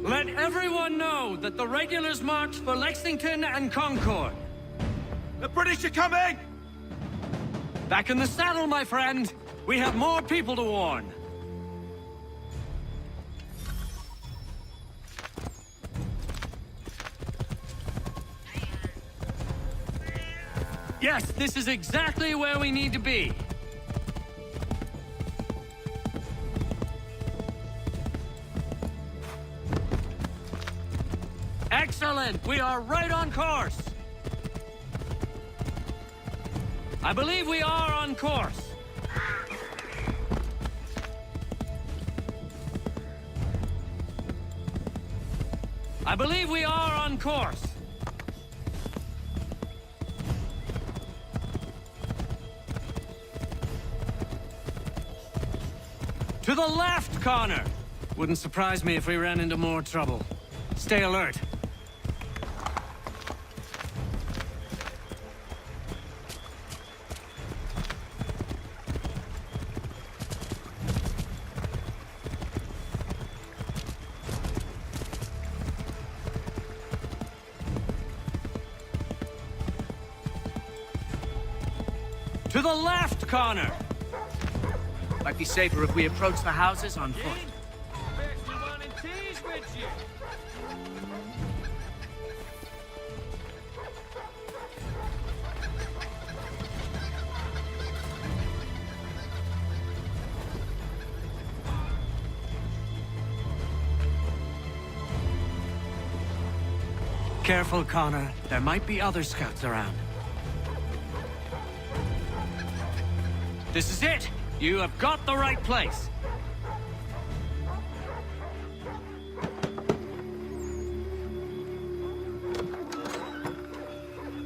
Let everyone know that the regulars marched for Lexington and Concord. The British are coming! Back in the saddle, my friend! We have more people to warn! Yes, this is exactly where we need to be. Excellent! We are right on course. I believe we are on course. I believe we are on course. To the left, Connor! Wouldn't surprise me if we ran into more trouble. Stay alert. To the left, Connor! Might be safer if we approach the houses on foot. Careful, Connor. There might be other scouts around. This is it! You have got the right place!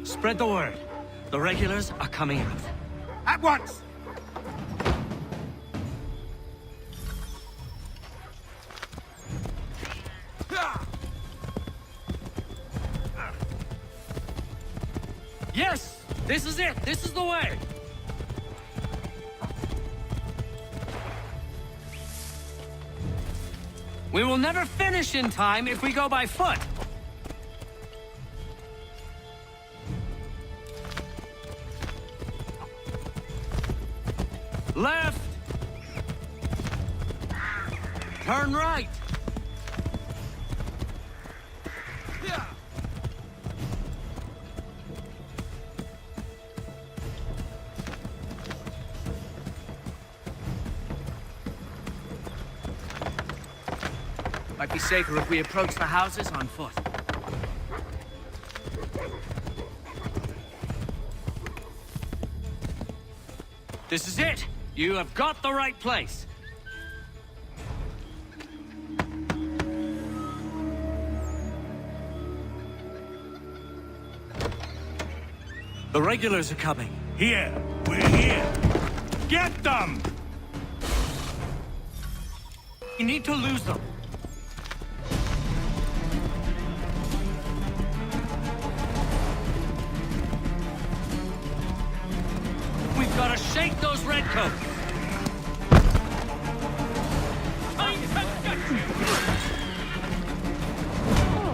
Spread the word. The regulars are coming out. At once! Yes! This is it! This is the way! We will never finish in time if we go by foot. Left. Turn right. Might be safer if we approach the houses on foot. This is it! You have got the right place! The regulars are coming. Here! We're here! Get them! You need to lose them. We've got to shake those redcoats.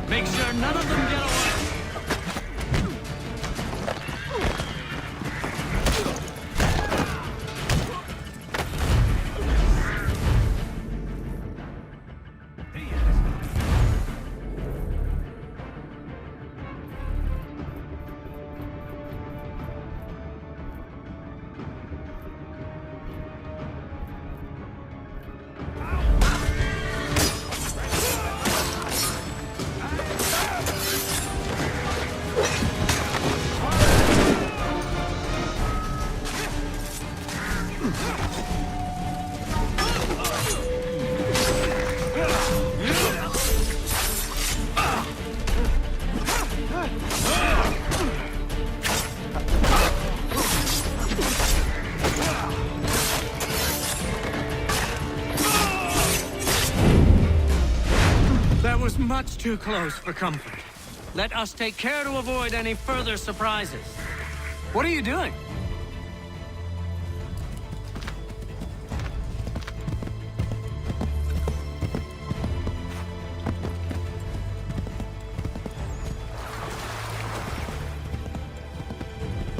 Make sure none of them get away. Much too close for comfort. Let us take care to avoid any further surprises. What are you doing?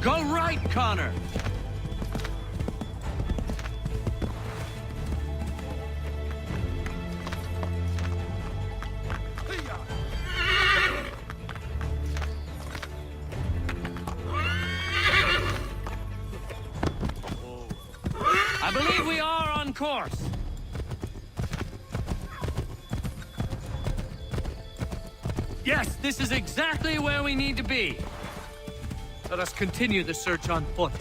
Go right, Connor! I believe we are on course. Yes, this is exactly where we need to be. Let us continue the search on foot.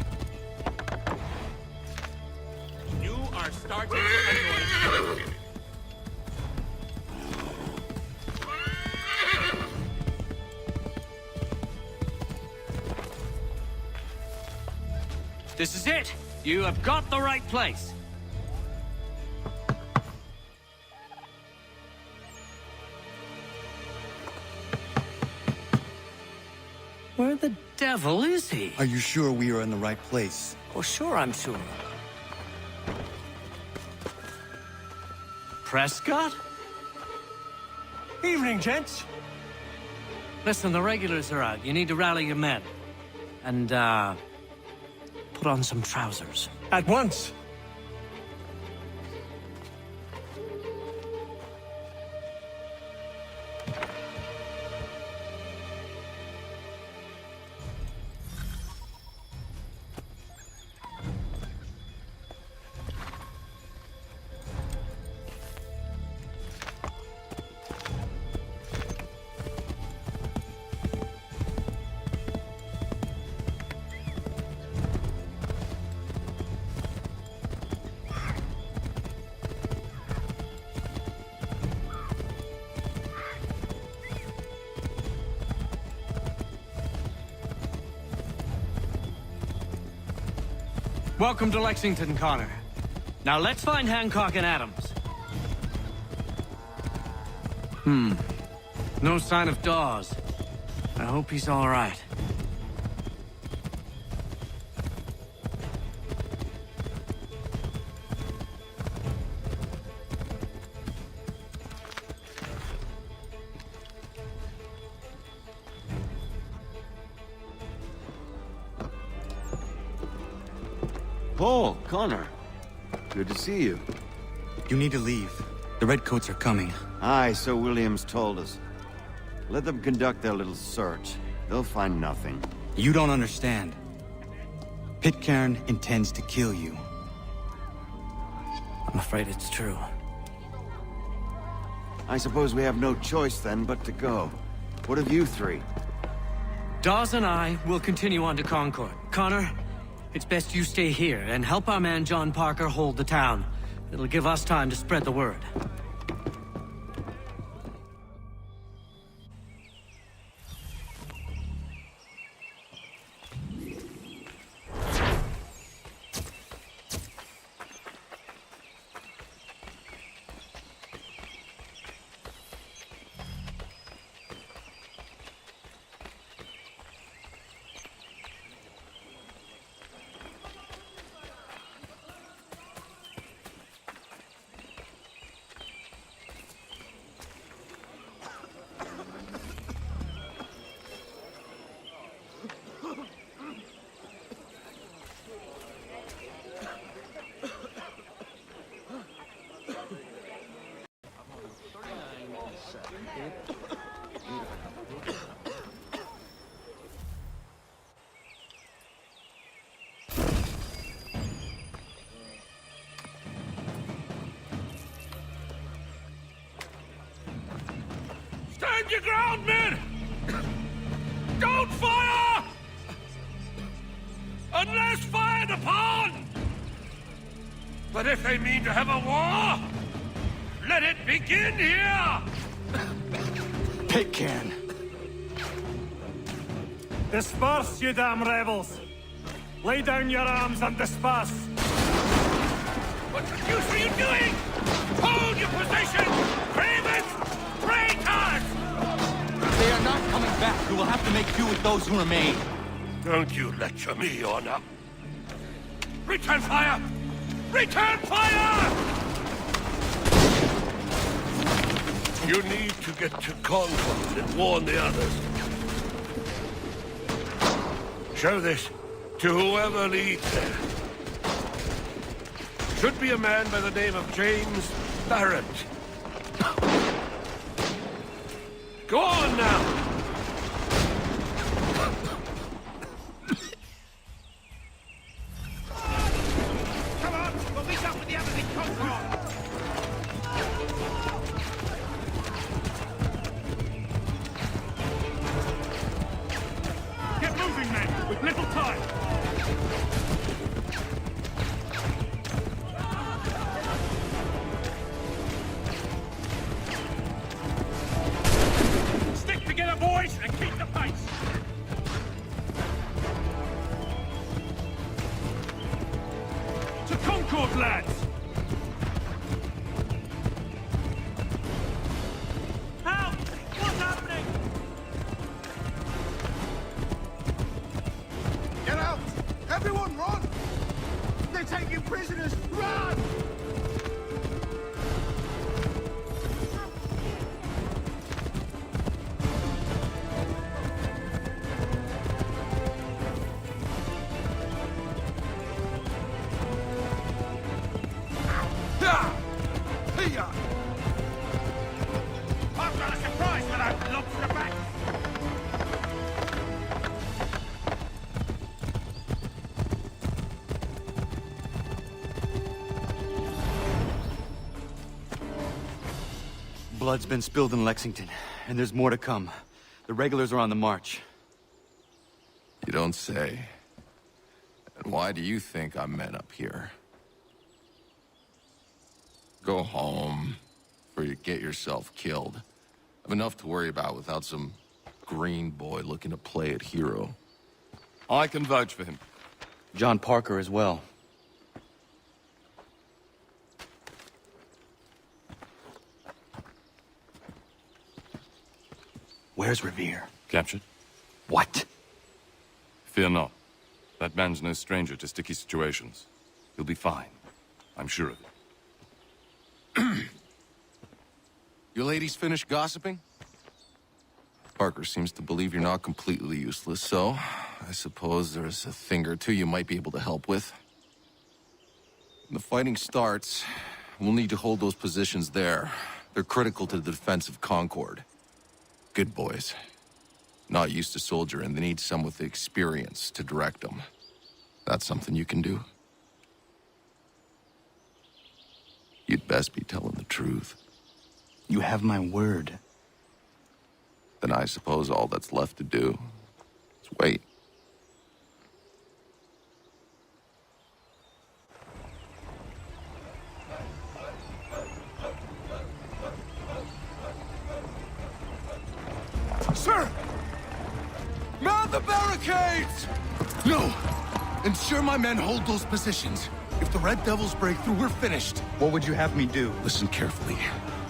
You are starting to annoy me. This is it. You have got the right place. Where the devil is he? Are you sure we are in the right place? Oh, sure, I'm sure. Prescott? Evening, gents. Listen, the regulars are out. You need to rally your men. And, put on some trousers. At once. Welcome to Lexington, Connor. Now let's find Hancock and Adams. No sign of Dawes. I hope he's all right. Paul, Connor. Good to see you. You need to leave. The Redcoats are coming. Aye, so Williams told us. Let them conduct their little search. They'll find nothing. You don't understand. Pitcairn intends to kill you. I'm afraid it's true. I suppose we have no choice then but to go. What of you three? Dawes and I will continue on to Concord. Connor, it's best you stay here and help our man John Parker hold the town. It'll give us time to spread the word. Stand your ground, men! Don't fire! Unless fired upon! But if they mean to have a war, let it begin here! Pitcairn! Disperse, you damn rebels! Lay down your arms and disperse! What the deuce are you doing? Hold your position! Cravens! Traitors! They are not coming back. We will have to make do with those who remain. Don't you lecture me, Honor. Return fire! Return fire! You need to get to Concord and warn the others. Show this to whoever leads there. Should be a man by the name of James Barrett. Go on now! Come on! We'll meet up with the others in Concord! Get moving, men! With little time! Stick together, boys! lads! Help! What's happening? Get out! Everyone run! They're taking prisoners! Run! I've got a surprise for that lump to the back! Blood's been spilled in Lexington, and there's more to come. The regulars are on the march. You don't say. And why do you think I'm men up here? Go home, before you get yourself killed. I've enough to worry about without some green boy looking to play at hero. I can vouch for him. John Parker as well. Where's Revere? Captured? What? Fear not. That man's no stranger to sticky situations. He'll be fine. I'm sure of it. You ladies finished gossiping? Parker seems to believe you're not completely useless, so I suppose there's a thing or two you might be able to help with. When the fighting starts, we'll need to hold those positions there. They're critical to the defense of Concord. Good boys. Not used to soldiering, they need some with the experience to direct them. That's something you can do. You'd best be telling the truth. You have my word. Then I suppose all that's left to do is wait. Sir! Man the barricades! No! Ensure my men hold those positions. If the Red Devils break through, we're finished. What would you have me do? Listen carefully.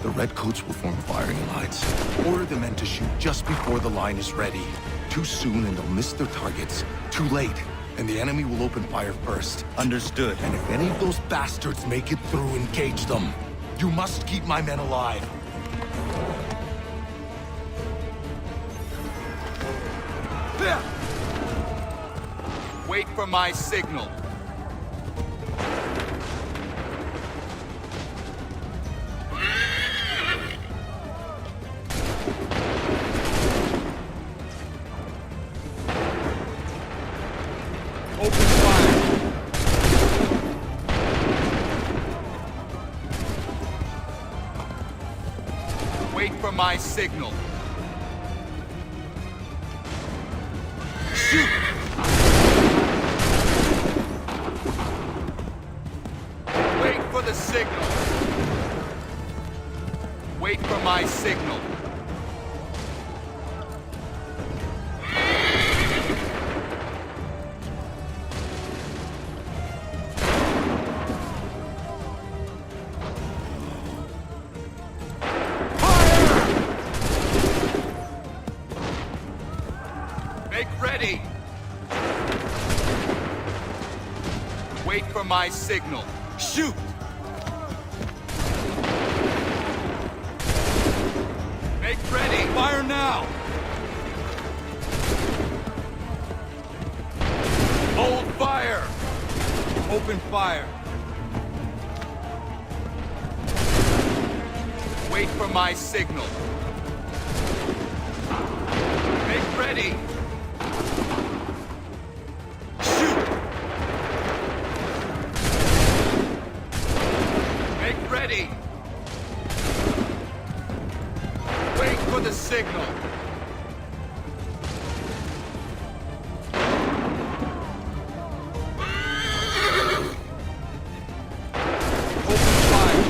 The Redcoats will form firing lines. Order the men to shoot just before the line is ready. Too soon and they'll miss their targets. Too late, and the enemy will open fire first. Understood. And if any of those bastards make it through, engage them. You must keep my men alive. Wait for my signal. My signal. Shoot! Wait for the signal. Wait for my signal. My signal. Shoot! Make ready! Fire now! Hold fire! Open fire! Wait for my signal. Make ready! Ready! Wait for the signal! Open fire!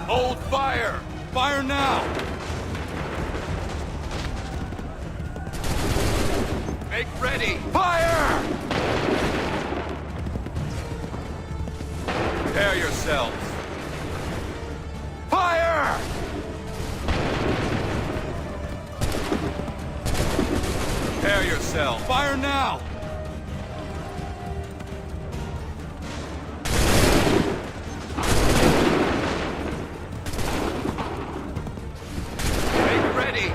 Hold fire! Fire now! Make ready! Fire! Prepare yourselves. Fire! Prepare yourself. Fire now! Make ready!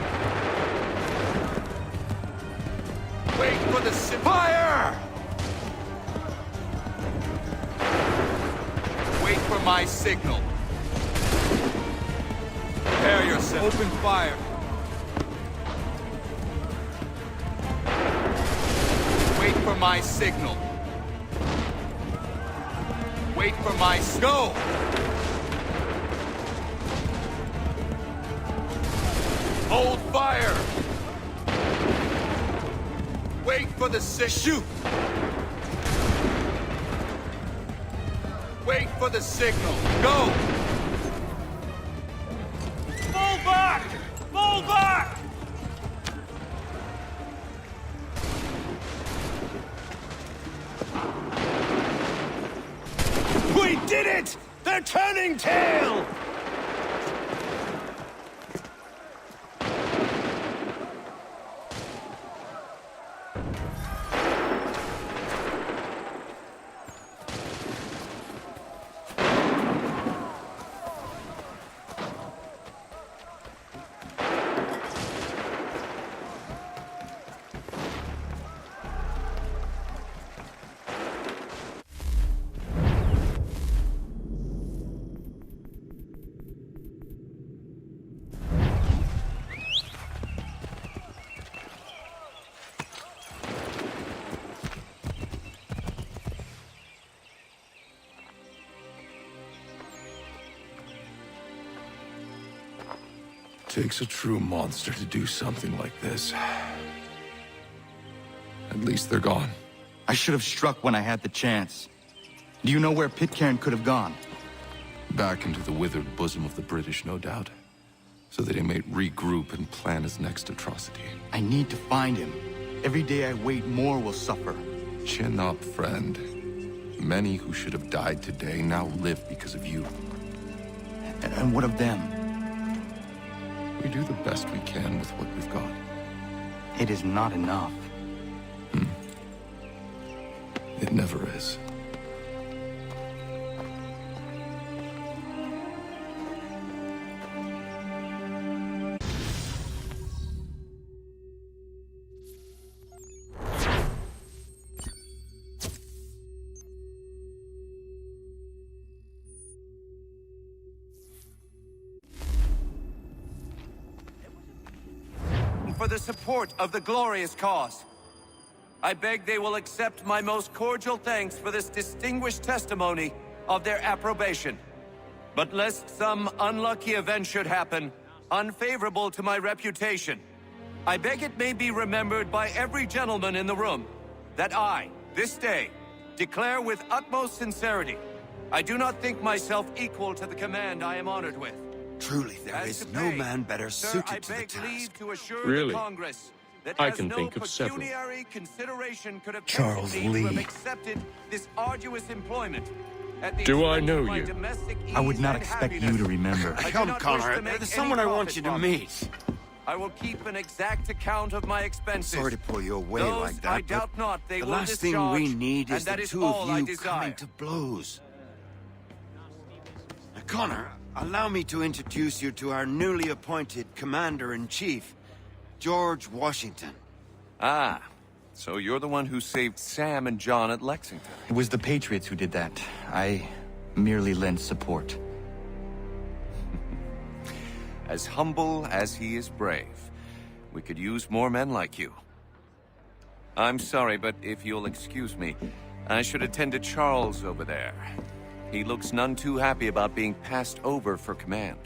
Wait for the fire! Wait for my signal. Prepare yourself. Open fire. Wait for my signal. Wait for my go. Hold fire. Wait for the shoot. Wait for the signal. Go. Fall back! Fall back! We did it! They're turning tail! Takes a true monster to do something like this. At least they're gone. I should have struck when I had the chance. Do you know where Pitcairn could have gone? Back into the withered bosom of the British, no doubt. So that he may regroup and plan his next atrocity. I need to find him. Every day I wait, more will suffer. Chin up, friend. Many who should have died today now live because of you. And what of them? We do the best we can with what we've got. It is not enough. It never is. For the support of the glorious cause. I beg they will accept my most cordial thanks for this distinguished testimony of their approbation. But lest some unlucky event should happen, unfavorable to my reputation, I beg it may be remembered by every gentleman in the room that I, this day, declare with utmost sincerity, I do not think myself equal to the command I am honored with. Truly, there is no man better suited to the task. Really? I can think of several. Charles Lee. Accepted this arduous employment at the Do I expense know of my you? domestic I would ease not and expect you happiness. to remember. I do Come, not Connor. wish to make There's someone any I want profit you to from meet. it. I will keep an exact account of my expenses. Sorry to pull you away Those like that, I but doubt not they the will last thing discharge, we need and is that the is two all of I you desire. coming to blows. Now, Connor, allow me to introduce you to our newly appointed Commander-in-Chief, George Washington. Ah, so you're the one who saved Sam and John at Lexington. It was the Patriots who did that. I merely lent support. As humble as he is brave. We could use more men like you. I'm sorry, but if you'll excuse me, I should attend to Charles over there. He looks none too happy about being passed over for command.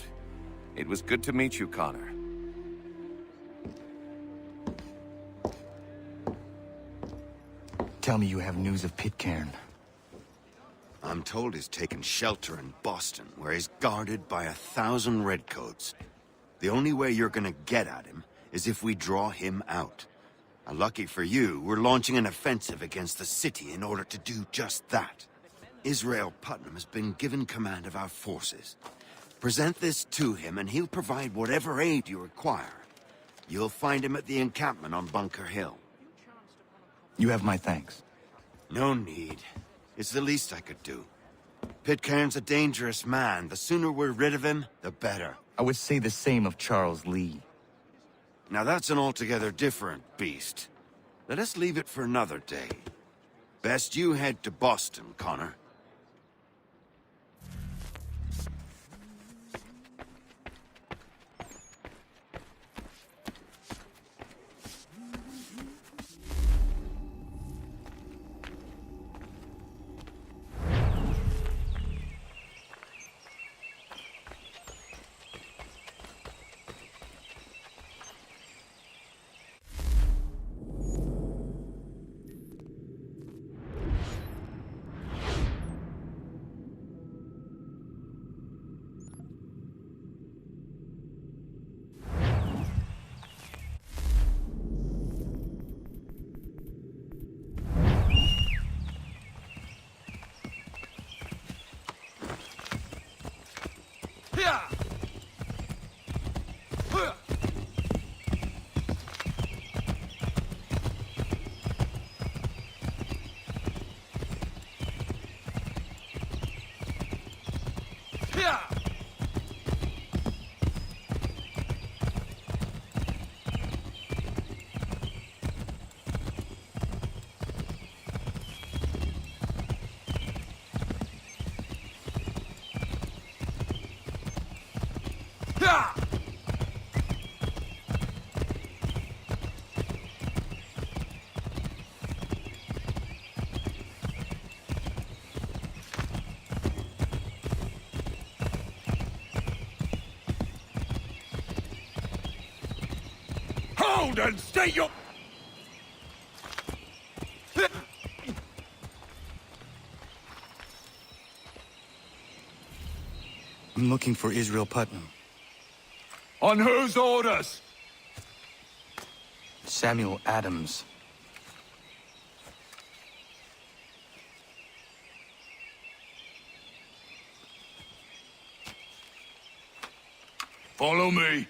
It was good to meet you, Connor. Tell me you have news of Pitcairn. I'm told he's taken shelter in Boston, where he's guarded by 1,000 redcoats. The only way you're gonna get at him is if we draw him out. Lucky for you, we're launching an offensive against the city in order to do just that. Israel Putnam has been given command of our forces. Present this to him, and he'll provide whatever aid you require. You'll find him at the encampment on Bunker Hill. You have my thanks. No need. It's the least I could do. Pitcairn's a dangerous man. The sooner we're rid of him, the better. I would say the same of Charles Lee. Now that's an altogether different beast. Let us leave it for another day. Best you head to Boston, Connor. Hold and stay your... I'm looking for Israel Putnam. On whose orders? Samuel Adams. Follow me.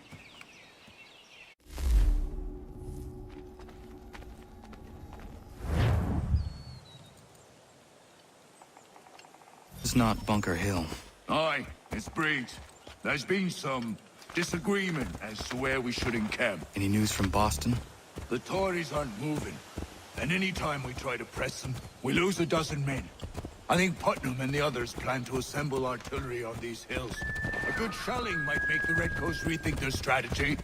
It's not Bunker Hill. Aye, it's Breed. There's been some disagreement as to where we should encamp. Any news from Boston? The Tories aren't moving, and any time we try to press them, we lose a dozen men. I think Putnam and the others plan to assemble artillery on these hills. A good shelling might make the Redcoats rethink their strategy.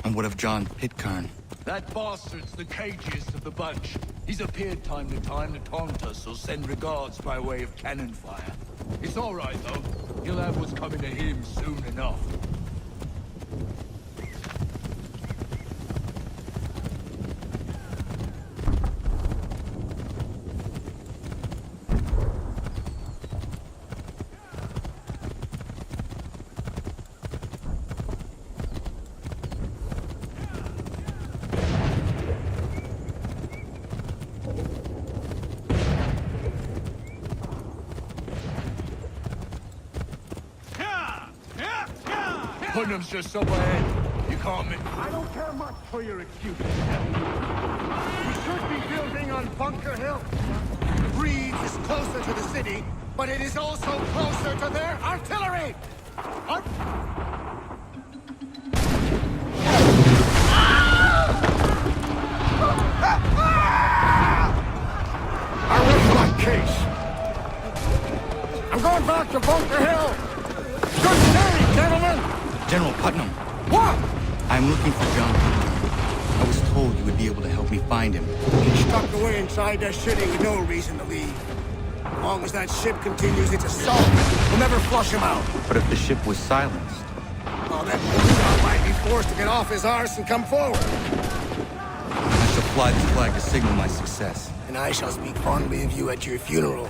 And what of John Pitcairn? That bastard's the cagiest of the bunch. He's appeared time to taunt us or send regards by way of cannon fire. It's all right, though. He'll have what's coming to him soon enough. Putnam's just up ahead. You can't miss. I don't care much for your excuses. We should be building on Bunker Hill. Breed is closer to the city, but it is also closer to their artillery. I rest my case. I'm going back to Bunker Hill. Good day, gentlemen. General Putnam. What? I'm looking for John Pitcairn. I was told you would be able to help me find him. He's stuck away inside that shitting with no reason to leave. As long as that ship continues its assault, we'll never flush him out. But if the ship was silenced... Well, then John might be forced to get off his arse and come forward. I shall fly this flag to signal my success. And I shall speak fondly of you at your funeral.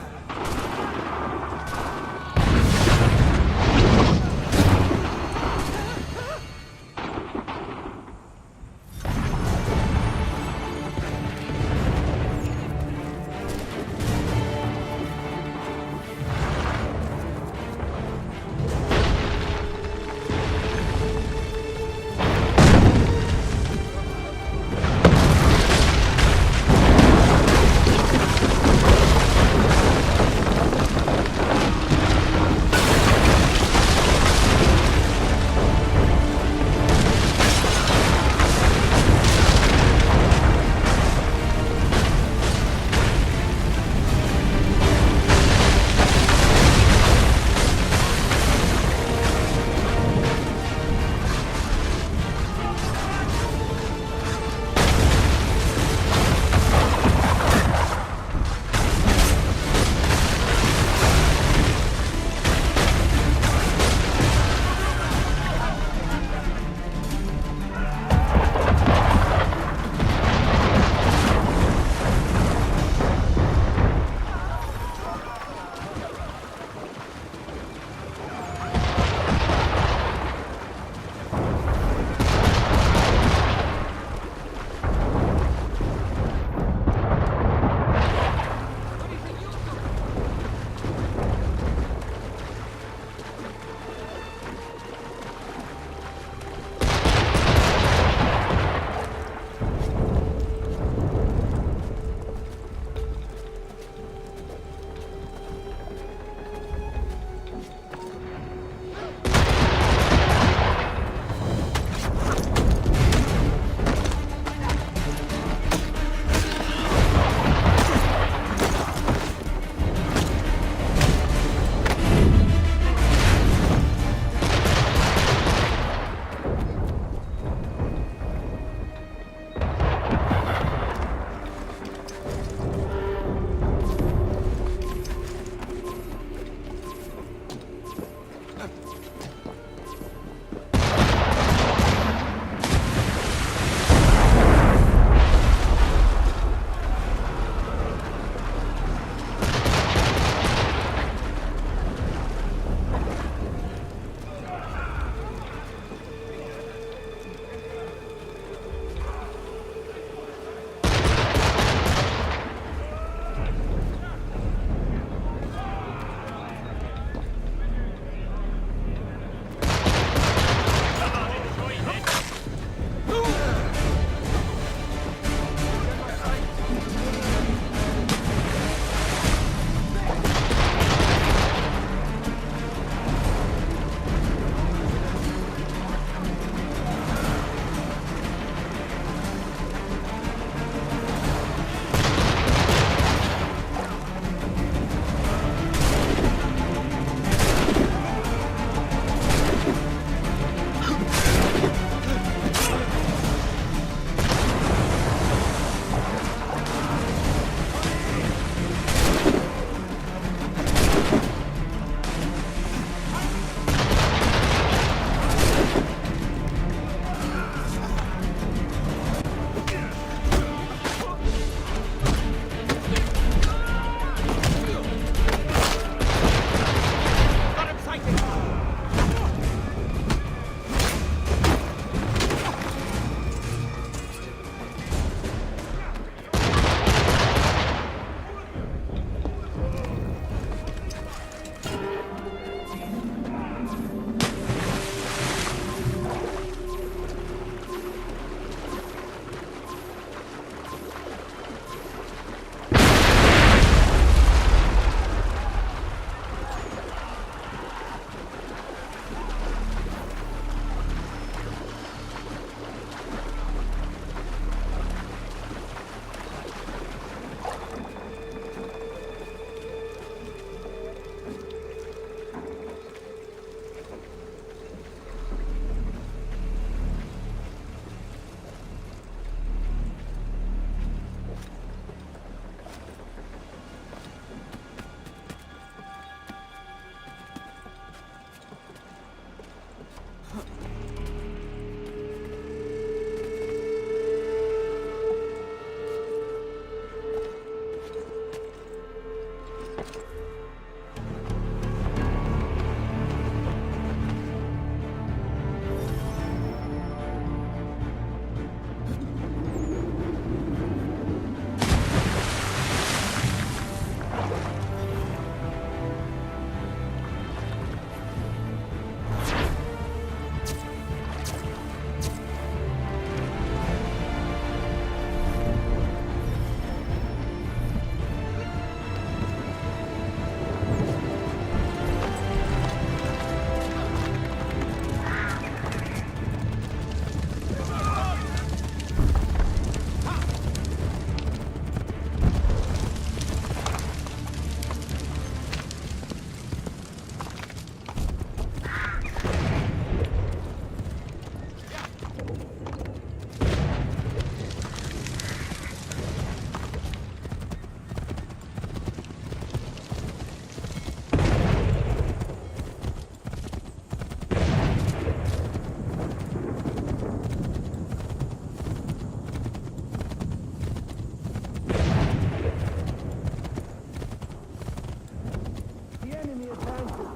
enemy advances,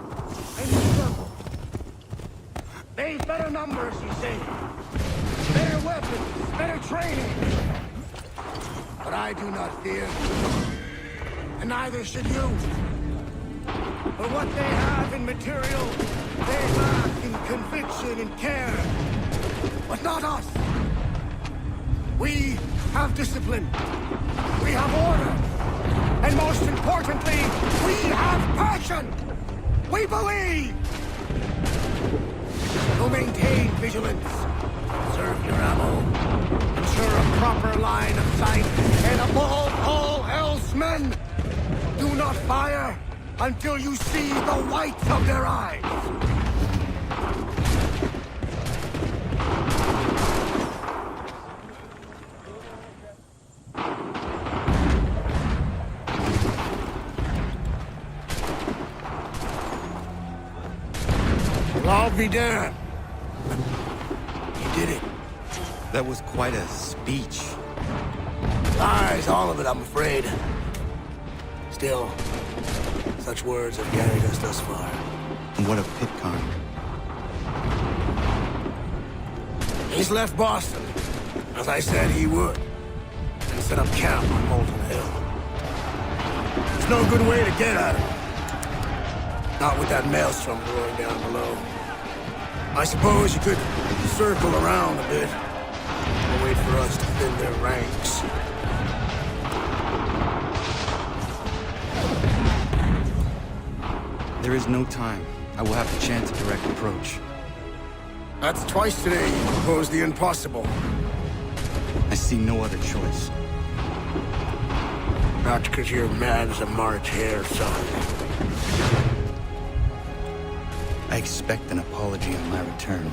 and you struggle. They've better numbers, you say. Better weapons, better training. But I do not fear. And neither should you. For what they have in material, they lack in conviction and care. But not us. We have discipline. We have order. And most importantly, we have passion. We believe. So maintain vigilance. Serve your ammo. Ensure a proper line of sight. And above all else, men, do not fire until you see the whites of their eyes. Well, I'll be damned. You did it. That was quite a speech. Lies, all of it, I'm afraid. Still, such words have carried us thus far. And what of Pitcairn? He's left Boston, as I said he would, and set up camp on Molten Hill. There's no good way to get at him. Not with that maelstrom roaring down below. I suppose you could circle around a bit, and wait for us to thin their ranks. There is no time. I will have to chance a direct approach. That's twice today you proposed the impossible. I see no other choice. Not because you're mad as a March hare, son. I expect an apology on my return.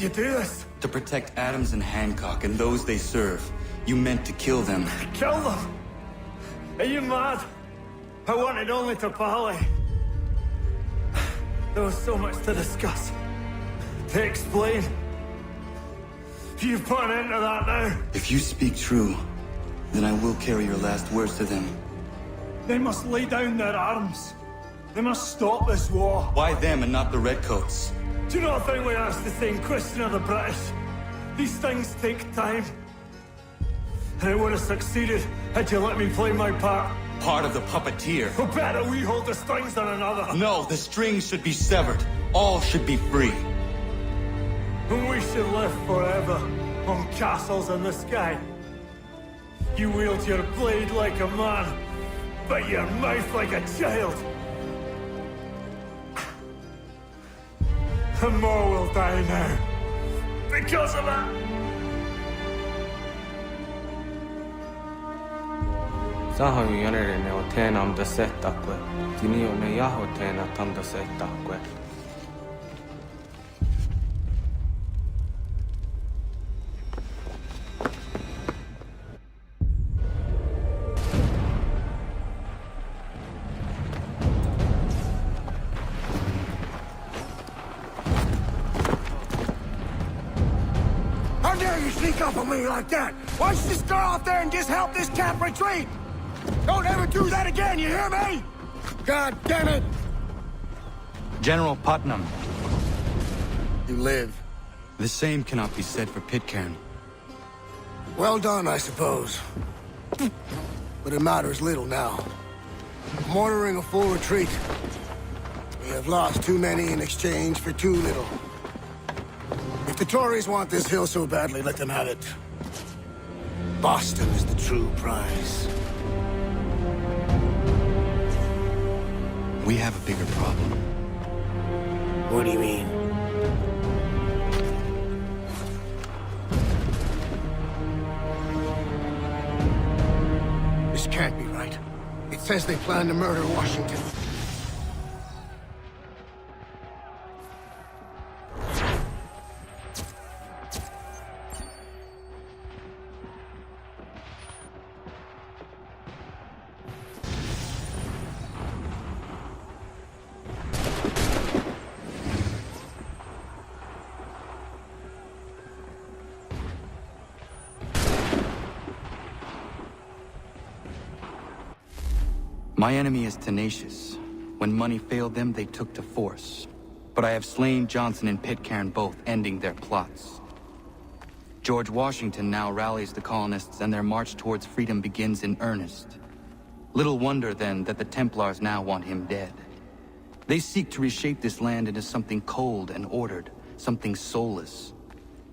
did you do this? To protect Adams and Hancock and those they serve, you meant to kill them. Kill them? Are you mad? I wanted only to parley. There was so much to discuss, to explain. You've put an end to that now. If you speak true, then I will carry your last words to them. They must lay down their arms. They must stop this war. Why them and not the Redcoats? Do you not think we asked the same question of the British? These things take time. And it would have succeeded had you let me play my part. Part of the puppeteer. Or better, we hold the strings on another. No, the strings should be severed. All should be free. And we should live forever on castles in the sky. You wield your blade like a man, but your mouth like a child. And more will die now. Because of that. Sahoin jänerinen on teenam da settakwe. Tini on ne jaho teena tam da settakwe. How dare you sneak up on me like that? Why don't you just go out there and just help this camp retreat? Don't ever do that again, you hear me? God damn it! General Putnam. You live. The same cannot be said for Pitcairn. Well done, I suppose. But it matters little now. I'm ordering a full retreat. We have lost too many in exchange for too little. If the Tories want this hill so badly, let them have it. Boston is the true prize. We have a bigger problem. What do you mean? This can't be right. It says they plan to murder Washington. My enemy is tenacious. When money failed them, they took to force. But I have slain Johnson and Pitcairn both, ending their plots. George Washington now rallies the colonists and their march towards freedom begins in earnest. Little wonder, then, that the Templars now want him dead. They seek to reshape this land into something cold and ordered, something soulless.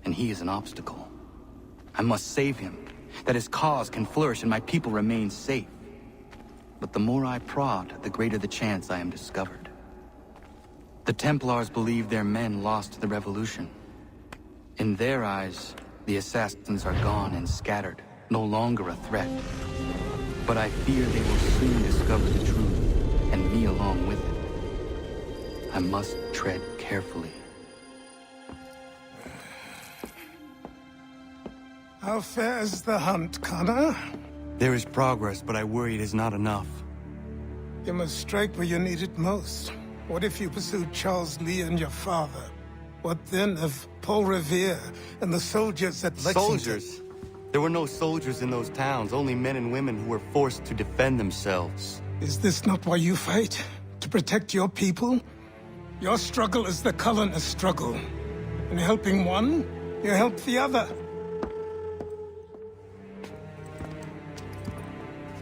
And he is an obstacle. I must save him, that his cause can flourish and my people remain safe. But the more I prod, the greater the chance I am discovered. The Templars believe their men lost the revolution. In their eyes, the assassins are gone and scattered, no longer a threat. But I fear they will soon discover the truth, and me along with it. I must tread carefully. How fares the hunt, Connor? There is progress, but I worry it is not enough. You must strike where you need it most. What if you pursued Charles Lee and your father? What then of Paul Revere and the soldiers at Lexington? Soldiers? There were no soldiers in those towns, only men and women who were forced to defend themselves. Is this not why you fight? To protect your people? Your struggle is the colonist struggle. In helping one, you help the other.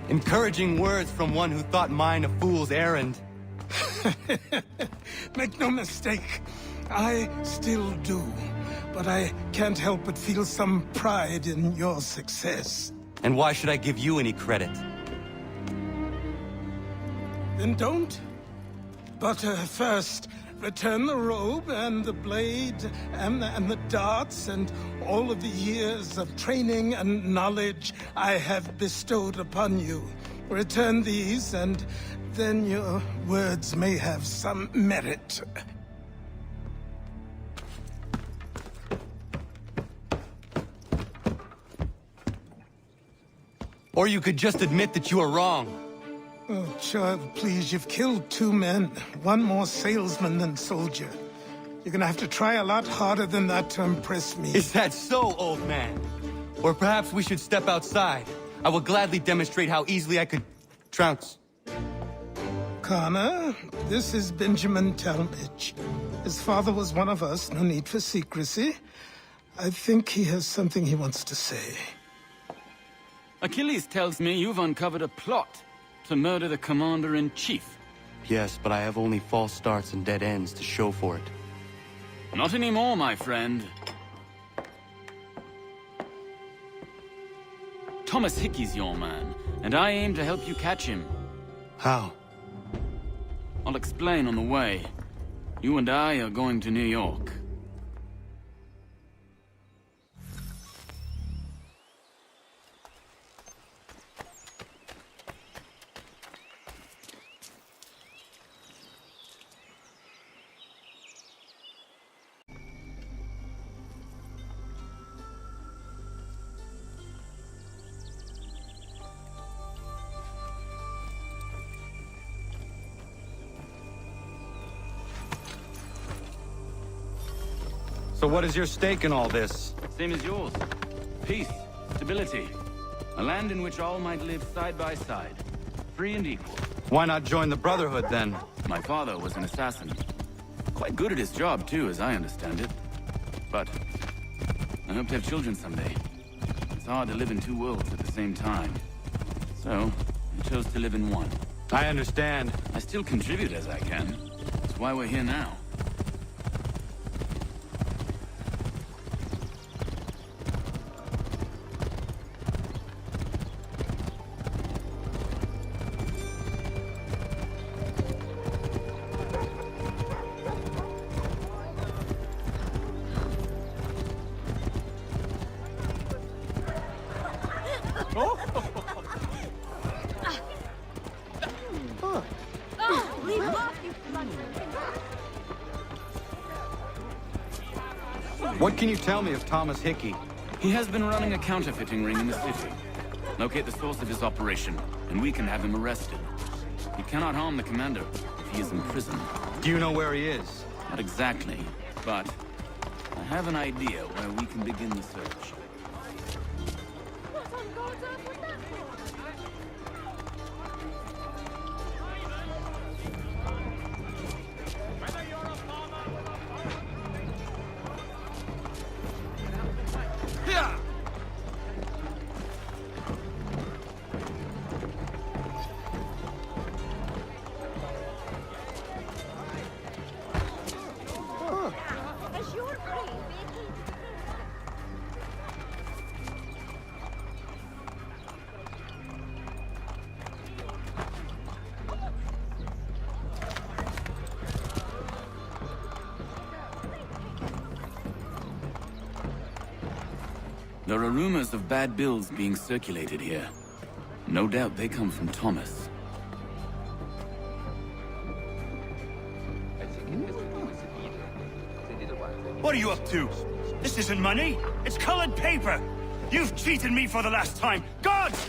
Encouraging words from one who thought mine a fool's errand. Make no mistake, I still do. But I can't help but feel some pride in your success. And why should I give you any credit? Then don't. But first, return the robe and the blade and the darts and all of the years of training and knowledge I have bestowed upon you. Return these, and then your words may have some merit. Or you could just admit that you are wrong. Oh, child, please, you've killed 2 men. One more salesman than soldier. You're gonna have to try a lot harder than that to impress me. Is that so, old man? Or perhaps we should step outside. I will gladly demonstrate how easily I could trounce. Connor, this is Benjamin Talmadge. His father was one of us, no need for secrecy. I think he has something he wants to say. Achilles tells me you've uncovered a plot to murder the commander-in-chief. Yes, but I have only false starts and dead ends to show for it. Not anymore, my friend. Thomas Hickey's your man, and I aim to help you catch him. How? I'll explain on the way. You and I are going to New York. So what is your stake in all this? Same as yours. Peace, stability. A land in which all might live side by side. Free and equal. Why not join the Brotherhood, then? My father was an assassin. Quite good at his job, too, as I understand it. But I hope to have children someday. It's hard to live in 2 worlds at the same time. So, I chose to live in one. I understand. I still contribute as I can. That's why we're here now. What can you tell me of Thomas Hickey? He has been running a counterfeiting ring in the city. Locate the source of his operation, and we can have him arrested. He cannot harm the commander if he is in prison. Do you know where he is? Not exactly, but I have an idea where we can begin the search. There are rumors of bad bills being circulated here. No doubt they come from Thomas. What are you up to? This isn't money. It's colored paper. You've cheated me for the last time. Guards!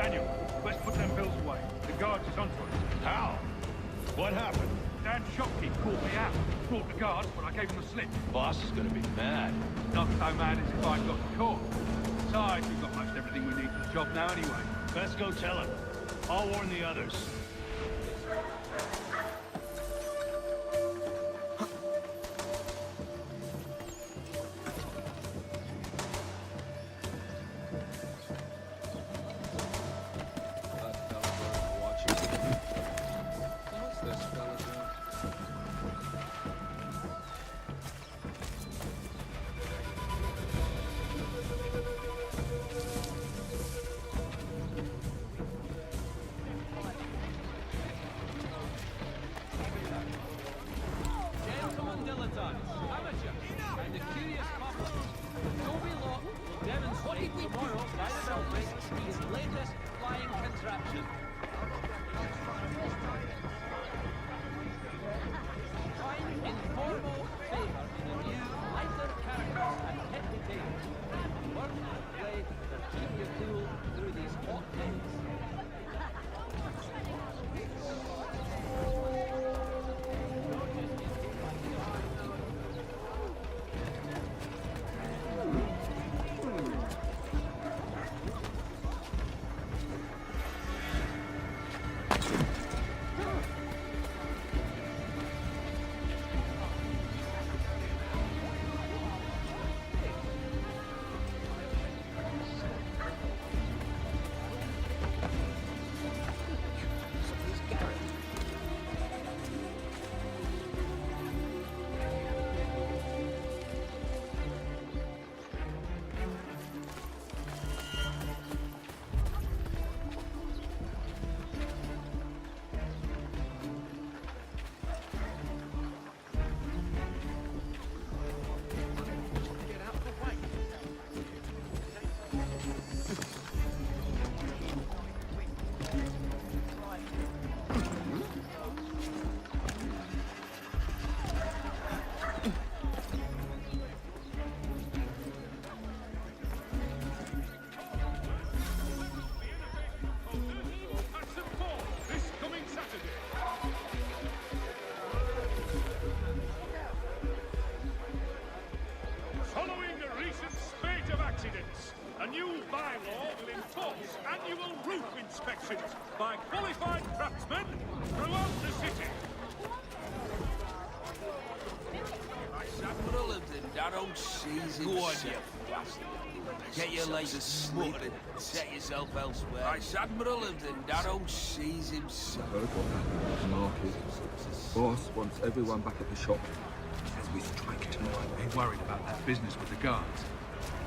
Daniel, let's put them bills away. The guards is onto us. How? What happened? Dan shopkeep called me out. Brought the guards, but I gave him the slip. Boss is gonna be mad. Not so mad as if I'd got caught. Besides, we've got most everything we need for the job now anyway. Best go tell him. I'll warn the others. By qualified craftsmen throughout the city. I sat lived in that old season. Go on, you bastard. Get your latest smutted and set yourself elsewhere. I sat lived in that old season. I heard what happened at the market. Boss wants everyone back at the shop. As we strike tonight, ain't worried about that business with the guards.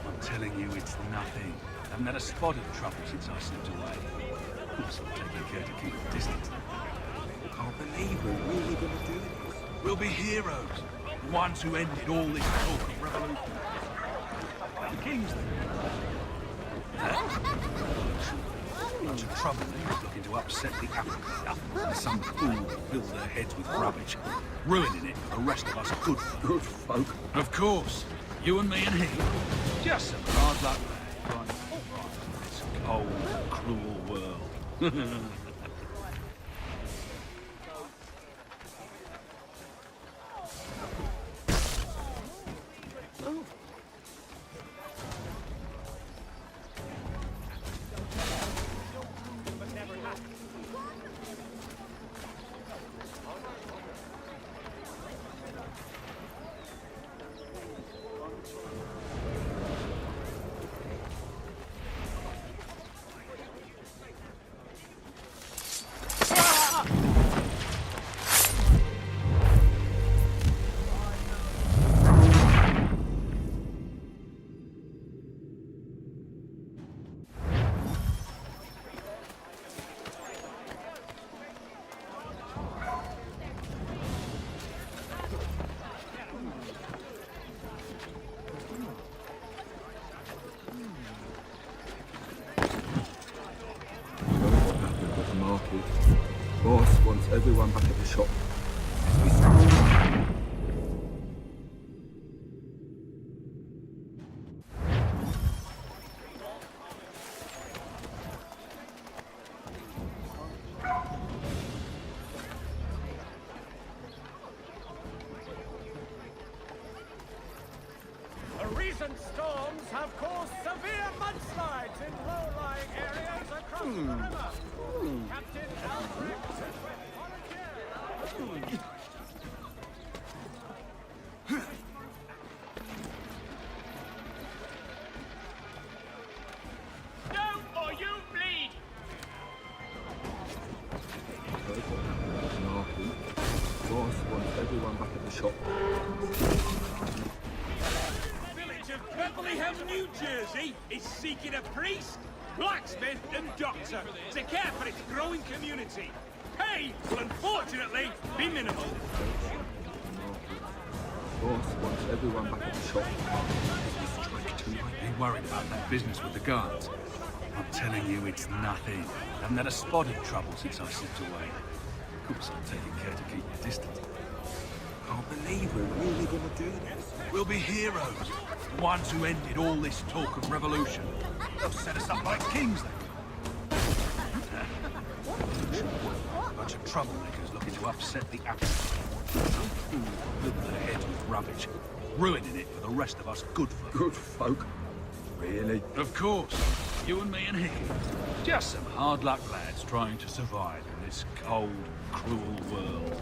I'm telling you, it's nothing. I haven't had a spot of trouble since I slipped away. Also taking care to keep the distance. I can't believe we're really going to do this. We'll be heroes. The ones who ended all this talk of revolution. The king's there. Bunch of troublemakers looking to upset the apple cart. And some fool filled their heads with rubbish, ruining it for the rest of us good folk. Good folk? Of course. You and me and he. Just some hard luck, man. This cold, cruel world. Boss wants everyone back at the shop. recent storms have caused severe mudslides in low-lying areas across the river. Captain Albrecht has volunteered. Don't or you bleed! Boss wants everyone back at the shop. Village of Bethlehem, New Jersey is seeking a priest, blacksmith and doctor to care for its growing community. Pay will unfortunately be minimal. Boss wants everyone back at the shop. Be worried about that business with the guards. I'm telling you, it's nothing. I haven't had a spot of trouble since I slipped away. Of course, I'm taking care to keep your distance. Can't believe we're really gonna do this. We'll be heroes. The ones who ended all this talk of revolution. They'll set us up like kings then. A bunch of troublemakers looking to upset the apple. Filling their heads with rubbish. Ruining it for the rest of us good folk. Good folk? Really? Of course. You and me and Hickey. Just some hard luck lads trying to survive in this cold, cruel world.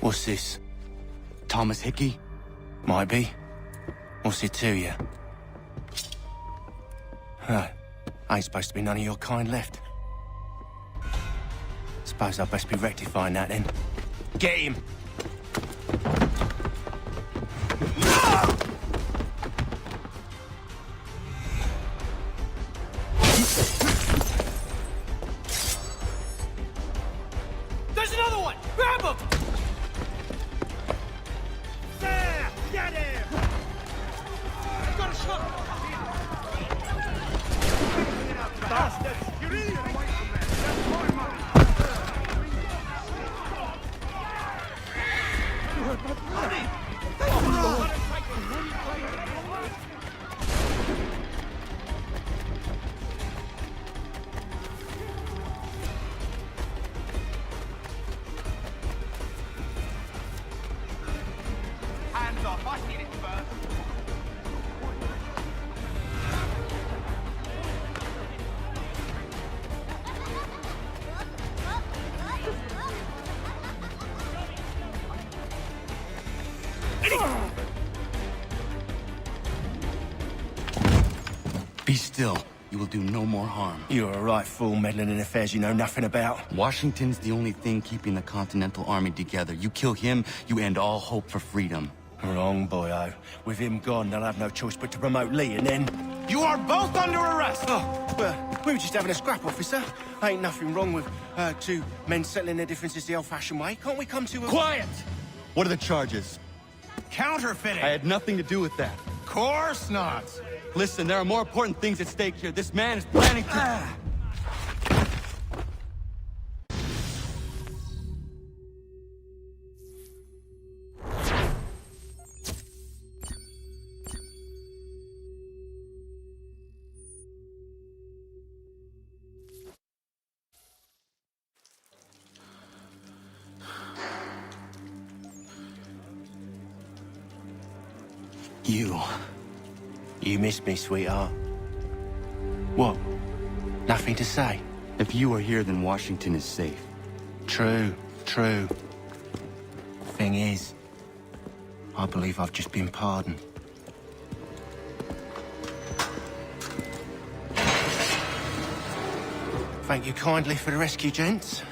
What's this? Thomas Hickey? Might be. What's it to you? Huh. Ain't supposed to be none of your kind left. Suppose I best be rectifying that then. Get him! There's another one! Grab him! There! Get him! Got a shot! Bastards! You're in! Away from there! That's my money! Hands off! I need it first! Be still. You will do no more harm. You're a right fool meddling in affairs you know nothing about. Washington's the only thing keeping the Continental Army together. You kill him, you end all hope for freedom. Wrong, boyo. With him gone, they'll have no choice but to promote Lee, and then... You are both under arrest! Oh, well, we were just having a scrap, officer. Ain't nothing wrong with two men settling their differences the old-fashioned way. Can't we come to a... Quiet! What are the charges? Counterfeiting! I had nothing to do with that. Course not! Listen, there are more important things at stake here. This man is planning to... You missed me, sweetheart. What? Nothing to say? If you are here, then Washington is safe. True. Thing is, I believe I've just been pardoned. Thank you kindly for the rescue, gents.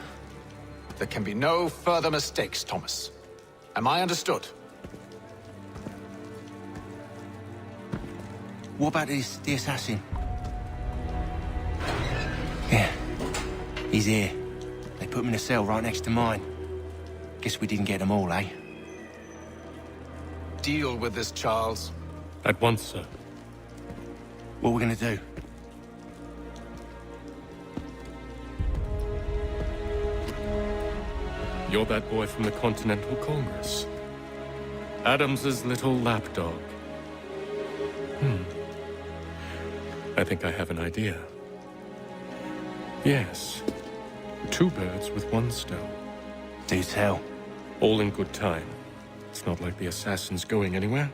There can be no further mistakes, Thomas. Am I understood? What about the assassin? He He's here. They put him in a cell right next to mine. Guess we didn't get them all, eh? Deal with this, Charles. At once, sir. What we're gonna do? You're that boy from the Continental Congress. Adams's little lapdog. I think I have an idea. Yes. 2 birds with 1 stone. Do tell. All in good time. It's not like the assassin's going anywhere.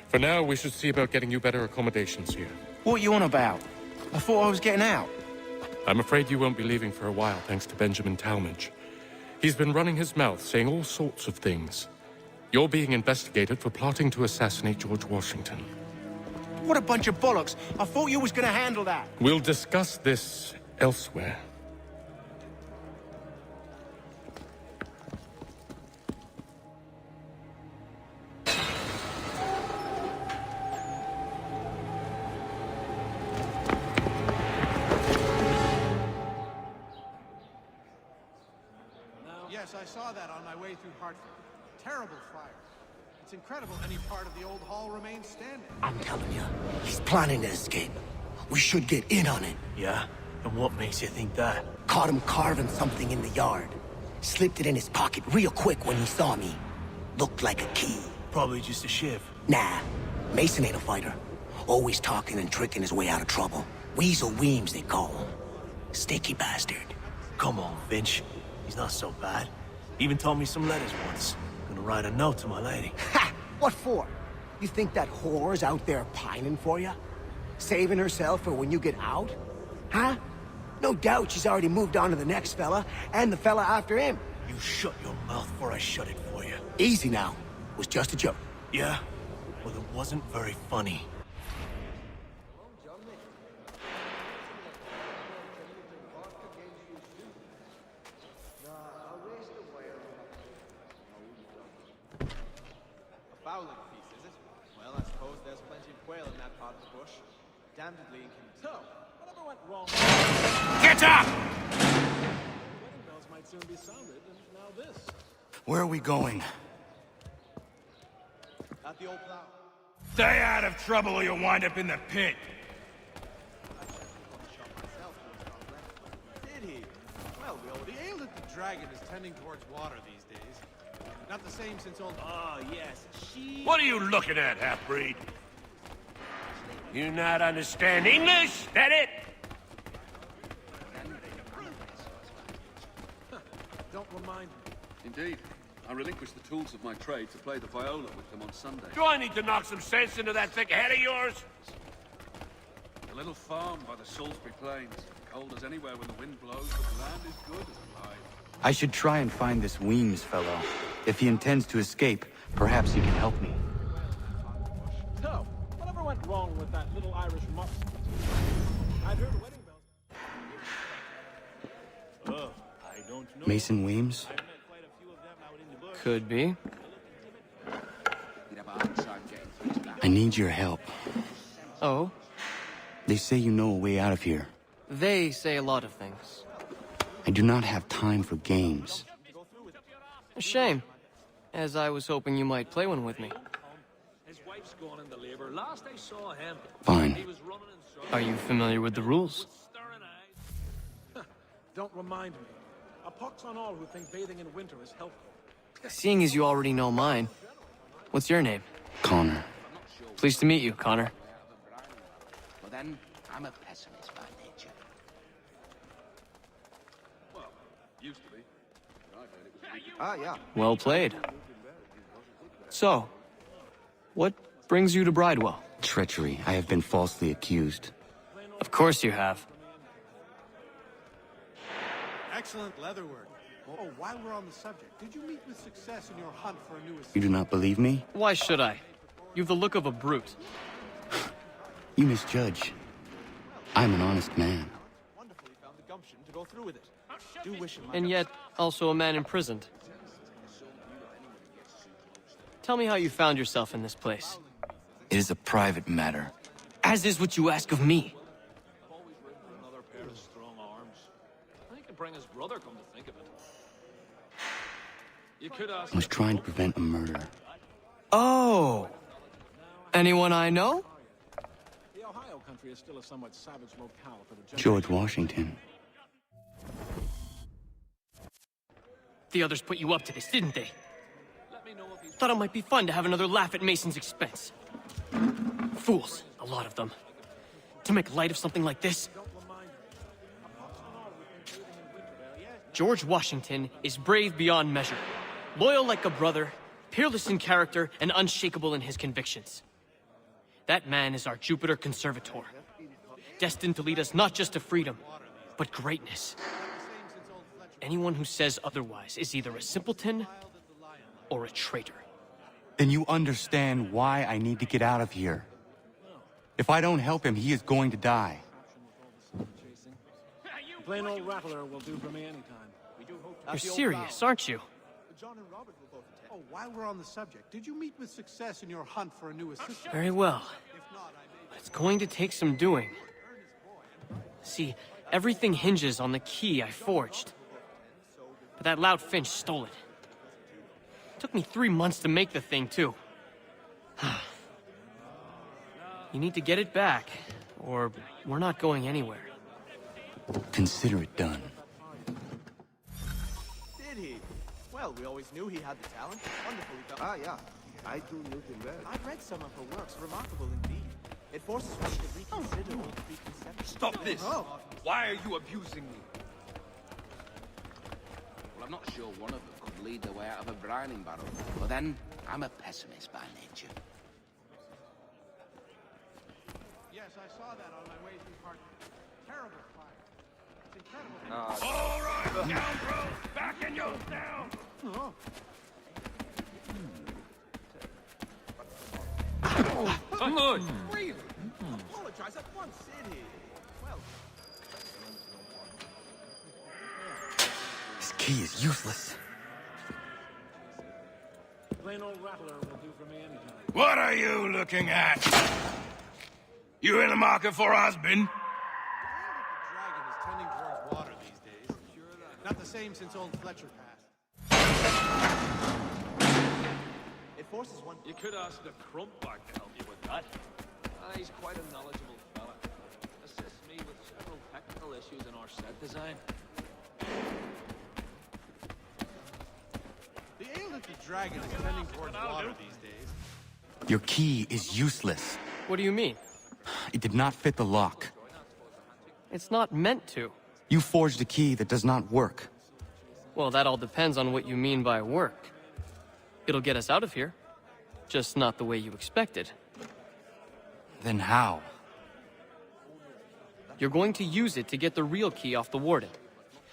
For now, we should see about getting you better accommodations here. What you on about? I thought I was getting out. I'm afraid you won't be leaving for a while, thanks to Benjamin Talmadge. He's been running his mouth, saying all sorts of things. You're being investigated for plotting to assassinate George Washington. What a bunch of bollocks. I thought you was gonna handle that. We'll discuss this elsewhere. Yes, I saw that on my way through Hartford. Terrible fire. It's incredible any part of the old hall remains standing. I'm telling you, he's planning to escape. We should get in on it. Yeah? And what makes you think that? Caught him carving something in the yard. Slipped it in his pocket real quick when he saw me. Looked like a key. Probably just a shiv. Nah, Mason ain't a fighter. Always talking and tricking his way out of trouble. Weasel Weems, they call him. Sticky bastard. Come on, Finch. He's not so bad. Even told me some letters once. Gonna write a note to my lady. Ha! What for? You think that whore's out there pining for you? Saving herself for when you get out? Huh? No doubt she's already moved on to the next fella, and the fella after him. You shut your mouth before I shut it for you. Easy now. It was just a joke. Yeah? Well, it wasn't very funny. Fowling piece, is it? Well, I suppose there's plenty of quail in that part of the bush. Damnedly in tow. Whatever went wrong... Get up! Wedding bells might soon be sounded, and now this. Where are we going? At the old plow. Stay out of trouble or you'll wind up in the pit. Did he? Well, the ale that the dragon is tending towards water these days. Not the same since old... Oh, yes, she... What are you looking at, half-breed? You not understand English? That it? Don't remind me. Indeed. I relinquished the tools of my trade to play the viola with them on Sunday. Do I need to knock some sense into that thick head of yours? A little farm by the Salisbury Plains. Cold as anywhere when the wind blows, but the land is good as alive. I should try and find this Weems fellow. If he intends to escape, perhaps he can help me. So, whatever went wrong with that little Irish mutt? I'd heard wedding bells. Oh, I don't know. Mason Weems? Could be. I need your help. Oh? They say you know a way out of here. They say a lot of things. I do not have time for games. A shame, as I was hoping you might play one with me. His wife's gone into labor. Last I saw him, Fine. he was running in circles. Are you familiar with the rules? Don't remind me. A pox on all who think bathing in winter is helpful. Seeing as you already know mine, what's your name? Connor. Pleased to meet you, Connor. Well then, I'm a pessimist by nature. Well, used to be. But I've heard it was... Ah, yeah. Well played. So, what brings you to Bridewell? Treachery. I have been falsely accused. Of course you have. Excellent leatherwork. Oh, while we're on the subject, did you meet with success in your hunt for a new You do not believe me? Why should I? You've the look of a brute. You misjudge. I'm an honest man. Wonderful he found the gumption to go through with it. Do wish him And yet, also a man imprisoned. Tell me how you found yourself in this place. It is a private matter. As is what you ask of me. bring his brother, come to think of it. You could ask... I was trying to prevent a murder. Oh! Anyone I know? The Ohio country is still a somewhat savage locale for the George Washington. The others put you up to this, didn't they? Thought it might be fun to have another laugh at Mason's expense. Fools, a lot of them. To make light of something like this. George Washington is brave beyond measure, loyal like a brother, peerless in character, and unshakable in his convictions. That man is our Jupiter Conservator, destined to lead us not just to freedom, but greatness. Anyone who says otherwise is either a simpleton or a traitor. Then you understand why I need to get out of here. If I don't help him, he is going to die. Plain old rattler will do for me anytime. You're serious, aren't you? Oh, while we're on the subject, did you meet with success in your hunt for a new assistant? Very well. It's going to take some doing. See, everything hinges on the key I forged. But that loud Finch stole it. Took me 3 months to make the thing, too. You need to get it back, or we're not going anywhere. Consider it done. Did he? Well, we always knew he had the talent. Wonderfully done. Ah, yeah. I do Newton well. I've read some of her works. Remarkable indeed. It forces one to reconsider old preconceptions. Stop this! Oh. Why are you abusing me? Well, I'm not sure one of them could lead the way out of a brining barrel. But then, I'm a pessimist by nature. Yes, I saw that on my way through part. Terrible fire. It's incredible. All right, scoundrel! Back in your town! Oh. Good! Really? Apologize at once, did he? Well... This key is useless. Plain old rattler will do for me anytime. What are you looking at? You in the market for husband? Dragon is tending towards water these days. Not the same since old Fletcher passed. It forces one... You could ask the Crumpback to help you with that. He's quite a knowledgeable fella. Assists me with several technical issues in our set design. The Ale-Little Dragon is tending towards water these days. Your key is useless. What do you mean? It did not fit the lock. It's not meant to. You forged a key that does not work. Well, that all depends on what you mean by work. It'll get us out of here. Just not the way you expected. Then how? You're going to use it to get the real key off the warden.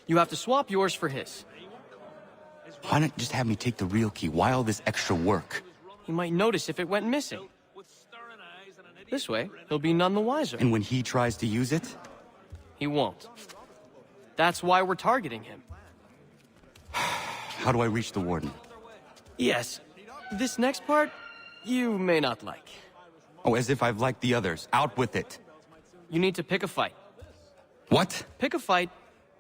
You have to swap yours for his. Why not just have me take the real key? Why all this extra work? He might notice if it went missing. This way, he'll be none the wiser. And when he tries to use it? He won't. That's why we're targeting him. How do I reach the warden? Yes. This next part, you may not like. Oh, as if I've liked the others. Out with it. You need to pick a fight. What? Pick a fight,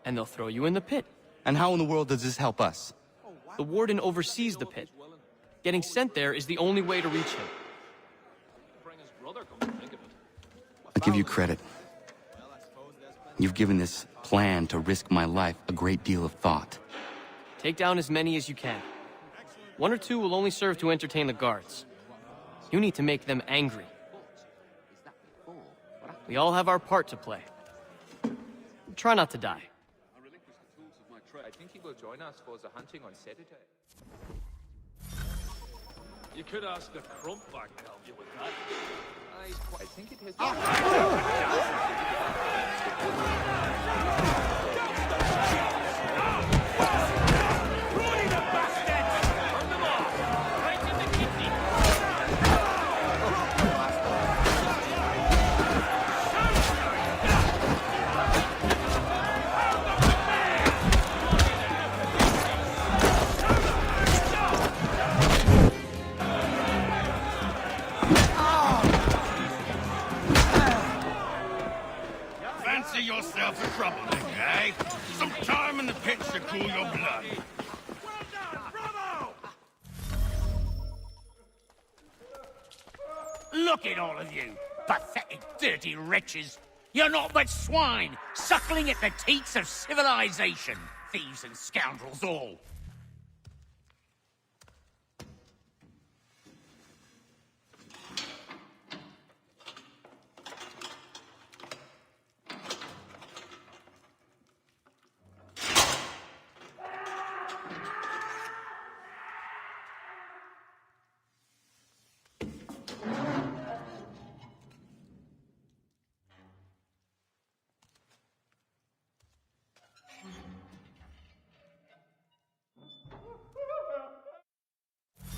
and they'll throw you in the pit. And how in the world does this help us? The warden oversees the pit. Getting sent there is the only way to reach him. I give you credit. You've given this plan to risk my life a great deal of thought. Take down as many as you can. 1 or 2 will only serve to entertain the guards. You need to make them angry. We all have our part to play. Try not to die. I think he will join us for the hunting on Saturday. You could ask the Crumpback to help you with that. I think it has... Fancy yourself a troublemaker, eh? Some time in the Look at all of you, pathetic, dirty wretches. You're not but swine, suckling at the teats of civilization. Thieves and scoundrels all.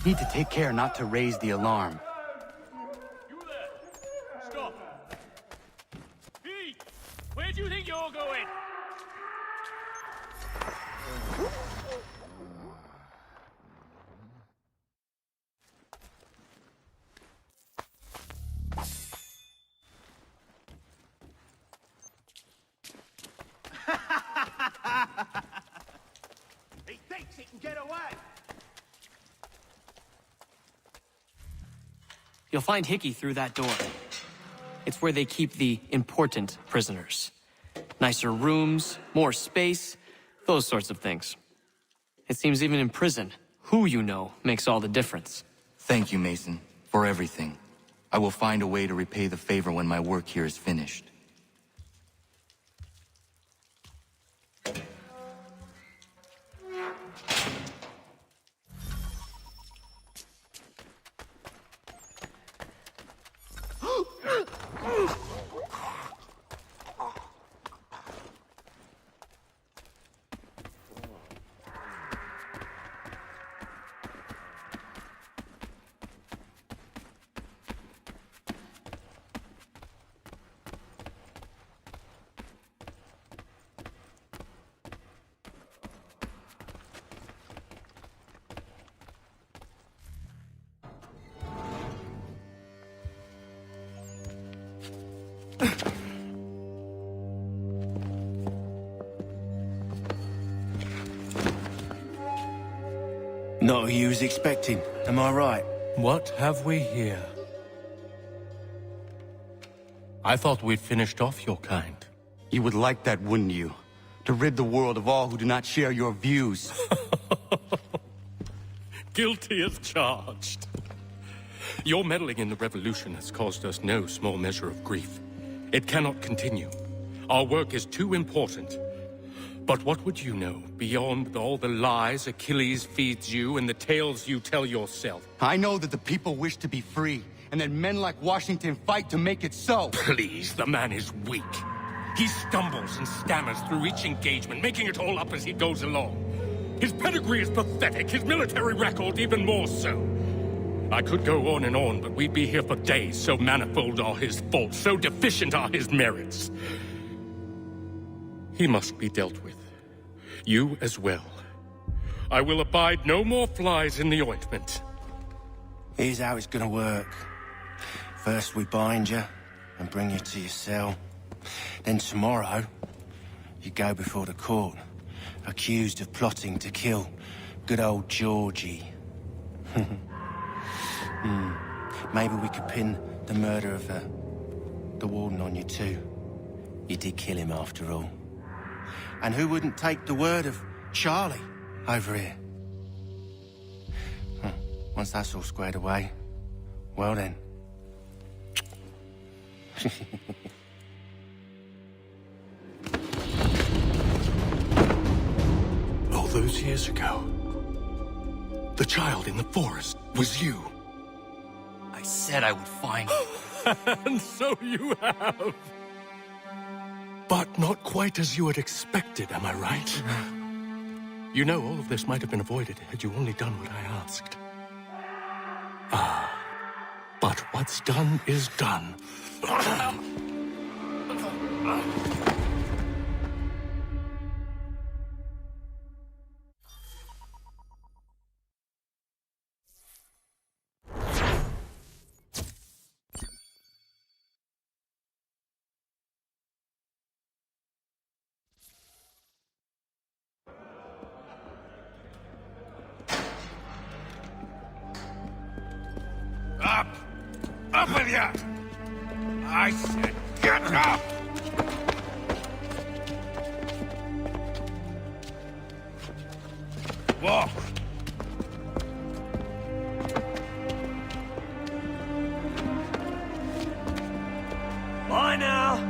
Need to take care not to raise the alarm. You there! Stop! Hey! Where do you think you're going? He thinks he can get away. You'll find Hickey through that door. It's where they keep the important prisoners. Nicer rooms, more space, those sorts of things. It seems even in prison, who you know makes all the difference. Thank you, Mason, for everything. I will find a way to repay the favor when my work here is finished. Not who you was expecting, am I right? What have we here? I thought we'd finished off your kind. You would like that, wouldn't you? To rid the world of all who do not share your views. Guilty as charged. Your meddling in the revolution has caused us no small measure of grief. It cannot continue. Our work is too important. But what would you know beyond all the lies Achilles feeds you and the tales you tell yourself? I know that the people wish to be free, and that men like Washington fight to make it so. Please, the man is weak. He stumbles and stammers through each engagement, making it all up as he goes along. His pedigree is pathetic, his military record even more so. I could go on and on, but we'd be here for days, so manifold are his faults, so deficient are his merits. He must be dealt with. You as well. I will abide no more flies in the ointment. Here's how it's gonna work. First we bind you and bring you to your cell. Then tomorrow, you go before the court, accused of plotting to kill good old Georgie. Maybe we could pin the murder of the warden on you too. You did kill him after all. And who wouldn't take the word of Charlie over here? Once that's all squared away, well then. All those years ago, the child in the forest was you. I said I would find you. And so you have. But not quite as you had expected, am I right? You know, all of this might have been avoided had you only done what I asked. But what's done is done. Up with you! I said, get up! Walk! Bye now!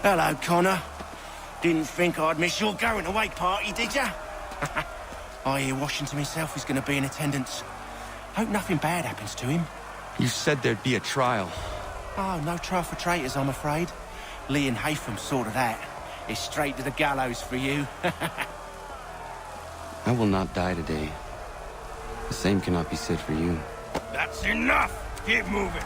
Hello, Connor. Didn't think I'd miss your going away party, did ya? I hear Washington himself is going to be in attendance. Hope nothing bad happens to him. You said there'd be a trial. Oh, no trial for traitors, I'm afraid. Lee and Haytham sorted that. It's straight to the gallows for you. I will not die today. The same cannot be said for you. That's enough! Keep moving!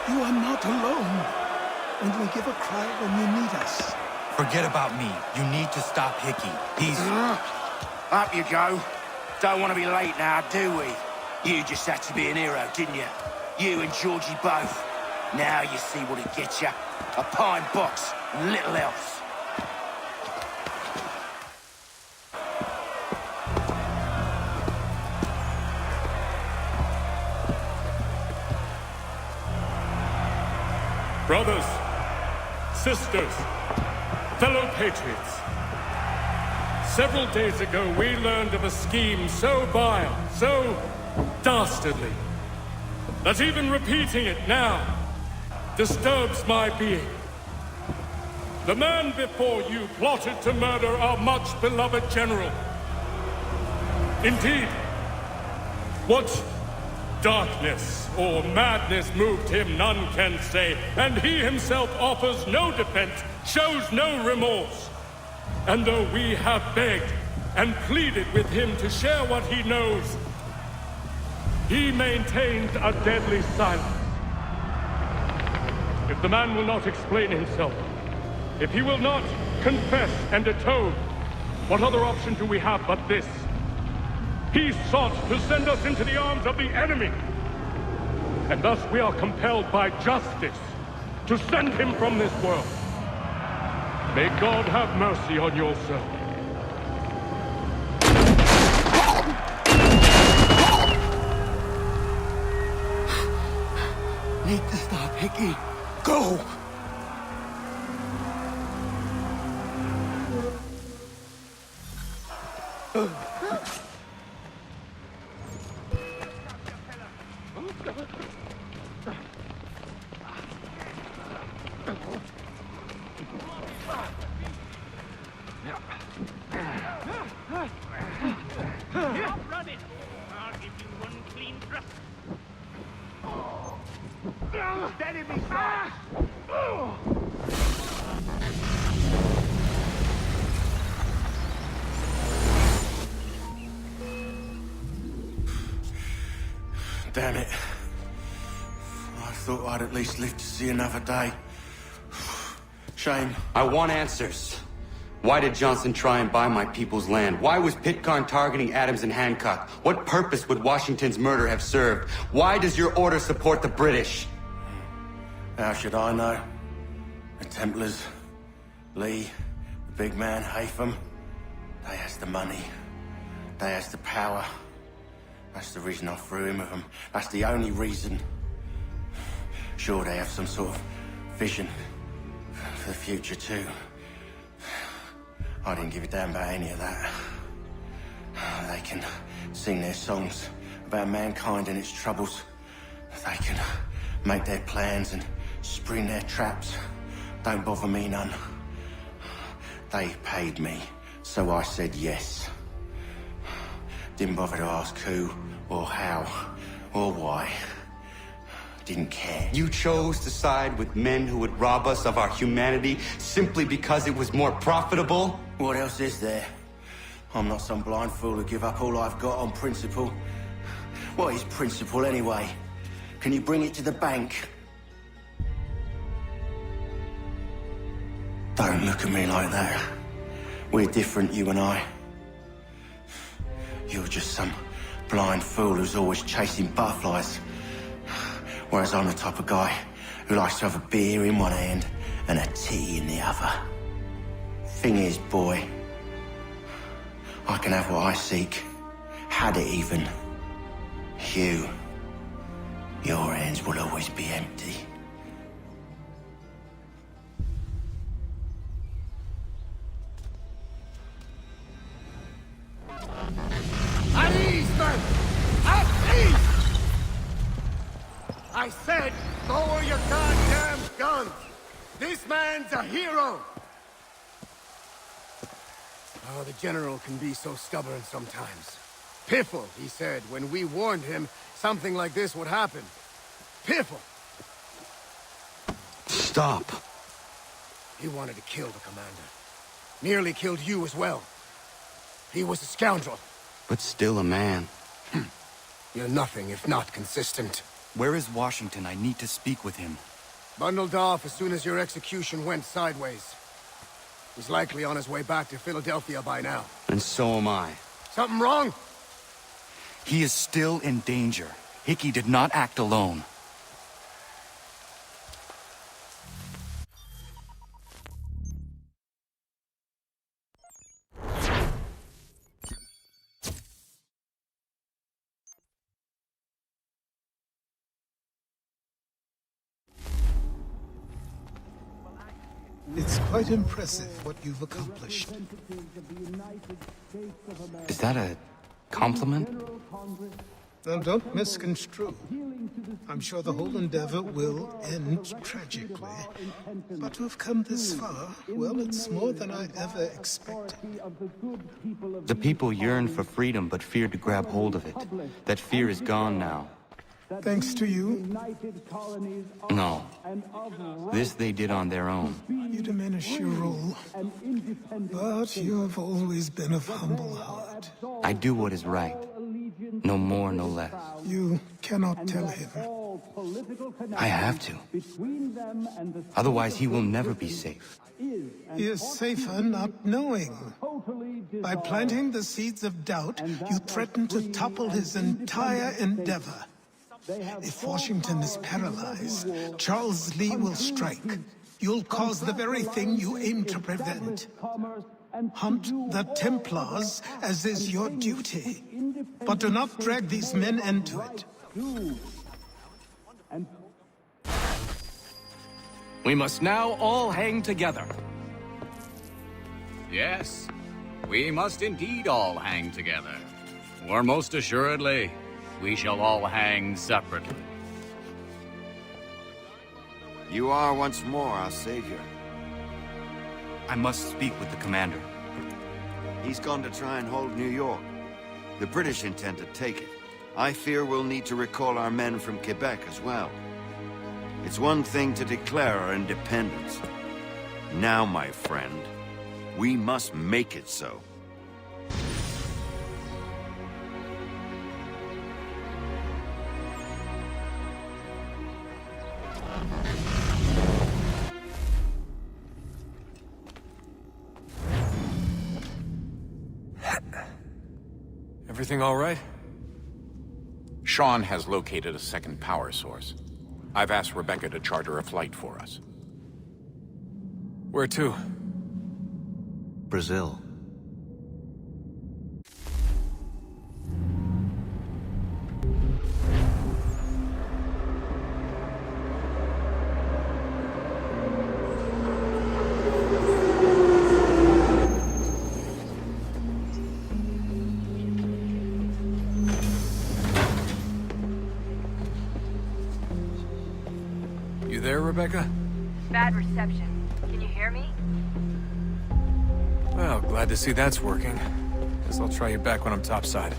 You are not alone. Only give a cry when you need us. Forget about me. You need to stop Hickey. He's... Up you go. Don't want to be late now, do we? You just had to be an hero, didn't you? You and Georgie both. Now you see what it gets you. A pine box, and little else. Brothers, sisters, fellow patriots. Several days ago, we learned of a scheme so vile, so dastardly, that even repeating it now disturbs my being. The man before you plotted to murder our much-beloved general. Indeed, what darkness or madness moved him, none can say, and he himself offers no defense, shows no remorse. And though we have begged and pleaded with him to share what he knows, he maintains a deadly silence. If the man will not explain himself, if he will not confess and atone, what other option do we have but this? He sought to send us into the arms of the enemy. And thus we are compelled by justice to send him from this world. May God have mercy on your soul. Need to stop, Hickey. Go! Steady me, side! Damn it. I thought I'd at least live to see another day. Shame. I want answers. Why did Johnson try and buy my people's land? Why was Pitcairn targeting Adams and Hancock? What purpose would Washington's murder have served? Why does your order support the British? How should I know? The Templars, Lee, the big man, Haytham, they has the money. They has the power. That's the reason I threw him with them. That's the only reason. Sure, they have some sort of vision for the future too. I didn't give a damn about any of that. They can sing their songs about mankind and its troubles. They can make their plans and spring their traps. Don't bother me none. They paid me, so I said yes. Didn't bother to ask who, or how, or why. Didn't care. You chose to side with men who would rob us of our humanity simply because it was more profitable? What else is there? I'm not some blind fool who give up all I've got on principle. What is principle anyway? Can you bring it to the bank? Don't look at me like that. We're different, you and I. You're just some blind fool who's always chasing butterflies. Whereas I'm the type of guy who likes to have a beer in one hand and a tea in the other. Thing is, boy, I can have what I seek. Had it even. Your hands will always be empty. At ease, men! At ease! I said, lower your goddamn guns! This man's a hero! Oh, the General can be so stubborn sometimes. Piffle, he said, when we warned him something like this would happen. Piffle! Stop. He wanted to kill the commander. Nearly killed you as well. He was a scoundrel. But still a man. You're nothing if not consistent. Where is Washington? I need to speak with him. Bundled off as soon as your execution went sideways. He's likely on his way back to Philadelphia by now. And so am I. Something wrong? He is still in danger. Hickey did not act alone. It's quite impressive what you've accomplished. Is that a compliment? Now, don't misconstrue. I'm sure the whole endeavor will end tragically. But to have come this far, well, it's more than I ever expected. The people yearn for freedom but feared to grab hold of it. That fear is gone now. Thanks to you? No. This they did on their own. You diminish your role. But you have always been of humble heart. I do what is right. No more, no less. You cannot tell him. I have to. Otherwise, he will never be safe. He is safer not knowing. By planting the seeds of doubt, you threaten to topple his entire endeavor. If Washington is paralyzed, Charles Lee will strike. You'll cause the very thing you aim to prevent. Hunt the Templars, as is your duty. But do not drag these men into it. We must now all hang together. Yes, we must indeed all hang together. Or most assuredly, we shall all hang separately. You are once more our savior. I must speak with the commander. He's gone to try and hold New York. The British intend to take it. I fear we'll need to recall our men from Quebec as well. It's one thing to declare our independence. Now, my friend, we must make it so. Everything all right? Shaun has located a second power source. I've asked Rebecca to charter a flight for us. Where to? Brazil. You there, Rebecca? Bad reception. Can you hear me? Well, glad to see that's working. Guess I'll try you back when I'm topside.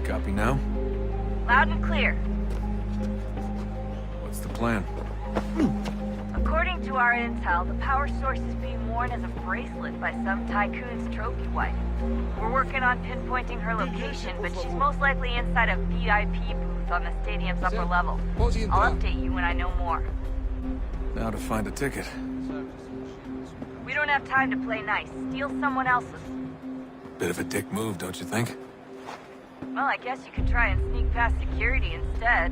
Copy now? Loud and clear. What's the plan? According to our intel, the power source is being worn as a bracelet by some tycoon's trophy wife. We're working on pinpointing her location, but she's most likely inside a VIP booth on the stadium's upper level. I'll update you when I know more. Now to find a ticket. We don't have time to play nice. Steal someone else's. Bit of a dick move, don't you think? Well, I guess you could try and sneak past security instead.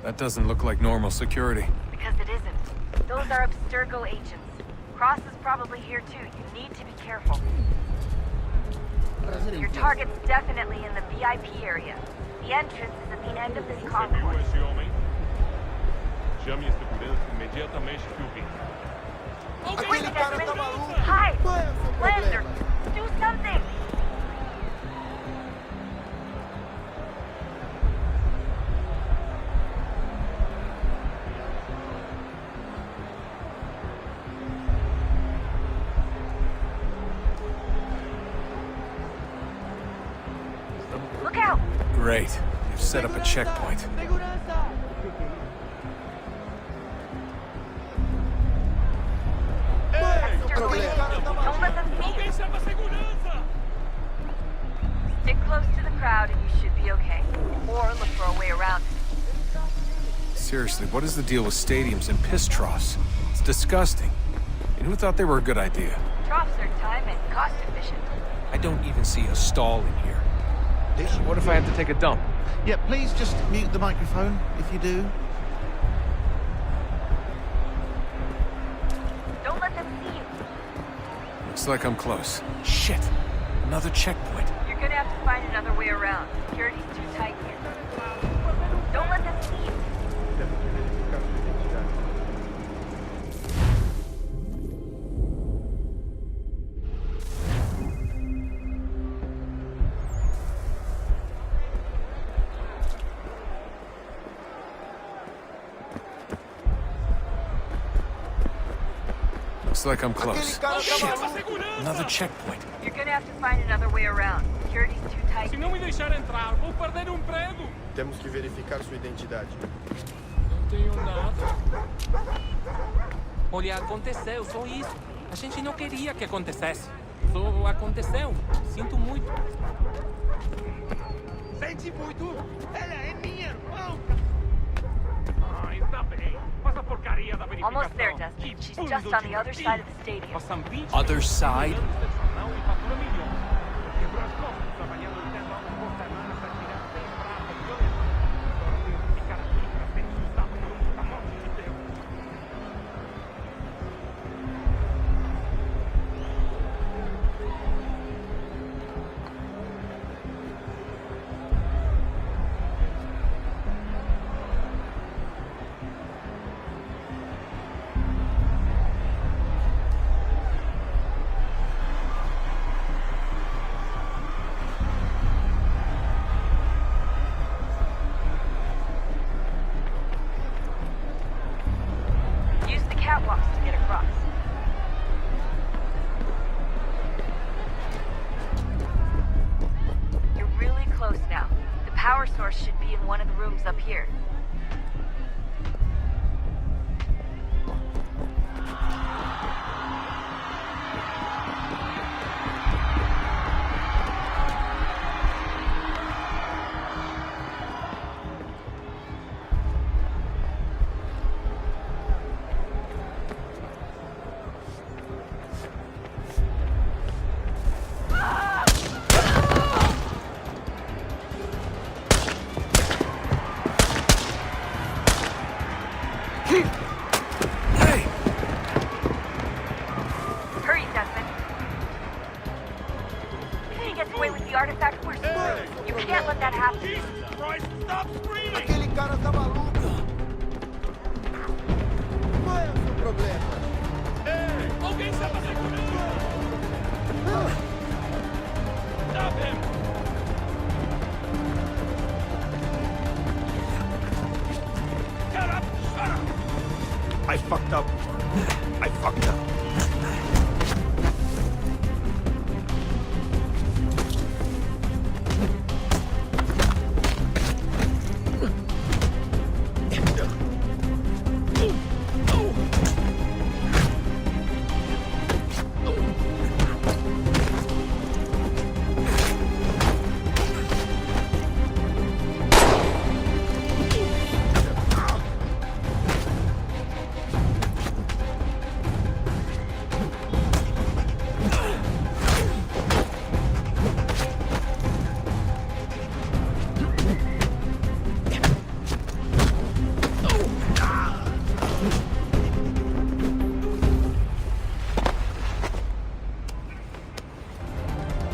That doesn't look like normal security. Because it isn't. Those are Abstergo agents. Cross is probably here too. You need to be careful. Your target's definitely in the VIP area. The entrance is at the end of this concourse. Chame a segurança imediatamente que o vi. Hi! Lander! Do something! Look out! Great. You've set up a checkpoint. Don't let them see you. Stick close to the crowd and you should be okay. Or look for a way around. Seriously, what is the deal with stadiums and piss troughs? It's disgusting. And who thought they were a good idea? Troughs are time and cost efficient. I don't even see a stall in here. What if I have to take a dump? Yeah, please just mute the microphone if you do. Don't let them see you. Looks like I'm close. Shit! Another checkpoint. You're gonna have to find another way around. Security's too tight here. Don't let them see you. Looks like I'm close. Shit! Another checkpoint. You're gonna have to find another way around. Security's too tight. Se não me deixar entrar, vou perder emprego. Temos que verificar sua identidade. Não tenho nada. Olha, aconteceu, só isso. A gente não queria que acontecesse. Só aconteceu. Sinto muito. Sente fui tu? Ela é minha irmã! Ainda bem. Mas a porcaria da verificação. Almost there, Desmond. She's just on the other side of the stadium. Other side? Use the catwalks to get across. You're really close now. The power source should be in one of the rooms up here. Hurry, Desmond. If he gets away with the artifact, we're screwed. You can't let that happen. Jesus Christ, stop screaming! Aquele cara tá maluco! Qual é o seu problema? Ei, alguém está segurando! Stop him! Shut up! Shut up! I fucked up. I fucked up.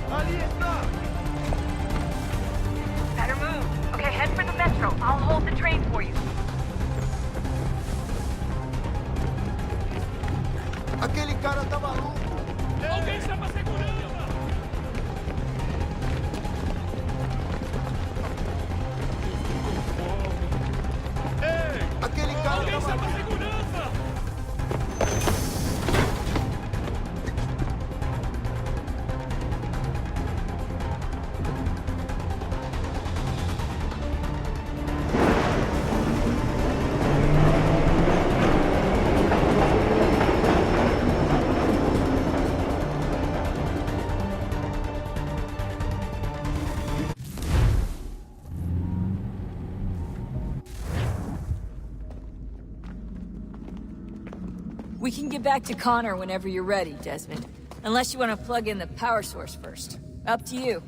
Ali está! Better move. Okay, head for the metro. I'll hold the train for you. Aquele cara tá maluco! Alguém está segurando! Ei! Aquele cara Alguém tá está maluco! segurança! We can get back to Connor whenever you're ready, Desmond. Unless you want to plug in the power source first. Up to you.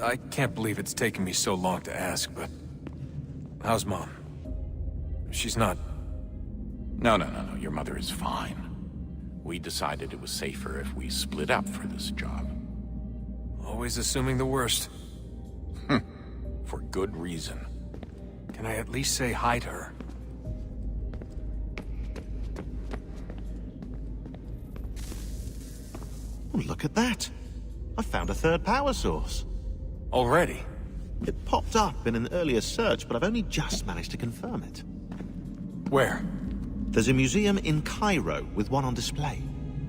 I can't believe it's taken me so long to ask, but... how's Mom? She's not... No. Your mother is fine. We decided it was safer if we split up for this job. Always assuming the worst. For good reason. Can I at least say hi to her? Oh, look at that. I found a third power source. Already? It popped up in an earlier search, but I've only just managed to confirm it. Where? There's a museum in Cairo with one on display.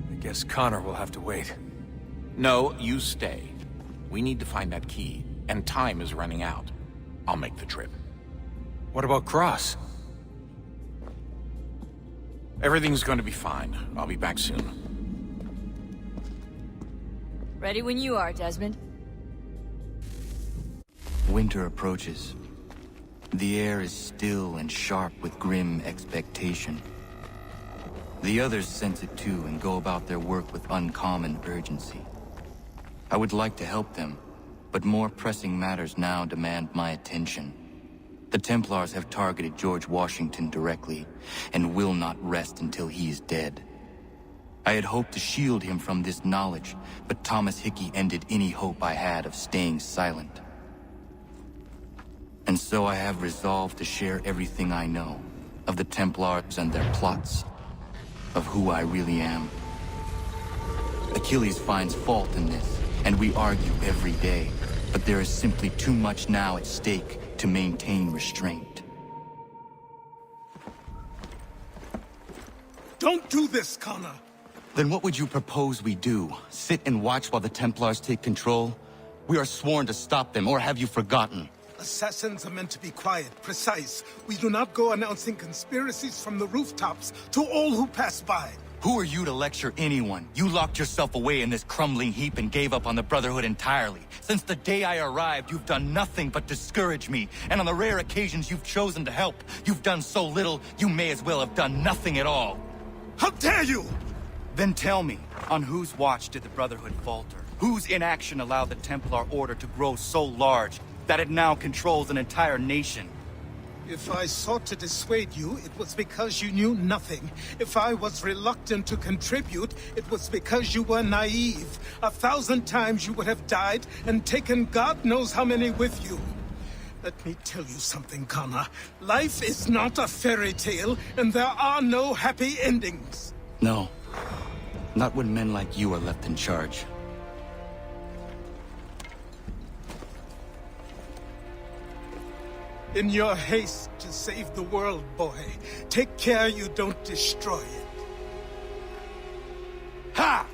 I guess Connor will have to wait. No, you stay. We need to find that key. and time is running out. I'll make the trip. What about Cross? Everything's going to be fine. I'll be back soon. Ready when you are, Desmond. Winter approaches. The air is still and sharp with grim expectation. The others sense it too and go about their work with uncommon urgency. I would like to help them, but more pressing matters now demand my attention. The Templars have targeted George Washington directly, and will not rest until he is dead. I had hoped to shield him from this knowledge, but Thomas Hickey ended any hope I had of staying silent. And so I have resolved to share everything I know, of the Templars and their plots, of who I really am. Achilles finds fault in this, and we argue every day, but there is simply too much now at stake to maintain restraint. Don't do this, Connor! Then what would you propose we do? Sit and watch while the Templars take control? We are sworn to stop them, or have you forgotten? Assassins are meant to be quiet, precise. We do not go announcing conspiracies from the rooftops to all who pass by. Who are you to lecture anyone? You locked yourself away in this crumbling heap and gave up on the Brotherhood entirely. Since the day I arrived, you've done nothing but discourage me. And on the rare occasions you've chosen to help, you've done so little, you may as well have done nothing at all. How dare you! Then tell me, on whose watch did the Brotherhood falter? Whose inaction allowed the Templar Order to grow so large that it now controls an entire nation? If I sought to dissuade you, it was because you knew nothing. If I was reluctant to contribute, it was because you were naive. 1,000 times you would have died and taken God knows how many with you. Let me tell you something, Connor. Life is not a fairy tale, and there are no happy endings. No. Not when men like you are left in charge. In your haste to save the world, boy, take care you don't destroy it. Ha!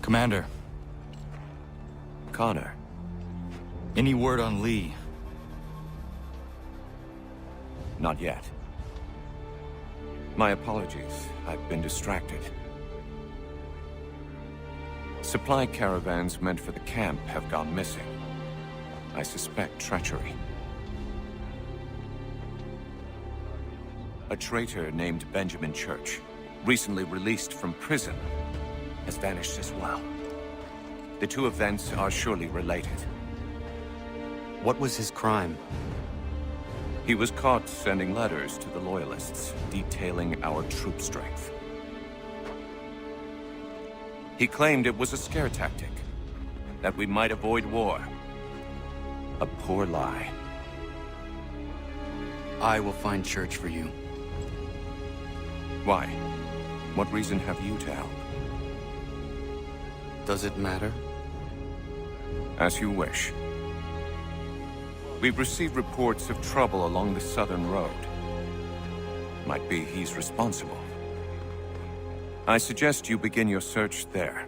Commander. Connor. Any word on Lee? Not yet. My apologies. I've been distracted. Supply caravans meant for the camp have gone missing. I suspect treachery. A traitor named Benjamin Church, recently released from prison, has vanished as well. The two events are surely related. What was his crime? He was caught sending letters to the Loyalists, detailing our troop strength. He claimed it was a scare tactic, that we might avoid war. A poor lie. I will find Church for you. Why? What reason have you to help? Does it matter? As you wish. We've received reports of trouble along the southern road. Might be he's responsible. I suggest you begin your search there.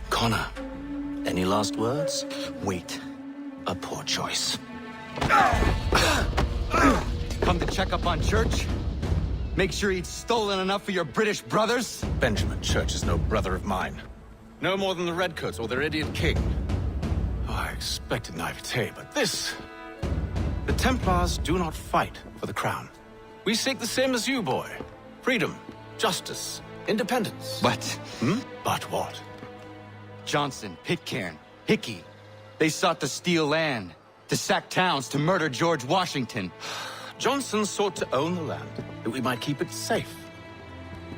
Connor, any last words? Wait. A poor choice. Come to check up on Church? Make sure he'd stolen enough for your British brothers? Benjamin Church is no brother of mine. No more than the Redcoats or their idiot king. Oh, I expected naivete, but this... The Templars do not fight for the crown. We seek the same as you, boy. Freedom, justice, independence. But... But what? Johnson, Pitcairn, Hickey. They sought to steal land, to sack towns, to murder George Washington. Johnson sought to own the land, that we might keep it safe.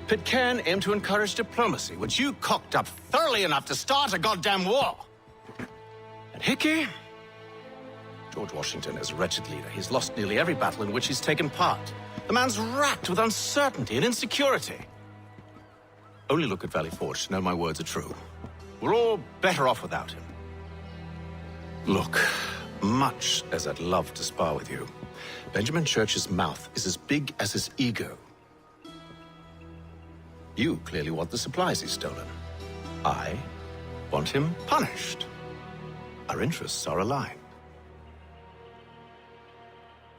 Pitcairn aimed to encourage diplomacy, which you cocked up thoroughly enough to start a goddamn war. And Hickey? George Washington is a wretched leader. He's lost nearly every battle in which he's taken part. The man's racked with uncertainty and insecurity. Only look at Valley Forge to know my words are true. We're all better off without him. Look, much as I'd love to spar with you, Benjamin Church's mouth is as big as his ego. You clearly want the supplies he's stolen. I want him punished. Our interests are aligned.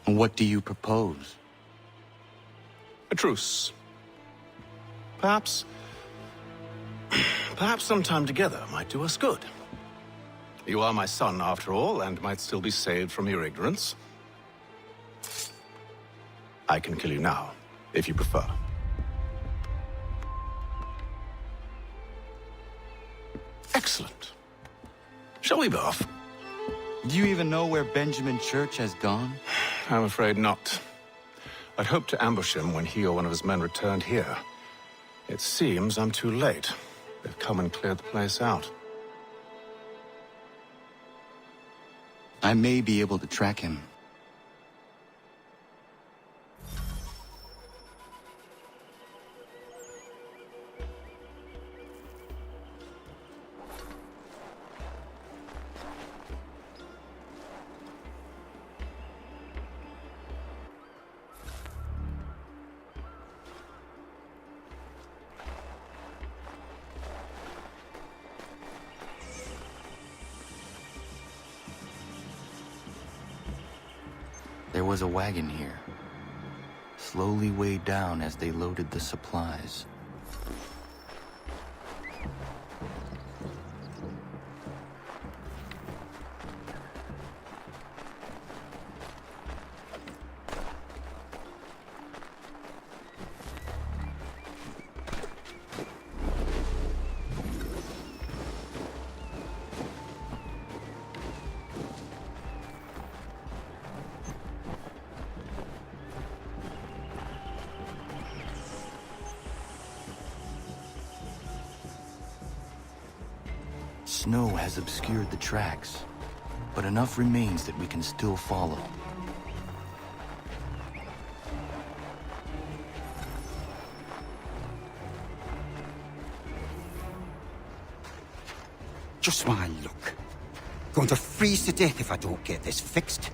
What do you propose? A truce. Perhaps some time together might do us good. You are my son, after all, and might still be saved from your ignorance. I can kill you now, if you prefer. Excellent. Shall we be off? Do you even know where Benjamin Church has gone? I'm afraid not. I'd hoped to ambush him when he or one of his men returned here. It seems I'm too late. They've come and cleared the place out. I may be able to track him. There was a wagon here, slowly weighed down as they loaded the supplies. Snow has obscured the tracks, but enough remains that we can still follow. Just my luck. Going to freeze to death if I don't get this fixed.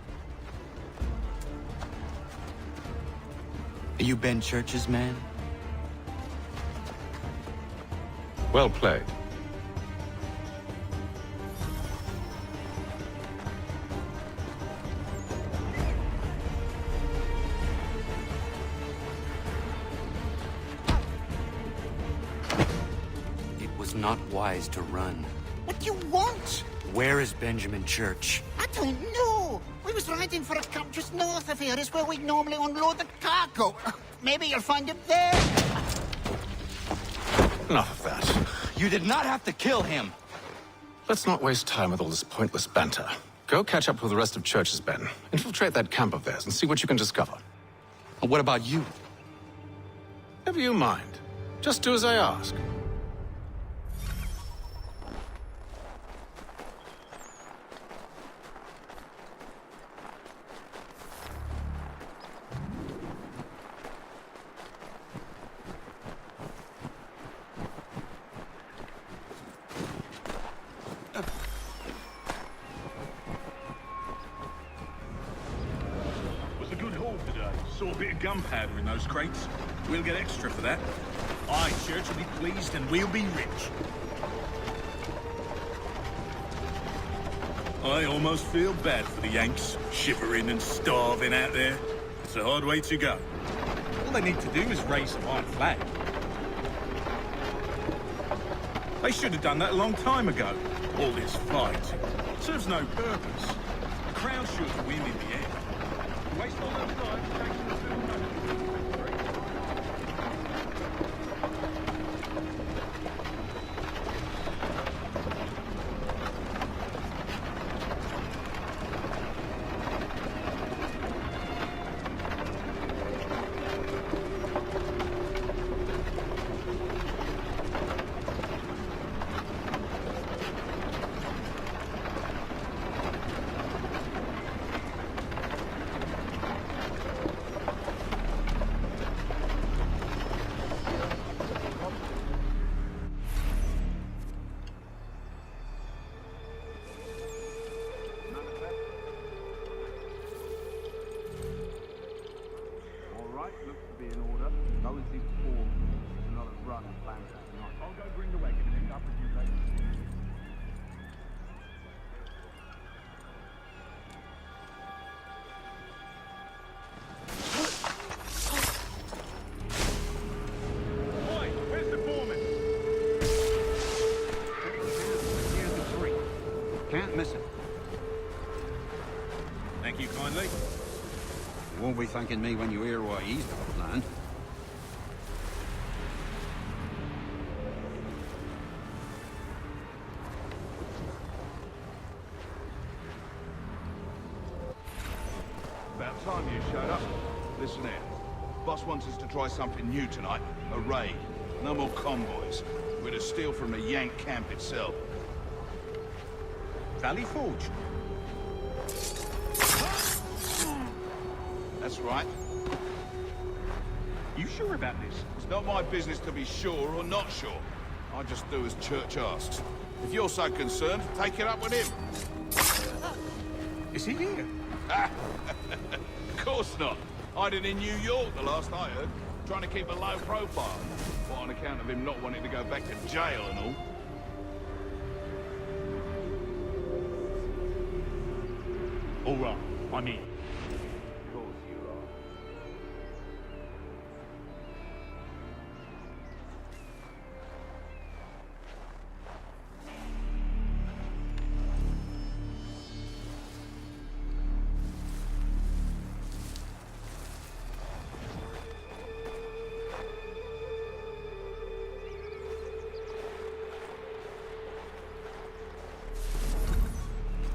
Are you Ben Church's man? Well played. Not wise to run. What do you want? Where is Benjamin Church? I don't know. We was riding for a camp just north of here. Is where we'd normally unload the cargo. Maybe you'll find him there. Enough of that. You did not have to kill him. Let's not waste time with all this pointless banter. Go catch up with the rest of Church's men. Infiltrate that camp of theirs and see what you can discover. And what about you? Never you mind. Just do as I ask. Saw a bit of gunpowder in those crates. We'll get extra for that. Aye, Church will be pleased and we'll be rich. I almost feel bad for the Yanks, shivering and starving out there. It's a hard way to go. All they need to do is raise a white flag. They should have done that a long time ago. All this fighting serves no purpose. The Crown's sure to win in the end. Waste all those lives chasing the film money. Can't miss it. Thank you kindly. You won't be thanking me when you hear what he's got planned. About time you showed up. Listen here. Boss wants us to try something new tonight. A raid. No more convoys. We're to steal from the Yank camp itself. Valley Forge. That's right. You sure about this? It's not my business to be sure or not sure. I just do as Church asks. If you're so concerned, take it up with him. Is he here? Of course not. Hiding in New York, the last I heard. Trying to keep a low profile. What, on account of him not wanting to go back to jail and all? All right, I'm in. Of course you are.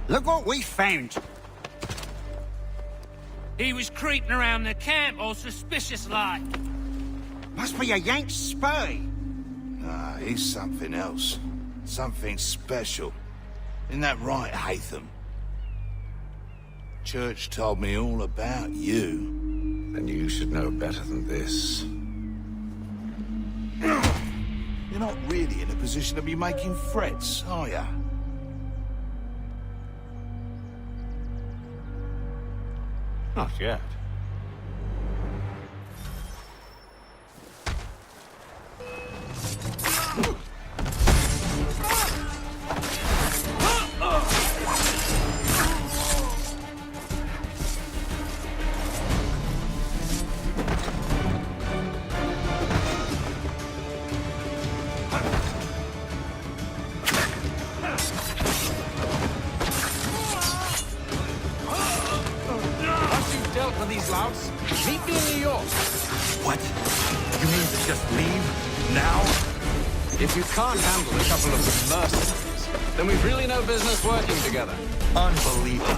Look what we found. He was creeping around the camp, all suspicious-like. Must be a Yank spy. Ah, he's something else. Something special. Isn't that right, Haytham? Church told me all about you. Then you should know better than this. You're not really in a position to be making threats, are you? Not yet. Meet me in New York. What? You mean to just leave? Now? If you can't handle a couple of mercenaries, then we've really no business working together. Unbelievable.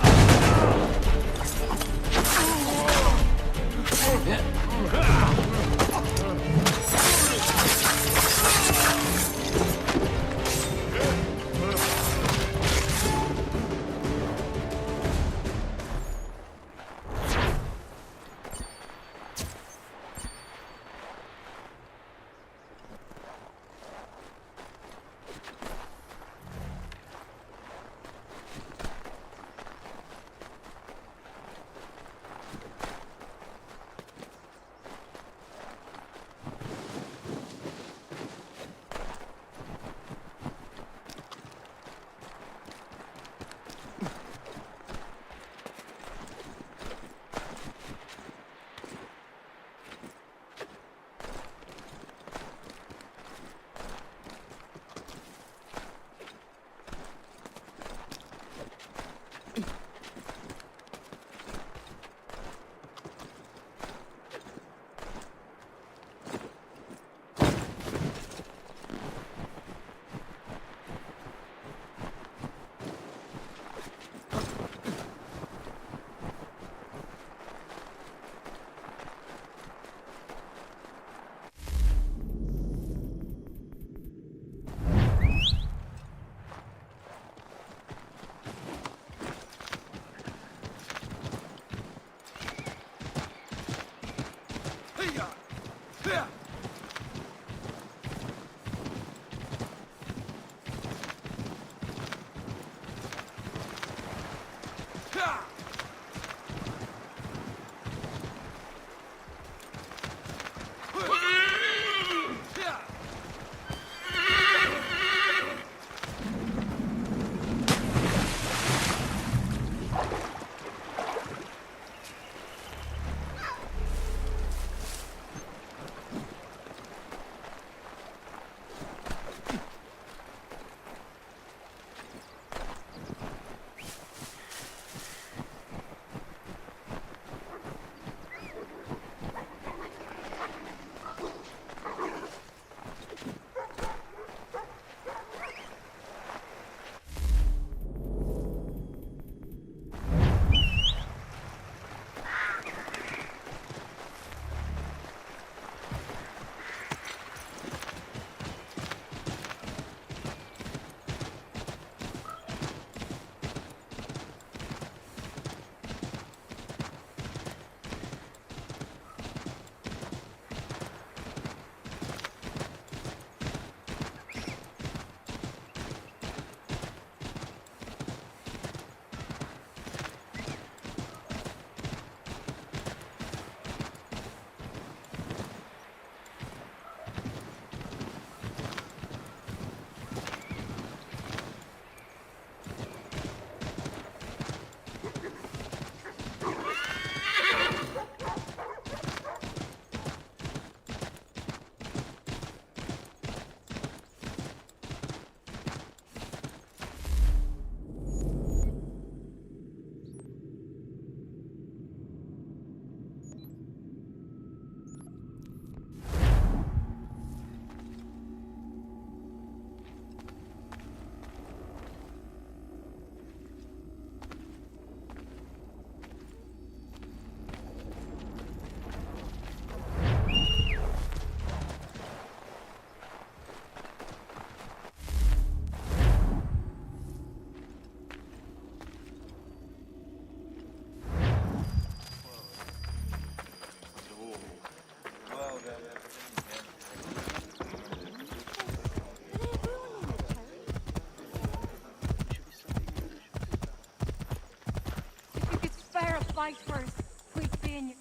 fight first. Quit being your...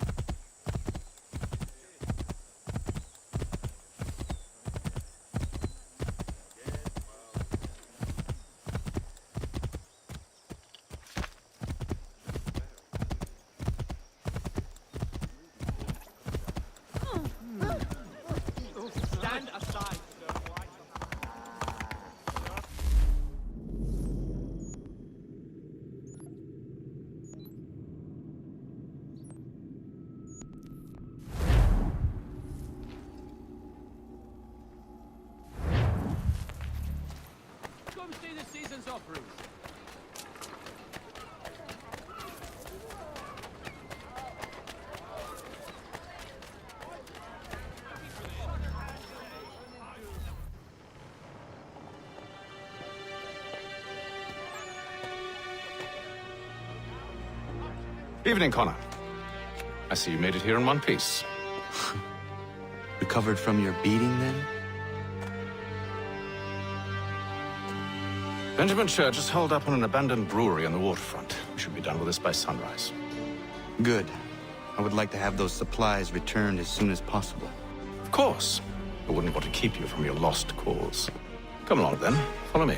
Stand aside. Come see the season's offerings. Evening, Connor. I see you made it here in one piece. Recovered from your beating, then? Benjamin Church is held up on an abandoned brewery on the waterfront. We should be done with this by sunrise. Good. I would like to have those supplies returned as soon as possible. Of course. I wouldn't want to keep you from your lost cause. Come along, then. Follow me.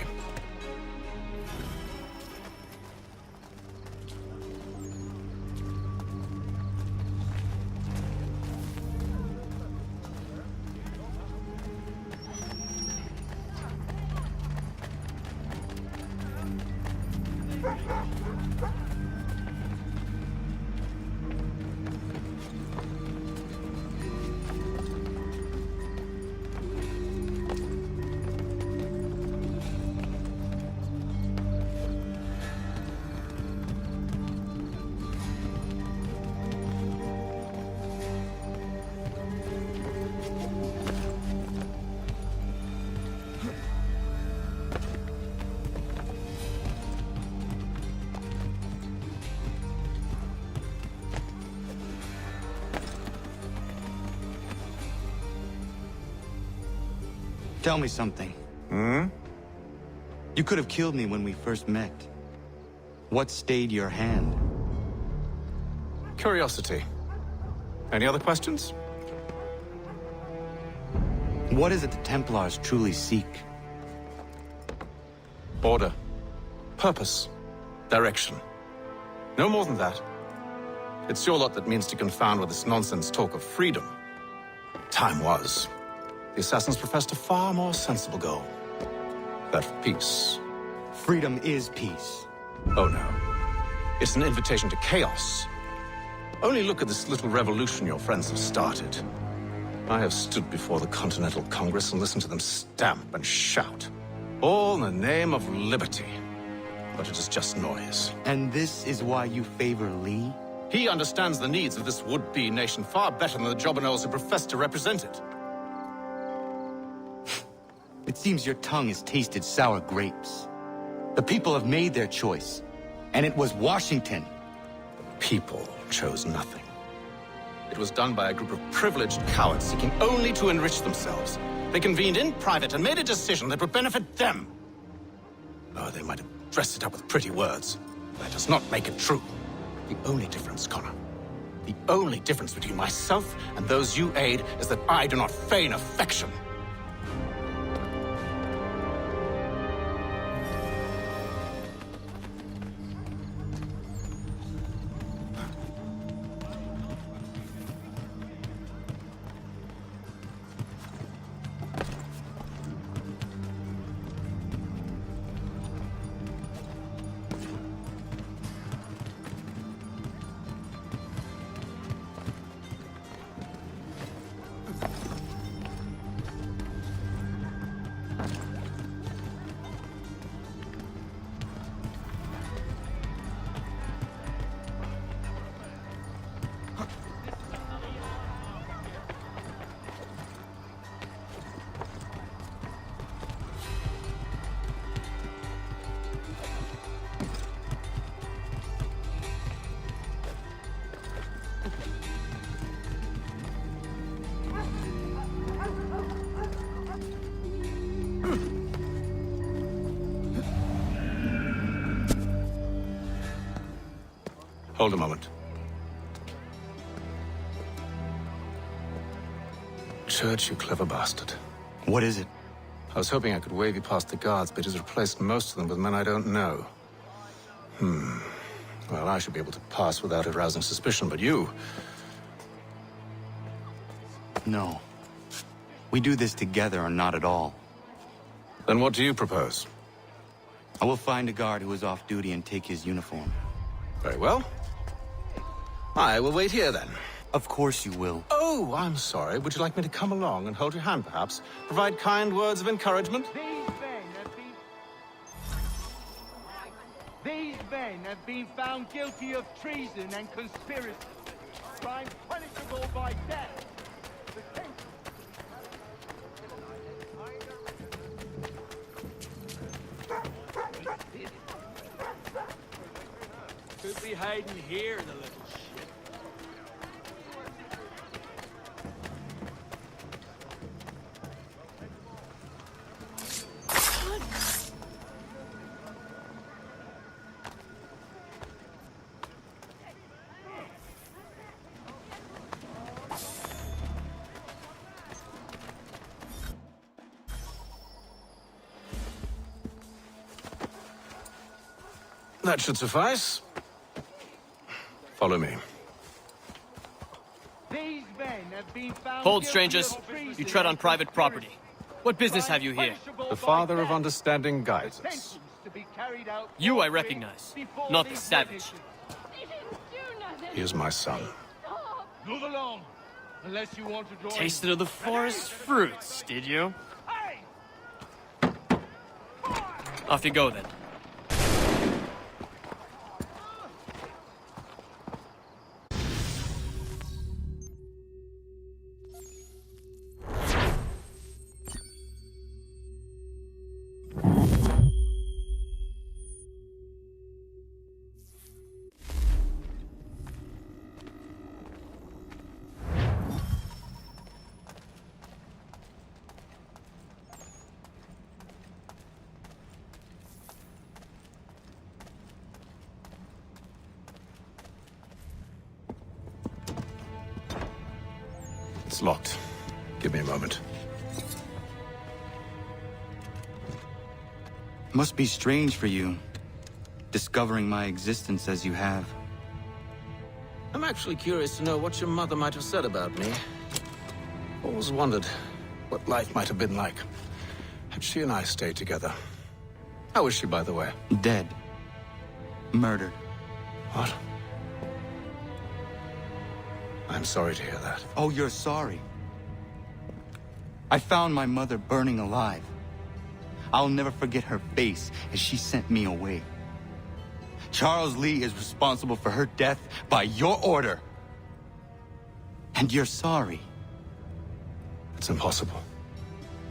Tell me something. Hmm? You could have killed me when we first met. What stayed your hand? Curiosity. Any other questions? What is it the Templars truly seek? Order. Purpose. Direction. No more than that. It's your lot that means to confound with this nonsense talk of freedom. Time was. The assassins professed a far more sensible goal. That of peace. Freedom is peace. Oh no. It's an invitation to chaos. Only look at this little revolution your friends have started. I have stood before the Continental Congress and listened to them stamp and shout. All in the name of liberty. But it is just noise. And this is why you favor Lee? He understands the needs of this would-be nation far better than the jobberknolls who profess to represent it. It seems your tongue has tasted sour grapes. The people have made their choice, and it was Washington. The people chose nothing. It was done by a group of privileged cowards seeking only to enrich themselves. They convened in private and made a decision that would benefit them. Oh, they might have dressed it up with pretty words. That does not make it true. The only difference, Connor, the only difference between myself and those you aid is that I do not feign affection. Hold a moment. Church, you clever bastard. What is it? I was hoping I could wave you past the guards, but he's replaced most of them with men I don't know. Well, I should be able to pass without arousing suspicion, but you... No. We do this together or not at all. Then what do you propose? I will find a guard who is off duty and take his uniform. Very well. I will wait here, then. Of course you will. Oh, I'm sorry. Would you like me to come along and hold your hand, perhaps? Provide kind words of encouragement? These men have been found guilty of treason and conspiracy. Crime punishable by death. Could be hiding here, the little shit. That should suffice. Follow me. These men have been found Hold, guilty strangers. of treason You tread on and private conspiracy. property. What business have you here? The Father of Understanding guides us. To be carried out You I recognize, not the savage. He is my son. Move along, unless you want to join. Tasted of the forest fruits, did you? Off you go, then. It's locked. Give me a moment. Must be strange for you, discovering my existence as you have. I'm actually curious to know what your mother might have said about me. Always wondered what life might have been like had she and I stayed together. How is she, by the way? Dead. Murdered. What? I'm sorry to hear that. Oh, you're sorry. I found my mother burning alive. I'll never forget her face as she sent me away. Charles Lee is responsible for her death by your order. And you're sorry. It's impossible.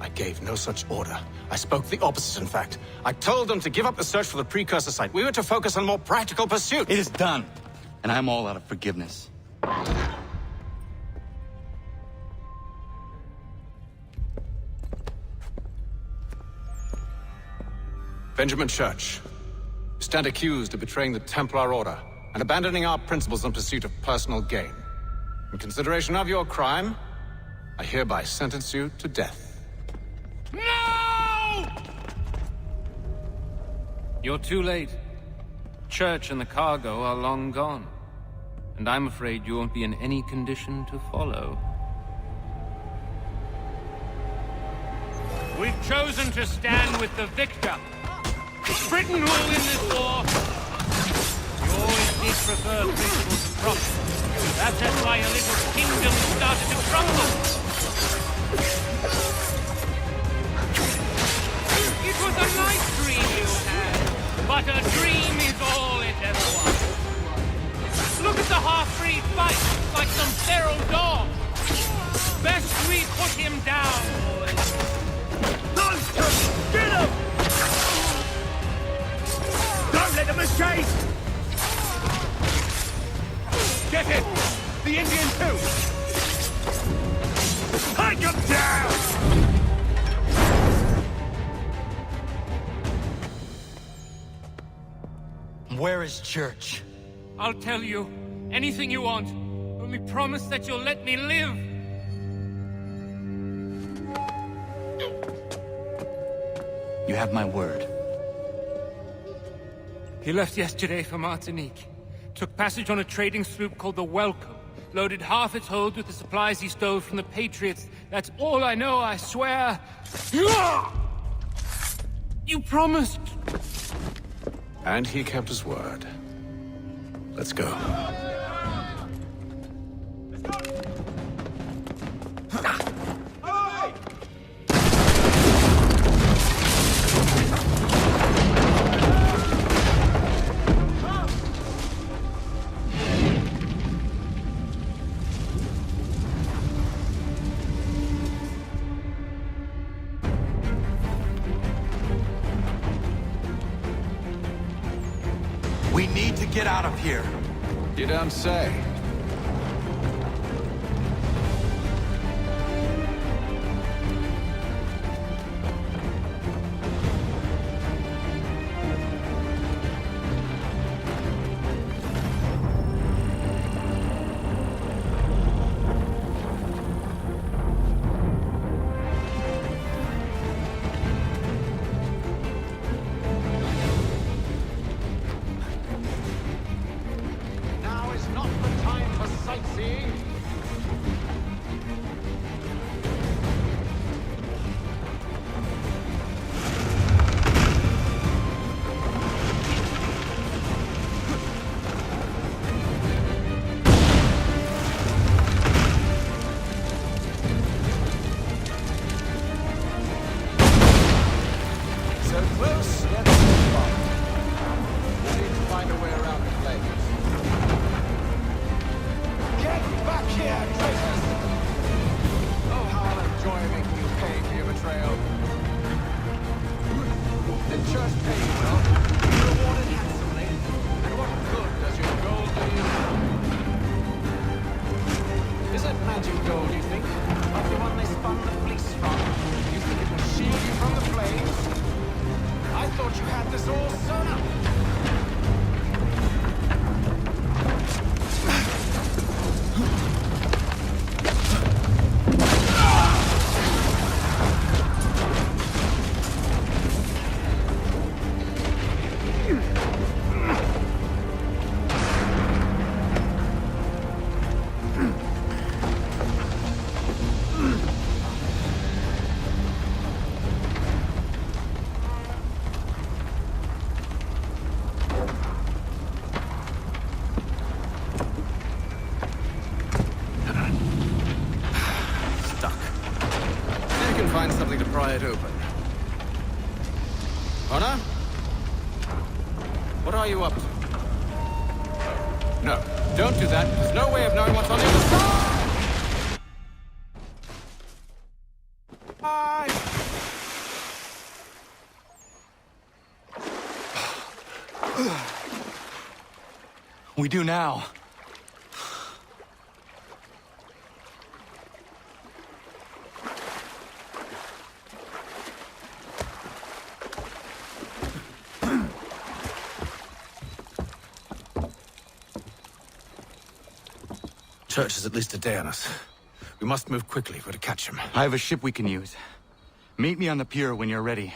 I gave no such order. I spoke the opposite, in fact. I told them to give up the search for the precursor site. We were to focus on more practical pursuits. It is done, and I'm all out of forgiveness. Benjamin Church, you stand accused of betraying the Templar Order and abandoning our principles in pursuit of personal gain. In consideration of your crime, I hereby sentence you to death. No! You're too late. Church and the cargo are long gone. And I'm afraid you won't be in any condition to follow. We've chosen to stand with the victor. It's Britain who will win this war. You always did prefer principle to profit. That's why your little kingdom started to crumble. It was a nice dream you had, but a dream is all it ever was. Look at the half-breed fight, like some feral dog. Best we put him down, boys. Nonsense! Get him! Don't let them escape! Get him! The Indian too! Take him down! Where is Church? I'll tell you. Anything you want. Only promise that you'll let me live. You have my word. He left yesterday for Martinique. Took passage on a trading sloop called the Welcome. Loaded half its hold with the supplies he stole from the Patriots. That's all I know, I swear. You promised. And he kept his word. Let's go. We need to get out of here. You don't say. Pry it open. Connor? What are you up to? No, don't do that. There's no way of knowing what's on the other side! We do now. Church is at least a day on us. We must move quickly if we're to catch him. I have a ship we can use. Meet me on the pier when you're ready.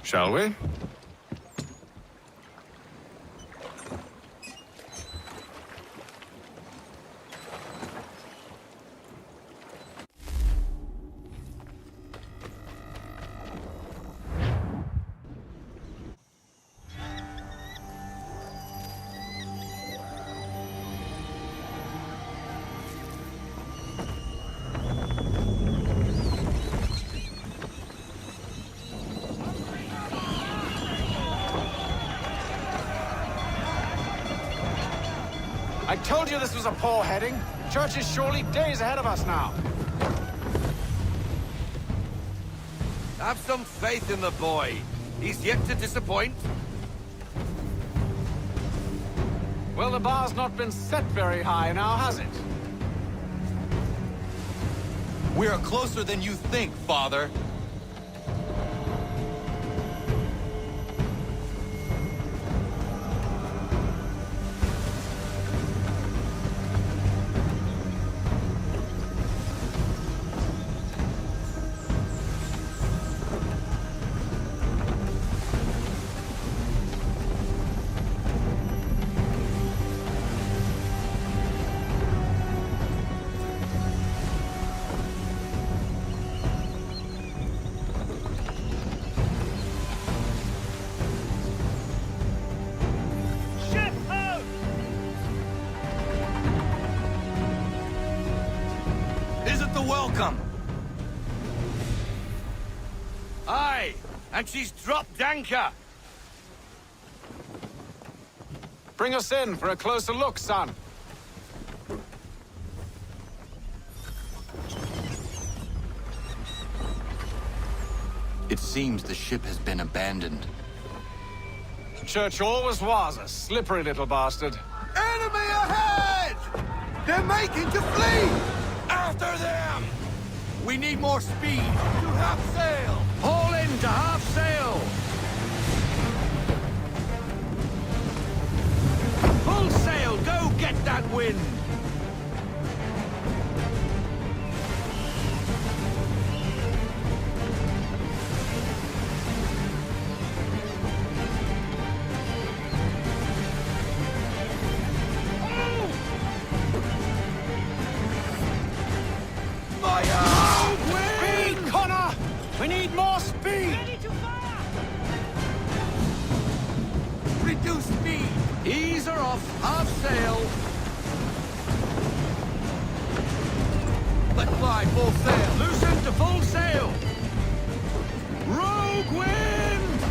Shall we? I told you this was a poor heading. Church is surely days ahead of us now. Have some faith in the boy. He's yet to disappoint. Well, the bar's not been set very high now, has it? We are closer than you think, Father. Welcome. Aye, and she's dropped anchor. Bring us in for a closer look, son. It seems the ship has been abandoned. Church always was a slippery little bastard. Enemy ahead! They're making to flee! After them! We need more speed to half sail! Haul in to half sail! Full sail! Go get that wind! We need more speed! Reduce speed! Ease her off, half sail! Let fly, full sail! Loosen to full sail! Rogue wind!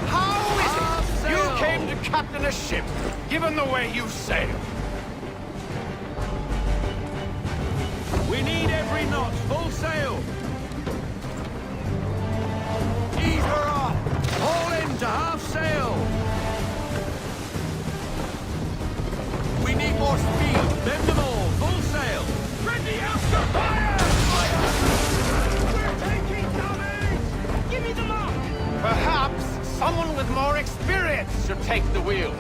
How is half it sail. you came to captain a ship, given the way you sail? We need every knot, full sail! Ease her off! Haul in to half sail! We need more speed! Bend them all! Full sail! Ready after fire! We're taking damage! Give me the mark! Perhaps someone with more experience should take the wheel.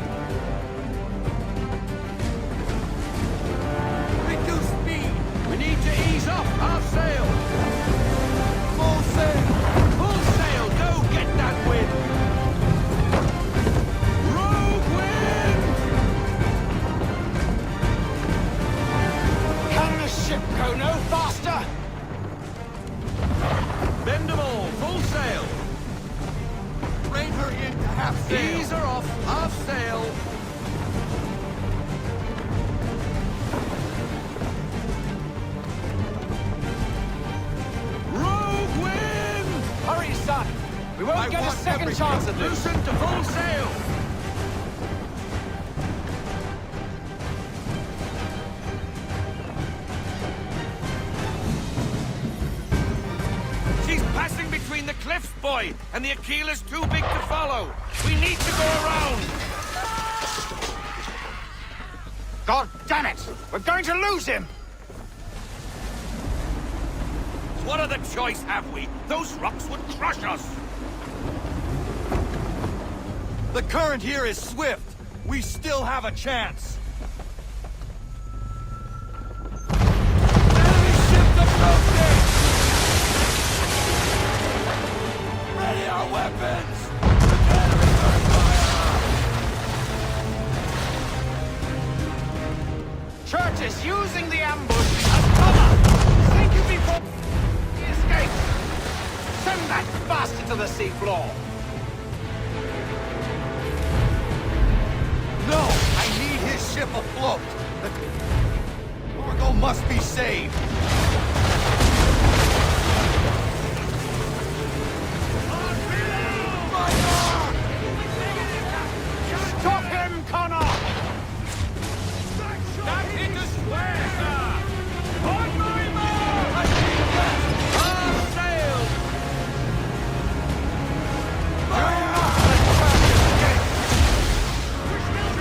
Reduce speed! We need to ease up! Half sail! Full sail! Full sail! Go get that wind! Rogue wind! Can the ship go no faster? Bend them all! Full sail! Rein her in to half sail! Ease her off! Half sail! Rogue wind! Hurry, son! We won't get a second chance at this. Loosen to full sail! She's passing between the cliffs, boy, and the Aquilah's too big to follow. We need to go around. God damn it! We're going to lose him! What other choice have we? Those rocks would crush us. The current here is swift. We still have a chance. Enemy ship approaching! Ready our weapons! Enemy fire! Church is using the ambush as cover! Think you before he escapes! Send that bastard to the seafloor! No! I need his ship afloat! The cargo must be saved! Stop him, Connor! That hit us where, sir? On my mark! All sail! Fire! We're still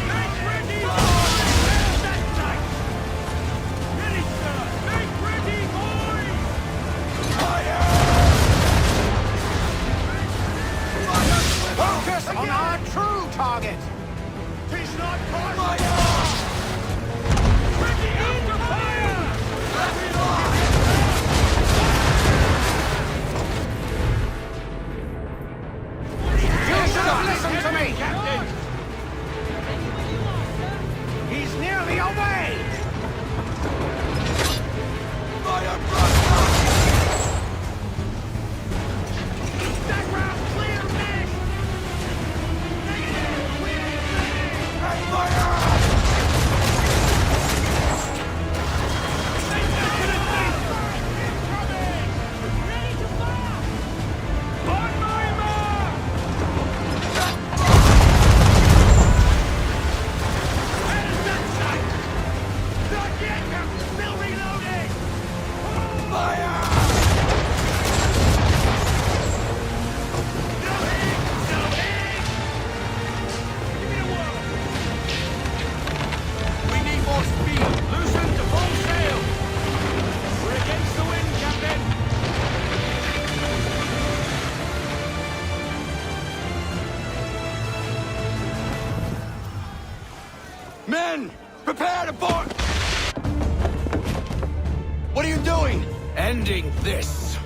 ready! Men! Prepare to board! What are you doing? Ending this.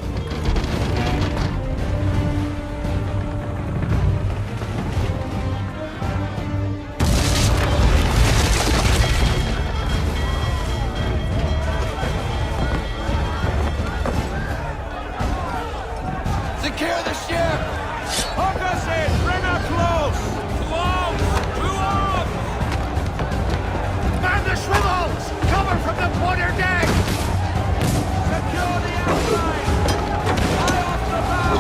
Secure the ship! Hook us in! Bring her close! Close! Man the swivels! Cover from the quarterdeck! Secure the outside! Eye off the bow!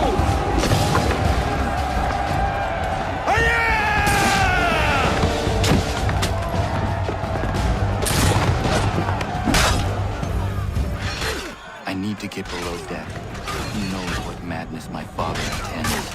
I need to get below deck. Who knows what madness my father intends?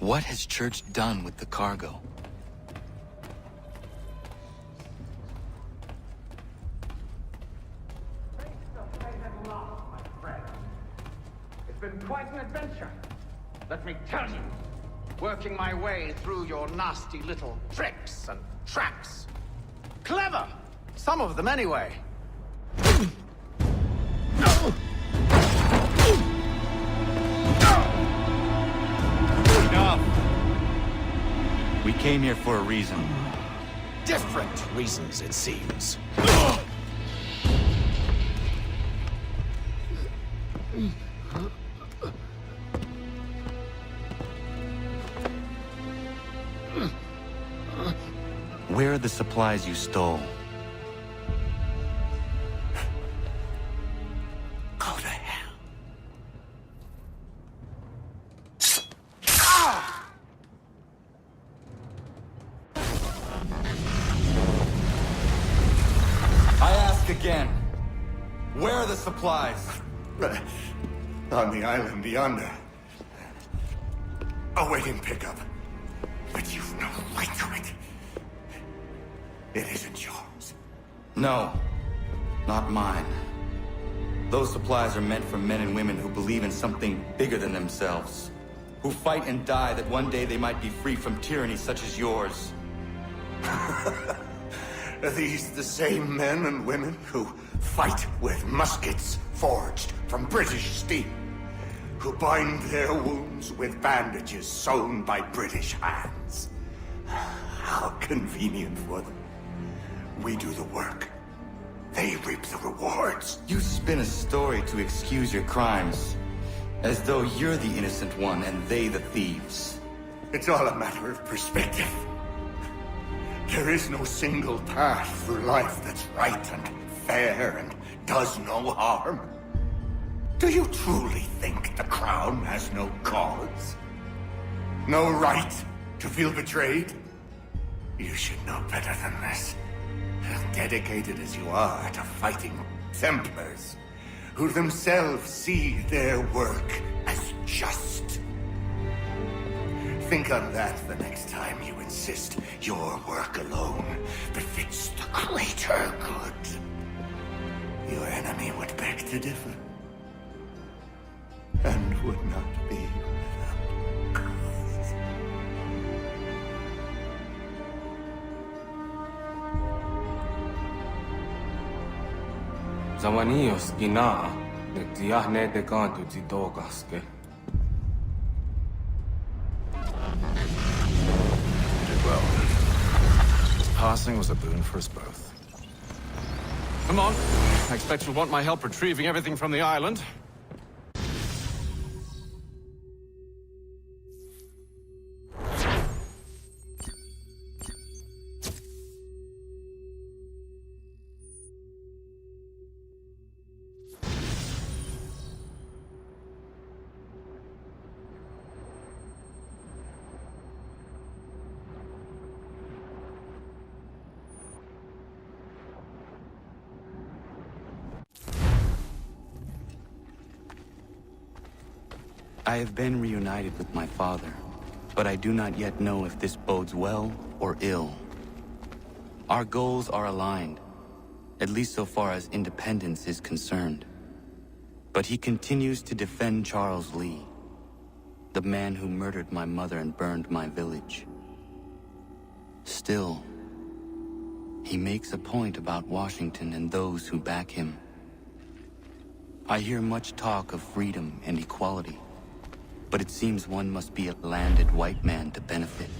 What has Church done with the cargo? It's been quite an adventure. Let me tell you. Working my way through your nasty little tricks and traps. Clever! Some of them anyway. Enough! We came here for a reason. Different reasons, it seems. Where are the supplies you stole? Go to hell. I ask again. Where are the supplies? On the island yonder. Awaiting pickup. But you've no right to it. It isn't yours. No, not mine. Those supplies are meant for men and women who believe in something bigger than themselves. Who fight and die that one day they might be free from tyranny such as yours. Are these the same men and women who fight with muskets forged from British steel? Who bind their wounds with bandages sewn by British hands? How convenient for them. We do the work. They reap the rewards. You spin a story to excuse your crimes, as though you're the innocent one and they the thieves. It's all a matter of perspective. There is no single path through life that's right and fair and does no harm. Do you truly think the Crown has no cause? No right to feel betrayed? You should know better than this. As dedicated as you are to fighting Templars, who themselves see their work as just. Think on that the next time you insist your work alone befits the greater good. Your enemy would beg to differ, and would not be without cause. Zawanios gina de tiahne de canto zitogaske. Did well. His passing was a boon for us both. Come on. I expect you'll want my help retrieving everything from the island. I have been reunited with my father, but I do not yet know if this bodes well or ill. Our goals are aligned, at least so far as independence is concerned. But he continues to defend Charles Lee, the man who murdered my mother and burned my village. Still, he makes a point about Washington and those who back him. I hear much talk of freedom and equality. But it seems one must be a landed white man to benefit.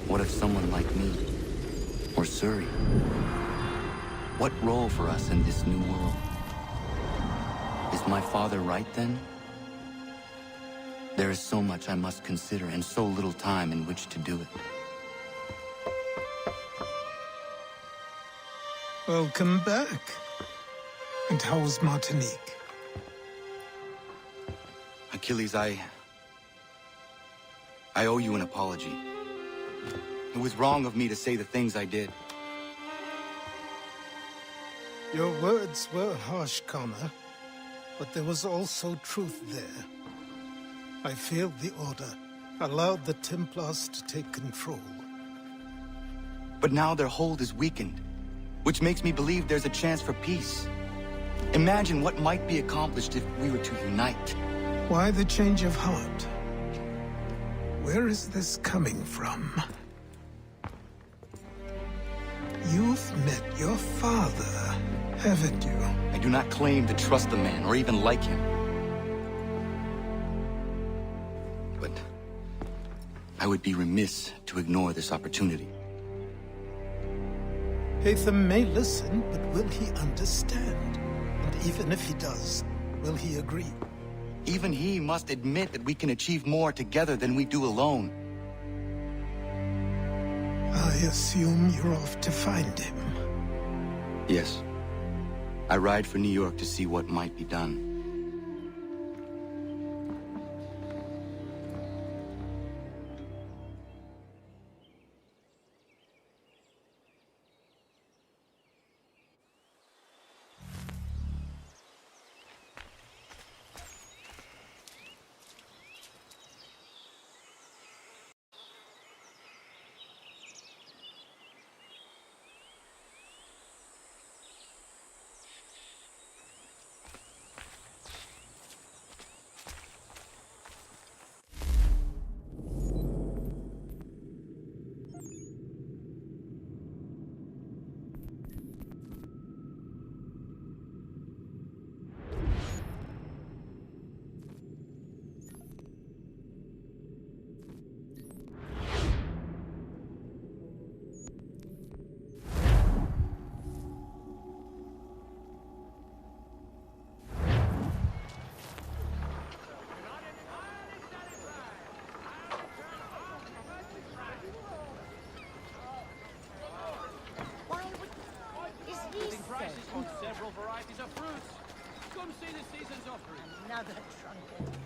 What of someone like me? Or Surrey? What role for us in this new world? Is my father right then? There is so much I must consider and so little time in which to do it. Welcome back. And how's Martinique? Achilles, I owe you an apology. It was wrong of me to say the things I did. Your words were harsh, Connor, but there was also truth there. I failed the order, allowed the Templars to take control. But now their hold is weakened, which makes me believe there's a chance for peace. Imagine what might be accomplished if we were to unite. Why the change of heart? Where is this coming from? You've met your father, haven't you? I do not claim to trust the man or even like him. But I would be remiss to ignore this opportunity. Haytham may listen, but will he understand? And even if he does, will he agree? Even he must admit that we can achieve more together than we do alone. I assume you're off to find him. Yes. I ride for New York to see what might be done. On several varieties of fruits. Come see the season's offering. Another trumpet.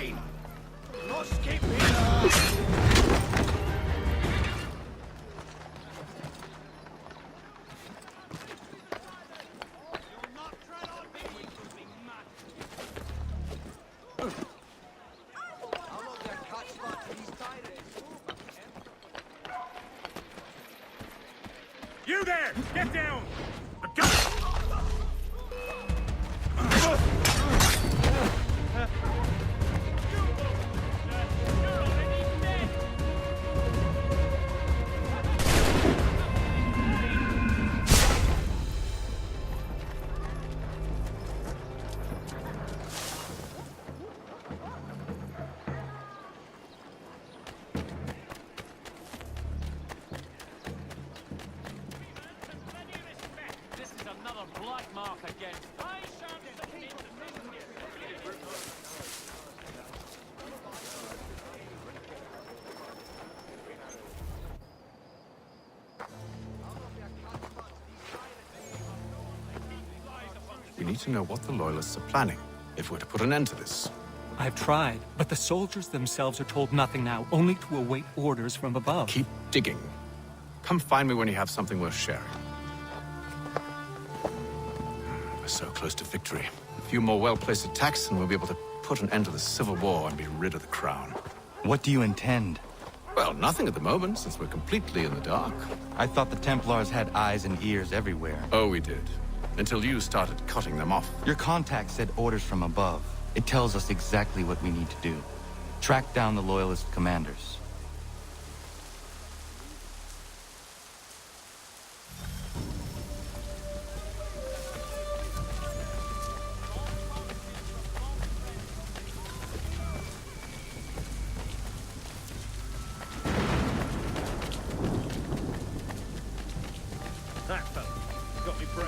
mine! No escape here! You there! Get down! Go! We need to know what the Loyalists are planning, if we're to put an end to this. I've tried, but the soldiers themselves are told nothing now, only to await orders from above. Keep digging. Come find me when you have something worth sharing. We're so close to victory. A few more well-placed attacks and we'll be able to put an end to the Civil War and be rid of the crown. What do you intend? Well, nothing at the moment, since we're completely in the dark. I thought the Templars had eyes and ears everywhere. Oh, we did. Until you started cutting them off. Your contact said orders from above. It tells us exactly what we need to do. Track down the Loyalist commanders. That fella got me brain.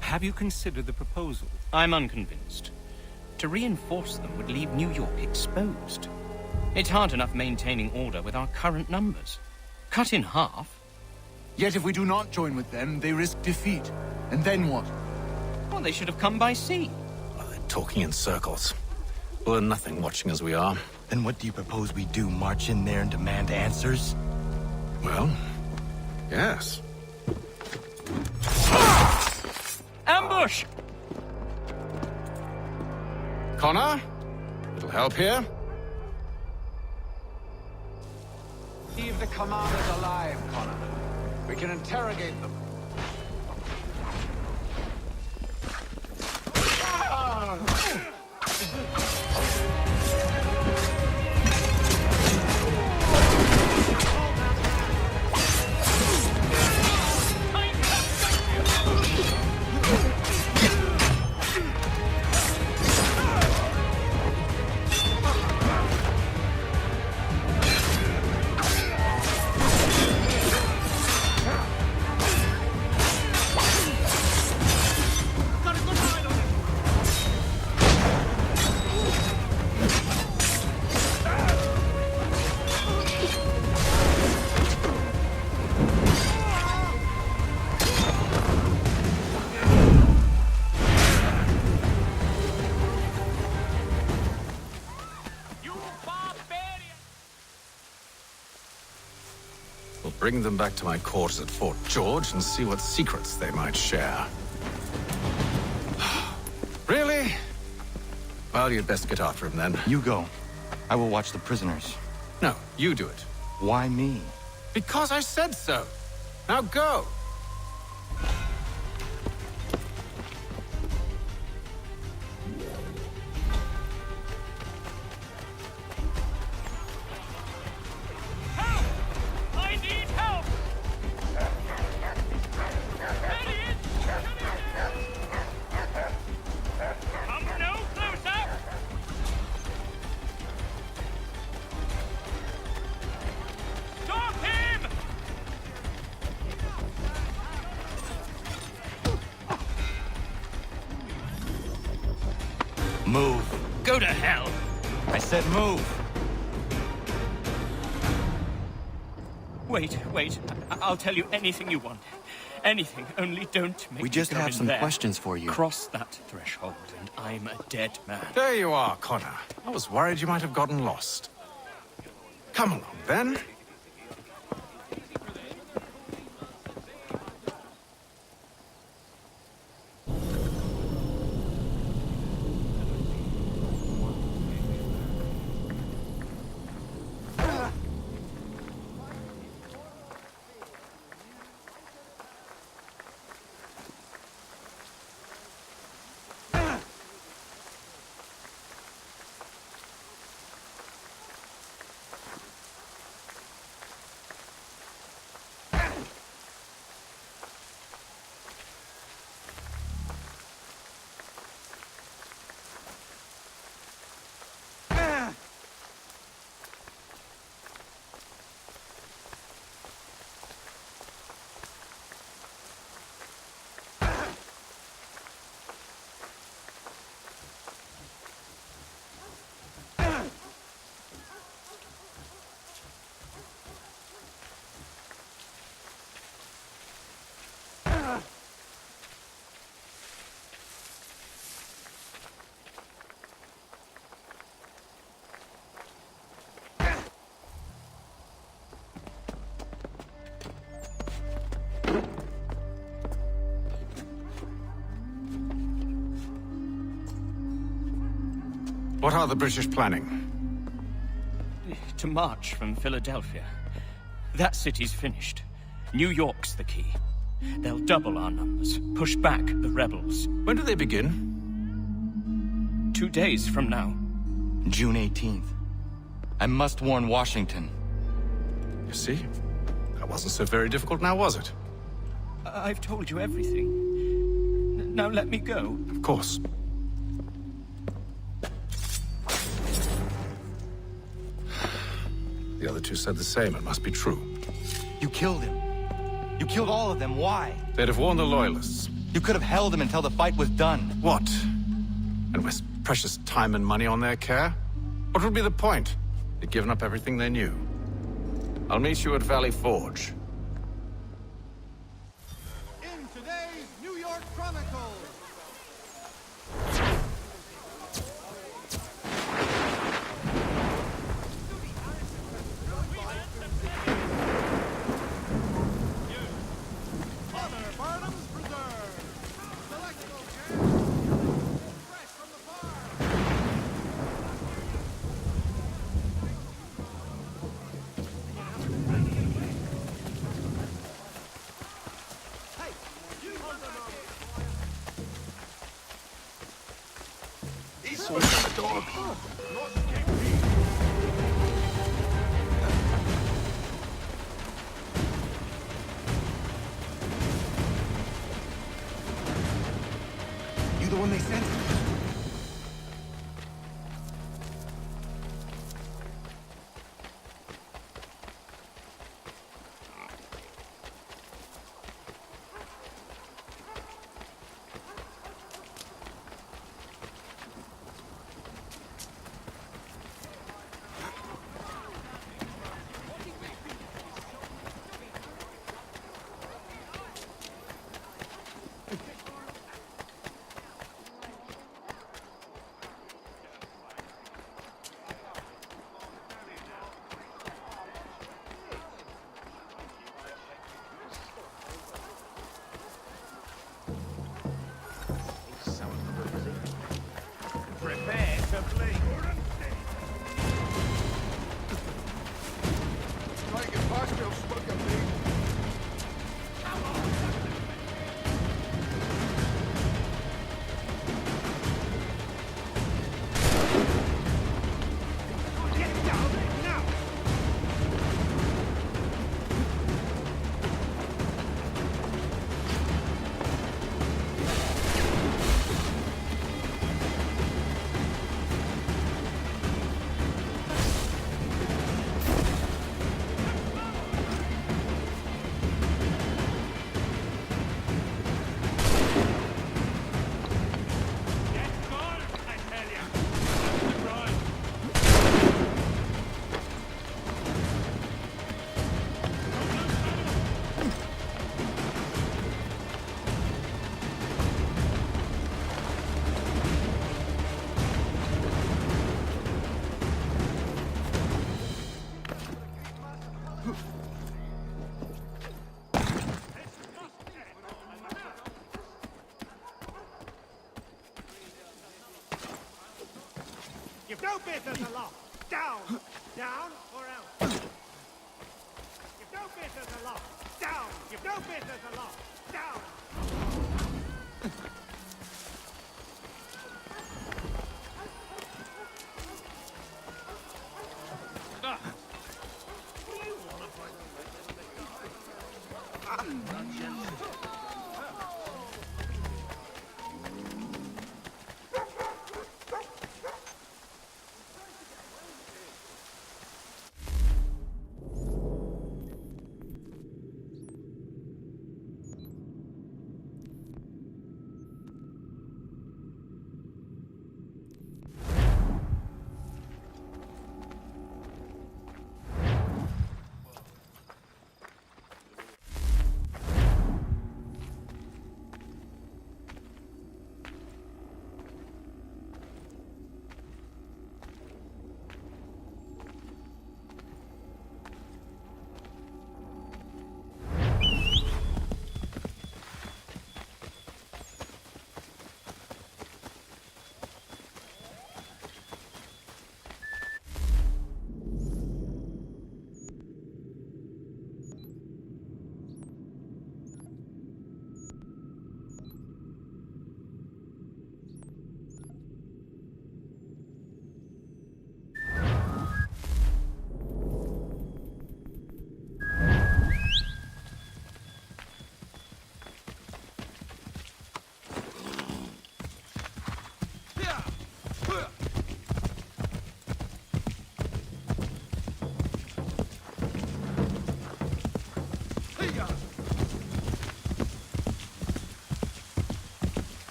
Have you considered the proposal? I'm unconvinced. To reinforce them would leave New York exposed. It's hard enough maintaining order with our current numbers. Cut in half. Yet if we do not join with them, they risk defeat. And then what? Well, they should have come by sea. Well, they're talking in circles. We'll learn nothing watching as we are. Then what do you propose we do? March in there and demand answers? Well, yes. Ambush! Connor? It'll help here. Leave the commanders alive, Connor. We can interrogate them. Bring them back to my quarters at Fort George and see what secrets they might share. Really? Well, you'd best get after him then. You go. I will watch the prisoners. No, you do it. Why me? Because I said so. Now go! Move. Go to hell! I said move. Wait. I'll tell you anything you want. Anything, only don't make We just me go have in some there. questions for you. Cross that threshold, and I'm a dead man. There you are, Connor. I was worried you might have gotten lost. Come along, then. What are the British planning? To march from Philadelphia. That city's finished. New York's the key. They'll double our numbers, push back the rebels. When do they begin? 2 days from now. June 18th. I must warn Washington. You see? That wasn't so very difficult now, was it? I've told you everything. Now let me go. Of course. The other two said the same. It must be true. You killed him. You killed all of them. Why? They'd have warned the Loyalists. You could have held him until the fight was done. What? And waste precious time and money on their care? What would be the point? They'd given up everything they knew. I'll meet you at Valley Forge. In today's New York Chronicle. Mother, burn You the one they sent? Prepare to bleed. Trying to get past me, I'll smoke a big. Get down now! You've no business along. Down! Down or else. You've no business along. Down! You've no business along. Down!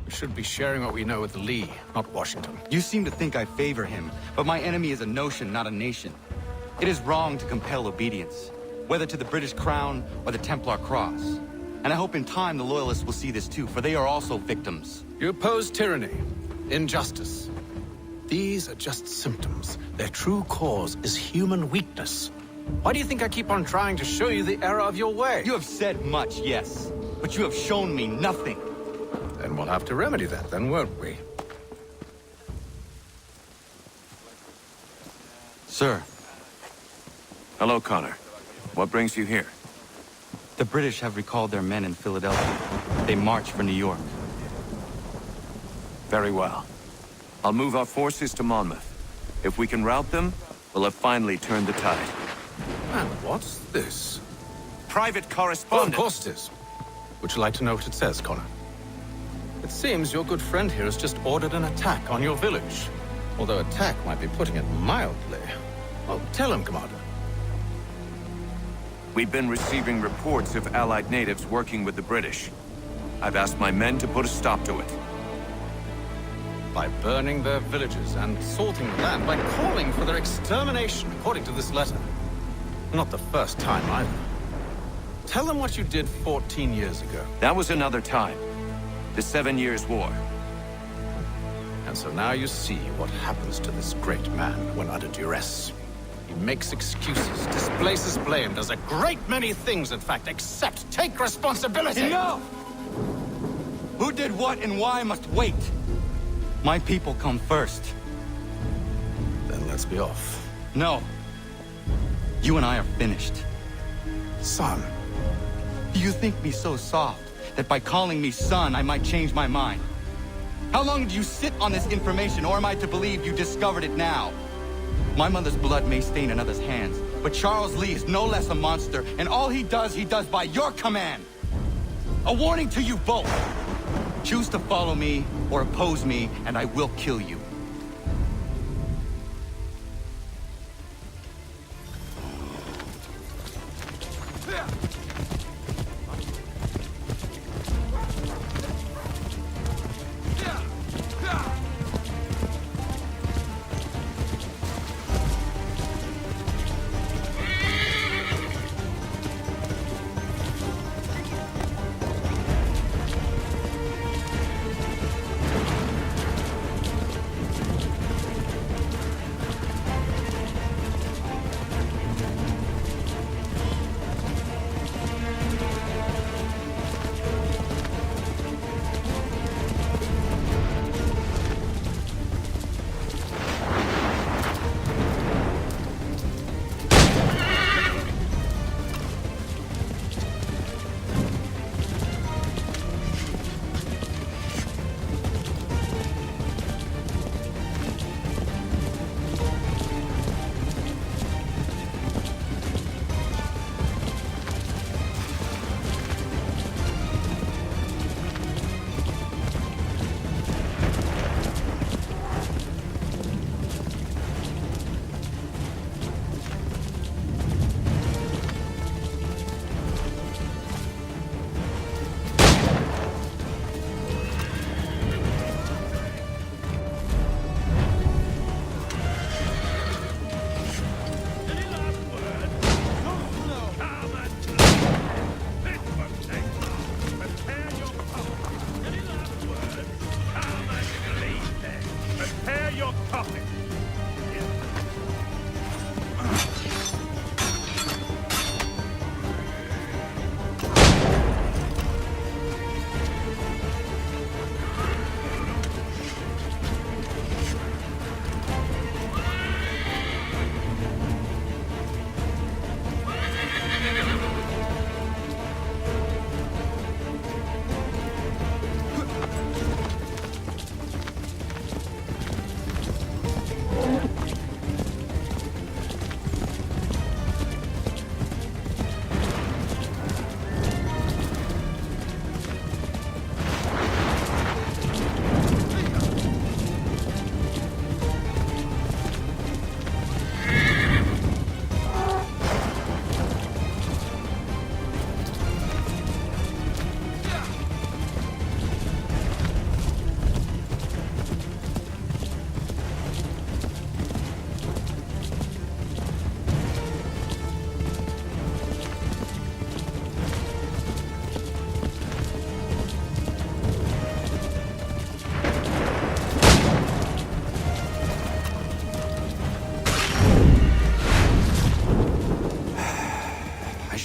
Should be sharing what we know with Lee, not Washington. You seem to think I favor him, but my enemy is a notion, not a nation. It is wrong to compel obedience, whether to the British Crown or the Templar Cross. And I hope in time the Loyalists will see this too, for they are also victims. You oppose tyranny, injustice. These are just symptoms. Their true cause is human weakness. Why do you think I keep on trying to show you the error of your way? You have said much, yes, but you have shown me nothing. Then we'll have to remedy that, then, won't we? Sir. Hello, Connor. What brings you here? The British have recalled their men in Philadelphia. They march for New York. Very well. I'll move our forces to Monmouth. If we can rout them, we'll have finally turned the tide. And what's this? Private Oh, correspondence. of course it is. Would you like to know what it says, Connor? It seems your good friend here has just ordered an attack on your village. Although attack might be putting it mildly. Oh, tell him, Commander. We've been receiving reports of Allied natives working with the British. I've asked my men to put a stop to it. By burning their villages and salting the land, by calling for their extermination, according to this letter. Not the first time, either. Tell them what you did 14 years ago. That was another time. The 7 Years' War. And so now you see what happens to this great man when under duress. He makes excuses, displaces blame, does a great many things, in fact, except take responsibility! Enough! Who did what and why must wait. My people come first. Then let's be off. No. You and I are finished. Son. Do you think me so soft that by calling me son, I might change my mind? How long did you sit on this information, or am I to believe you discovered it now? My mother's blood may stain another's hands, but Charles Lee is no less a monster, and all he does by your command. A warning to you both. Choose to follow me or oppose me, and I will kill you.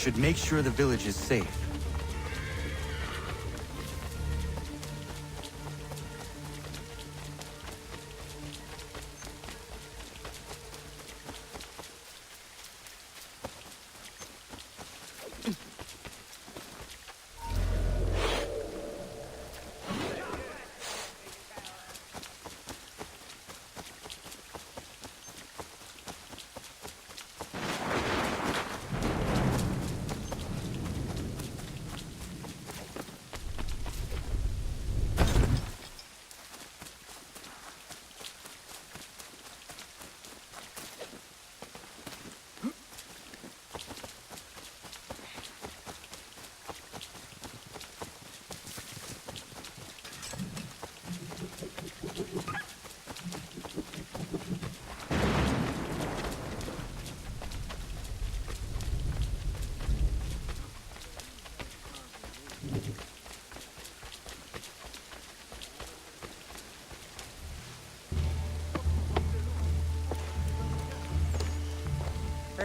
should make sure the village is safe.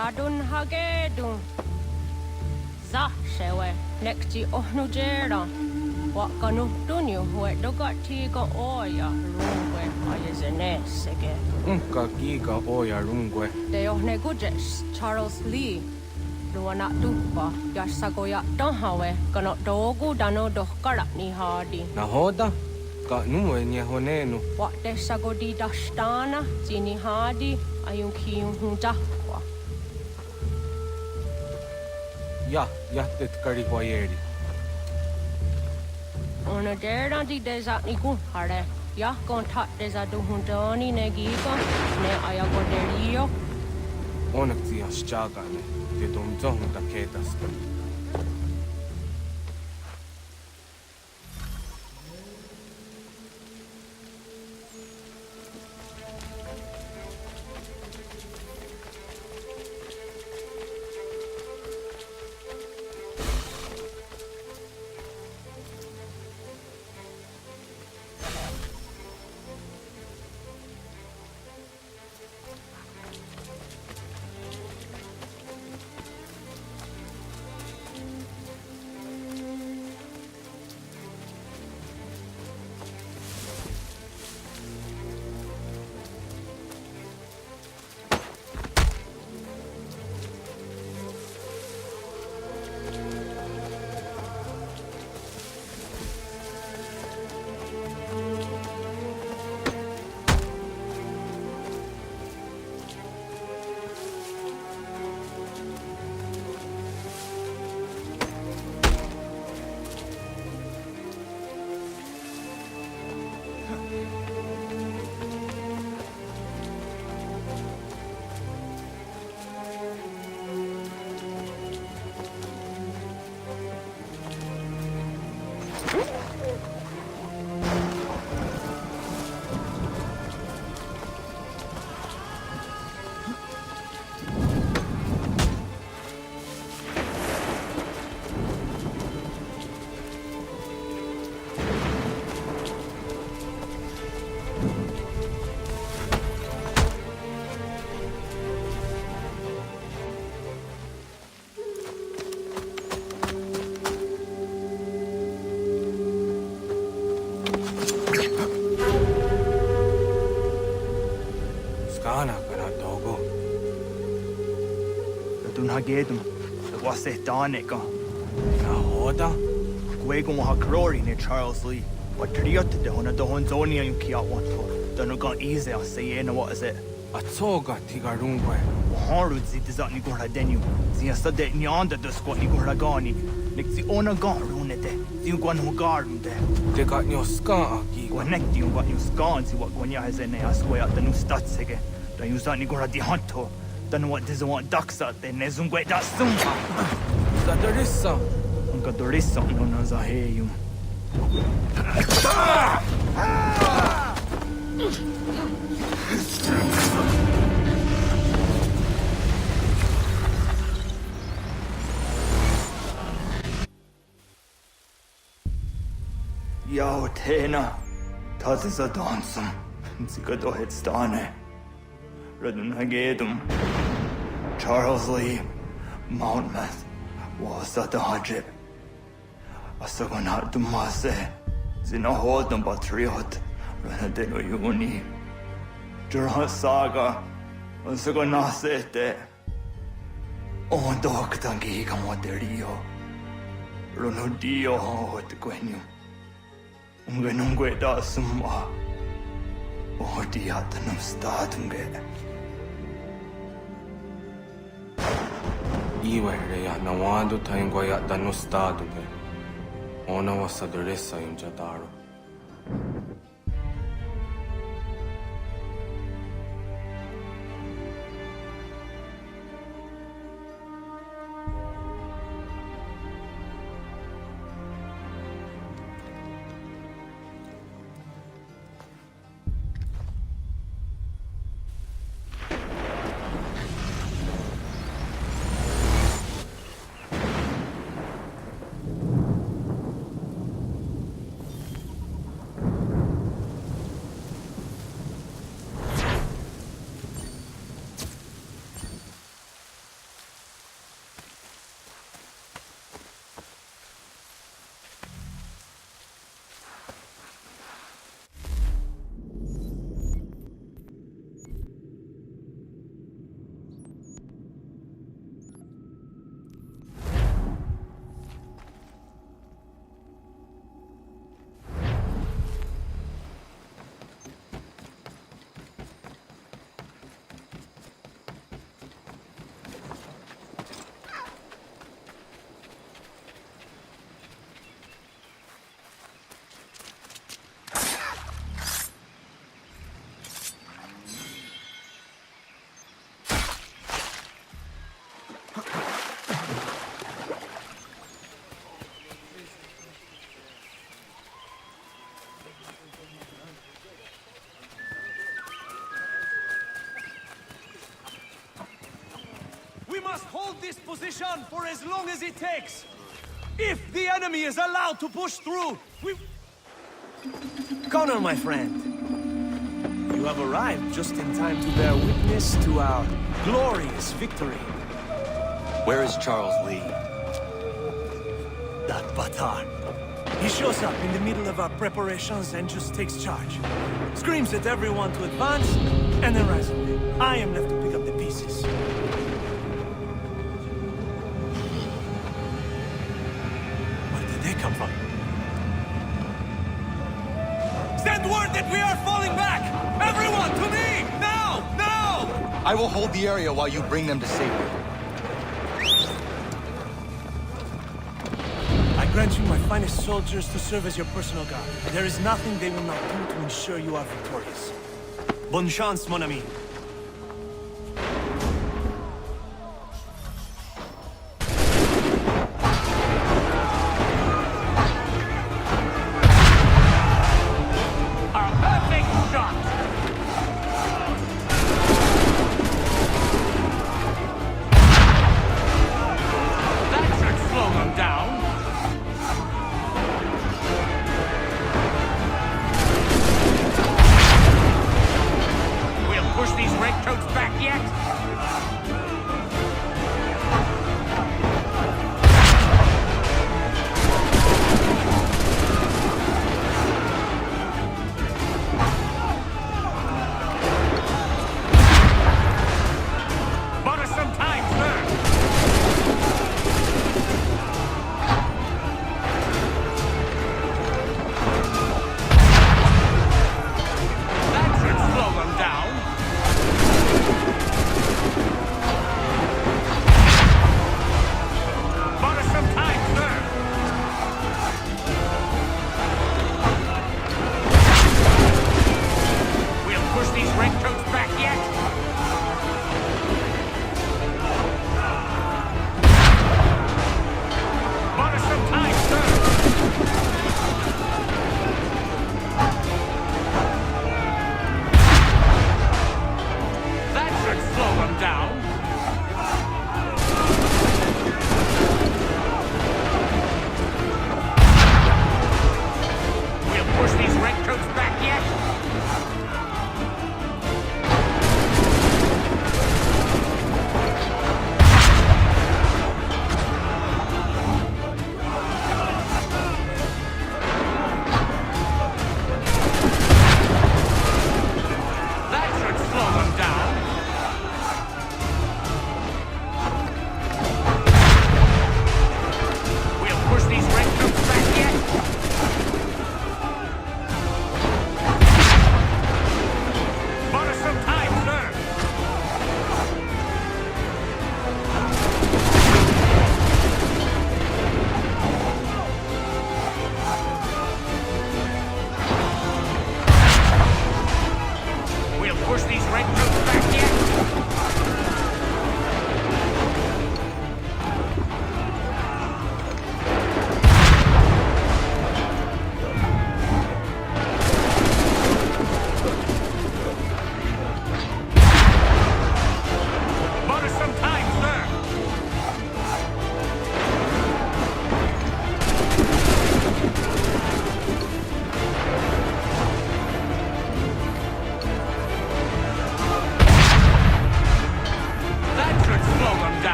Radun hagedun. Zashewe, nekti ohnujera. Wakanu dunyu, we dogati ga oya, rungwe, ayazenesege. Unka giga oya rungwe. De ohne gujes, Charles Lee. Luana dupa, yasagoya donhawe, ganot dogu dano dohkara ni hardi. Nahoda? Ka nuwe nye honenu. Wat de sagodi dashtana, zini hardi, ayun kiyun hundakwa. Ja, jättet karihuajeri. Ona dera di desa ni kunhare. Ja kontat desa duhundani ne giga, ne ayagoderio. Onneksijas jagane, te tunzohunta keitasta. Hagedum, the wase danica. Nahoda? Gwego ha glory near Charles Lee. What triot the hona the honzonia you kia want for. Don't go easy, I say, what is it? A toga tigarungwe. Harud zit is at Nigora denu. Zia sade nyanda the squat Nigora gani. Nick the ona garunete. You go no garden there. They got your scar, Gigo. What neck do you got your scar and see what Gonya has in there? Square at the new stats again. Don't use that Nigora di hunto. Don't know what doesn't want ducks out there. Nezungwe that soon. Sadarissa. Unka Dorissa no Nazaheyum. Yo, Tena. Das ist a dansum. Sie geht doch jetzt da, ne? Redden Hagedum. Charles Lee. Mountmouth. وصدهاجب أسقنا دماسة زنهود نبطريات رندلو يوني جرها ساقا أسقنا سيته أون دوك تنجي كمودريو رنوديو هو تكوينيو ungenungwe da summa odiat num statunge Iwere ya nawando taingwa ya dano estado pe. Ona wasaduresa yung jataro. We must hold this position for as long as it takes. If the enemy is allowed to push through, we... Connor, my friend. You have arrived just in time to bear witness to our glorious victory. Where is Charles Lee? That batard. He shows up in the middle of our preparations and just takes charge. Screams at everyone to advance, and then rides away. I am left to pick up the pieces. Where did they come from? Send word that we are falling back! Everyone, to me! Now! Now! I will hold the area while you bring them to safety. I grant you my finest soldiers to serve as your personal guard. There is nothing they will not do to ensure you are victorious. Bonne chance, mon ami.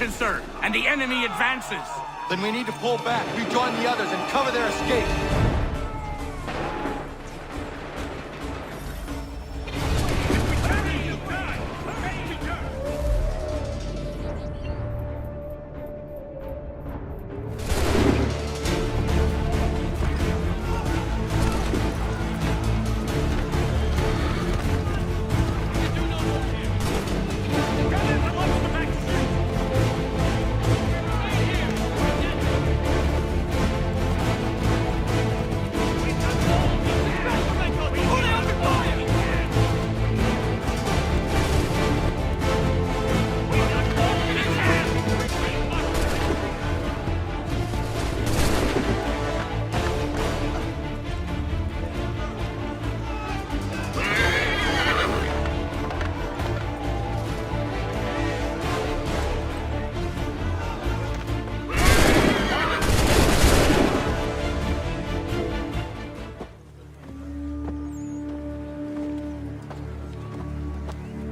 position, sir, and the enemy advances. Then we need to pull back, rejoin the others, and cover their escape.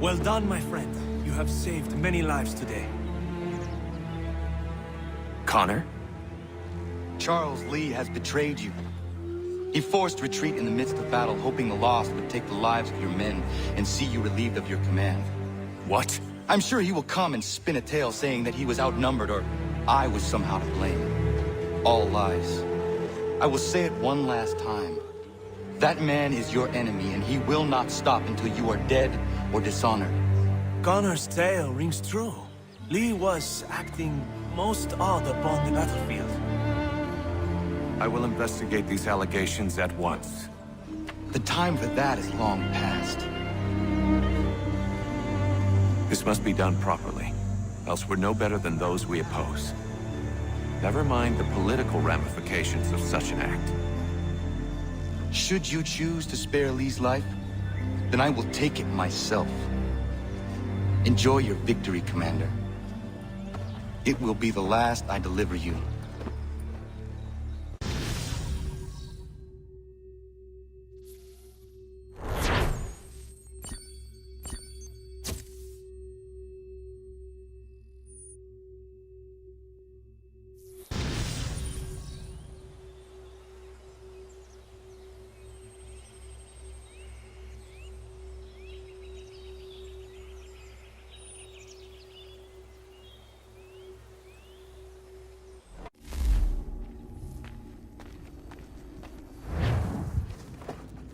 Well done, my friend. You have saved many lives today. Connor? Charles Lee has betrayed you. He forced retreat in the midst of battle, hoping the loss would take the lives of your men and see you relieved of your command. What? I'm sure he will come and spin a tale saying that he was outnumbered or I was somehow to blame. All lies. I will say it one last time. That man is your enemy, and he will not stop until you are dead or dishonored. Connor's tale rings true. Lee was acting most odd upon the battlefield. I will investigate these allegations at once. The time for that is long past. This must be done properly, else we're no better than those we oppose. Never mind the political ramifications of such an act. Should you choose to spare Lee's life, then I will take it myself. Enjoy your victory, Commander. It will be the last I deliver you.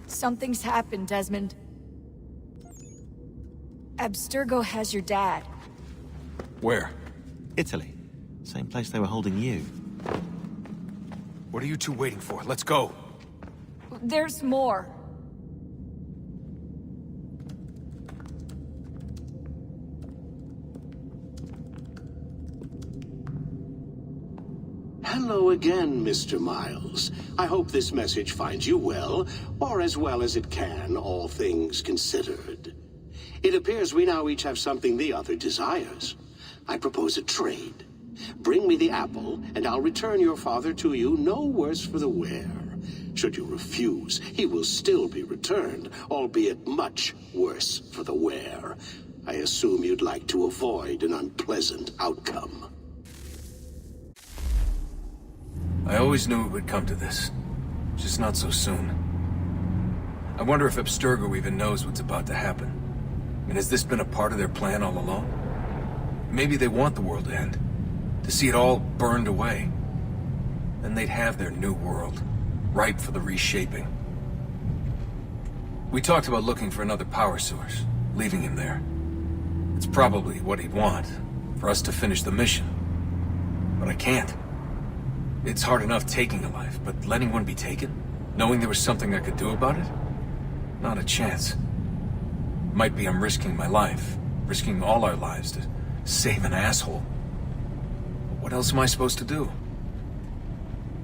Something's happened, Desmond. Abstergo has your dad. Where? Italy. Same place they were holding you. What are you two waiting for? Let's go. There's more. Hello again, Mr. Miles. I hope this message finds you well, or as well as it can, all things considered. It appears we now each have something the other desires. I propose a trade. Bring me the apple, and I'll return your father to you no worse for the wear. Should you refuse, he will still be returned, albeit much worse for the wear. I assume you'd like to avoid an unpleasant outcome. I always knew it would come to this. Just not so soon. I wonder if Abstergo even knows what's about to happen. I mean, has this been a part of their plan all along? Maybe they want the world to end. To see it all burned away. Then they'd have their new world, ripe for the reshaping. We talked about looking for another power source, leaving him there. It's probably what he'd want, for us to finish the mission. But I can't. It's hard enough taking a life, but letting one be taken? Knowing there was something I could do about it? Not a chance. Might be I'm risking my life, risking all our lives to save an asshole. But what else am I supposed to do?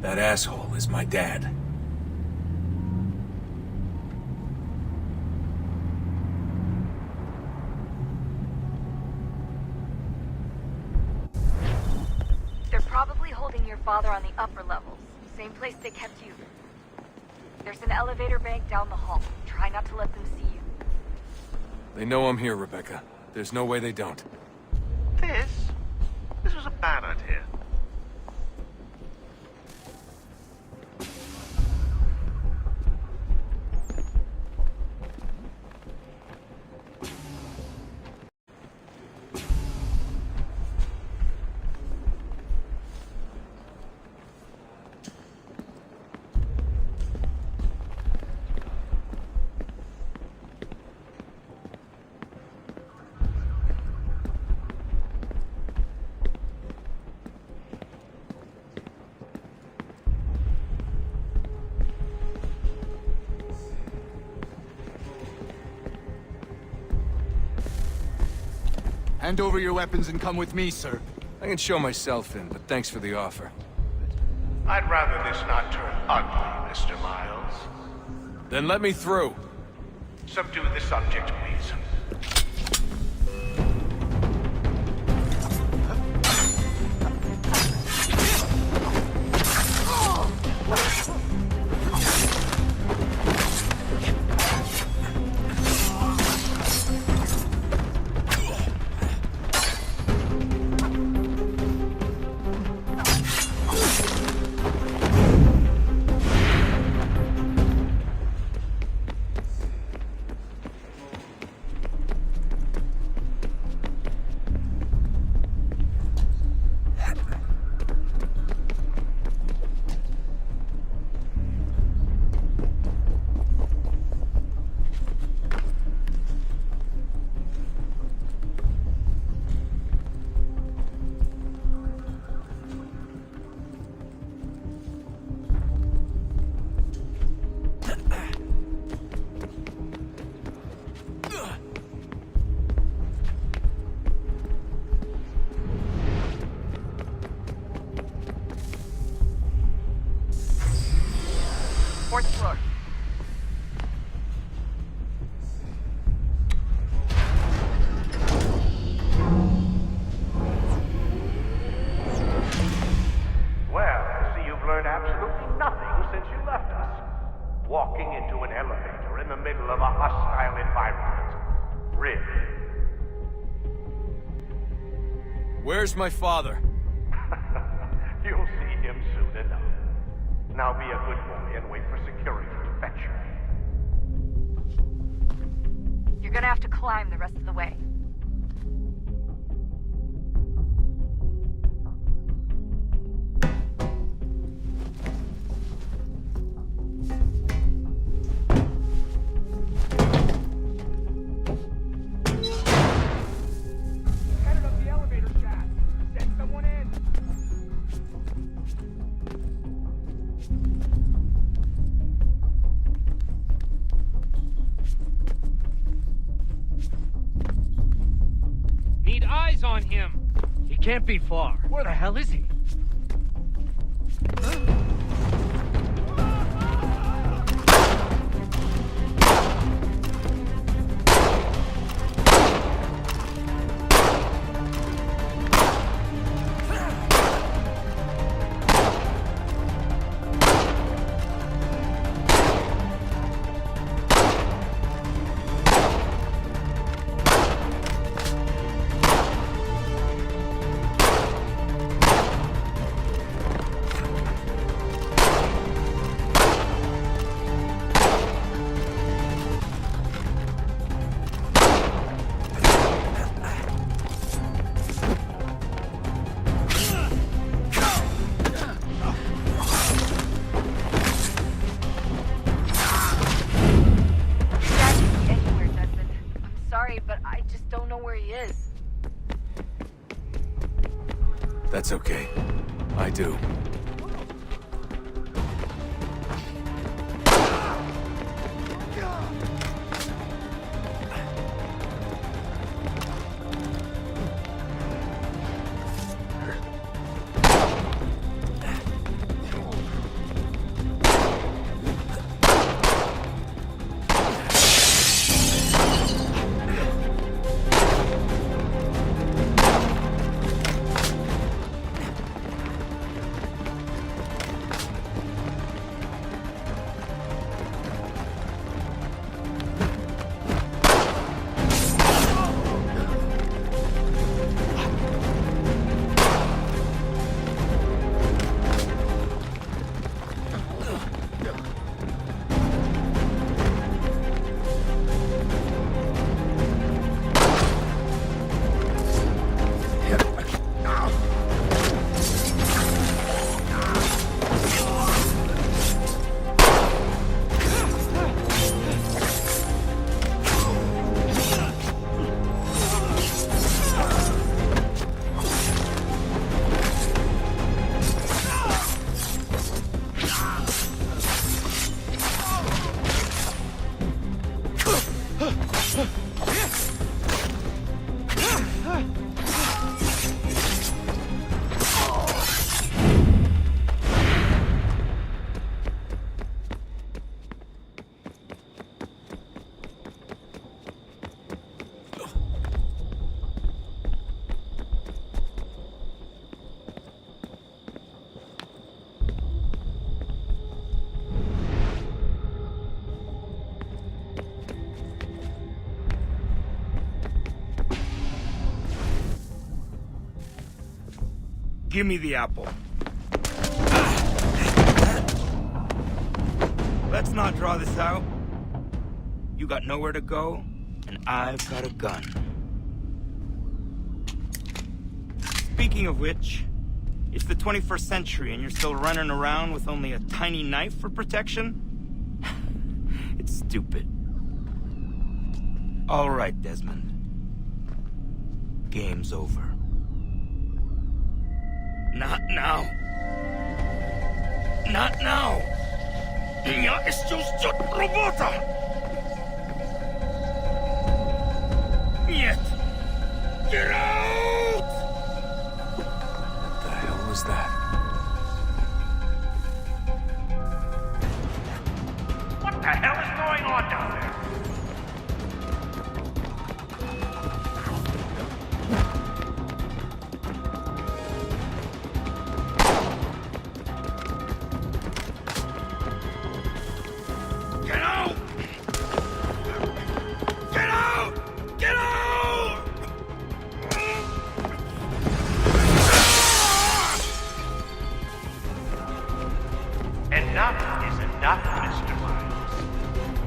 That asshole is my dad. They're probably holding your father on the upper levels. Same place they kept you. There's an elevator bank down the hall. Try not to let them see you. They know I'm here, Rebecca. There's no way they don't. This This was a bad idea. Hand over your weapons and come with me, sir. I can show myself in, but thanks for the offer. I'd rather this not turn ugly, Mr. Miles. Then let me through. Subdue the subject, please. Fourth floor. Well, I see you've learned absolutely nothing since you left us. Walking into an elevator in the middle of a hostile environment. Really? Where's my father? You'll see him soon enough. Now be a good boy and wait for security to fetch you. You're gonna have to climb the rest of the way. Headed up the elevator shaft. Send someone in. Need eyes on him. He can't be far. Where the hell is he? That's okay. I do. Give me the apple. Let's not draw this out. You got nowhere to go, and I've got a gun. Speaking of which, it's the 21st century and you're still running around with only a tiny knife for protection? It's stupid. All right, Desmond. Game's over. Not now. Not now. Я еще ждет работа. Нет. Get out! What the hell was that? What the hell is going on down there? Get out! Get out! Get out! Enough is enough, Mr. Miles.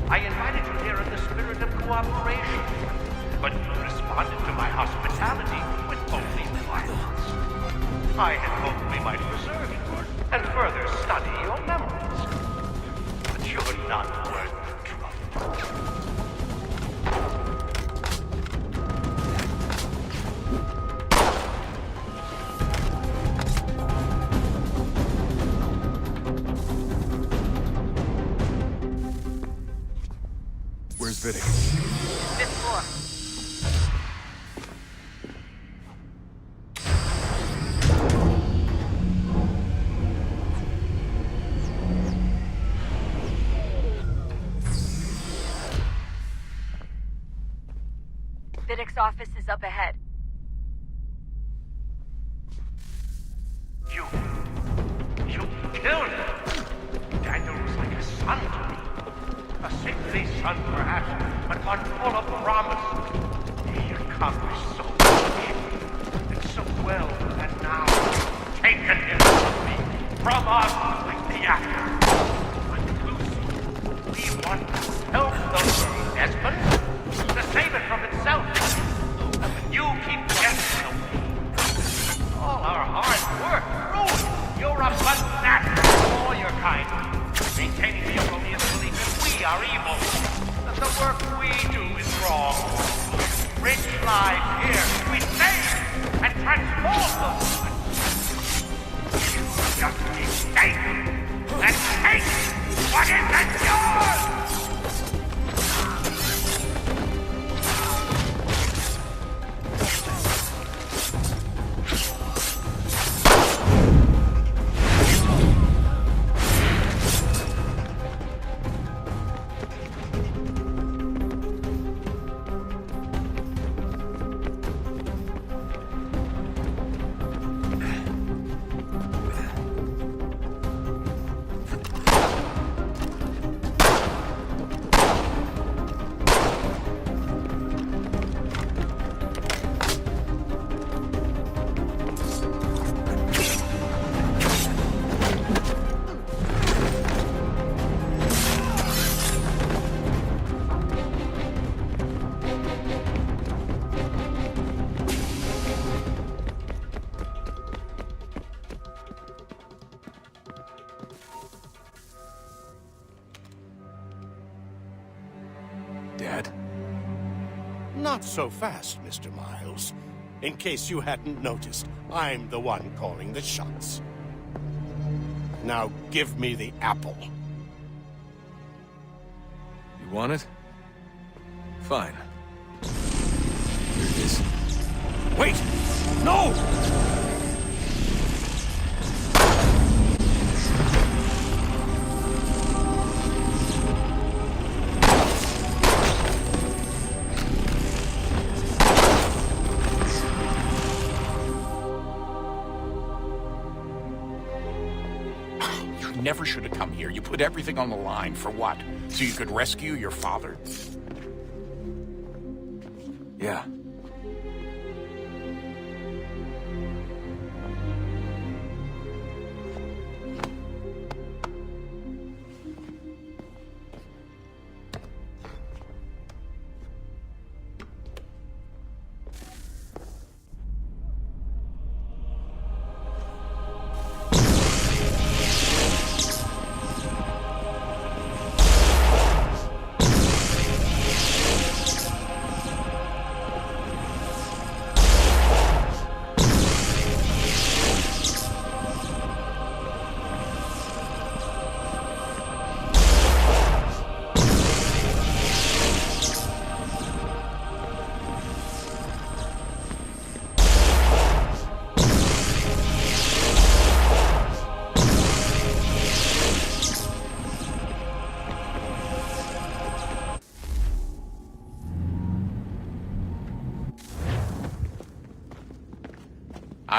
I invited you here in the spirit of cooperation, but you responded to my hospitality with only violence. I had hoped we might preserve you and further study your memories. But you're not worth the trouble. Where's Vidic? Fifth floor. Vidic's office is up ahead. You killed him. Daniel was like a son to me. A sickly son, perhaps, but one full of promise. He accomplished so much, and so well, and now taken him from me, from us, like the actor. But Lucy, we want to help the world, Desmond, to save it from itself. You keep getting away. All our hard work ruined. You're a fanatic for all your kind, maintaining the erroneous belief that we are evil, that the work we do is wrong. Rich lives here, we save and transform them. You just escape and take what isn't yours! Dad? Not so fast, Mr. Miles. In case you hadn't noticed, I'm the one calling the shots. Now give me the apple. You want it? Fine. Here it is. Wait! No! Never should have come here. You put everything on the line. For what? So you could rescue your father? Yeah.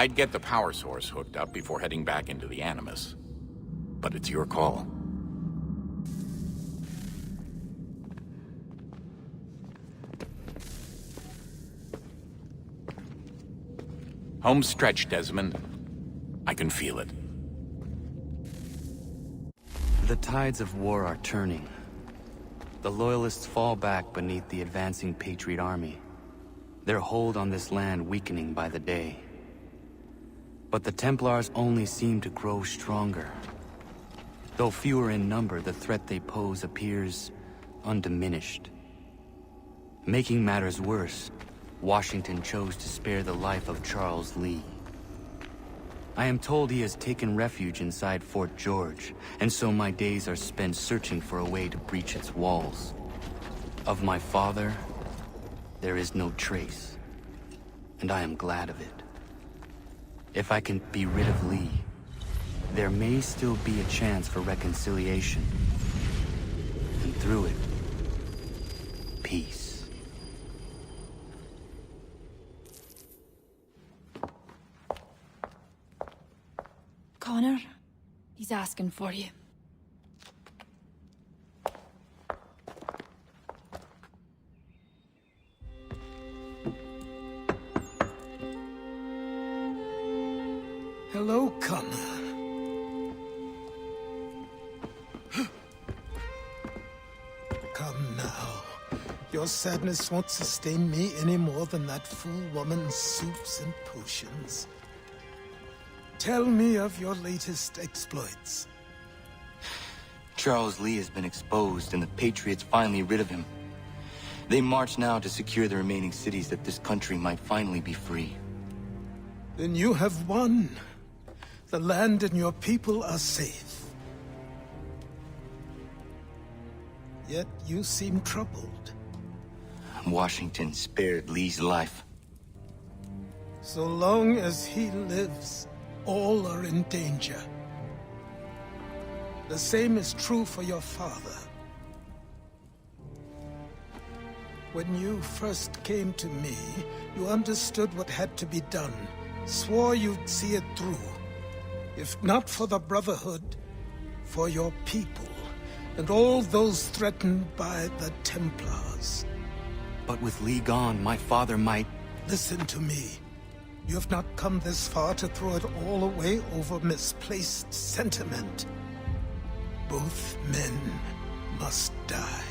I'd get the power source hooked up before heading back into the Animus. But it's your call. Home stretch, Desmond. I can feel it. The tides of war are turning. The Loyalists fall back beneath the advancing Patriot army, their hold on this land weakening by the day. But the Templars only seem to grow stronger. Though fewer in number, the threat they pose appears undiminished. Making matters worse, Washington chose to spare the life of Charles Lee. I am told he has taken refuge inside Fort George, and so my days are spent searching for a way to breach its walls. Of my father, there is no trace, and I am glad of it. If I can be rid of Lee, there may still be a chance for reconciliation. And through it, peace. Connor, he's asking for you. Hello, Connor. Come now. Your sadness won't sustain me any more than that fool woman's soups and potions. Tell me of your latest exploits. Charles Lee has been exposed, and the Patriots finally rid of him. They march now to secure the remaining cities that this country might finally be free. Then you have won. The land and your people are safe. Yet you seem troubled. Washington spared Lee's life. So long as he lives, all are in danger. The same is true for your father. When you first came to me, you understood what had to be done, swore you'd see it through. If not for the Brotherhood, for your people, and all those threatened by the Templars. But with Lee gone, my father might... Listen to me. You have not come this far to throw it all away over misplaced sentiment. Both men must die.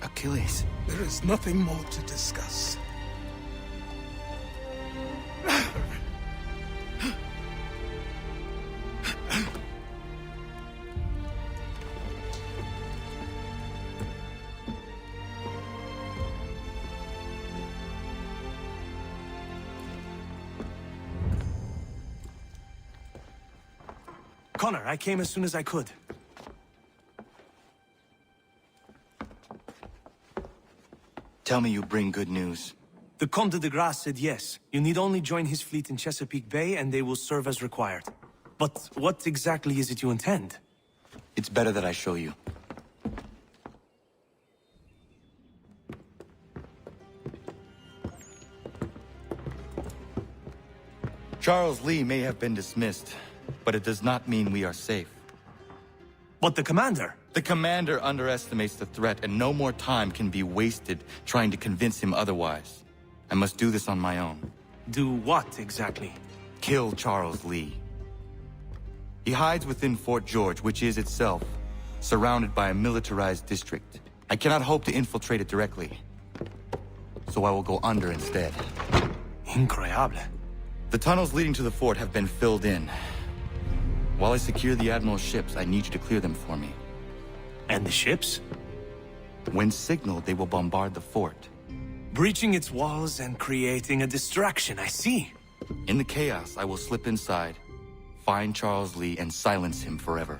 Achilles. There is nothing more to discuss. Connor, I came as soon as I could. Tell me you bring good news. The Comte de Grasse said yes. You need only join his fleet in Chesapeake Bay and they will serve as required. But what exactly is it you intend? It's better that I show you. Charles Lee may have been dismissed, but it does not mean we are safe. But the commander? The commander underestimates the threat, and no more time can be wasted trying to convince him otherwise. I must do this on my own. Do what, exactly? Kill Charles Lee. He hides within Fort George, which is itself surrounded by a militarized district. I cannot hope to infiltrate it directly, so I will go under instead. Incroyable. The tunnels leading to the fort have been filled in. While I secure the Admiral's ships, I need you to clear them for me. And the ships? When signaled, they will bombard the fort. Breaching its walls and creating a distraction, I see. In the chaos, I will slip inside, find Charles Lee, and silence him forever.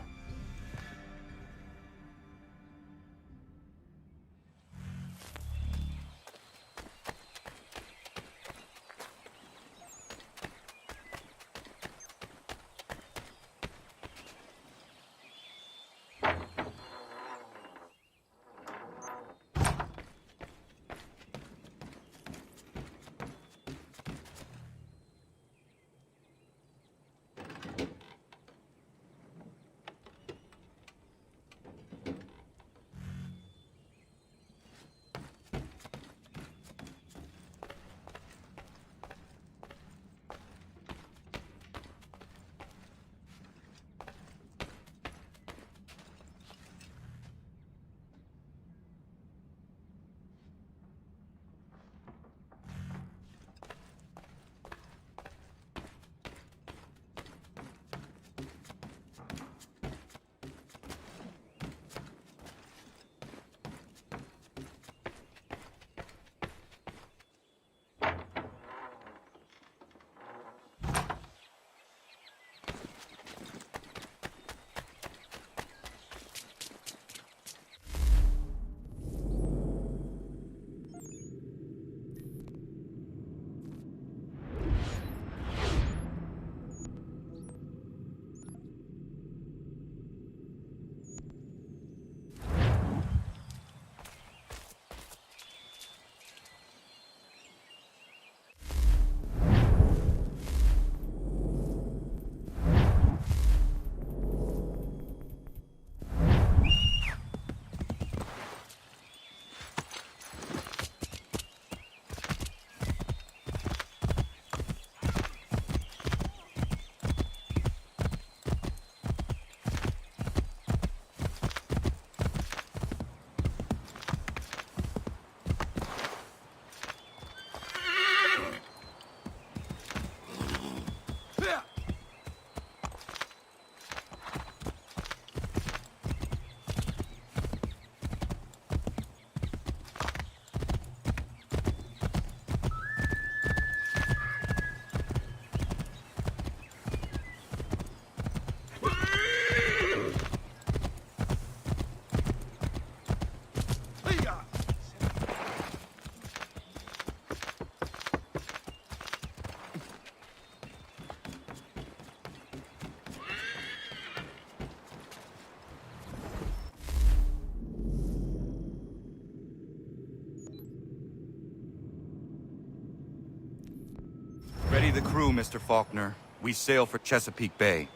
Ready the crew, Mr. Faulkner. We sail for Chesapeake Bay.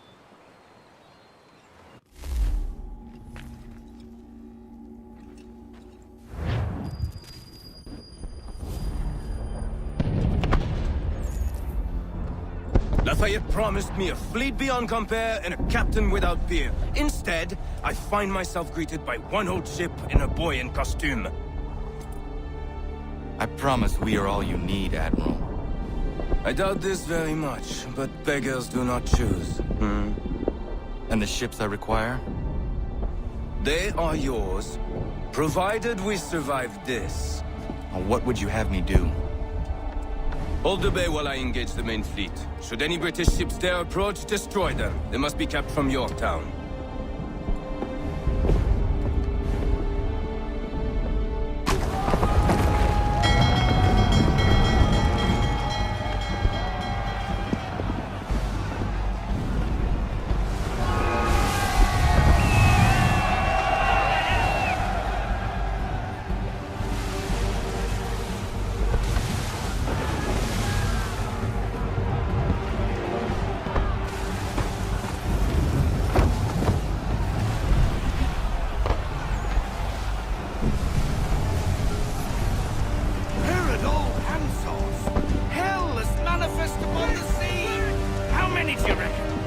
Lafayette promised me a fleet beyond compare and a captain without peer. Instead, I find myself greeted by one old ship and a boy in costume. I promise we are all you need, Admiral. I doubt this very much, but beggars do not choose. And the ships I require? They are yours, provided we survive this. What would you have me do? Hold the bay while I engage the main fleet. Should any British ships dare approach, destroy them. They must be kept from Yorktown.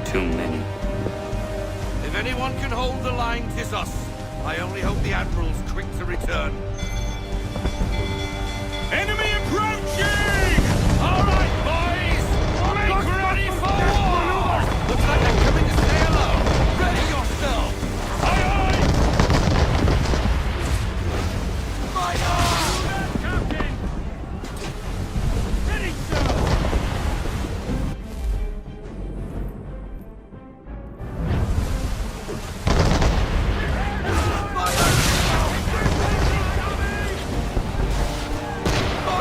Too many. If anyone can hold the line, 'tis us. I only hope the Admiral's quick to return. Enemy approaching! All right, boys! Make ready for war! Looks like they're coming to stay alone. Ready yourself! Aye, aye! Fire! Captain! Ready, sir! Fire!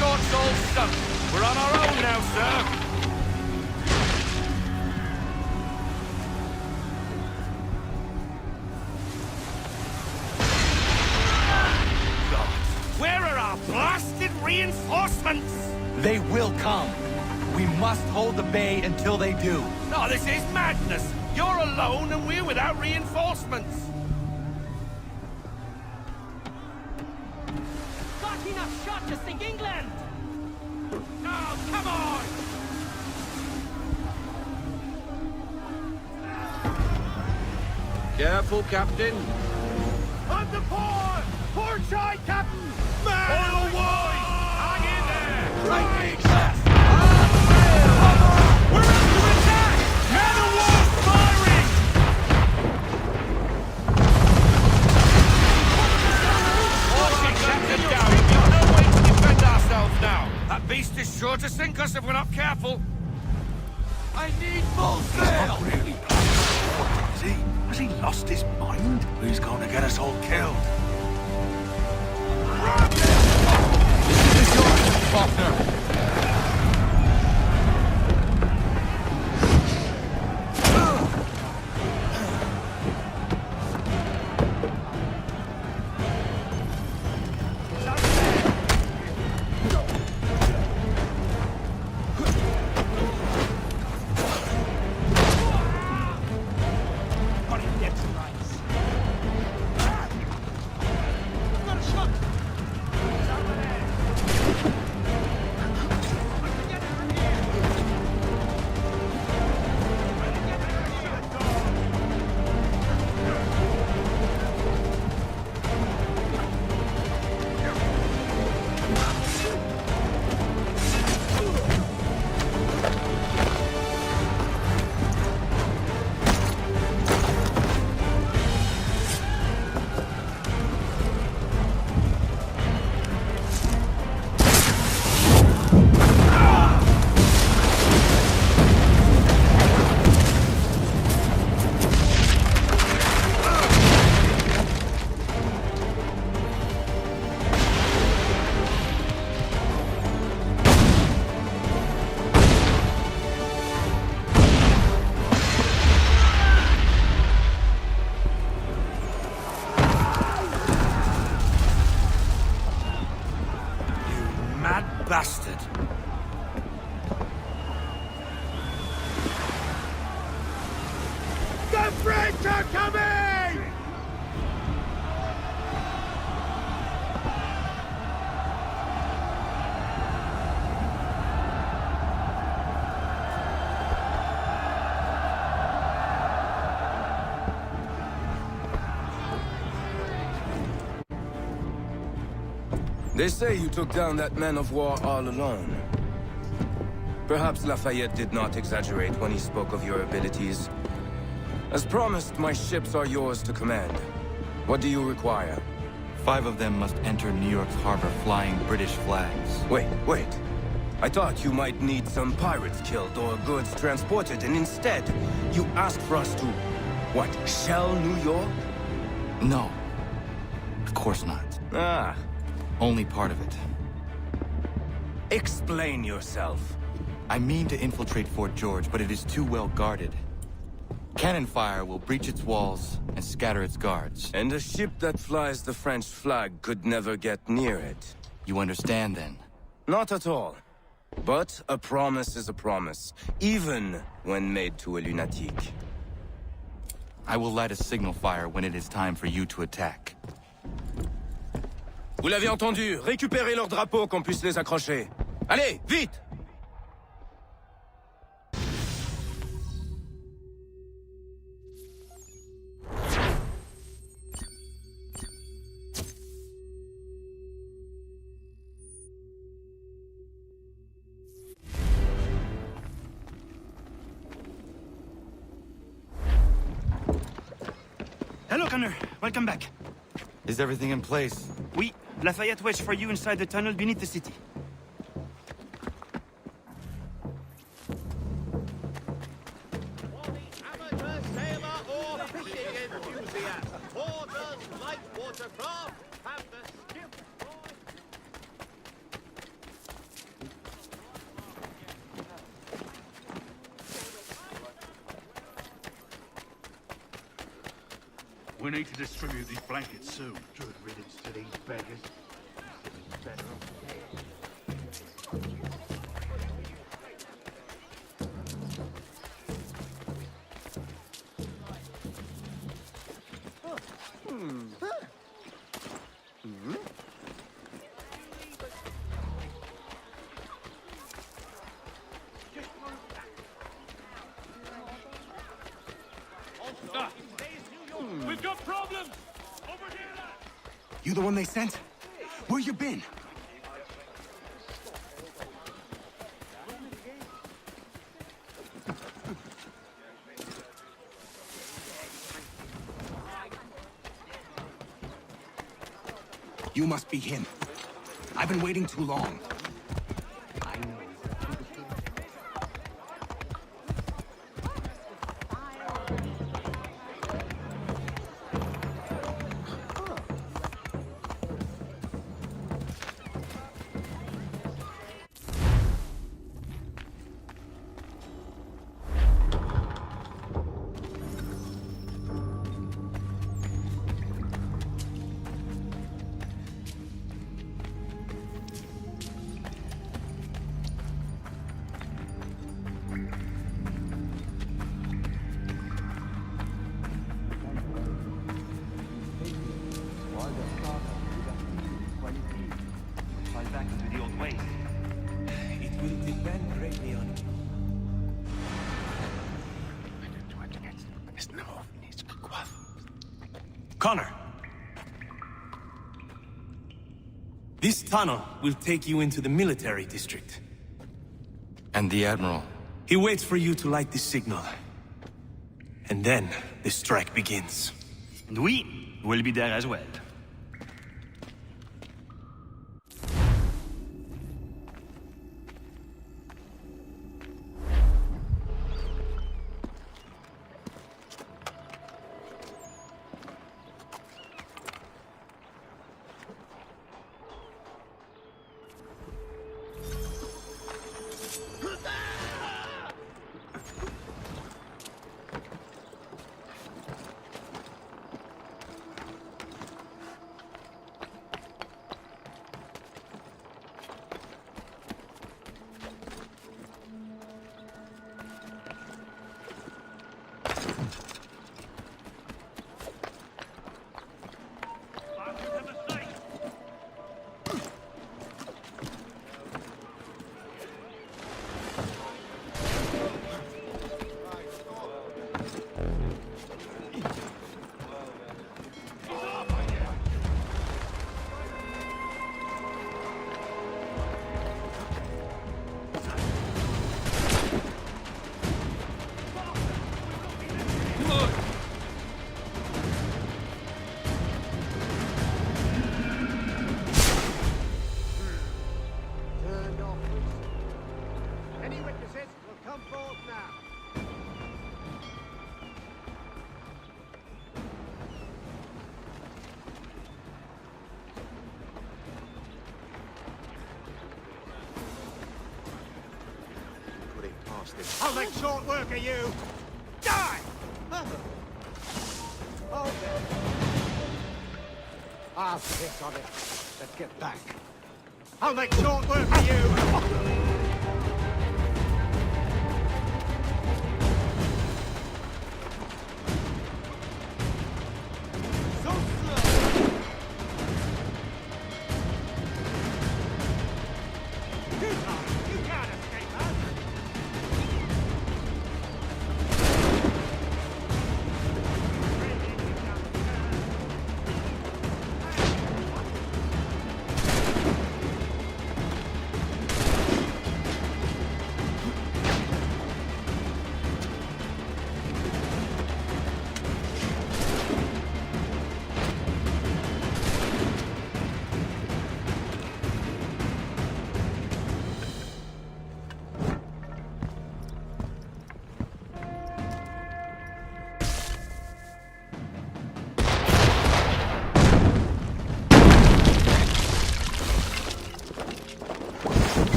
escort's all sunk. We're on our own now, sir. Where are our blasted reinforcements? They will come. We must hold the bay until they do. No, this is madness. You're alone and we're without reinforcements. Got enough shot to sink England! Oh, come on! Careful, Captain. On the port! Port side, Captain! Man away! Hang in there! Right. We're under attack! Man of war firing! Captain down! We've no way to defend ourselves now! That beast is sure to sink us if we're not careful! I need full sail! Really? Has he lost his mind? He's going to get us all killed. This is yours, Faulkner. Bastard! The French are coming! They say you took down that man of war all alone. Perhaps Lafayette did not exaggerate when he spoke of your abilities. As promised, my ships are yours to command. What do you require? 5 of them must enter New York's harbor flying British flags. Wait. I thought you might need some pirates killed or goods transported, and instead, you asked for us to, what, shell New York? No. Of course not. Ah. Only part of it. Explain yourself. I mean to infiltrate Fort George, but it is too well guarded. Cannon fire will breach its walls and scatter its guards. And a ship that flies the French flag could never get near it. You understand, then? Not at all. But a promise is a promise, even when made to a lunatic. I will light a signal fire when it is time for you to attack. Vous l'avez entendu, récupérez leurs drapeaux qu'on puisse les accrocher. Allez, vite! Hello, Connor. Welcome back. Is everything in place? Oui. Lafayette waits for you inside the tunnel beneath the city. We need to distribute these blankets soon. Good riddance to these beggars. Better We've got problems! Over here! You the one they sent? Where you been? You must be him. I've been waiting too long. Connor! This tunnel will take you into the military district. And the Admiral? He waits for you to light this signal. And then, the strike begins. And we will be there as well. I'll make short work of you! Die! I'll piss on it. Let's get back. I'll make short work of you!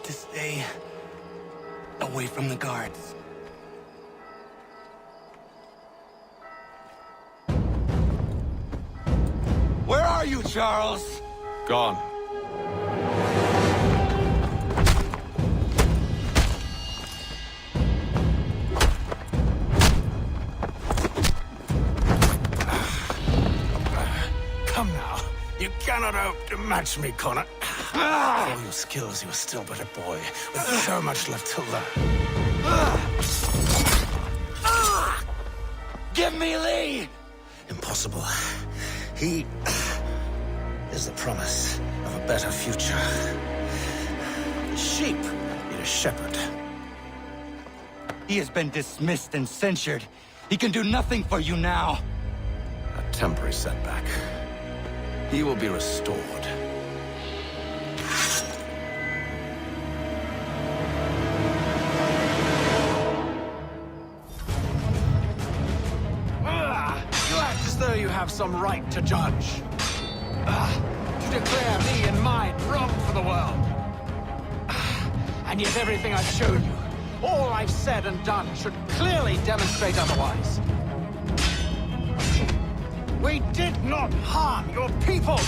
to stay away from the guards. Where are you, Charles? Gone. Come now. You cannot hope to match me, Connor. For all your skills, you are still but a boy, with so much left to learn. Give me Lee! Impossible. He is the promise of a better future. Sheep need a shepherd. He has been dismissed and censured. He can do nothing for you now. A temporary setback. He will be restored. You act as though you have some right to judge. To declare me and mine wrong for the world. And yet everything I've shown you, all I've said and done, should clearly demonstrate otherwise. We did not harm your people!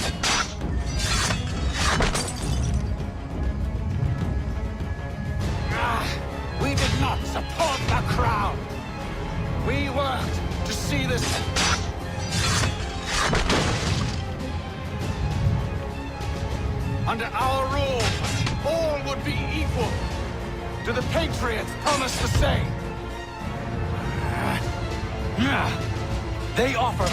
We did not support the crowd! We worked to see this... Under our rule, all would be equal. Do the Patriots promise the same? They offer...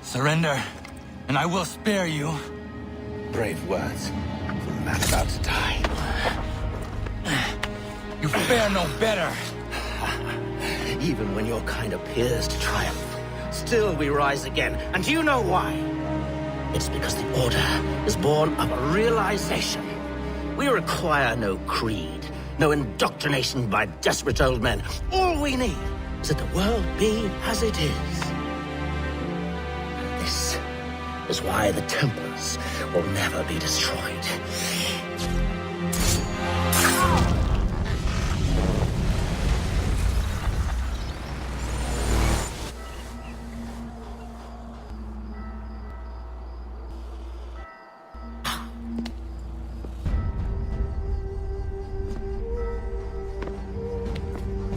Surrender, and I will spare you. Brave words from a man about to die. You fare no better. Even when your kind appears to triumph, still we rise again. And do you know why? It's because the Order is born of a realization. We require no creed, no indoctrination by desperate old men. All we need is that the world be as it is. This is why the Templars will never be destroyed.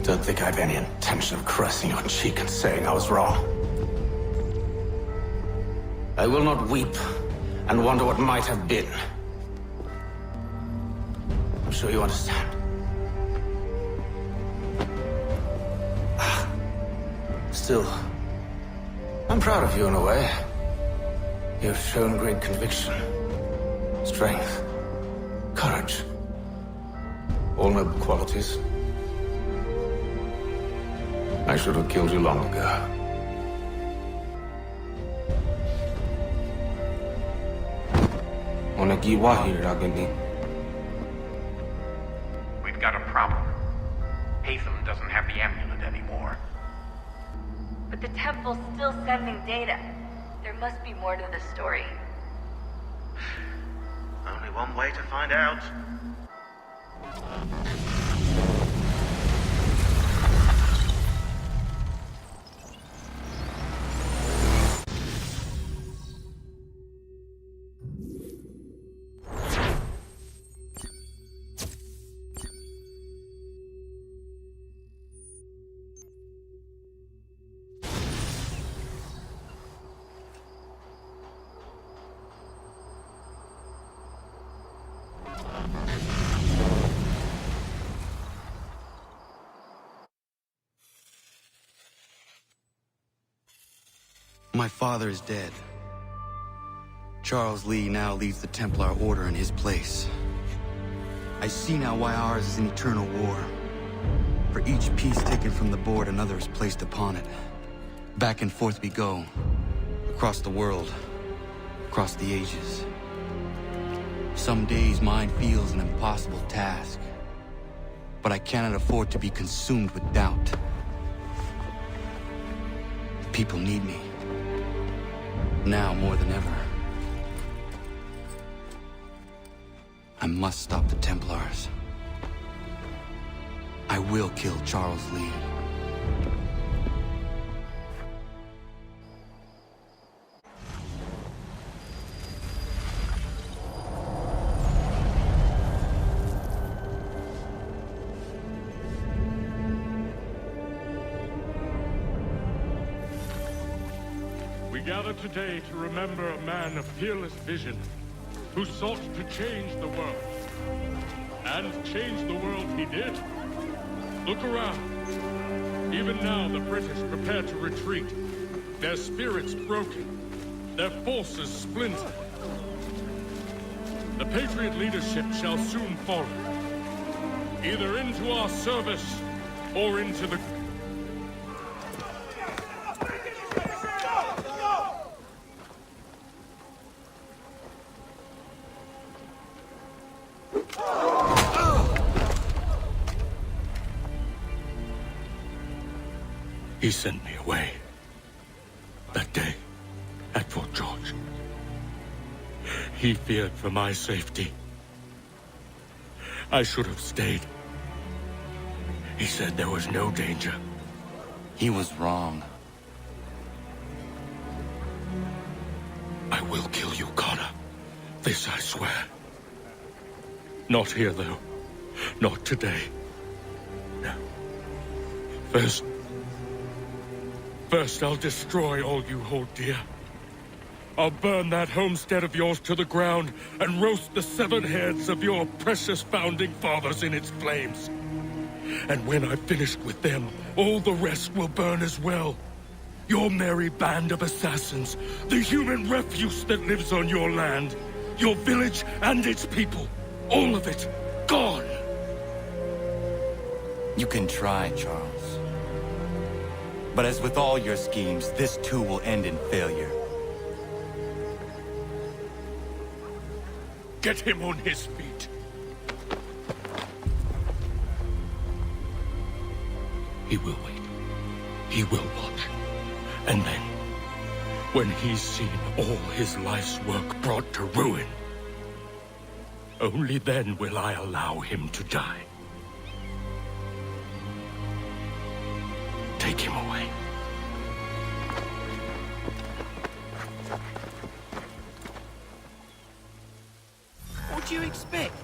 Don't think I've any intention of caressing your cheek and saying I was wrong. I will not weep and wonder what might have been. I'm sure you understand. Still, I'm proud of you in a way. You've shown great conviction, strength, courage. All noble qualities. I should have killed you long ago. We've got a problem. Haytham doesn't have the amulet anymore. But the temple's still sending data. There must be more to this story. Only one way to find out. My father is dead. Charles Lee now leads the Templar Order in his place. I see now why ours is an eternal war. For each piece taken from the board, another is placed upon it. Back and forth we go. Across the world. Across the ages. Some days mine feels an impossible task, but I cannot afford to be consumed with doubt. People need me, now more than ever. I must stop the Templars. I will kill Charles Lee. We gather today to remember a man of fearless vision who sought to change the world. And change the world he did. Look around. Even now the British prepare to retreat. Their spirits broken. Their forces splintered. The Patriot leadership shall soon follow. Either into our service or into the... He sent me away. That day, at Fort George. He feared for my safety. I should have stayed. He said there was no danger. He was wrong. I will kill you, Connor. This I swear. Not here, though. Not today. No. First, I'll destroy all you hold dear. I'll burn that homestead of yours to the ground and roast the severed heads of your precious founding fathers in its flames. And when I've finished with them, all the rest will burn as well. Your merry band of assassins, the human refuse that lives on your land, your village and its people, all of it, gone. You can try, Charles. But as with all your schemes, this too will end in failure. Get him on his feet. He will wait. He will watch. And then, when he's seen all his life's work brought to ruin, only then will I allow him to die. Take him away. What do you expect?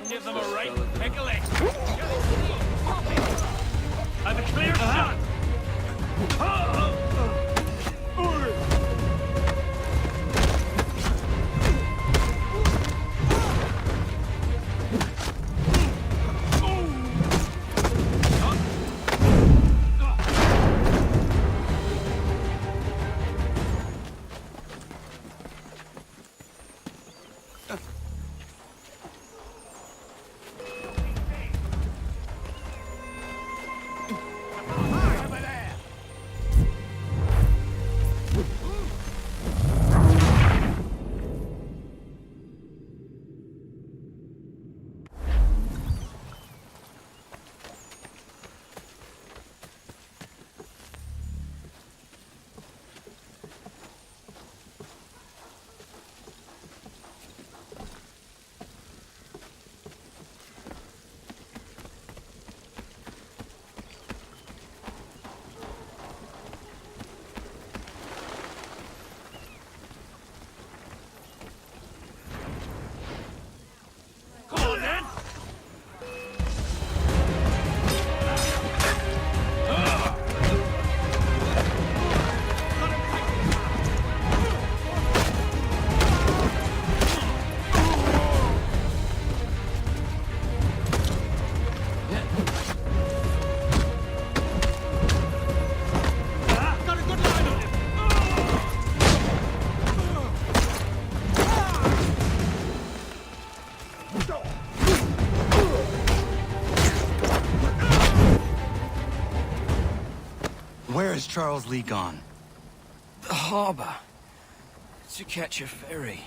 Give them a right pickling. And a clear shot. Where is Charles Lee gone? The harbor. to catch a ferry.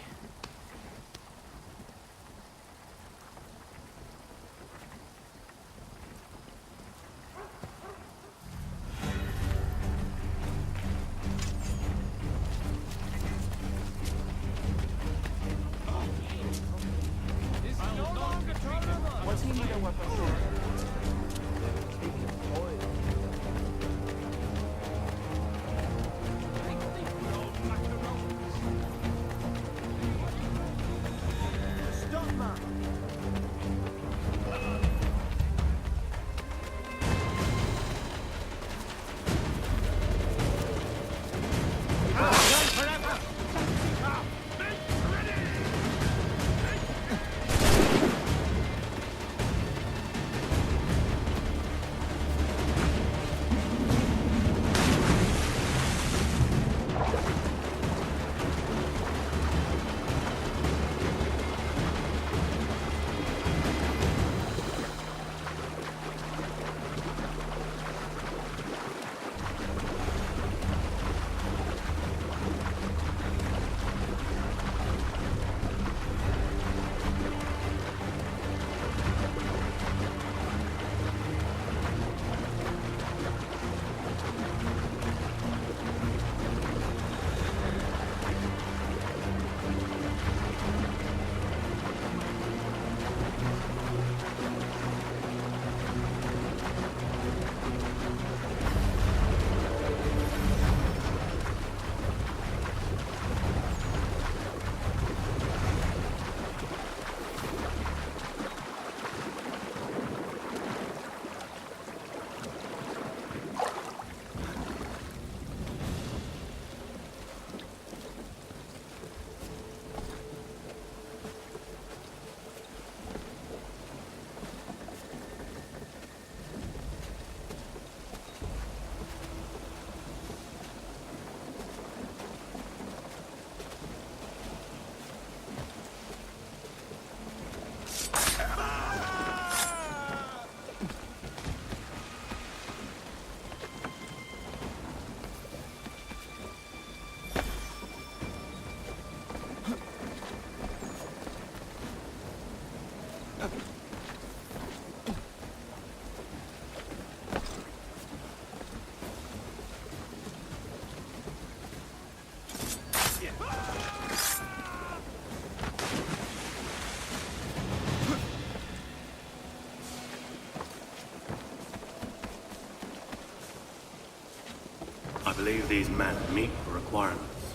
I believe these men meet the requirements.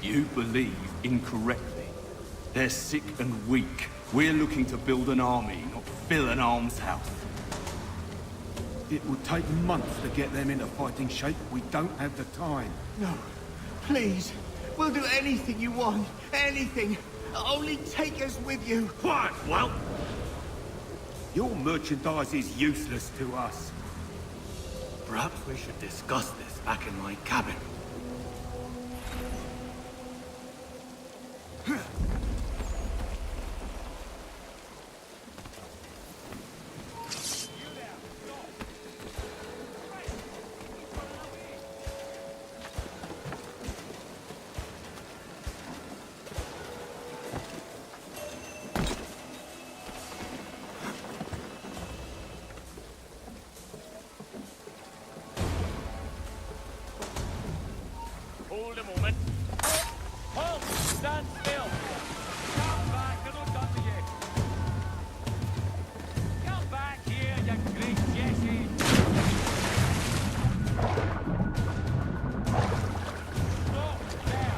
You believe incorrectly. They're sick and weak. We're looking to build an army, not fill an almshouse. It would take months to get them into fighting shape. We don't have the time. No. Please. We'll do anything you want. Anything. Only take us with you. Quiet, well. Your merchandise is useless to us. Perhaps we should discuss this back in my cabin. Hold a moment. Halt! Stand still! Come back, they're not done yet. Come back here, you great Jesse! Stop there!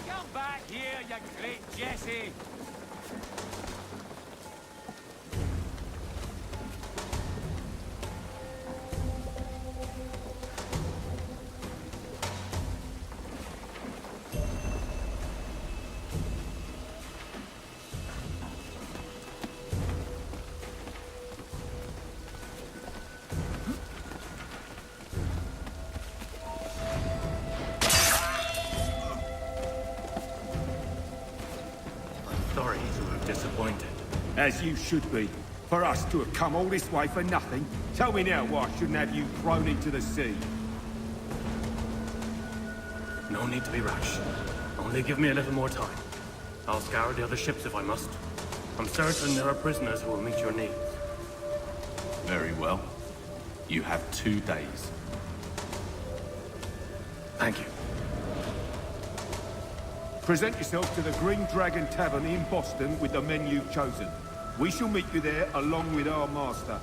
Come back here, you great Jesse! Disappointed. As you should be. For us to have come all this way for nothing. Tell me now why I shouldn't have you thrown into the sea. No need to be rash. Only give me a little more time. I'll scour the other ships if I must. I'm certain there are prisoners who will meet your needs. Very well. You have 2 days. Thank you. Present yourself to the Green Dragon Tavern in Boston with the men you've chosen. We shall meet you there along with our master.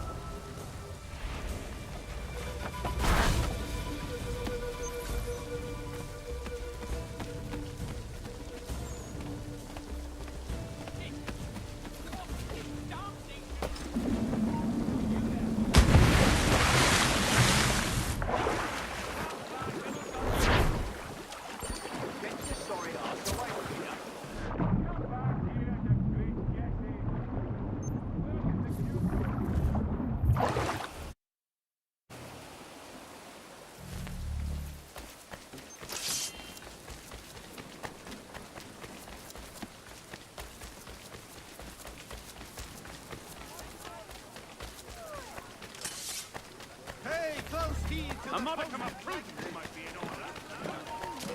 A modicum of prudence might be in order.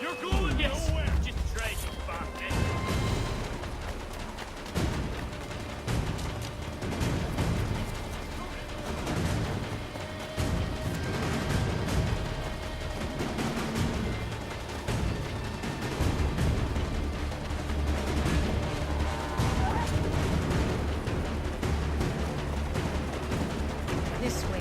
You're going nowhere, just trading bastard. This way.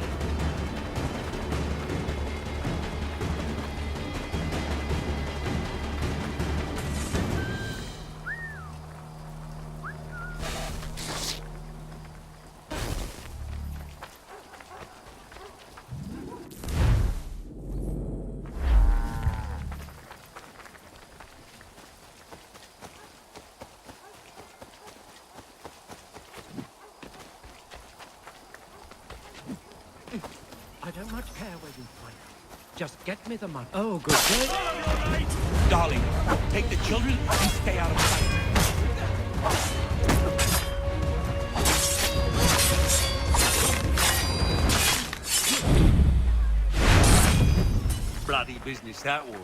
I don't much care where you find it. Just get me the money. Oh, good day. Darling, take the children and stay out of sight. Bloody business that was,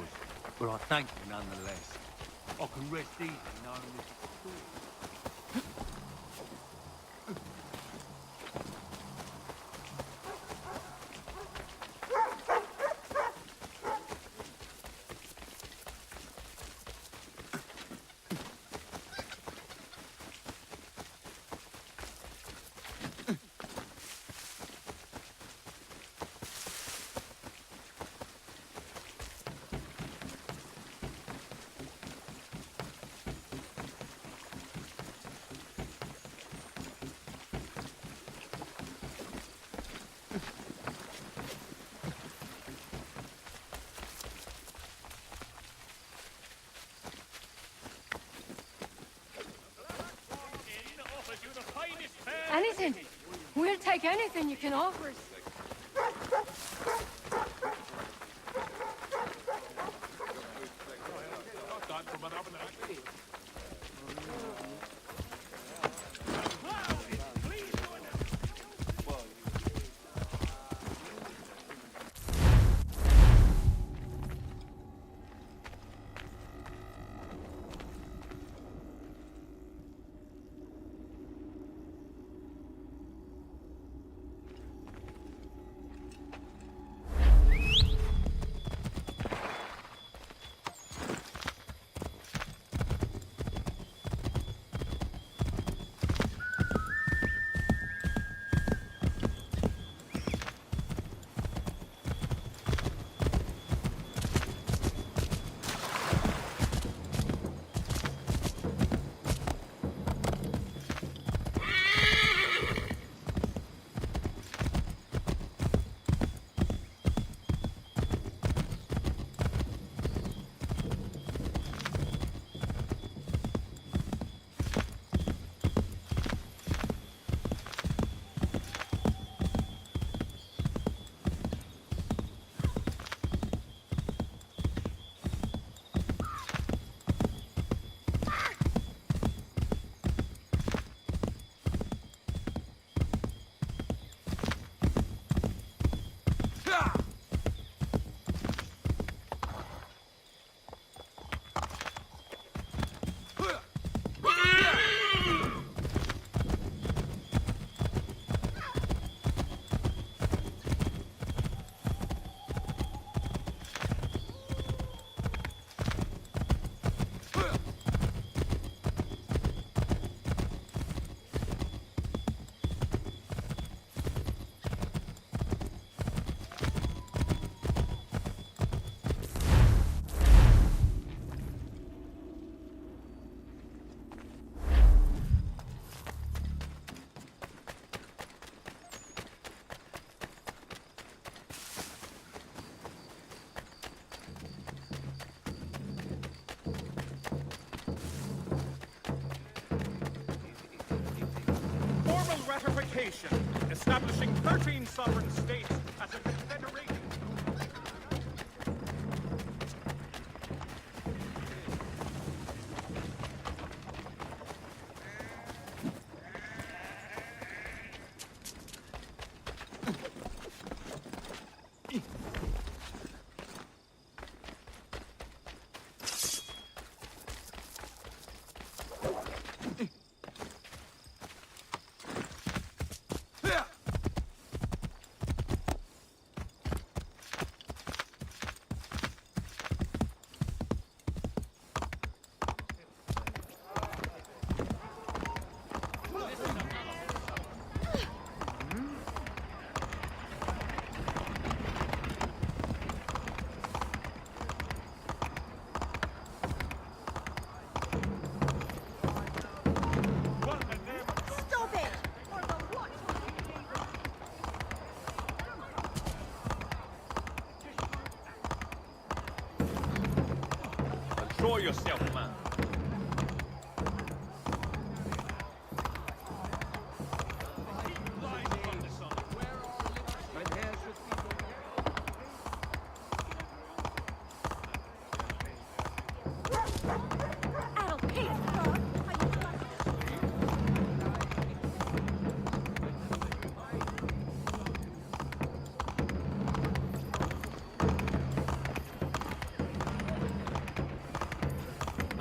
but I thank you nonetheless. I can rest easy knowing this is true. Anything. We'll take anything you can offer us. unification, establishing 13 sovereign states as a confederation. Control yourself, man.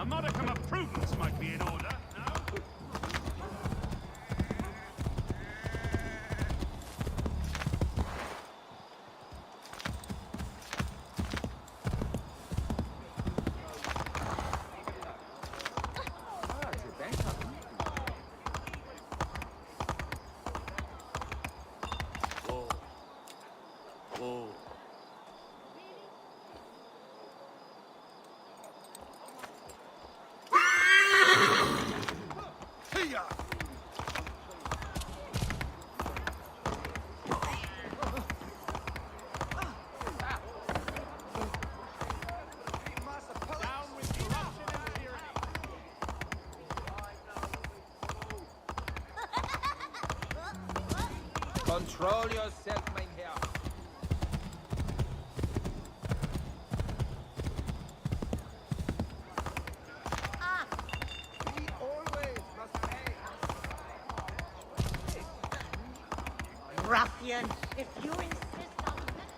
A modicum of prudence might be in order, no? Whoa. Control yourself, mein Herr. He always must pay. Ruffian, if you insist on that.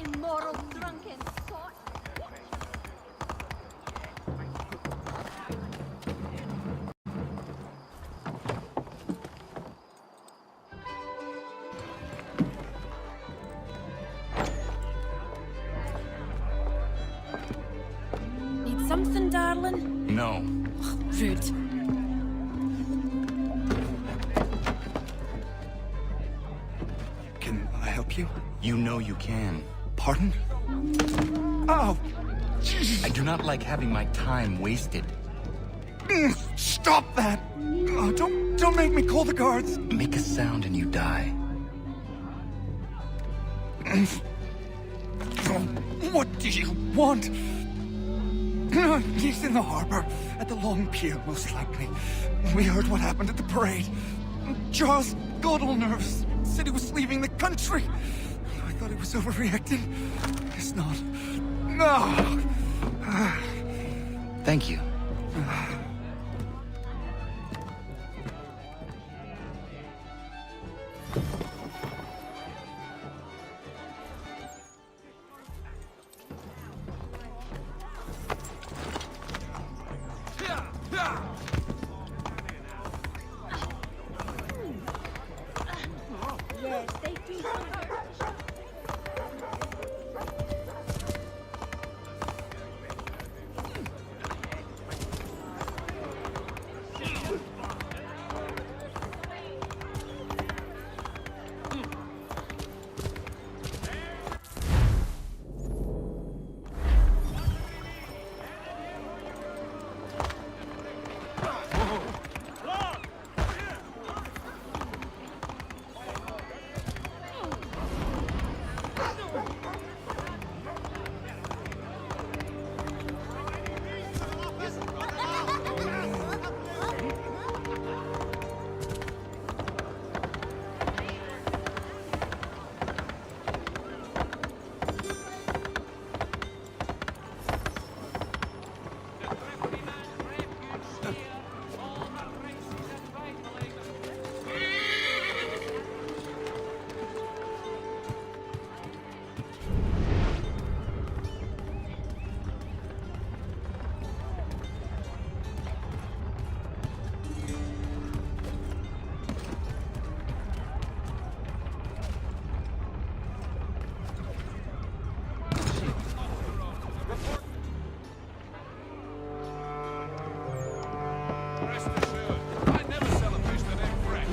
Immoral, drunken sort. Need something, darling? No. Rude. Can I help you? You know you can. Pardon? Oh! I do not like having my time wasted. Stop that! Oh, don't make me call the guards! Make a sound and you die. What do you want? He's in the harbor, at the long pier, most likely. We heard what happened at the parade. Charles got all nervous, said he was leaving the country. I thought he was overreacting. Guess not. No! Thank you. Yes, they do. Rest assured, I never sell a fish that ain't fresh.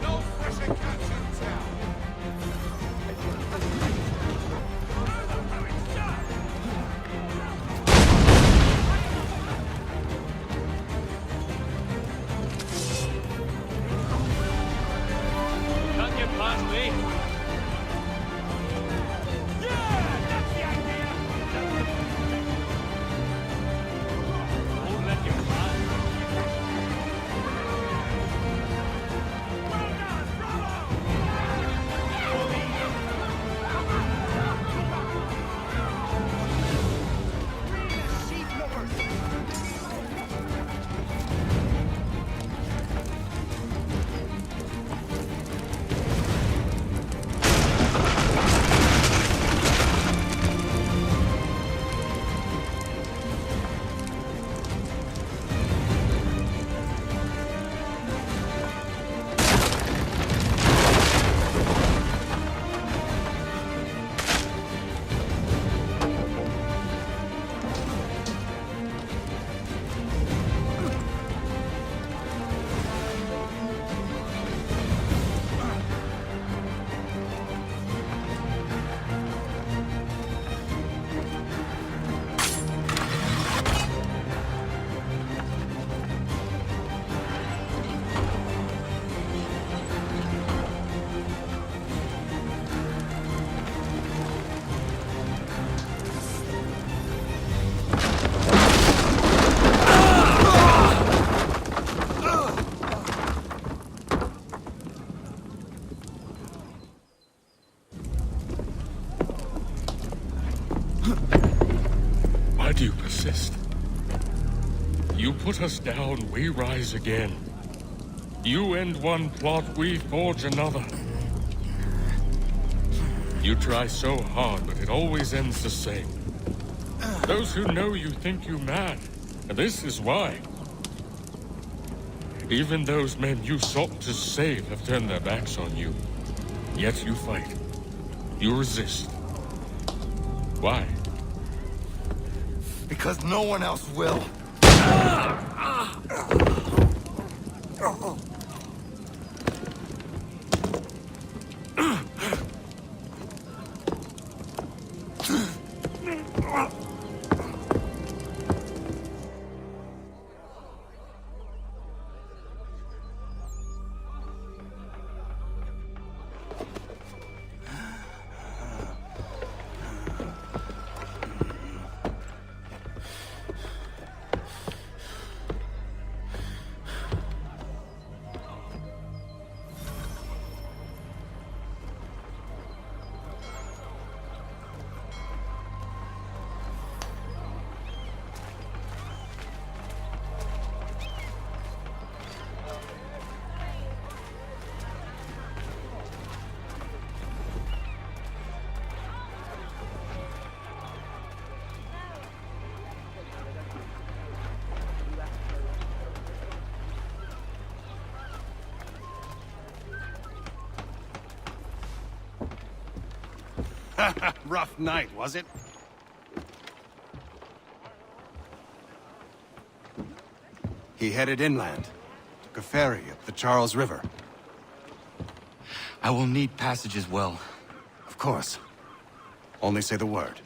No fresher catch in town. Can't get past me. Won't let you pass. Why do you persist? You put us down, we rise again. You end one plot, we forge another. You try so hard, but it always ends the same. Those who know you think you mad, and this is why. Even those men you sought to save have turned their backs on you. Yet you fight. You resist. Why? Because no one else will. Rough night, was it? He headed inland. Took a ferry up the Charles River. I will need passage as well. Of course. Only say the word.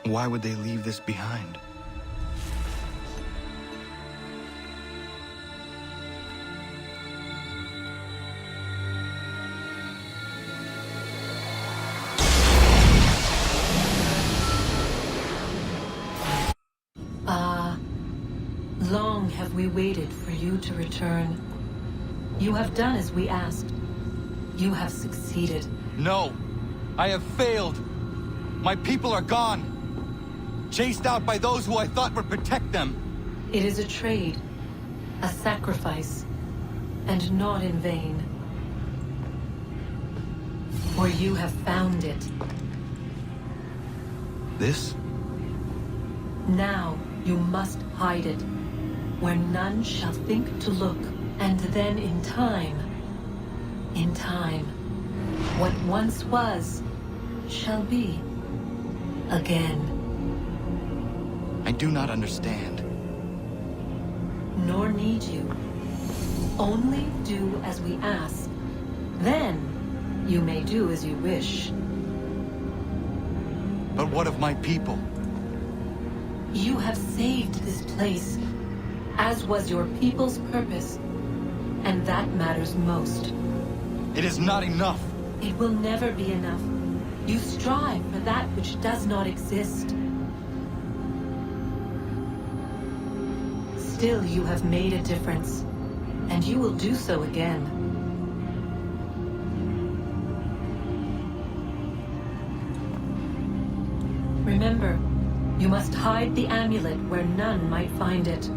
Why would they leave this behind? Long have we waited for you to return. You have done as we asked. You have succeeded. No! I have failed! My people are gone! Chased out by those who I thought would protect them! It is a trade, a sacrifice, and not in vain. For you have found it. This? Now you must hide it, where none shall think to look, and then in time, what once was, shall be again. I do not understand. Nor need you. Only do as we ask. Then, you may do as you wish. But what of my people? You have saved this place, as was your people's purpose, and that matters most. It is not enough. It will never be enough. You strive for that which does not exist. Still, you have made a difference, and you will do so again. Remember, you must hide the amulet where none might find it.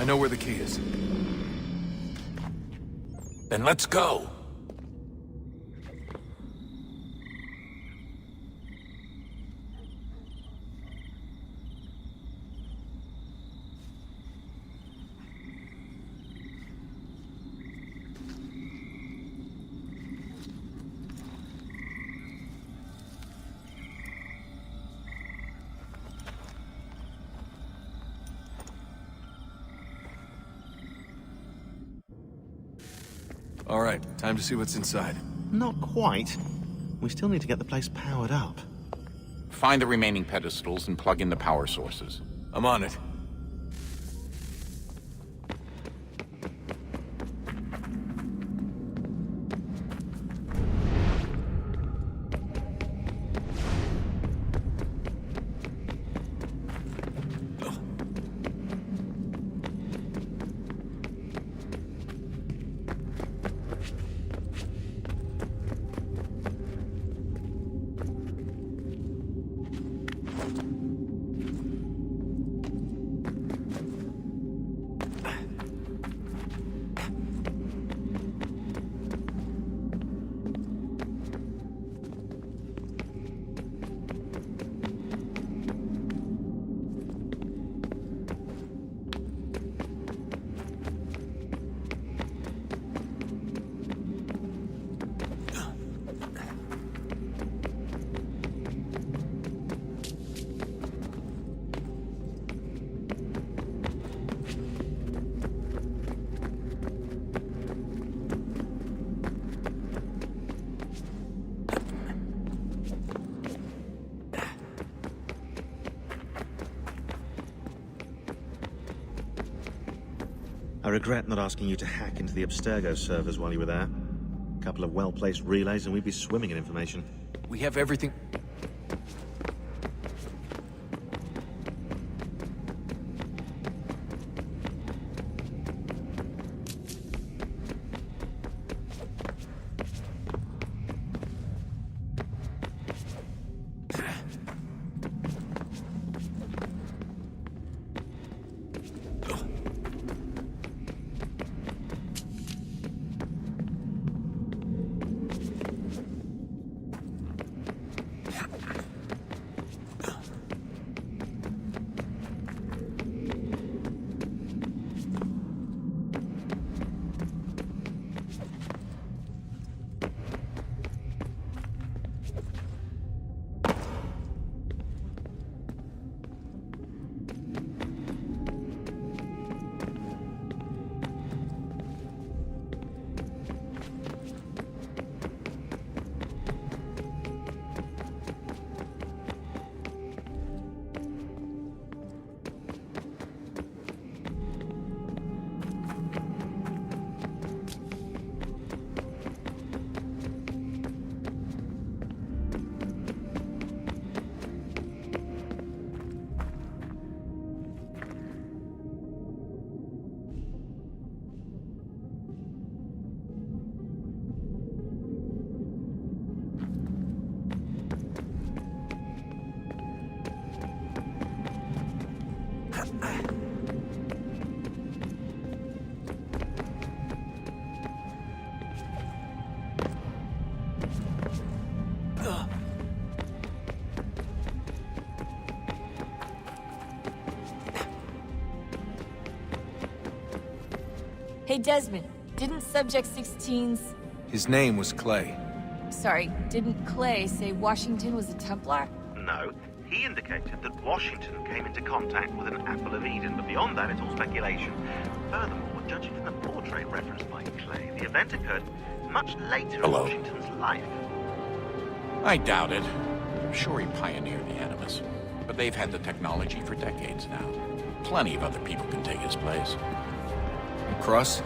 know where the key is. Then let's go. All right, time to see what's inside. Not quite. We still need to get the place powered up. Find the remaining pedestals and plug in the power sources. I'm on it. I regret not asking you to hack into the Abstergo servers while you were there. A couple of well-placed relays and we'd be swimming in information. We have everything. Hey, Desmond, didn't Subject 16's... His name was Clay. Sorry, didn't Clay say Washington was a Templar? No. He indicated that Washington came into contact with an Apple of Eden, but beyond that, it's all speculation. Furthermore, judging from the portrait referenced by Clay, the event occurred much later in Washington's life. I doubt it. I'm sure he pioneered the Animus. But they've had the technology for decades now. Plenty of other people can take his place. Cross?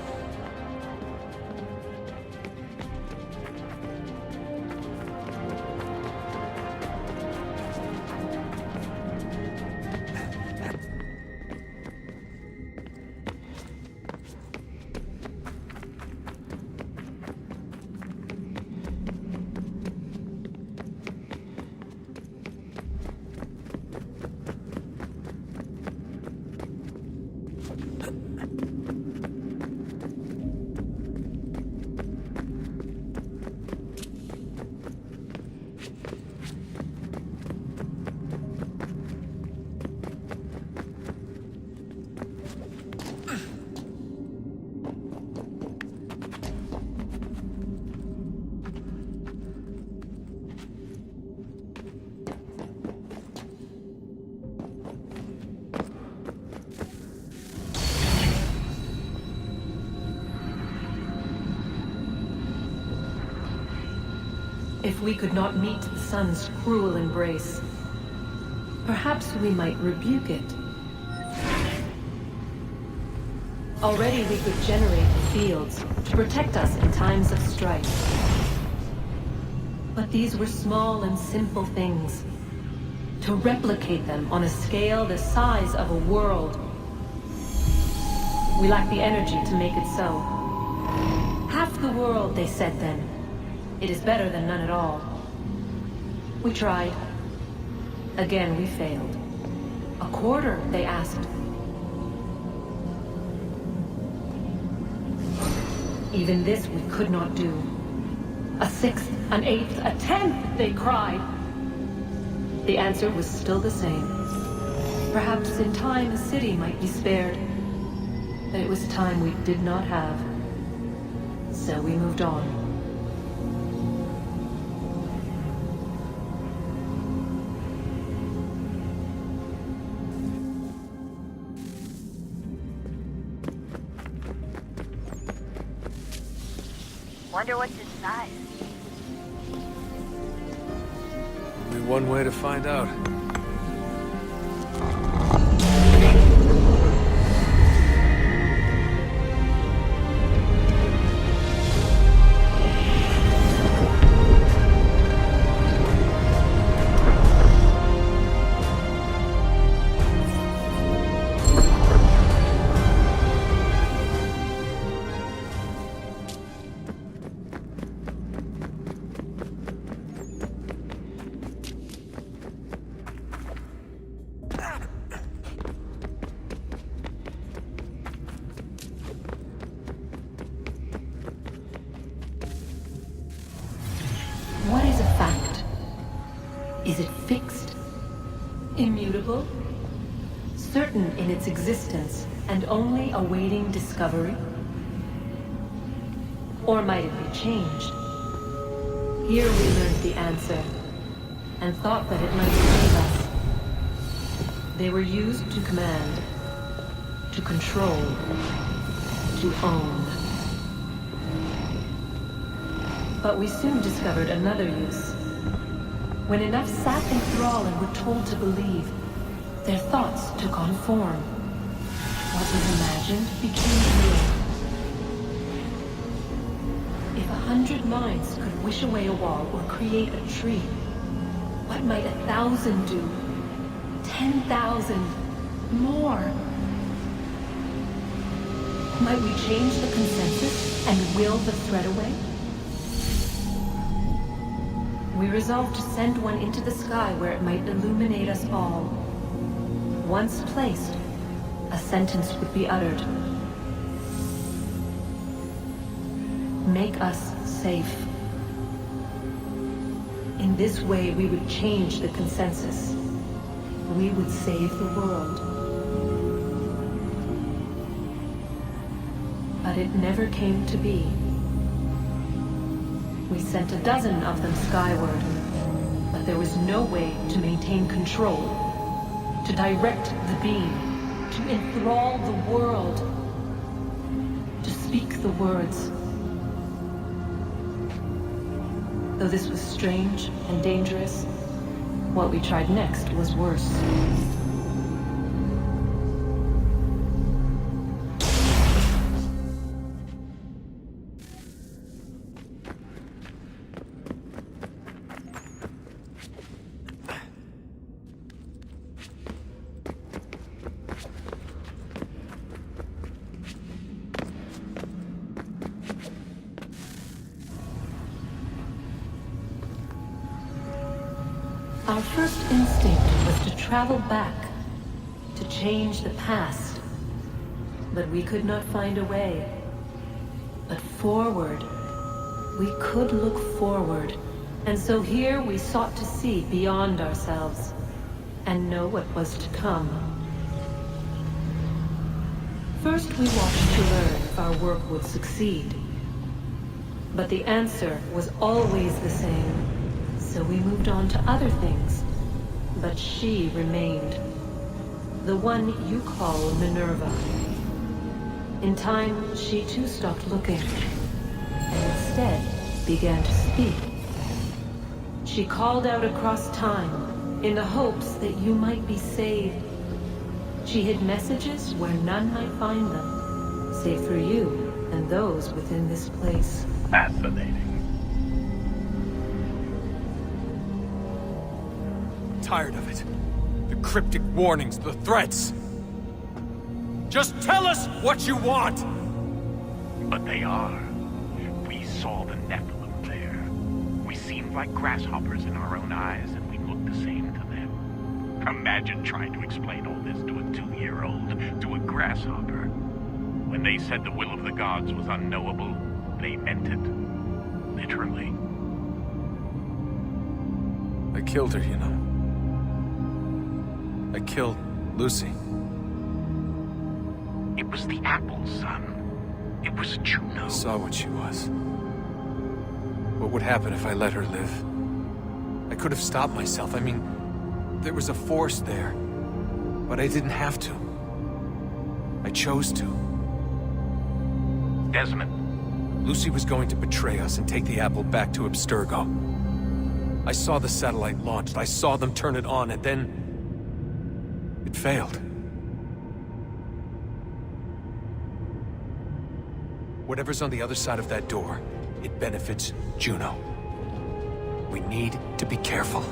If we could not meet the sun's cruel embrace, perhaps we might rebuke it. Already we could generate the fields to protect us in times of strife. But these were small and simple things. To replicate them on a scale the size of a world, we lack the energy to make it so. Half the world, they said then. It is better than none at all. We tried. Again, we failed. A quarter, they asked. Even this we could not do. A sixth, an eighth, a tenth, they cried. The answer was still the same. Perhaps in time a city might be spared. But it was time we did not have. So we moved on. Wonder what's inside. Only one way to find out. What is a fact? Is it fixed? Immutable? Certain in its existence and only awaiting discovery? Or might it be changed? Here we learned the answer, and thought that it might save us. They were used to command, to control, to own. But we soon discovered another use. When enough sat in thrall and were told to believe, their thoughts took on form. What was imagined became real. If 100 minds could wish away a wall or create a tree, what might 1,000 do? 10,000? More? Might we change the consensus and will the thread away? We resolved to send one into the sky where it might illuminate us all. Once placed, a sentence would be uttered. Make us safe. In this way, we would change the consensus. We would save the world. But it never came to be. We sent a dozen of them skyward, but there was no way to maintain control, to direct the beam, to enthrall the world, to speak the words. Though this was strange and dangerous, what we tried next was worse. Our first instinct was to travel back, to change the past. But we could not find a way. But forward, we could look forward. And so here we sought to see beyond ourselves, and know what was to come. First we watched to learn if our work would succeed. But the answer was always the same. So we moved on to other things, but she remained. The one you call Minerva. In time, she too stopped looking, and instead began to speak. She called out across time in the hopes that you might be saved. She hid messages where none might find them, save for you and those within this place. Fascinating. Tired of it. The cryptic warnings, the threats. Just tell us what you want! But they are. We saw the Nephilim there. We seemed like grasshoppers in our own eyes, and we looked the same to them. Imagine trying to explain all this to a 2-year-old, to a grasshopper. When they said the will of the gods was unknowable, they meant it. Literally. I killed her, you know. I killed Lucy. It was the apple, son. It was Juno. I saw what she was. What would happen if I let her live? I could have stopped myself. I mean, there was a force there. But I didn't have to. I chose to. Desmond. Lucy was going to betray us and take the apple back to Abstergo. I saw the satellite launched. I saw them turn it on, and then... it failed. Whatever's on the other side of that door, it benefits Juno. We need to be careful.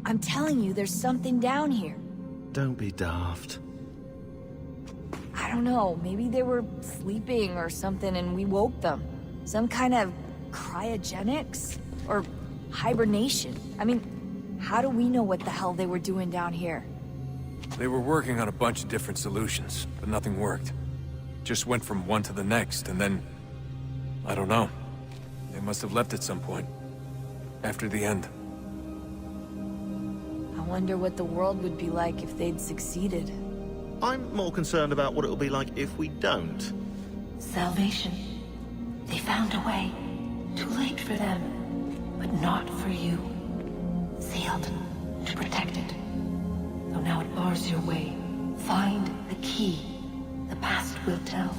I'm telling you, there's something down here. Don't be daft. I don't know, maybe they were sleeping or something and we woke them. Some kind of cryogenics? Or hibernation? I mean, how do we know what the hell they were doing down here? They were working on a bunch of different solutions, but nothing worked. Just went from one to the next, and then... I don't know. They must have left at some point. After the end. I wonder what the world would be like if they'd succeeded. I'm more concerned about what it'll be like if we don't. Salvation. They found a way. Too late for them, but not for you. Sealed to protect it. Though now it bars your way. Find the key. The past will tell.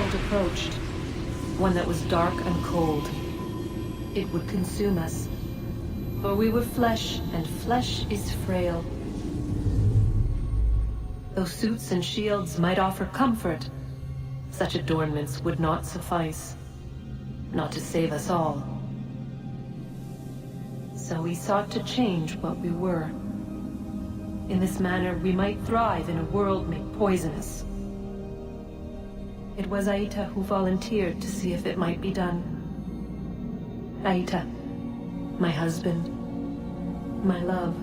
world approached. One that was dark and cold. It would consume us. For we were flesh, and flesh is frail. Though suits and shields might offer comfort, such adornments would not suffice. Not to save us all. So we sought to change what we were. In this manner, we might thrive in a world made poisonous. It was Aita who volunteered to see if it might be done. Aita, my husband, my love.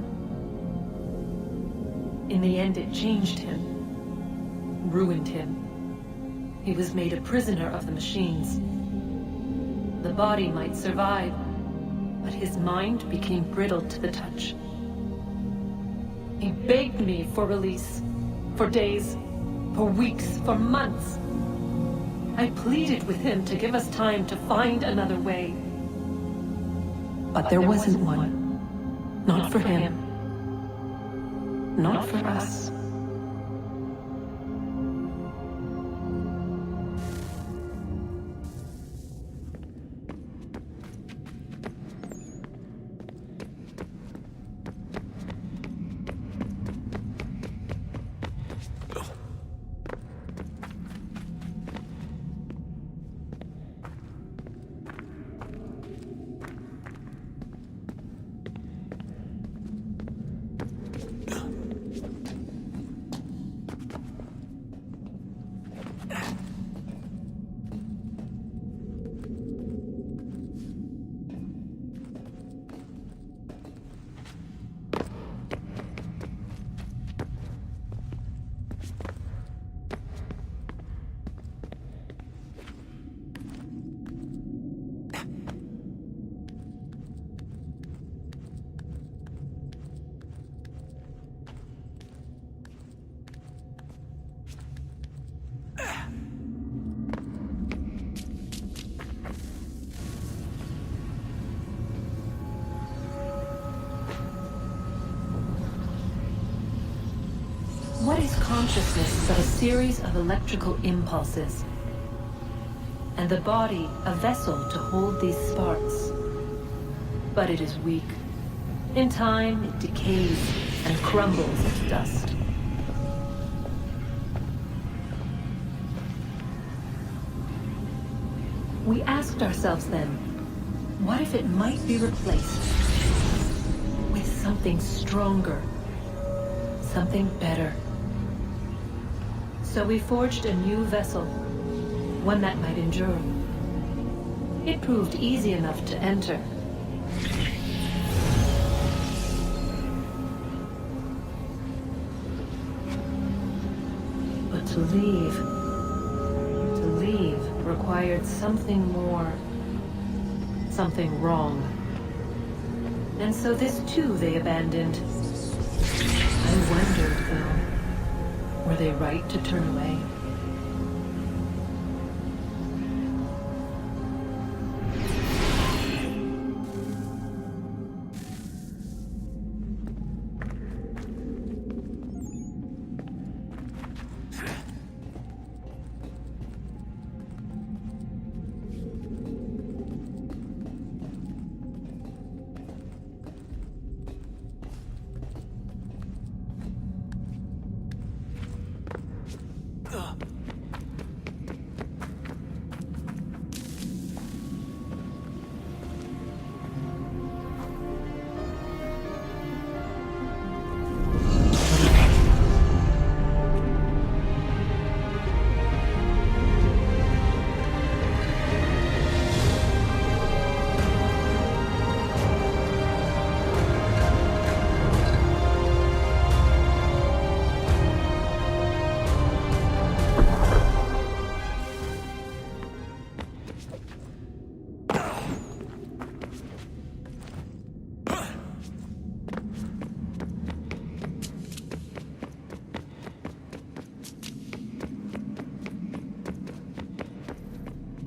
In the end, it changed him, ruined him. He was made a prisoner of the machines. The body might survive, but his mind became brittle to the touch. He begged me for release, for days, for weeks, for months. I pleaded with him to give us time to find another way. But there wasn't one. Not for him. Not for us. What is consciousness but a series of electrical impulses? And the body a vessel to hold these sparks. But it is weak. In time, it decays and crumbles to dust. We asked ourselves then, what if it might be replaced with something stronger, something better? So we forged a new vessel, one that might endure. It proved easy enough to enter. But to leave required something more, something wrong. And so this too they abandoned. I wondered, though, were they right to turn away?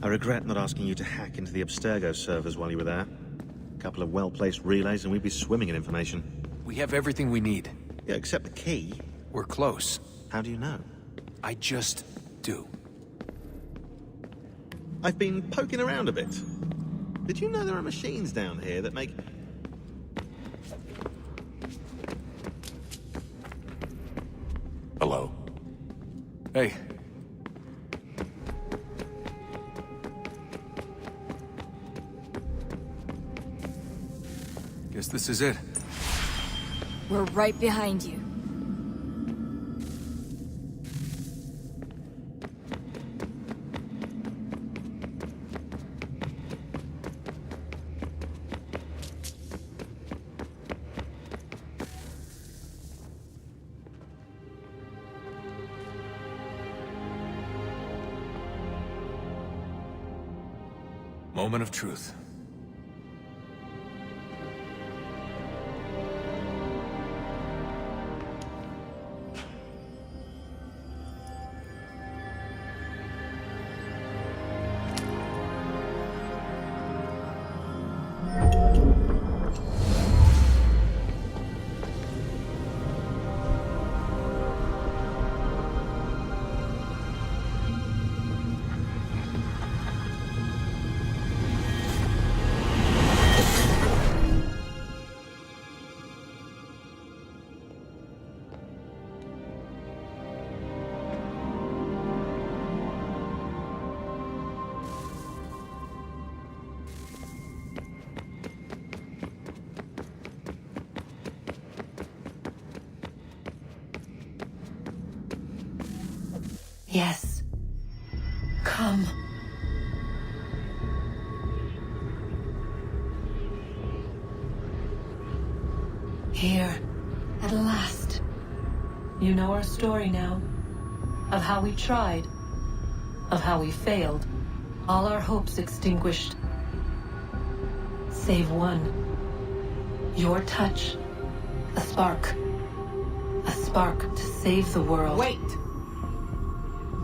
I regret not asking you to hack into the Abstergo servers while you were there. A couple of well-placed relays and we'd be swimming in information. We have everything we need. Yeah, except the key. We're close. How do you know? I just do. I've been poking around a bit. Did you know there are machines down here that make... Hello. Hey. Guess this is it. We're right behind you. Moment of truth. Yes. Come. Here, at last. You know our story now. Of how we tried. Of how we failed. All our hopes extinguished. Save one. Your touch. A spark. A spark to save the world. Wait!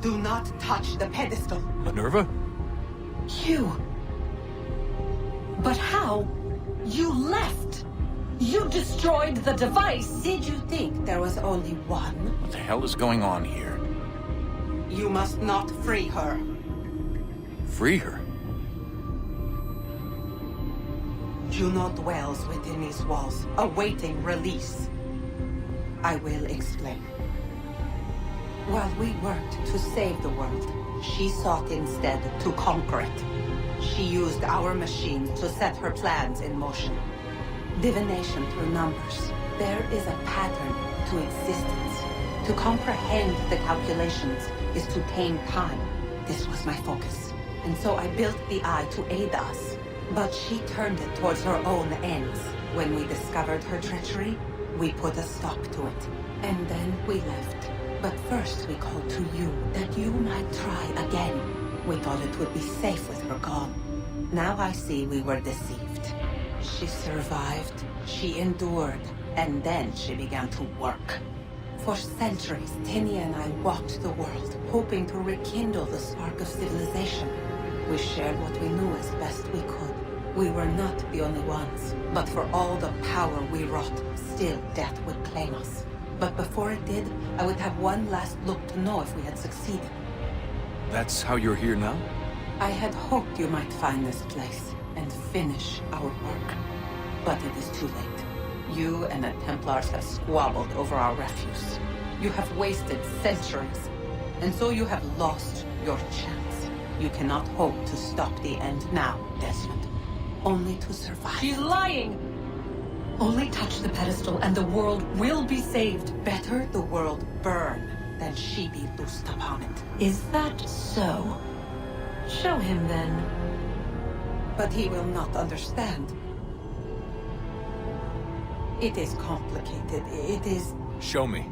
Do not touch the pedestal. Minerva? You. But how? You left. You destroyed the device. Did you think there was only one? What the hell is going on here? You must not free her. Free her? Juno dwells within these walls, awaiting release. I will explain. While we worked to save the world, she sought instead to conquer it. She used our machine to set her plans in motion. Divination through numbers. There is a pattern to existence. To comprehend the calculations is to tame time. This was my focus. And so I built the eye to aid us. But she turned it towards her own ends. When we discovered her treachery, we put a stop to it. And then we left. But first we called to you, that you might try again. We thought it would be safe with her gone. Now I see we were deceived. She survived, she endured, and then she began to work. For centuries, Tinia and I walked the world, hoping to rekindle the spark of civilization. We shared what we knew as best we could. We were not the only ones, but for all the power we wrought, still death would claim us. But before it did, I would have one last look to know if we had succeeded. That's how you're here now? I had hoped you might find this place and finish our work. But it is too late. You and the Templars have squabbled over our refuse. You have wasted centuries, and so you have lost your chance. You cannot hope to stop the end now, Desmond. Only to survive. She's lying! Only touch the pedestal and the world will be saved. Better the world burn than she be loosed upon it. Is that so? Show him then. But he will not understand. It is complicated. It is... Show me.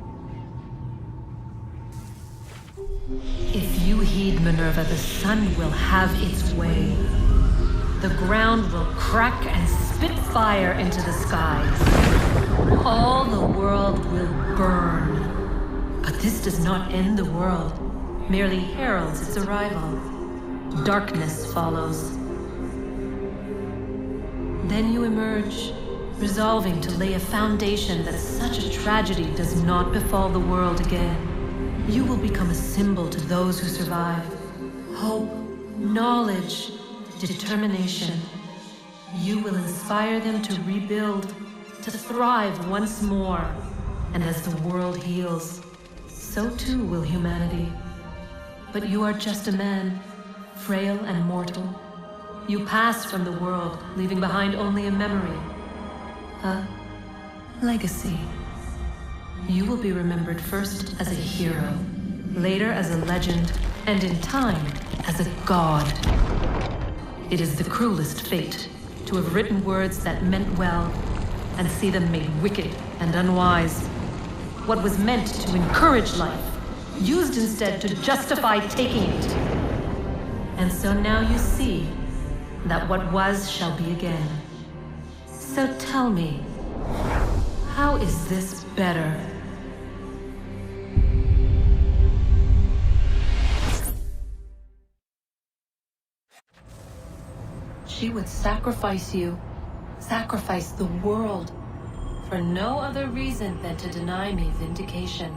If you heed Minerva, the sun will have its way. The ground will crack and spit fire into the skies. All the world will burn. But this does not end the world, merely heralds its arrival. Darkness follows. Then you emerge, resolving to lay a foundation that such a tragedy does not befall the world again. You will become a symbol to those who survive. Hope knowledge, determination. You will inspire them to rebuild, to thrive once more. And as the world heals, so too will humanity. But you are just a man, frail and mortal. You pass from the world, leaving behind only a memory. A legacy. You will be remembered first as a hero, later as a legend, and in time, as a god. It is the cruelest fate to have written words that meant well, and see them made wicked and unwise. What was meant to encourage life, used instead to justify taking it. And so now you see that what was shall be again. So tell me, how is this better? She would sacrifice you, sacrifice the world, for no other reason than to deny me vindication.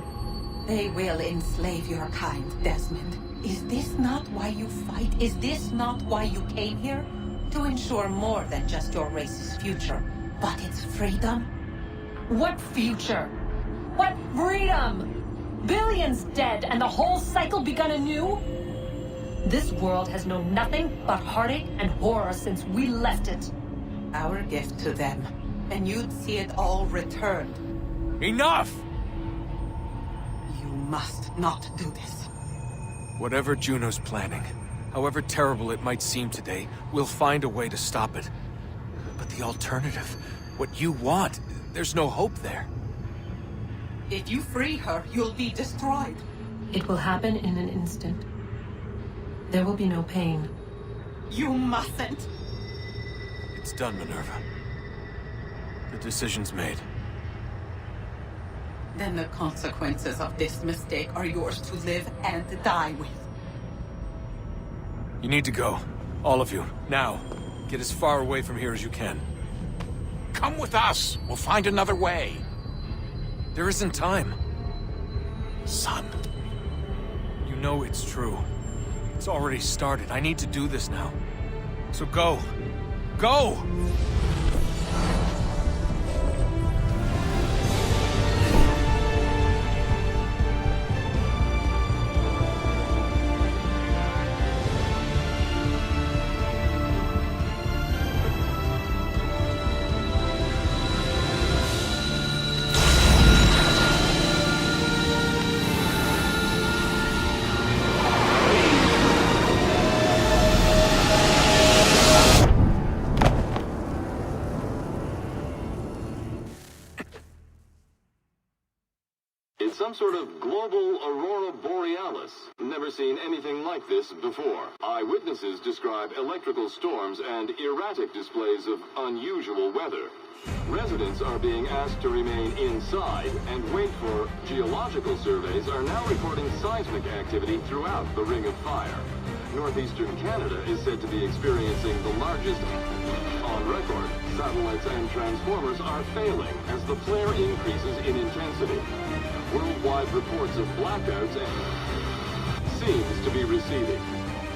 They will enslave your kind, Desmond. Is this not why you fight? Is this not why you came here? To ensure more than just your race's future, but its freedom? What future? What freedom? Billions dead and the whole cycle begun anew? This world has known nothing but heartache and horror since we left it. Our gift to them, and you'd see it all returned. Enough! You must not do this. Whatever Juno's planning, however terrible it might seem today, we'll find a way to stop it. But the alternative, what you want, there's no hope there. If you free her, you'll be destroyed. It will happen in an instant. There will be no pain. You mustn't. It's done, Minerva. The decision's made. Then the consequences of this mistake are yours to live and die with. You need to go. All of you. Now. Get as far away from here as you can. Come with us. We'll find another way. There isn't time. Son. You know it's true. It's already started. I need to do this now. So go. Go! Some sort of global aurora borealis. Never seen anything like this before. Eyewitnesses describe electrical storms and erratic displays of unusual weather. Residents are being asked to remain inside and wait for geological surveys are now reporting seismic activity throughout the Ring of Fire. Northeastern Canada is said to be experiencing the largest on record. Satellites and transformers are failing as the flare increases in intensity. Worldwide reports of blackouts seems to be receding.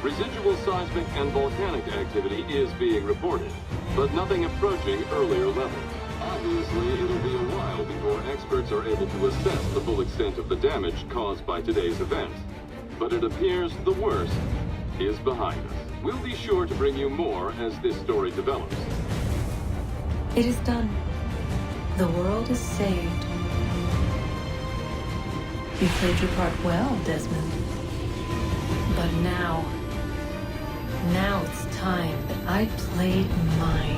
Residual seismic and volcanic activity is being reported, but nothing approaching earlier levels. Obviously, it'll be a while before experts are able to assess the full extent of the damage caused by today's event. But it appears the worst is behind us. We'll be sure to bring you more as this story develops. It is done. The world is saved. You played your part well, Desmond. But now it's time that I played mine.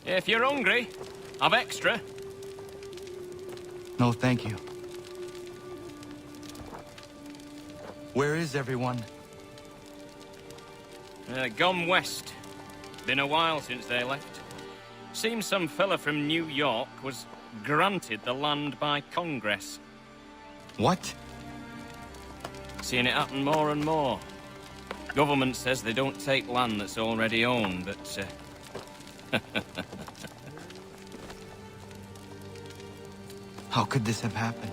If you're hungry, I've extra. No, thank you. Where is everyone? Gone west. Been a while since they left. Seems some fella from New York was granted the land by Congress. What? Seeing it happen more and more. Government says they don't take land that's already owned, but How could this have happened?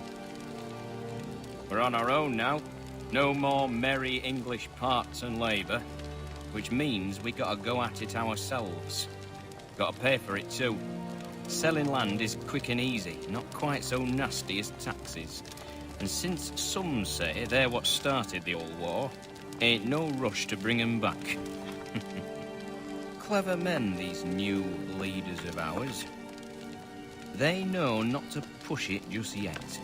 we're on our own now. No more merry English parts and labour, which means we gotta go at it ourselves. Gotta pay for it too. Selling land is quick and easy, not quite so nasty as taxes. And since some say they're what started the old war, ain't no rush to bring 'em back. Clever men, these new leaders of ours. They know not to push it just yet.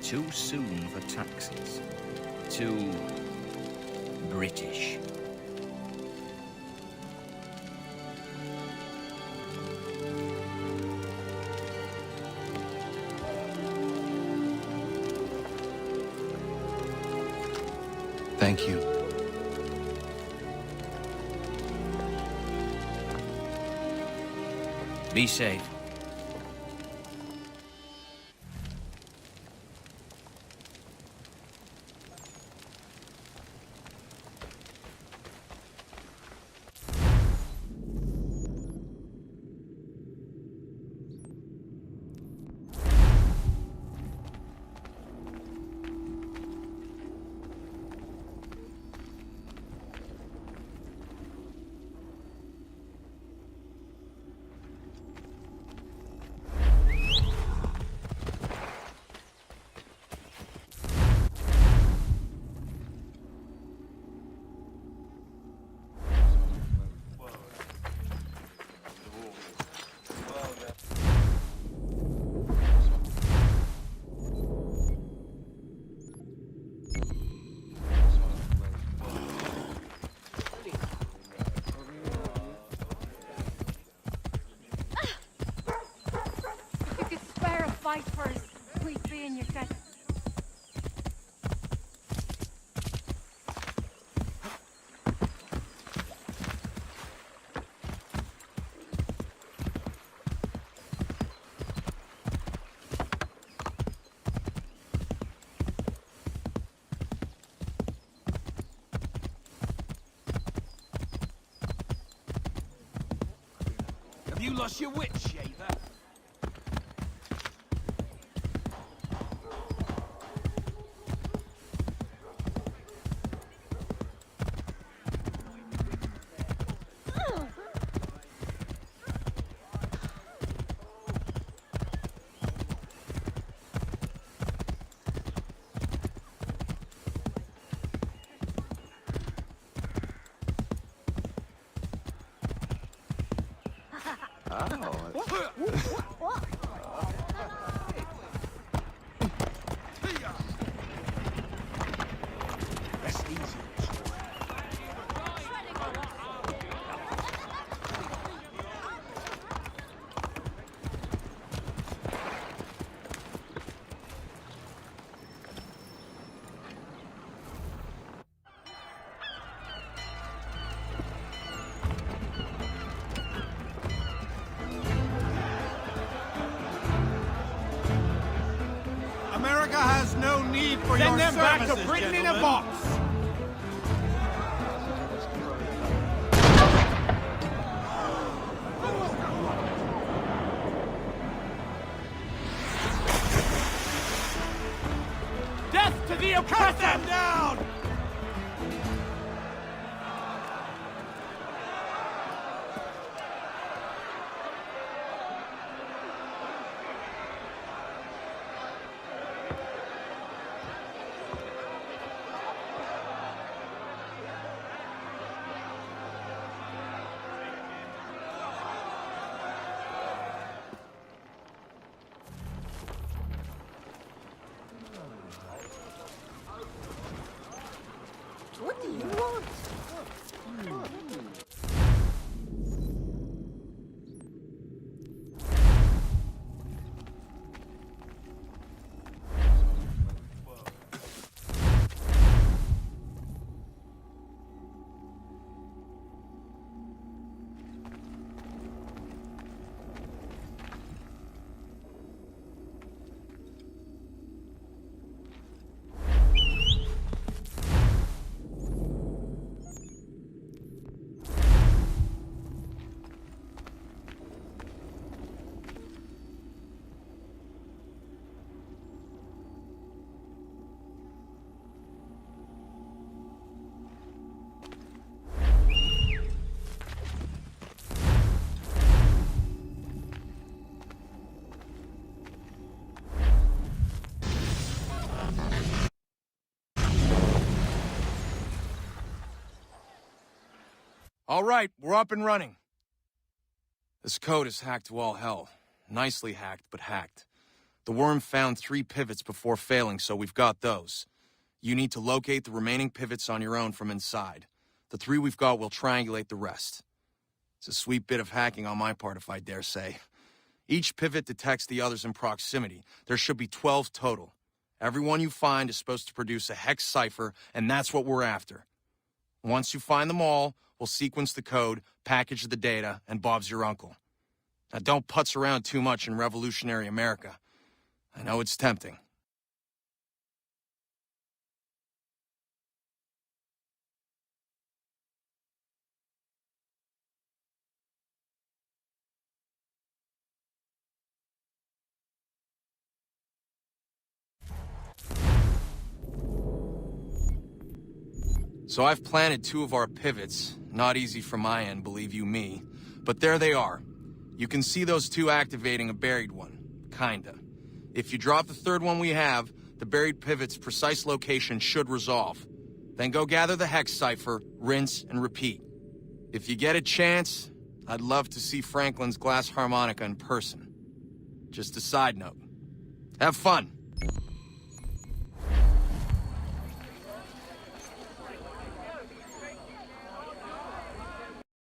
Too soon for taxes. Too British. Thank you. Be safe. Fight for us, please be in your set. Have you lost your wits, shaver? need for Send your them back to services, Britain in a gentlemen. box! Death to the oppressor! Cut them down! What do you want? All right, we're up and running. This code is hacked to all hell. Nicely hacked, but hacked. The worm found 3 pivots before failing, so we've got those. You need to locate the remaining pivots on your own from inside. The 3 we've got will triangulate the rest. It's a sweet bit of hacking on my part, if I dare say. Each pivot detects the others in proximity. There should be 12 total. Every one you find is supposed to produce a hex cipher, and that's what we're after. Once you find them all, we'll sequence the code, package the data, and Bob's your uncle. Now don't putz around too much in revolutionary America. I know it's tempting. So I've planted 2 of our pivots. Not easy from my end, believe you me. But there they are. You can see those 2 activating a buried one. Kinda. If you drop the 3rd one we have, the buried pivot's precise location should resolve. Then go gather the hex cipher, rinse, and repeat. If you get a chance, I'd love to see Franklin's glass harmonica in person. Just a side note. Have fun!